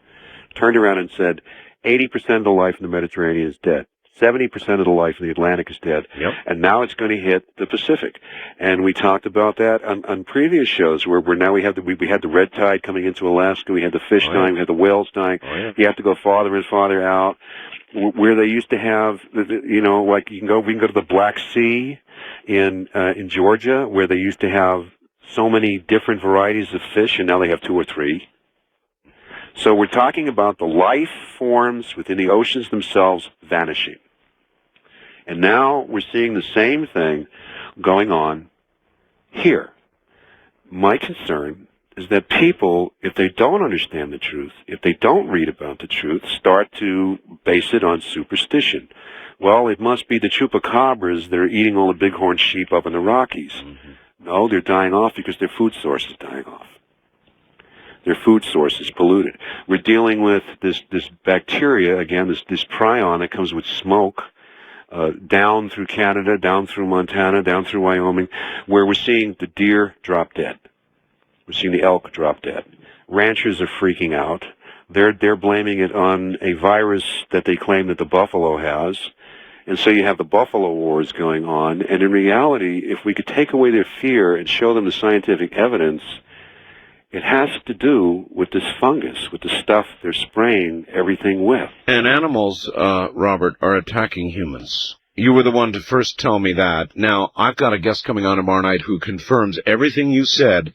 turned around and said, 80% of the life in the Mediterranean is dead. 70% of the life in the Atlantic is dead. Yep. And now it's going to hit the Pacific. And we talked about that on previous shows where now we had the red tide coming into Alaska, we had the fish dying, we had the whales dying. You have to go farther and farther out. Where they used to have, you know, like we can go to the Black Sea in Georgia, where they used to have so many different varieties of fish, and now they have 2 or 3. So we're talking about the life forms within the oceans themselves vanishing. And now we're seeing the same thing going on here. My concern is that people, if they don't understand the truth, if they don't read about the truth, start to base it on superstition. Well, it must be the chupacabras that are eating all the bighorn sheep up in the Rockies. Mm-hmm. No, they're dying off because their food source is dying off. Their food source is polluted. We're dealing with this bacteria, again, this prion that comes with smoke, down through Canada, down through Montana, down through Wyoming, where we're seeing the deer drop dead. We're seeing the elk drop dead. Ranchers are freaking out. They're blaming it on a virus that they claim that the buffalo has. And so you have the buffalo wars going on. And in reality, if we could take away their fear and show them the scientific evidence, it has to do with this fungus, with the stuff they're spraying everything with. And animals, Robert, are attacking humans. You were the one to first tell me that. Now, I've got a guest coming on tomorrow night who confirms everything you said.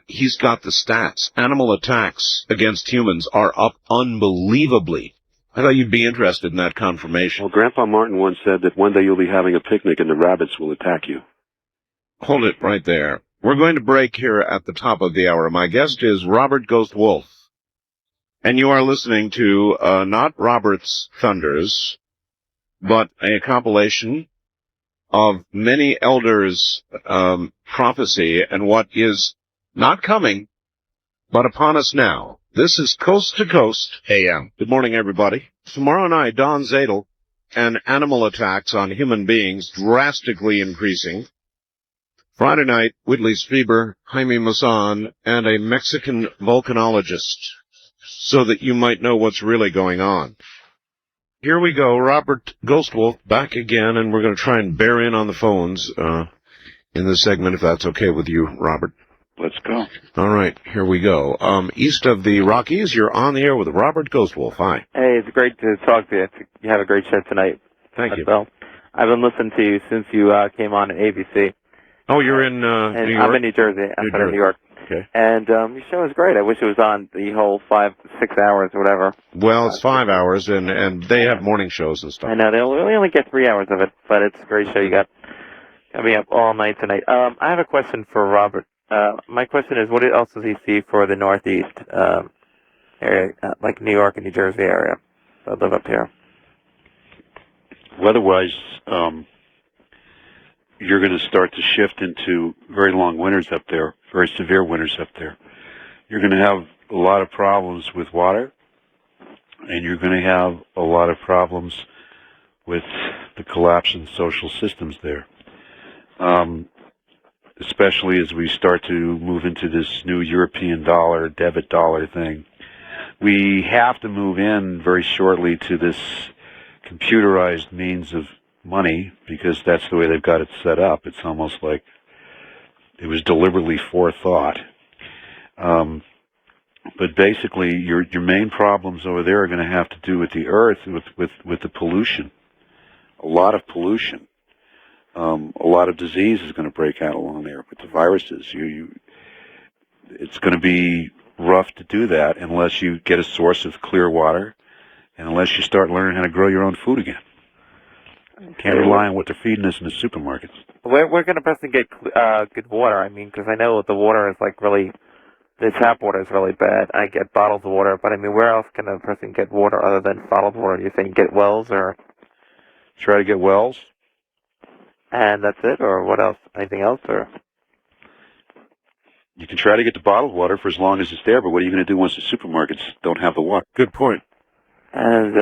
He's got the stats. Animal attacks against humans are up unbelievably. I thought you'd be interested in that confirmation. Well, Grandpa Martin once said that one day you'll be having a picnic and the rabbits will attack you. Hold it right there. We're going to break here at the top of the hour. My guest is Robert Ghostwolf. And you are listening to not Robert's Thunders, but a compilation of many elders' prophecy and what is not coming, but upon us now. This is Coast to Coast AM. Good morning, everybody. Tomorrow night, Don Zadel, and animal attacks on human beings drastically increasing. Friday night, Whitley Strieber, Jaime Maussan, and a Mexican volcanologist, so that you might know what's really going on. Here we go, Robert Ghostwolf back again, and we're going to try and bear in on the phones in this segment, if that's okay with you, Robert. Let's go. All right, here we go. East of the Rockies, you're on the air with Robert Ghostwolf. Hi. Hey, it's great to talk to you. You have a great show tonight. Thank you. Well, I've been listening to you since you came on at ABC. Oh, you're in New York? I'm in New Jersey. I'm from New York. Okay. And your show is great. I wish it was on the whole 5, 6 hours or whatever. Well, it's 5 hours, and they have morning shows and stuff. I know. They only get 3 hours of it, but it's a great show. You got me up all night tonight. I have a question for Robert. My question is, what else does he see for the Northeast area, like New York and New Jersey area? I live up here. Weather-wise, you're going to start to shift into very long winters up there, very severe winters up there. You're going to have a lot of problems with water, and you're going to have a lot of problems with the collapse in social systems there. Especially as we start to move into this new European dollar, debit dollar thing. We have to move in very shortly to this computerized means of money, because that's the way they've got it set up. It's almost like it was deliberately forethought. But basically, your main problems over there are going to have to do with the earth, with the pollution. A lot of pollution. A lot of disease is going to break out along there with the viruses. It's going to be rough to do that unless you get a source of clear water, and unless you start learning how to grow your own food again. Can't rely on what they're feeding us in the supermarkets. Where can a person get good water? I mean, because I know the water is like really, the tap water is really bad. I get bottles of water, but I mean, where else can a person get water other than bottled water? Do you think get wells or? Try to get wells. And that's it, or what else? Anything else, or? You can try to get the bottled water for as long as it's there, but what are you going to do once the supermarkets don't have the water? Good point. And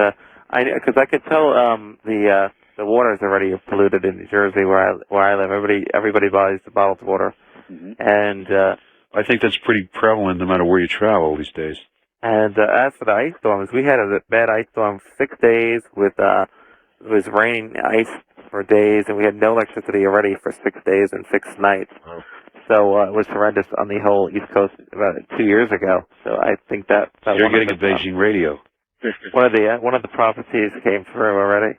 because I could tell the water is already polluted in New Jersey where I live. Everybody buys the bottled water, and I think that's pretty prevalent no matter where you travel these days. And as for the ice storms, we had a bad ice storm 6 days with it was raining ice for days, and we had no electricity already for 6 days and 6 nights. Oh. So it was horrendous on the whole East Coast about 2 years ago. So I think that You're getting a Beijing radio. one of the prophecies came through already.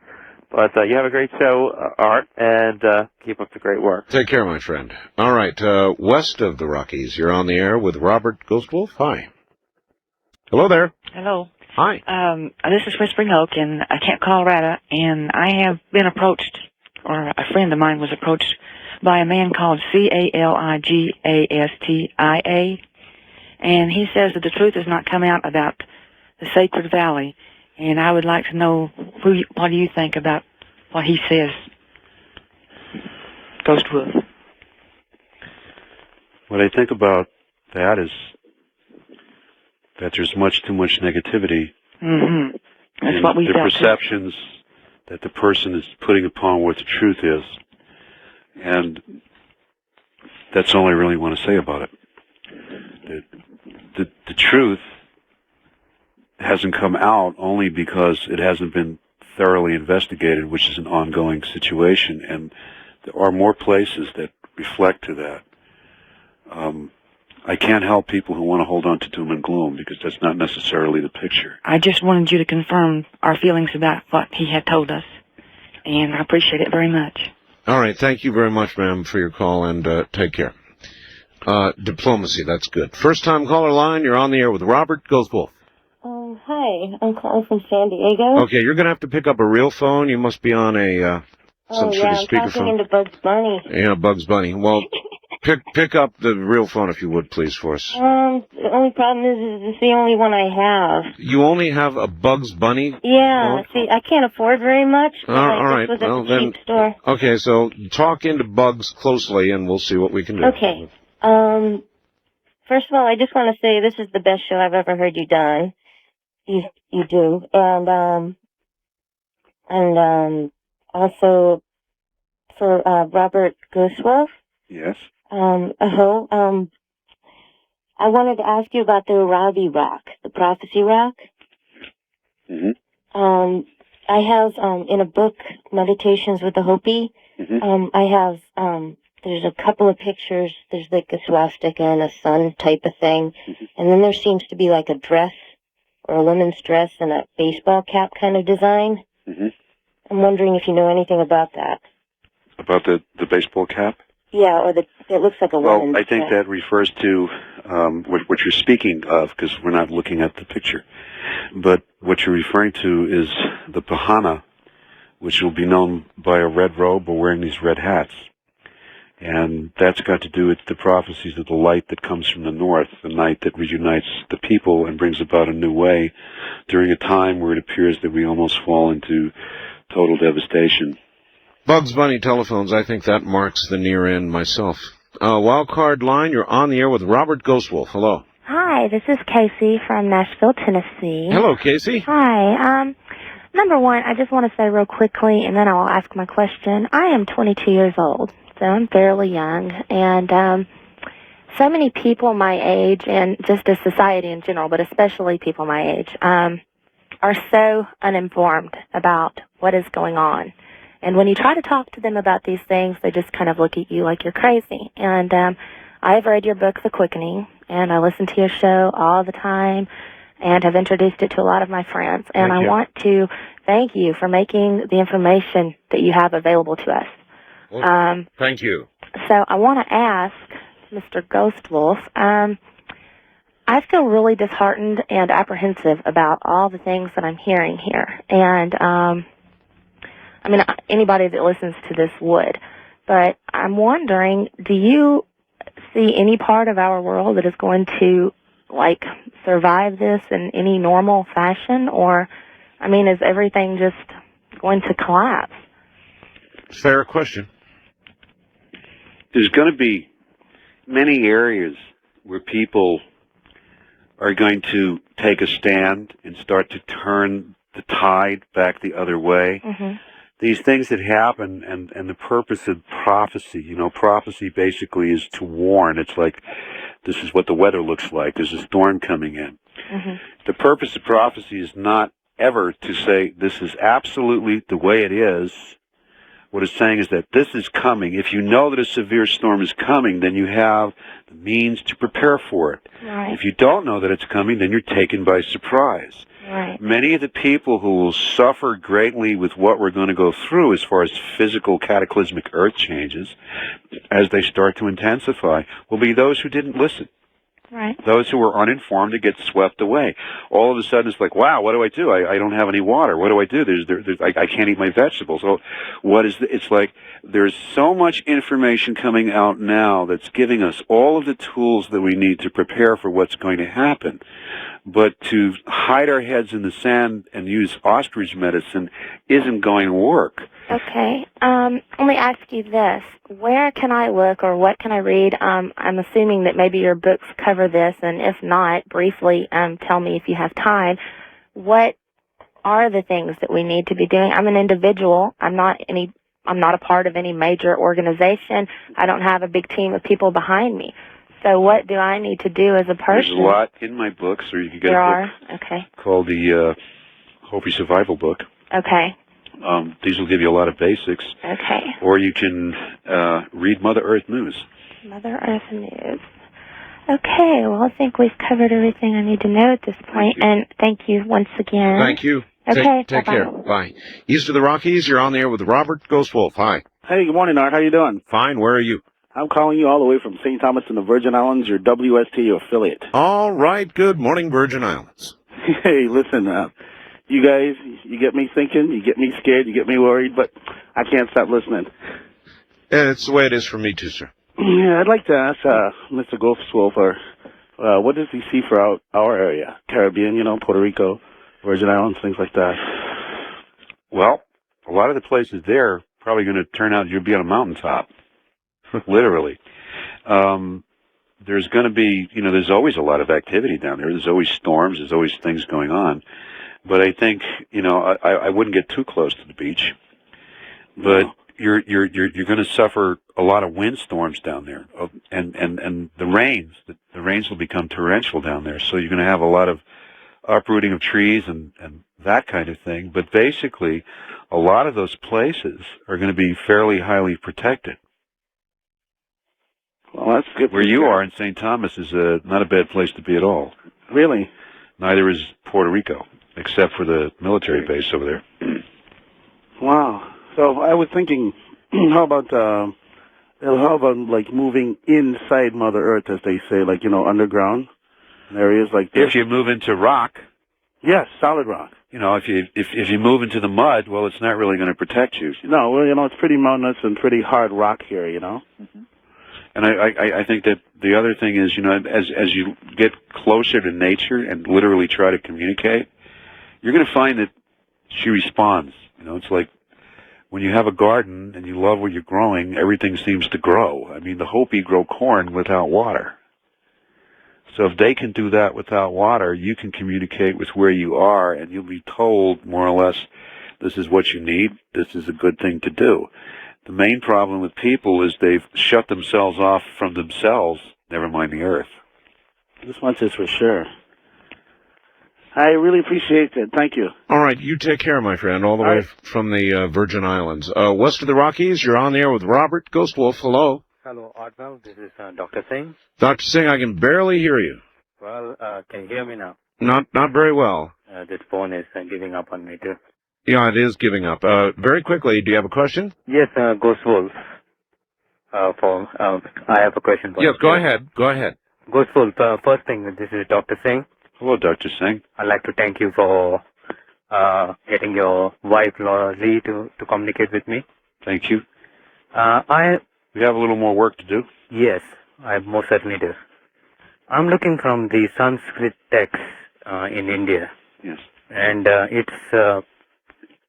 But you have a great show, Art, and keep up the great work. Take care, my friend. All right, west of the Rockies, you're on the air with Robert Ghostwolf. Hi. Hello there. Hello. Hi. This is Whispering Oak in Camp Colorado, and I have been approached, or a friend of mine was approached by a man called Caligastia, and he says that the truth has not come out about the Sacred Valley, and I would like to know what do you think about what he says, Ghostwolf. What I think about that is that there's much too much negativity Mm-hmm. That's in what we the felt. perceptions that the person is putting upon what the truth is. And that's all I really want to say about it. The truth hasn't come out only because it hasn't been thoroughly investigated, which is an ongoing situation, and there are more places that reflect to that. I can't help people who want to hold on to doom and gloom, because that's not necessarily the picture. I just wanted you to confirm our feelings about what he had told us, and I appreciate it very much. All right, thank you very much, ma'am, for your call, and take care. Diplomacy, that's good. First-time caller line, you're on the air with Robert Ghostwolf. Hi, I'm calling from San Diego. Okay, you're going to have to pick up a real phone. You must be on a some sort of I'm talking speakerphone. into Bugs Bunny. Yeah, Bugs Bunny. Well, pick up the real phone if you would, please, for us. The only problem is it's the only one I have. You only have a Bugs Bunny? Yeah, see, I can't afford very much. But All right. This was Well, at the then. cheap store. Okay, so talk into Bugs closely, and we'll see what we can do. Okay. First of all, I just want to say this is the best show I've ever heard you done. You do, and also for Robert Ghostwolf. Yes. I wanted to ask you about the Arabi rock, the prophecy rock. Mm-hmm. I have in a book, Meditations with the Hopi. Mm-hmm. I have there's a couple of pictures. There's like a swastika and a sun type of thing, and then there seems to be like a dress or a woman's dress and a baseball cap kind of design. Mm-hmm. I'm wondering if you know anything about that. About the baseball cap? Yeah, or it looks like a woman's Well, I think dress. that refers to what you're speaking of, because we're not looking at the picture. But what you're referring to is the Pahana, which will be known by a red robe or wearing these red hats. And that's got to do with the prophecies of the light that comes from the north, the night that reunites the people and brings about a new way during a time where it appears that we almost fall into total devastation. Bugs Bunny telephones, I think that marks the near end myself. Wildcard line, you're on the air with Robert Ghostwolf. Hello. Hi, this is Casey from Nashville, Tennessee. Hello, Casey. Hi. Number one, I just want to say real quickly, and then I'll ask my question. I am 22 years old, so I'm fairly young, and so many people my age, and just as society in general, but especially people my age, are so uninformed about what is going on. And when you try to talk to them about these things, they just kind of look at you like you're crazy. And I've read your book, The Quickening, and I listen to your show all the time and have introduced it to a lot of my friends. And I want to thank you for making the information that you have available to us. Well, thank you. So I want to ask Mr. Ghostwolf, I feel really disheartened and apprehensive about all the things that I'm hearing here. And I mean, anybody that listens to this would. But I'm wondering, do you see any part of our world that is going to, like, survive this in any normal fashion? Or, I mean, is everything just going to collapse? Fair question. There's going to be many areas where people are going to take a stand and start to turn the tide back the other way. Mm-hmm. These things that happen, and the purpose of prophecy, prophecy basically is to warn. It's like, this is what the weather looks like. There's a storm coming in. Mm-hmm. The purpose of prophecy is not ever to say, this is absolutely the way it is. What it's saying is that this is coming. If you know that a severe storm is coming, then you have the means to prepare for it. Right. If you don't know that it's coming, then you're taken by surprise. Right. Many of the people who will suffer greatly with what we're going to go through as far as physical cataclysmic earth changes, as they start to intensify, will be those who didn't listen. Right. Those who were uninformed to get swept away. All of a sudden, it's like, wow, what do I do? I don't have any water. What do I do? I can't eat my vegetables. So, it's like there's so much information coming out now that's giving us all of the tools that we need to prepare for what's going to happen. But to hide our heads in the sand and use ostrich medicine isn't going to work. Okay. Let me ask you this. Where can I look or what can I read? I'm assuming that maybe your books cover this, and if not, briefly tell me if you have time. What are the things that we need to be doing? I'm an individual. I'm not a part of any major organization. I don't have a big team of people behind me. So what do I need to do as a person? There's a lot in my books, or you can get There a book are? Okay. called the Hopi Survival Book. Okay. These will give you a lot of basics. Okay. Or you can read Mother Earth News. Mother Earth News. Okay, well, I think we've covered everything I need to know at this point, and thank you once again. Thank you. Okay, Take bye-bye. care. Bye. East of the Rockies, you're on the air with Robert Ghostwolf. Hi. Hey, good morning, Art. How you doing? Fine. Where are you? I'm calling you all the way from St. Thomas in the Virgin Islands, your WST affiliate. All right. Good morning, Virgin Islands. Hey, listen, you guys, you get me thinking, you get me scared, you get me worried, but I can't stop listening. It's the way it is for me, too, sir. Yeah, I'd like to ask Mr. Ghostwolf, what does he see for our area? Caribbean, Puerto Rico, Virgin Islands, things like that. Well, a lot of the places there are probably going to turn out you'll be on a mountaintop. Literally. There's going to be, there's always a lot of activity down there. There's always storms. There's always things going on. But I think, I wouldn't get too close to the beach. But, you're going to suffer a lot of windstorms down there, and the rains will become torrential down there. So you're going to have a lot of uprooting of trees and that kind of thing. But basically, a lot of those places are going to be fairly highly protected. Well, that's good. Where you are in St. Thomas is not a bad place to be at all. Really? Neither is Puerto Rico, except for the military base over there. Wow. So I was thinking, how about like moving inside Mother Earth, as they say, like, underground in areas like this? If you move into rock. Yes, solid rock. If you move into the mud, well, it's not really going to protect you. No, well, it's pretty mountainous and pretty hard rock here, Mm-hmm. And I think that the other thing is, as you get closer to nature and literally try to communicate, you're going to find that she responds. It's like when you have a garden and you love what you're growing, everything seems to grow. I mean, the Hopi grow corn without water. So if they can do that without water, you can communicate with where you are, and you'll be told, more or less, this is what you need, this is a good thing to do. The main problem with people is they've shut themselves off from themselves, never mind the earth. This much is for sure. I really appreciate it. Thank you. All right, you take care, my friend, all the way from the Virgin Islands. West of the Rockies, you're on the air with Robert Ghostwolf. Hello. Hello, Ardbell. This is Dr. Singh. Dr. Singh, I can barely hear you. Well, can you hear me now? Not very well. This phone is giving up on me too. Yeah, it is giving up. Very quickly, do you have a question? Yes, Ghostwolf. I have a question for you. Yes, go ahead. Go ahead. Ghostwolf, first thing, this is Dr. Singh. Hello, Dr. Singh. I'd like to thank you for getting your wife, Laura Lee, to communicate with me. Thank you. We have a little more work to do. Yes, I most certainly do. I'm looking from the Sanskrit text in India. Yes. And its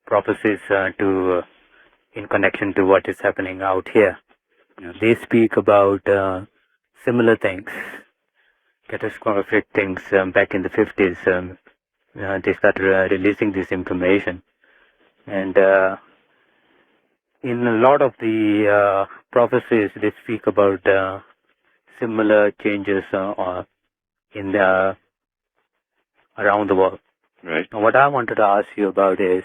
prophecies in connection to what is happening out here. Yes. They speak about similar things, catastrophic things back in the 50s. They started releasing this information. And in a lot of the prophecies, they speak about similar changes in around the world. Right. Now, what I wanted to ask you about is,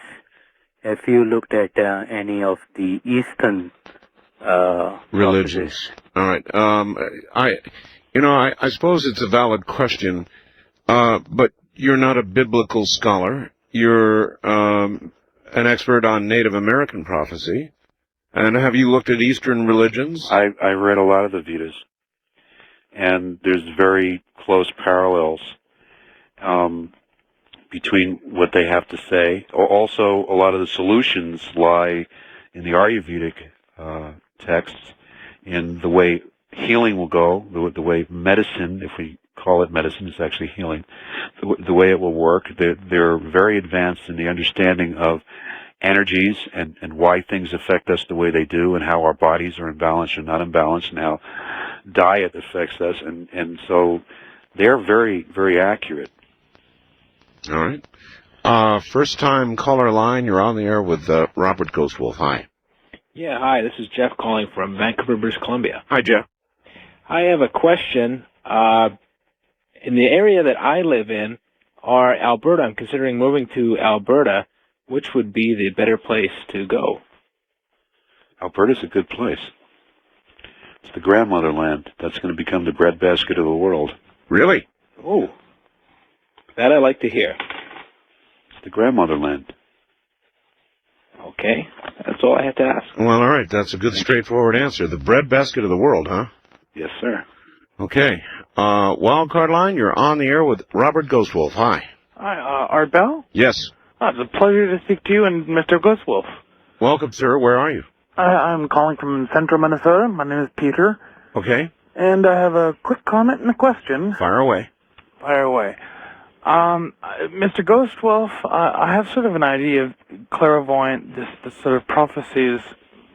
if you looked at any of the Eastern religions. All right. I suppose it's a valid question, but you're not a biblical scholar. You're an expert on Native American prophecy. And have you looked at Eastern religions? I read a lot of the Vedas, and there's very close parallels between what they have to say. Also, a lot of the solutions lie in the Ayurvedic texts, in the way healing will go, the way medicine, if we call it medicine, is actually healing, the way it will work. They're very advanced in the understanding of energies and why things affect us the way they do, and how our bodies are imbalanced or not imbalanced, and how diet affects us. And so they're very, very accurate. All right. First time caller line, you're on the air with Robert Ghostwolf. Hi. Yeah, hi, this is Jeff calling from Vancouver, British Columbia. Hi, Jeff. I have a question. In the area that I live in, or Alberta, I'm considering moving to Alberta. Which would be the better place to go? Alberta's a good place. It's the grandmother land. That's going to become the breadbasket of the world. Really? Oh, that I like to hear. It's the grandmother land. Okay, that's all I have to ask. Well, all right. That's a good, straightforward answer. The breadbasket of the world, huh? Yes, sir. Okay. Wildcard line, you're on the air with Robert Ghostwolf. Hi. Hi, Art Bell? Yes. It's a pleasure to speak to you and Mr. Ghostwolf. Welcome, sir. Where are you? I'm calling from central Minnesota. My name is Peter. Okay. And I have a quick comment and a question. Fire away. Fire away. Mr. Ghostwolf, I have sort of an idea of clairvoyant, this sort of prophecies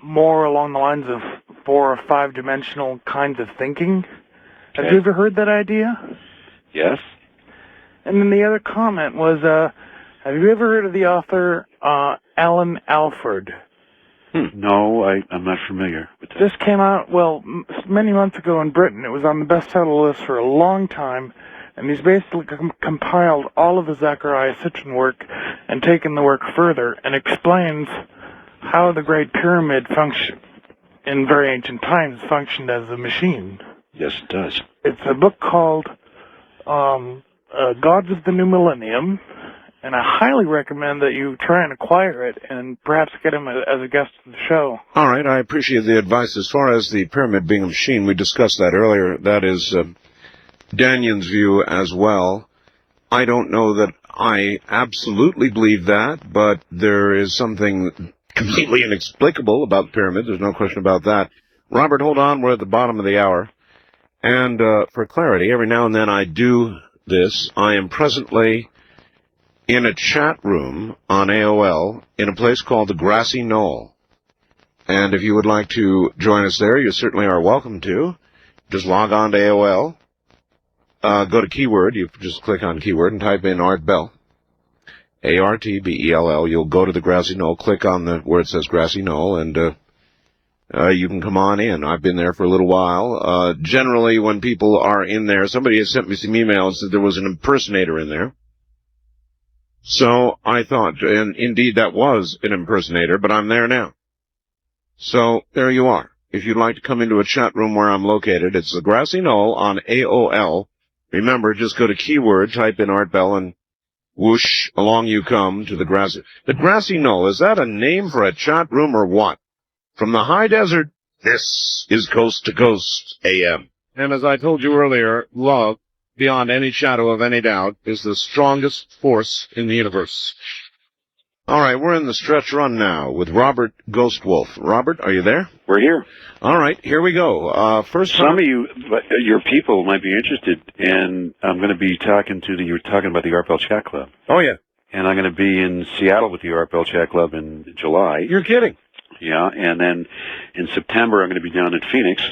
more along the lines of 4 or 5 dimensional kinds of thinking. Okay. Have you ever heard that idea? Yes. And then the other comment was, have you ever heard of the author Alan Alford? No, I'm not familiar with that. This came out, well, many months ago in Britain. It was on the bestseller list for a long time, and he's basically compiled all of the Zecharia Sitchin work and taken the work further and explains how the Great Pyramid function in very ancient times functioned as a machine. Yes, it does. It's a book called Gods of the New Millennium, and I highly recommend that you try and acquire it and perhaps get him as a guest of the show. All right, I appreciate the advice. As far as the pyramid being a machine, we discussed that earlier. That is Danion's view as well. I don't know that I absolutely believe that, but there is something completely inexplicable about the pyramid. There's no question about that. Robert, hold on. We're at the bottom of the hour. And for clarity, every now and then I do this. I am presently in a chat room on AOL in a place called the Grassy Knoll. And if you would like to join us there, you certainly are welcome to. Just log on to AOL. Go to keyword. You just click on keyword and type in Art Bell. ARTBELL. You'll go to the Grassy Knoll, click on the where it says Grassy Knoll, and you can come on in. I've been there for a little while. Generally, when people are in there, somebody has sent me some emails that there was an impersonator in there. So I thought, and indeed that was an impersonator, but I'm there now. So there you are. If you'd like to come into a chat room where I'm located, it's the Grassy Knoll on AOL. Remember, just go to keyword, type in Art Bell, and whoosh, along you come to the Grassy. The Grassy Knoll, is that a name for a chat room or what? From the high desert, this is Coast to Coast AM. And as I told you earlier, love, beyond any shadow of any doubt, is the strongest force in the universe. All right, we're in the stretch run now with Robert Ghostwolf. Robert, are you there? We're here. All right, here we go. First, some of you, your people, might be interested, and I'm going to be talking to you were talking about the Art Bell Chat Club. Oh, yeah. And I'm going to be in Seattle with the Art Bell Chat Club in July. You're kidding. Yeah, and then in September I'm going to be down in Phoenix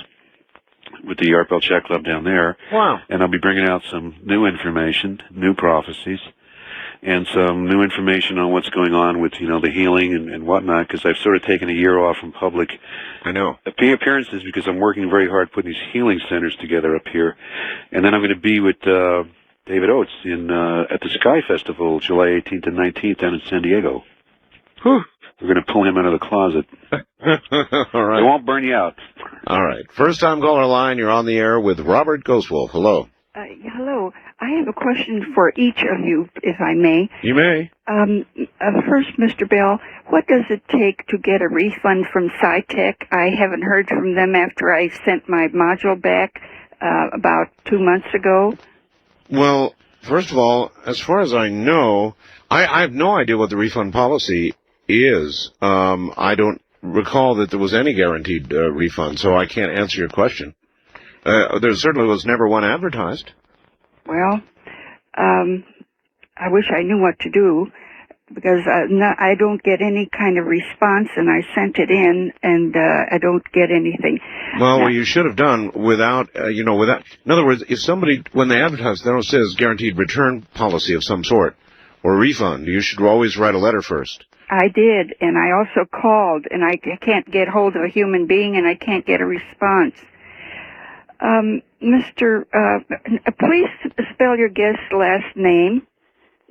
with the Art Bell Chat Club down there. Wow. And I'll be bringing out some new information, new prophecies, and some new information on what's going on with, the healing and whatnot, because I've sort of taken a year off from public appearances because I'm working very hard putting these healing centers together up here. And then I'm going to be with David Oates at the Sky Festival, July 18th and 19th down in San Diego. Whew. We're going to pull him out of the closet. All right. It won't burn you out. All right. First time caller line, you're on the air with Robert Ghostwolf. Hello. Hello. I have a question for each of you, if I may. You may. First, Mr. Bell, what does it take to get a refund from SciTech? I haven't heard from them after I sent my module back about 2 months ago. Well, first of all, as far as I know, I have no idea what the refund policy is. I don't recall that there was any guaranteed refund, so I can't answer your question. There certainly was never one advertised. Well, I wish I knew what to do, because I don't get any kind of response, and I sent it in, and I don't get anything. Well, what you should have done without. In other words, if somebody, when they advertise, they don't say it's guaranteed return policy of some sort, or refund, you should always write a letter first. I did, and I also called, and I can't get hold of a human being, and I can't get a response. Please spell your guest's last name.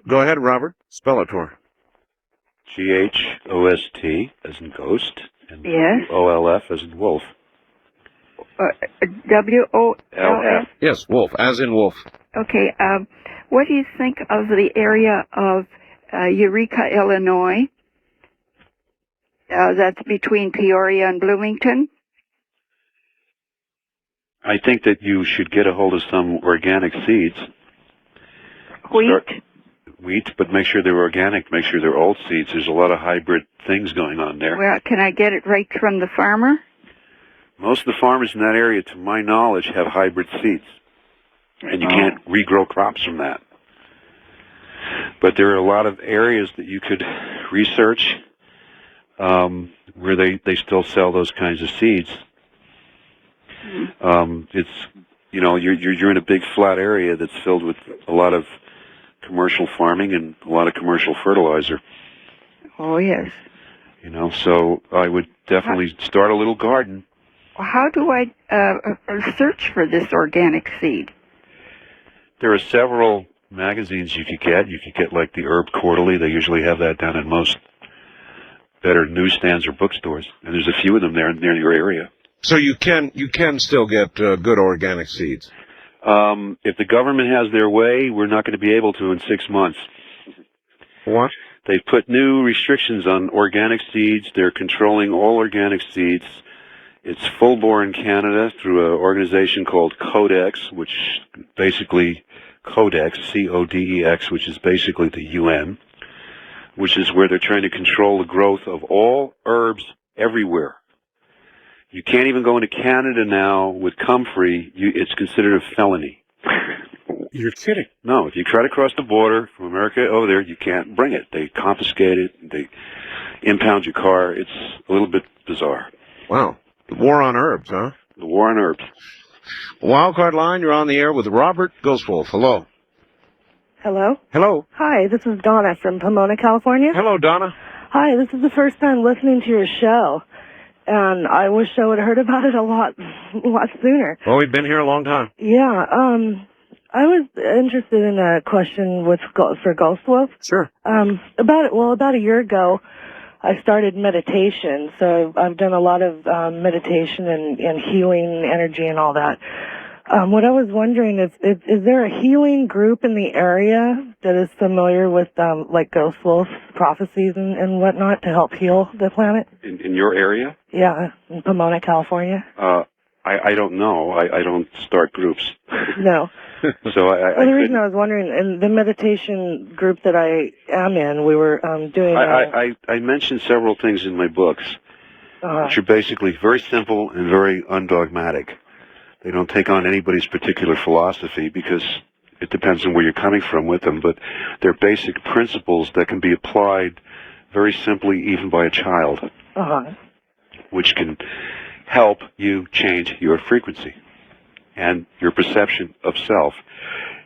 Go ahead, Robert. Spell it for her. Ghost, as in ghost, and yes. OLF as in wolf. WOLF? Yes, wolf, as in wolf. Okay, what do you think of the area of Eureka, Illinois? That's between Peoria and Bloomington. I think that you should get a hold of some organic seeds. Wheat, but make sure they're organic. Make sure they're old seeds. There's a lot of hybrid things going on there. Well, can I get it right from the farmer? Most of the farmers in that area, to my knowledge, have hybrid seeds. And you can't regrow crops from that. But there are a lot of areas that you could research where they still sell those kinds of seeds. It's, you're in a big flat area that's filled with a lot of commercial farming and a lot of commercial fertilizer. Oh, yes. So I would definitely start a little garden. How do I search for this organic seed? There are several magazines you could get. You could get like the Herb Quarterly. They usually have that down in most better newsstands or bookstores, and there's a few of them there near your area. So you can still get good organic seeds. If the government has their way, we're not going to be able to in 6 months. What? They've put new restrictions on organic seeds. They're controlling all organic seeds. It's full bore in Canada through an organization called Codex, which basically Codex, C-O-D-E-X, which is basically the UN, which is where they're trying to control the growth of all herbs everywhere. You can't even go into Canada now with comfrey. It's considered a felony. You're kidding. No, if you try to cross the border from America over there, you can't bring it. They confiscate it. They impound your car. It's a little bit bizarre. Wow. The war on herbs, huh? The war on herbs. Wildcard line, you're on the air with Robert Ghostwolf. Hello. Hello? Hello. Hi, this is Donna from Pomona, California. Hello, Donna. Hi, this is the first time listening to your show, and I wish I would have heard about it a lot sooner. Well, we've been here a long time. Yeah, I was interested in a question for Ghostwolf. Sure. About a year ago, I started meditation, so I've done a lot of meditation and healing energy and all that. What I was wondering is there a healing group in the area that is familiar with like Ghostwolf prophecies and whatnot to help heal the planet? In your area? Yeah, in Pomona, California. I don't know. I don't start groups. No. So Well, the reason I was wondering, in the meditation group that I am in, we were doing... I mentioned several things in my books, which are basically very simple and very undogmatic. They don't take on anybody's particular philosophy because it depends on where you're coming from with them, but they're basic principles that can be applied very simply even by a child, which can help you change your frequency and your perception of self.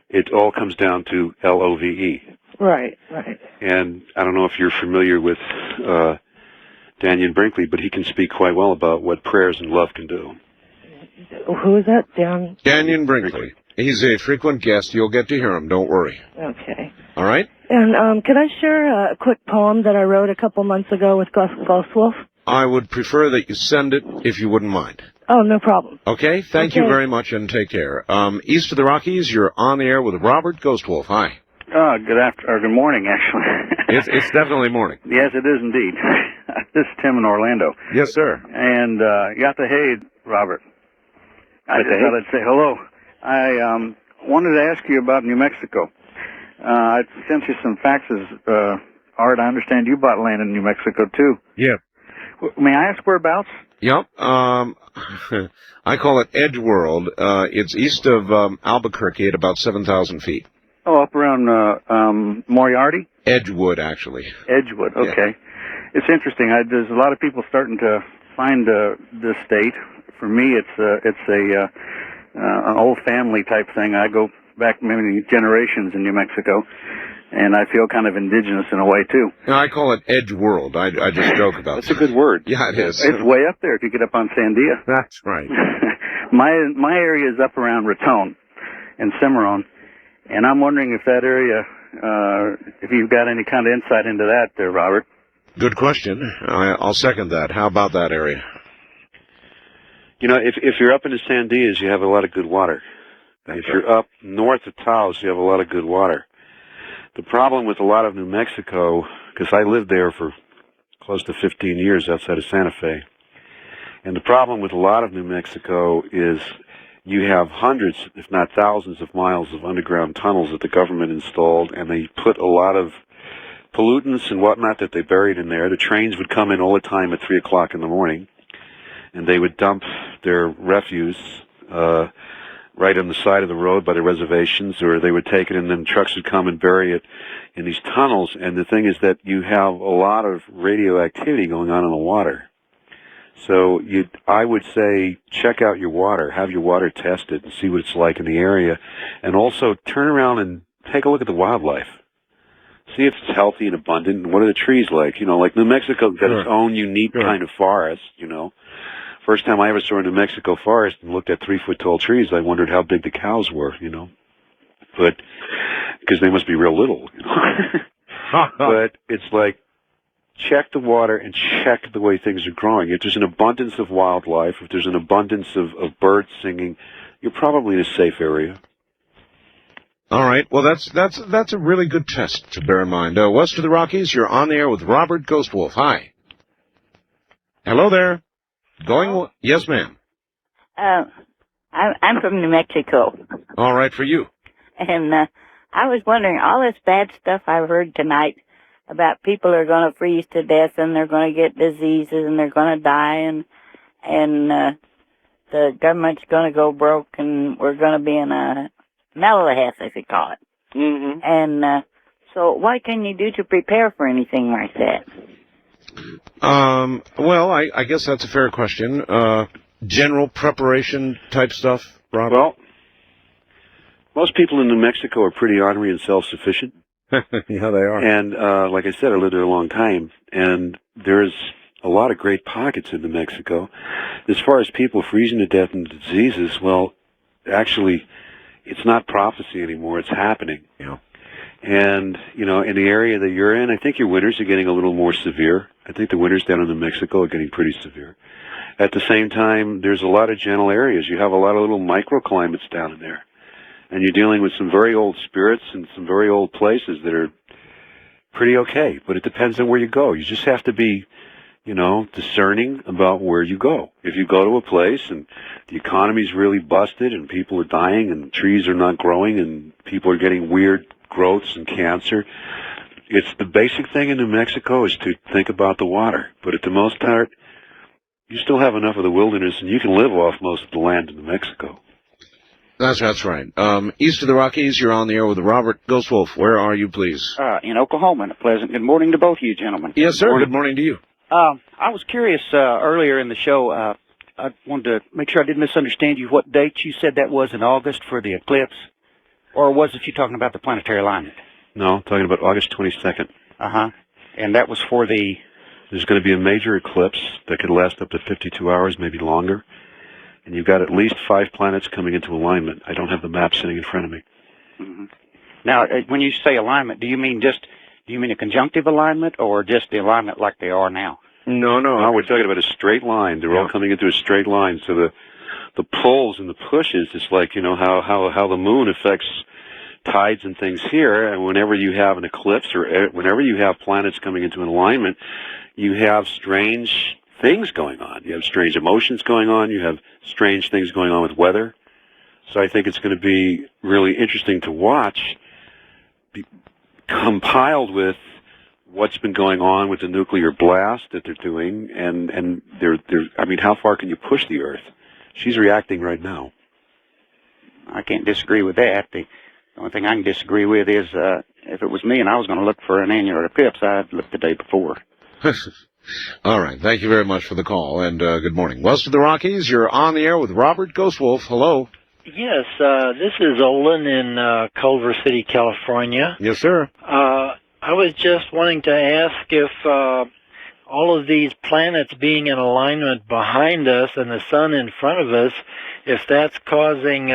It all comes down to LOVE. Right. And I don't know if you're familiar with Daniel Brinkley, but he can speak quite well about what prayers and love can do. Who is that, Dan? Daniel Brinkley. He's a frequent guest. You'll get to hear him. Don't worry. Okay. All right? And can I share a quick poem that I wrote a couple months ago with Ghostwolf? I would prefer that you send it if you wouldn't mind. Oh, no problem. Okay? Thank you very much and take care. East of the Rockies, you're on the air with Robert Ghostwolf. Hi. Good morning, actually. It's definitely morning. Yes, it is indeed. This is Tim in Orlando. Yes, sir. And Yata Hey, Robert. I just thought I'd say hello. I wanted to ask you about New Mexico. I sent you some faxes. Art, I understand you bought land in New Mexico, too. Yeah. May I ask whereabouts? Yep. I call it Edgeworld. It's east of Albuquerque at about 7,000 feet. Oh, up around Moriarty? Edgewood, actually. Edgewood, okay. Yeah. It's interesting. There's a lot of people starting to find this state. For me, it's an old family type thing. I go back many generations in New Mexico, and I feel kind of indigenous in a way too. No, I call it Edge World. I just joke about That's a good word. Yeah, it is. It's way up there if you get up on Sandia. That's right. My area is up around Raton and Cimarron, and I'm wondering if that area, if you've got any kind of insight into that there, Robert. Good question. I'll second that. How about that area? You know, if you're up in the Sandias, you have a lot of good water. If you're up north of Taos, you have a lot of good water. The problem with a lot of New Mexico, because I lived there for close to 15 years outside of Santa Fe, and the problem with a lot of New Mexico is you have hundreds, if not thousands of miles of underground tunnels that the government installed, and they put a lot of pollutants and whatnot that they buried in there. The trains would come in all the time at 3 o'clock in the morning, and they would dump their refuse right on the side of the road by the reservations, or they would take it and then trucks would come and bury it in these tunnels. And the thing is that you have a lot of radioactivity going on in the water. So I would say check out your water, have your water tested and see what it's like in the area, and also turn around and take a look at the wildlife. see if it's healthy and abundant, and what are the trees like? You know, like New Mexico's got its own unique kind of forest, you know. First time I ever saw a New Mexico forest and looked at 3-foot-tall trees, I wondered how big the cows were, you know. But, because they must be real little, you know. But it's like, check the water and check the way things are growing. If there's an abundance of wildlife, if there's an abundance of birds singing, you're probably in a safe area. All right. Well, that's a really good test to bear in mind. West of the Rockies, you're on the air with Robert Ghostwolf. Hi. Hello there. Yes, ma'am. I'm from New Mexico, All right for you. and I was wondering, all this bad stuff I've heard tonight about people are going to freeze to death and they're going to get diseases and they're going to die and the government's going to go broke and we're going to be in a melahess, as they call it. Mm-hmm. And so what can you do to prepare for anything like that? Well, I guess that's a fair question. General preparation type stuff, Rob? Well, most people in New Mexico are pretty ornery and self-sufficient. Yeah, they are. And like I said, I lived there a long time, and there's a lot of great pockets in New Mexico. As far as people freezing to death and diseases, well, actually, it's not prophecy anymore. It's happening. Yeah. And, you know, in the area that you're in, I think your winters are getting a little more severe. I think the winters down in New Mexico are getting pretty severe. At the same time, there's a lot of gentle areas. You have a lot of little microclimates down in there. And you're dealing with some very old spirits and some very old places that are pretty okay. But it depends on where you go. You just have to be, you know, discerning about where you go. If you go to a place and the economy's really busted and people are dying and trees are not growing and people are getting weird growths and cancer, it's the basic thing in New Mexico is to think about the water. But at the most part, you still have enough of the wilderness and you can live off most of the land in New Mexico. That's right. East of the Rockies, you're on the air with Robert Ghostwolf. Where are you, please? In Oklahoma. And a pleasant good morning to both of you gentlemen. Yes, sir. Good morning to you. I was curious earlier in the show. I wanted to make sure I didn't misunderstand you. What date you said that was in August for the eclipse? Or was it you talking about the planetary alignment? No, talking about August 22nd. Uh-huh. And that was for the... There's going to be a major eclipse that could last up to 52 hours, maybe longer. And you've got at least 5 planets coming into alignment. I don't have the map sitting in front of me. Mm-hmm. Now, when you say alignment, do you mean a conjunctive alignment or just the alignment like they are now? No, we're talking about a straight line. They're all coming into a straight line. So the pulls and the pushes, it's like, you know, how the moon affects tides and things here. And whenever you have an eclipse or whenever you have planets coming into an alignment, you have strange things going on. You have strange emotions going on. You have strange things going on with weather. So I think it's going to be really interesting to watch, compiled with what's been going on with the nuclear blast that they're doing, and they're I mean, how far can you push the Earth? She's reacting right now. I can't disagree with that. The only thing I can disagree with is if it was me and I was going to look for an annular eclipse, I'd look the day before. All right. Thank you very much for the call, and good morning. West of the Rockies, you're on the air with Robert Ghostwolf. Hello. Yes, this is Olin in Culver City, California. Yes, sir. I was just wanting to ask if all of these planets being in alignment behind us and the sun in front of us, if that's causing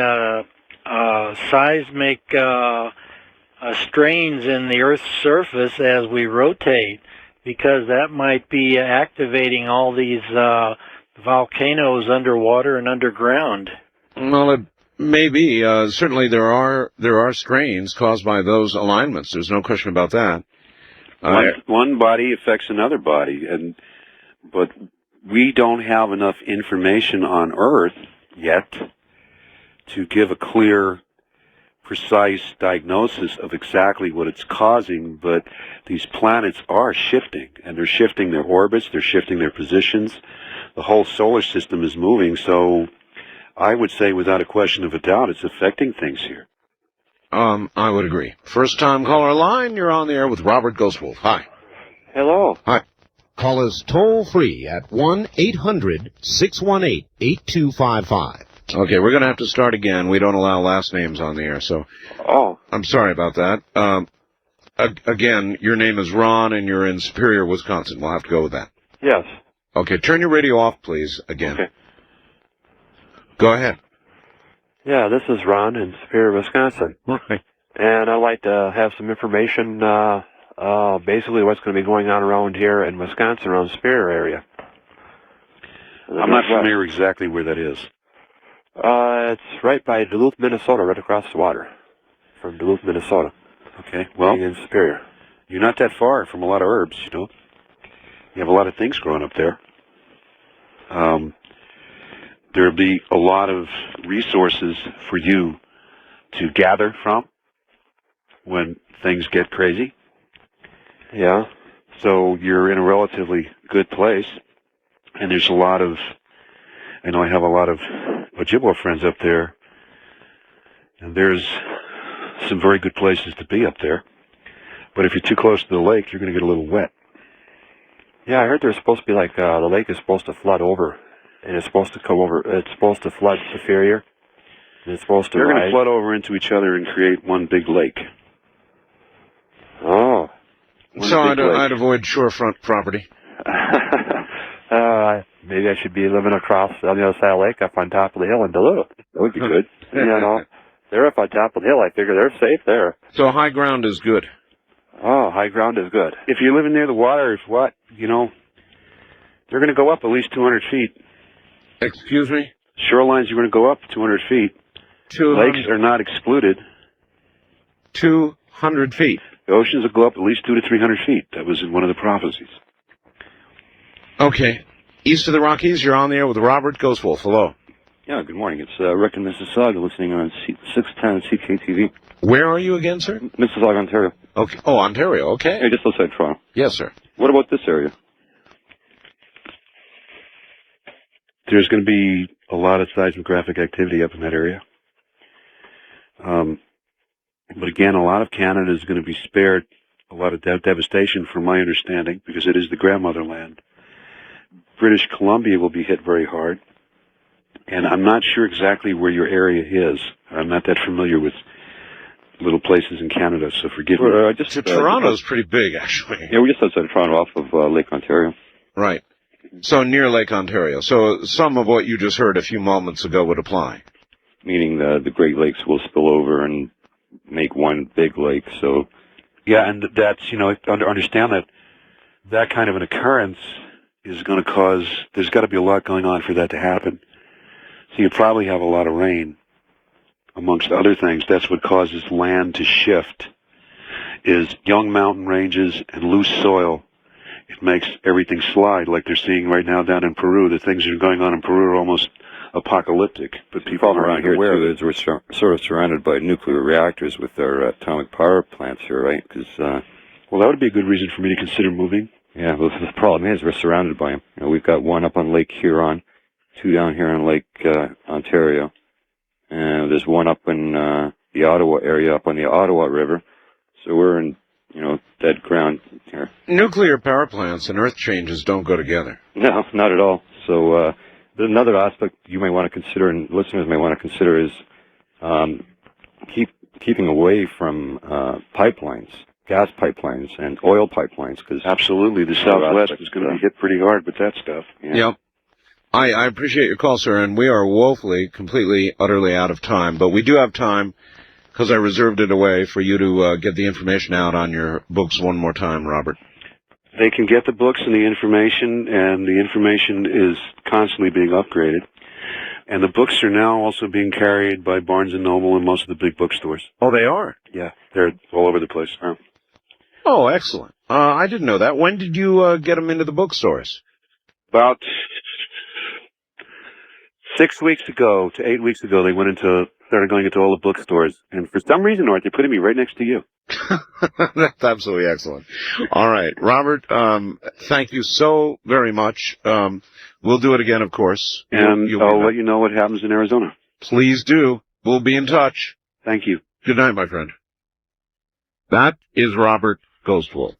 seismic strains in the Earth's surface as we rotate, because that might be activating all these volcanoes underwater and underground. Well, it may be. Certainly there are strains caused by those alignments. There's no question about that. One body affects another body, but we don't have enough information on Earth yet to give a clear, precise diagnosis of exactly what it's causing, but these planets are shifting, and they're shifting their orbits, they're shifting their positions. The whole solar system is moving, so I would say without a question of a doubt it's affecting things here. I would agree. First time caller line, you're on the air with Robert Ghostwolf. Hi. Hello. Hi. Call us toll free at 1-800-618-8255. Okay, we're going to have to start again. We don't allow last names on the air, so... Oh. I'm sorry about that. again, your name is Ron, and you're in Superior, Wisconsin. We'll have to go with that. Yes. Okay, turn your radio off, please, again. Okay. Go ahead. Yeah, this is Ron in Superior, Wisconsin. Right. And I'd like to have some information, basically what's going to be going on around here in Wisconsin, around Superior area. I'm not familiar exactly where that is. It's right by Duluth, Minnesota, right across the water from Duluth, Minnesota. Okay, well, in Superior. You're not that far from a lot of herbs, you know. You have a lot of things growing up there. There'll be a lot of resources for you to gather from when things get crazy. Yeah. So you're in a relatively good place, and there's a lot of, I know I have a lot of Ojibwa friends up there, and there's some very good places to be up there. But if you're too close to the lake, you're going to get a little wet. Yeah, I heard there's supposed to be like, the lake is supposed to flood over, and it's supposed to come over, it's supposed to flood Superior, and it's supposed to They're going to rise. flood over into each other and create one big lake. Oh. So I'd avoid shorefront property. Maybe I should be living across on the other side of the lake up on top of the hill in Duluth. That would be good. You know, they're up on top of the hill. I figure they're safe there. So high ground is good. Oh, high ground is good. If you're living near the water, it's what? You know, they're going to go up at least 200 feet. Excuse me? Shorelines are going to go up 200 feet. 200. Lakes are not excluded. 200 feet. The oceans will go up at least 200 to 300 feet. That was in one of the prophecies. Okay. East of the Rockies, you're on the air with Robert Ghostwolf. Hello. Yeah, good morning. It's Rick in Mississauga listening on 610 CKTV. Where are you again, sir? Mississauga, Ontario. Okay. Oh, Ontario. Okay. Hey, just outside Toronto. Yes, sir. What about this area? There's going to be a lot of seismographic activity up in that area. But again, a lot of Canada is going to be spared a lot of devastation, from my understanding, because it is the grandmother land. British Columbia will be hit very hard. And I'm not sure exactly where your area is. I'm not that familiar with little places in Canada, so forgive me. Toronto's pretty big, actually. Yeah, we're just outside of Toronto, off of Lake Ontario. Right. So near Lake Ontario. So some of what you just heard a few moments ago would apply. Meaning the Great Lakes will spill over and make one big lake, so... Yeah, and that's, you know, understand that that kind of an occurrence is going to cause, there's got to be a lot going on for that to happen. So you probably have a lot of rain, amongst other things. That's what causes land to shift, is young mountain ranges and loose soil. It makes everything slide, like they're seeing right now down in Peru. The things that are going on in Peru are almost apocalyptic, but people problem aren't around here aware too of it. is we're sort of surrounded by nuclear reactors with our atomic power plants here, right? Because well, that would be a good reason for me to consider moving. Yeah, well, the problem is we're surrounded by them. You know, we've got one up on Lake Huron, two down here on Lake Ontario, and there's one up in the Ottawa area, up on the Ottawa River. So we're in, you know, dead ground here. Nuclear power plants and earth changes don't go together. No, not at all. So another aspect you may want to consider, and listeners may want to consider, is keeping away from pipelines, gas pipelines, and oil pipelines. Because absolutely, the Southwest is going to be hit pretty hard with that stuff. Yeah. Yep. I appreciate your call, sir, and we are woefully, completely, utterly out of time. But we do have time, because I reserved it away, for you to get the information out on your books one more time, Robert. They can get the books and the information is constantly being upgraded. And the books are now also being carried by Barnes & Noble and most of the big bookstores. Oh, they are? Yeah, they're all over the place. Oh, excellent. I didn't know that. When did you get them into the bookstores? About 6 weeks ago to 8 weeks ago, they started going into all the bookstores. And for some reason, Art, they're putting me right next to you. That's absolutely excellent. All right, Robert, thank you so very much. We'll do it again, of course. And I'll let you know what happens in Arizona. Please do. We'll be in touch. Thank you. Good night, my friend. That is Robert Ghostwolf.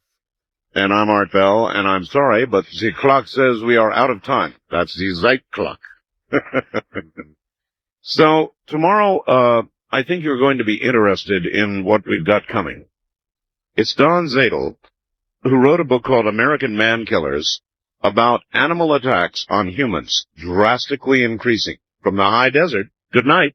And I'm Art Bell, and I'm sorry, but the clock says we are out of time. That's the Zeit clock. So, tomorrow, I think you're going to be interested in what we've got coming. It's Don Zadel, who wrote a book called American Man Killers about animal attacks on humans drastically increasing from the high desert. Good night.